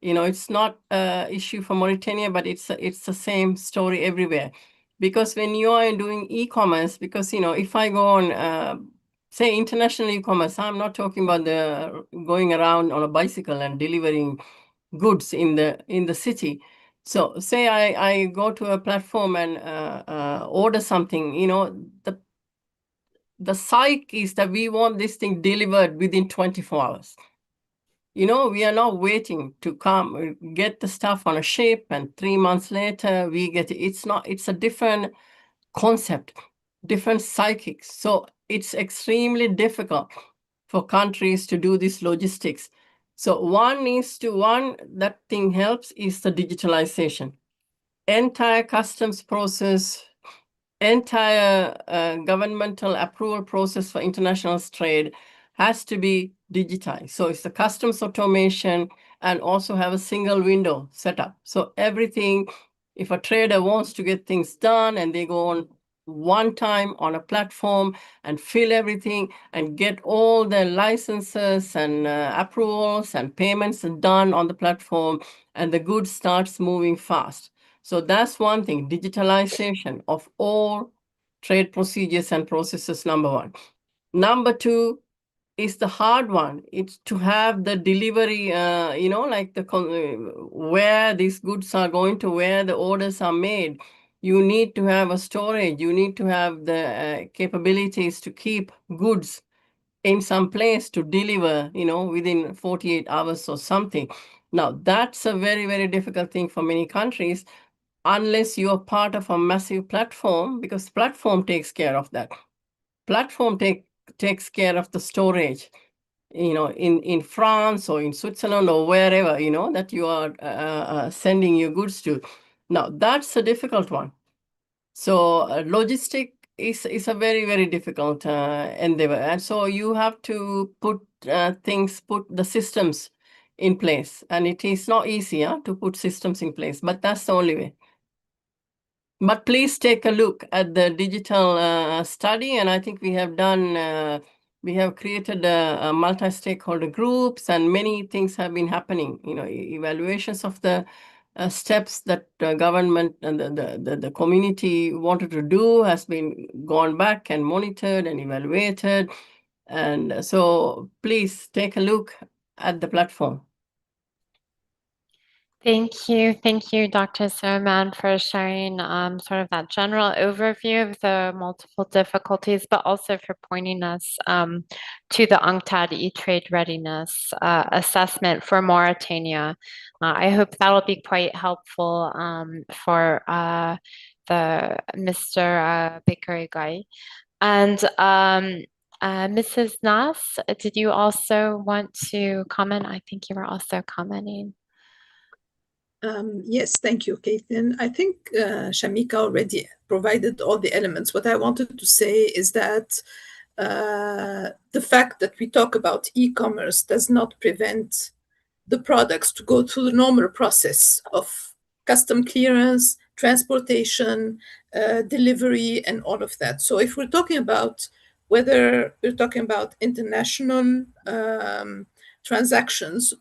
It's not an issue for Mauritania, but it's the same story everywhere. Because when you are doing e-commerce, because if I go on, say international e-commerce, I'm not talking about the going around on a bicycle and delivering goods in the city. So say I go to a platform and order something, the psyche is that we want this thing delivered within 24 hours. We are not waiting to come get the stuff on a ship and 3 months later we get it. It's a different concept, different psychics. So it's extremely difficult for countries to do this logistics. So that thing helps is the digitalization. Entire customs process, entire governmental approval process for international trade has to be digitized. So it's the customs automation and also have a single window set up. So everything, if a trader wants to get things done and they go on one time on a platform and fill everything and get all the licenses and approvals and payments done on the platform, and the goods starts moving fast. So that's one thing, digitalization of all trade procedures and processes, number one. Number two is the hard one. It's to have the delivery, like where these goods are going to, where the orders are made. You need to have a storage. You need to have the capabilities to keep goods in some place to deliver, within 48 hours or something. Now, that's a very, very difficult thing for many countries unless you are part of a massive platform, because platform takes care of that. Platform takes care of the storage, in France or in Switzerland or wherever, that you are sending your goods to. Now, that's a difficult one. So logistic is a very, very difficult endeavor. And so you have to put the systems in place. And it is not easy to put systems in place, but that's the only way. But please take a look at the digital study. And I think we have we have created a multi-stakeholder groups, and many things have been happening, evaluations of the steps that the government and the community wanted to do has been gone back and monitored and evaluated. And so please take a look at the platform. Thank you, Dr. Soman, for sharing sort of that general overview of the multiple difficulties, but also for pointing us to the UNCTAD E-Trade Readiness Assessment for Mauritania. I hope that'll be quite helpful for the Mr. Bekari Guy. And Mrs. Nas, did you also want to comment? I think you were also commenting. Yes, thank you, Caitlin. I think Shamika already provided all the elements. What I wanted to say is that the fact that we talk about e-commerce does not prevent the products to go through the normal process of custom clearance, transportation, delivery, and all of that. So if we're talking about whether we're talking about international transactions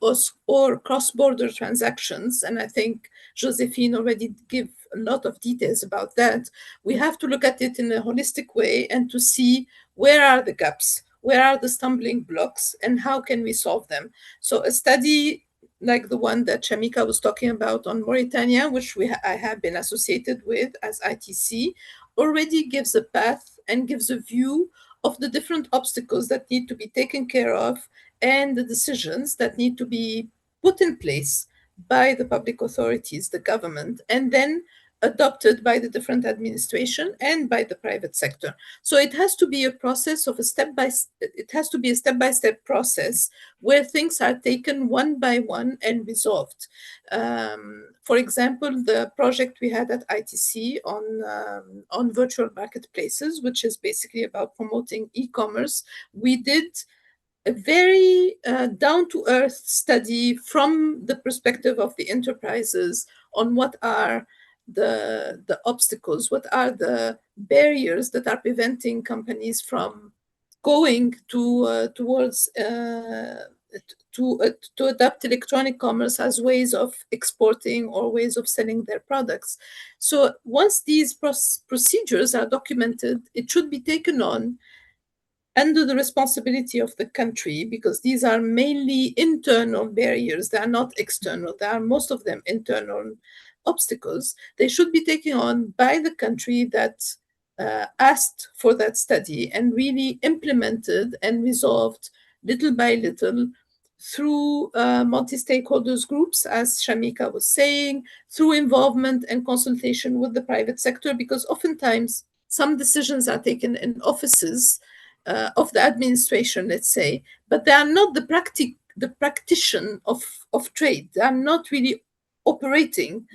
or cross-border transactions, and I think Josephine already gave a lot of details about that, we have to look at it in a holistic way and to see where are the gaps, where are the stumbling blocks, and how can we solve them. So a study like the one that Shamika was talking about on Mauritania, which I have been associated with as ITC, already gives a path and gives a view of the different obstacles that need to be taken care of and the decisions that need to be put in place by the public authorities, the government, and then adopted by the different administration and by the private sector. So it has to be a process of it has to be a step-by-step process where things are taken one by one and resolved. For example, the project we had at ITC on virtual marketplaces, which is basically about promoting e-commerce, we did a very down-to-earth study from the perspective of the enterprises on what are the obstacles, what are the barriers that are preventing companies from going towards to adopt electronic commerce as ways of exporting or ways of selling their products. So once these procedures are documented, it should be taken on under the responsibility of the country, because these are mainly internal barriers. They are not external. They are most of them internal obstacles. They should be taken on by the country that asked for that study and really implemented and resolved little by little through multi-stakeholders groups, as Shamika was saying, through involvement and consultation with the private sector, because oftentimes some decisions are taken in offices of the administration, let's say, but they are not the practitioner of trade. They are not really operating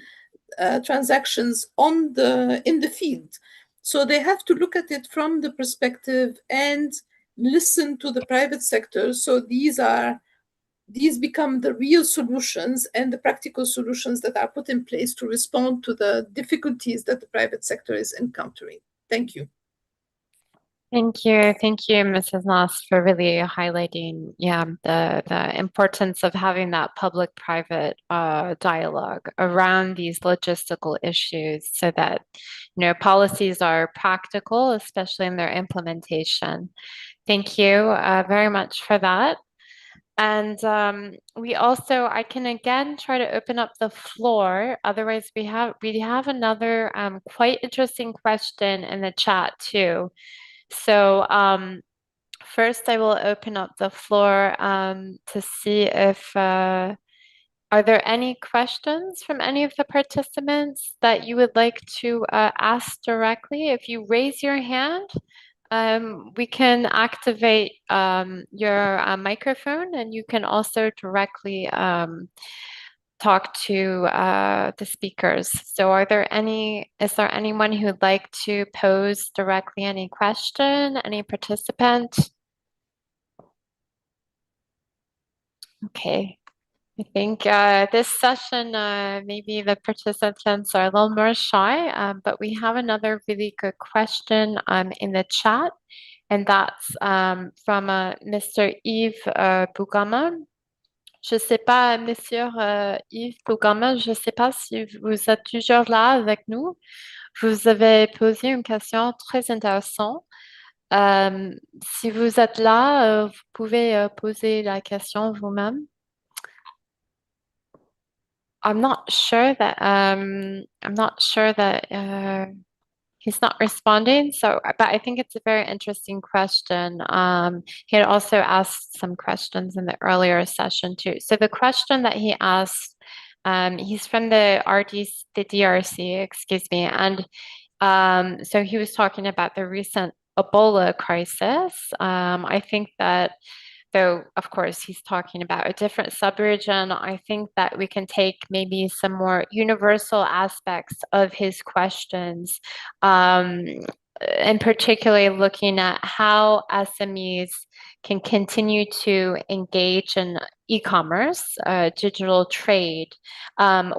transactions in the field. So they have to look at it from the perspective and listen to the private sector. So these become the real solutions and the practical solutions that are put in place to respond to the difficulties that the private sector is encountering. Thank you. Thank you, Mrs. Nas, for really highlighting, the importance of having that public-private dialogue around these logistical issues, so that policies are practical, especially in their implementation. Thank you very much for that. And I can again try to open up the floor. Otherwise, we have another quite interesting question in the chat too. So first, I will open up the floor to see if are there any questions from any of the participants that you would like to ask directly? If you raise your hand, we can activate your microphone, and you can also directly talk to the speakers. So is there anyone who would like to pose directly any question, any participant? Okay. I think this session, maybe the participants are a little more shy, but we have another really good question in the chat, and that's from Mr. Yves Bougama. Je ne sais pas, Monsieur Yves Bougama, je ne sais pas si vous êtes toujours là avec nous. Vous avez posé une question très intéressante. Si vous êtes là, vous pouvez poser la question vous-même. I'm not sure that he's not responding. So, but I think it's a very interesting question. He had also asked some questions in the earlier session too. So the question that he asked, he's from the DRC, excuse me, and so he was talking about the recent Ebola crisis. I think that, though, of course, he's talking about a different subregion, I think that we can take maybe some more universal aspects of his questions and particularly looking at how SMEs can continue to engage in e-commerce, digital trade,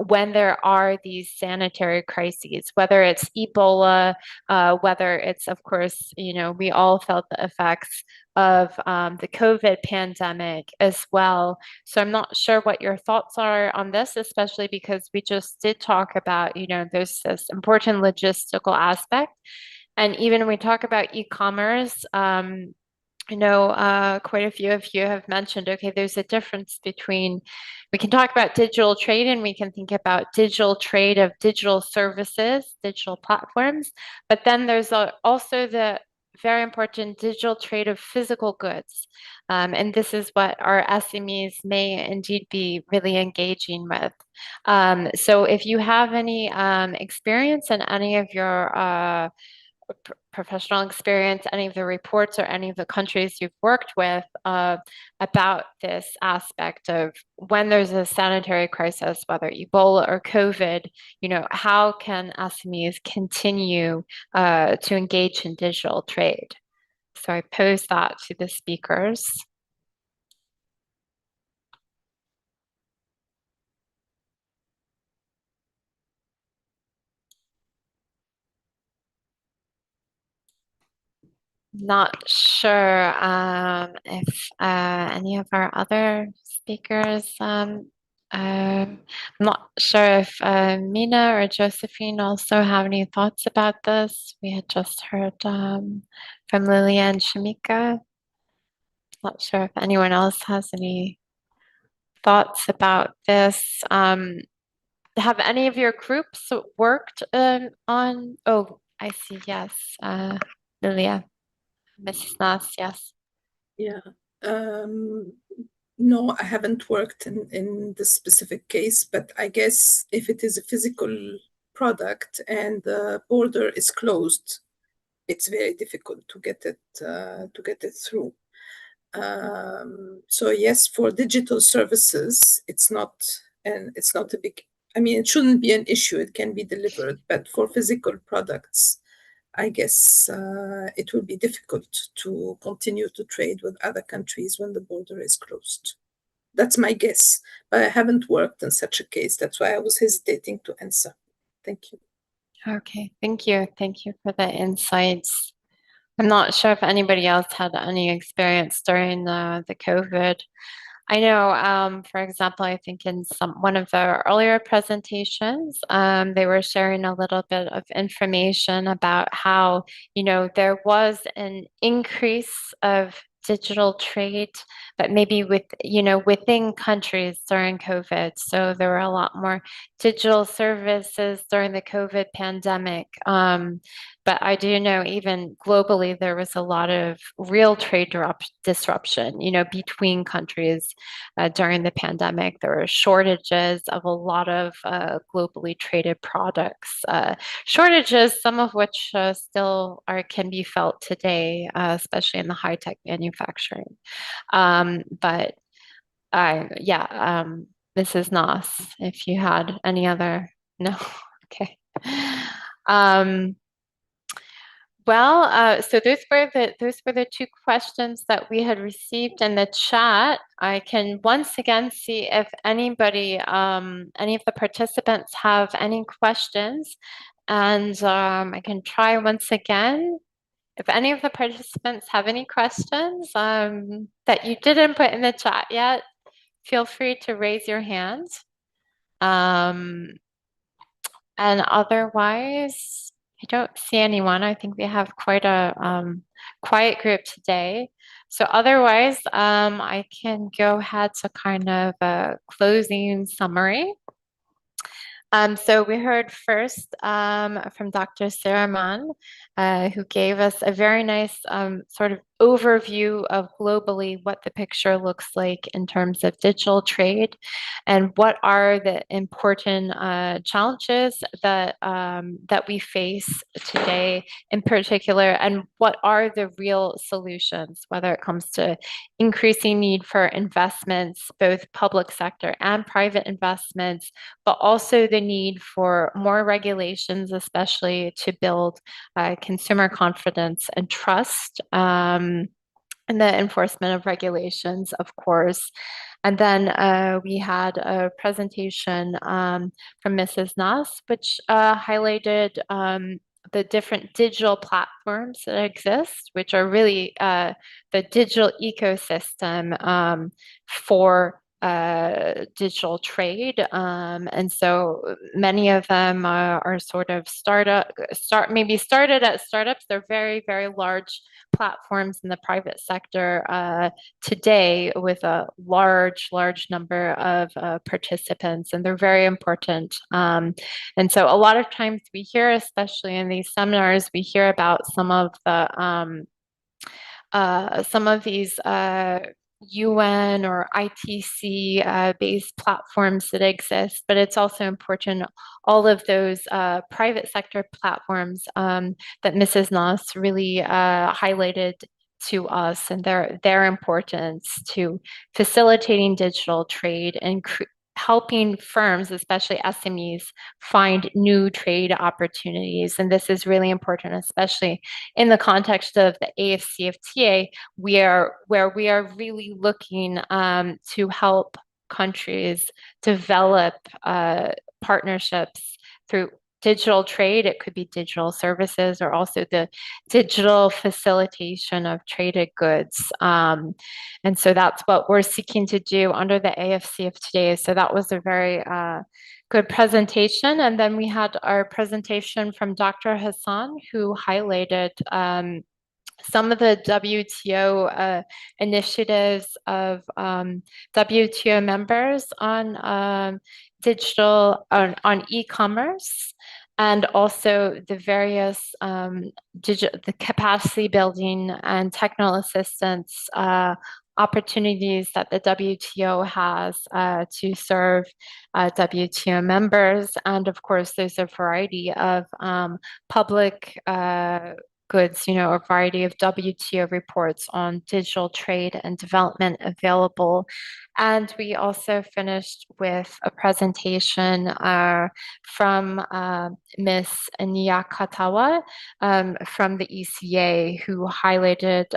when there are these sanitary crises, whether it's Ebola, whether it's, of course, we all felt the effects of the COVID pandemic as well. So I'm not sure what your thoughts are on this, especially because we just did talk about, there's this important logistical aspect. And even when we talk about e-commerce, I know quite a few of you have mentioned, okay, there's a difference between, we can talk about digital trade and we can think about digital trade of digital services, digital platforms, but then there's also the very important digital trade of physical goods. And this is what our SMEs may indeed be really engaging with. So if you have any experience in any of your professional experience, any of the reports or any of the countries you've worked with about this aspect of when there's a sanitary crisis, whether Ebola or COVID, how can SMEs continue to engage in digital trade? So I pose that to the speakers. Not sure if any of our other speakers, I'm not sure if Mina or Josephine also have any thoughts about this. We had just heard from Lilia and Shamika. Not sure if anyone else has any thoughts about this. Have any of your groups worked on, oh, I see, yes, Lilia. Mrs. Nas, yes. Yeah. No, I haven't worked in this specific case, but I guess if it is a physical product and the border is closed, it's very difficult to get it through. So yes, for digital services, it's not a big. I mean, it shouldn't be an issue. It can be delivered, but for physical products, I guess it will be difficult to continue to trade with other countries when the border is closed. That's my guess, but I haven't worked in such a case. That's why I was hesitating to answer. Thank you. Okay, thank you. Thank you for the insights. I'm not sure if anybody else had any experience during the COVID. I know, for example, I think in one of the earlier presentations, they were sharing a little bit of information about how, there was an increase of digital trade, but maybe within countries during COVID. So there were a lot more digital services during the COVID pandemic. But I do know even globally, there was a lot of real trade disruption, between countries during the pandemic. There were shortages of a lot of globally traded products, shortages, some of which still can be felt today, especially in the high-tech manufacturing. But yeah, Mrs. Nas, if you had any other, no, okay. Well, so those were the two questions that we had received in the chat. I can once again see if anybody, any of the participants have any questions, and I can try once again. If any of the participants have any questions that you didn't put in the chat yet, feel free to raise your hand. And otherwise, I don't see anyone. I think we have quite a quiet group today. So otherwise, I can go ahead to kind of a closing summary. So we heard first from Dr. Saraman, who gave us a very nice sort of overview of globally what the picture looks like in terms of digital trade and what are the important challenges that we face today in particular, and what are the real solutions, whether it comes to increasing need for investments, both public sector and private investments, but also the need for more regulations, especially to build consumer confidence and trust, and the enforcement of regulations, of course. And then we had a presentation from Mrs. Nas, which highlighted the different digital platforms that exist, which are really the digital ecosystem for digital trade. And so many of them are sort of maybe started at startups. They're very, very large platforms in the private sector today with a large number of participants, and they're very important. And so a lot of times we hear, especially in these seminars, we hear about some of these UN or ITC based platforms that exist, but it's also important all of those private sector platforms that Mrs. Nas really highlighted to us, and their importance to facilitating digital trade and helping firms, especially SMEs, find new trade opportunities. And this is really important, especially in the context of the AFCFTA, where we are really looking to help countries develop partnerships through digital trade. It could be digital services or also the digital facilitation of traded goods. And so that's what we're seeking to do under the AFCFTA. So that was a very good presentation. And then we had our presentation from Dr. Hassan, who highlighted some of the WTO initiatives of WTO members on digital, on e-commerce, and also the various the capacity building and technical assistance opportunities that the WTO has to serve WTO members. And of course, there's a variety of public goods, a variety of WTO reports on digital trade and development available. And we also finished with a presentation from Ms. Niyakatawa from the ECA, who highlighted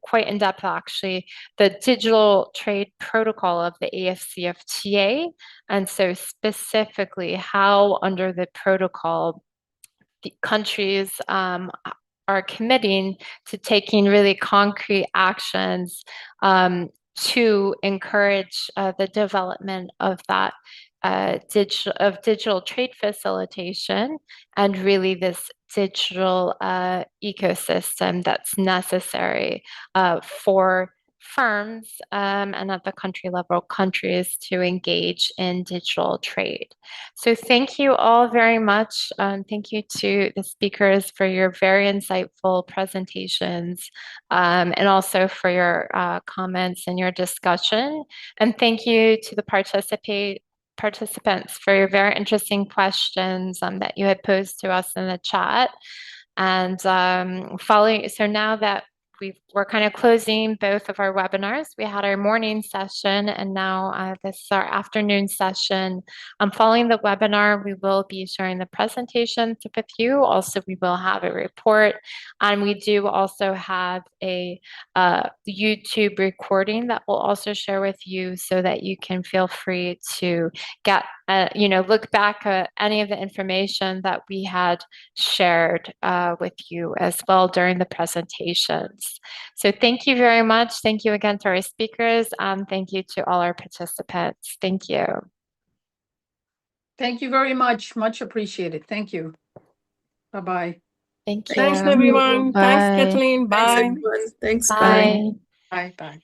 quite in depth, actually, the digital trade protocol of the AFCFTA. And so specifically how under the protocol, the countries are committing to taking really concrete actions to encourage the development of that digital trade facilitation and really this digital ecosystem that's necessary for firms and at the country level, countries to engage in digital trade. So thank you all very much. Thank you to the speakers for your very insightful presentations and also for your comments and your discussion. And thank you to the participants for your very interesting questions that you had posed to us in the chat. And so now that we're kind of closing both of our webinars. We had our morning session, and now this is our afternoon session. Following the webinar, we will be sharing the presentations with you. Also, we will have a report, and we do also have a YouTube recording that we'll also share with you so that you can feel free to get look back at any of the information that we had shared with you as well during the presentations. So thank you very much. Thank you again to our speakers. Thank you to all our participants. Thank you. Thank you very much. Much appreciated. Thank you. Bye-bye. Thank you. Thanks, everyone. Bye. Thanks, Kathleen. Bye. Thanks, everyone. Thanks. Bye. Bye. Bye.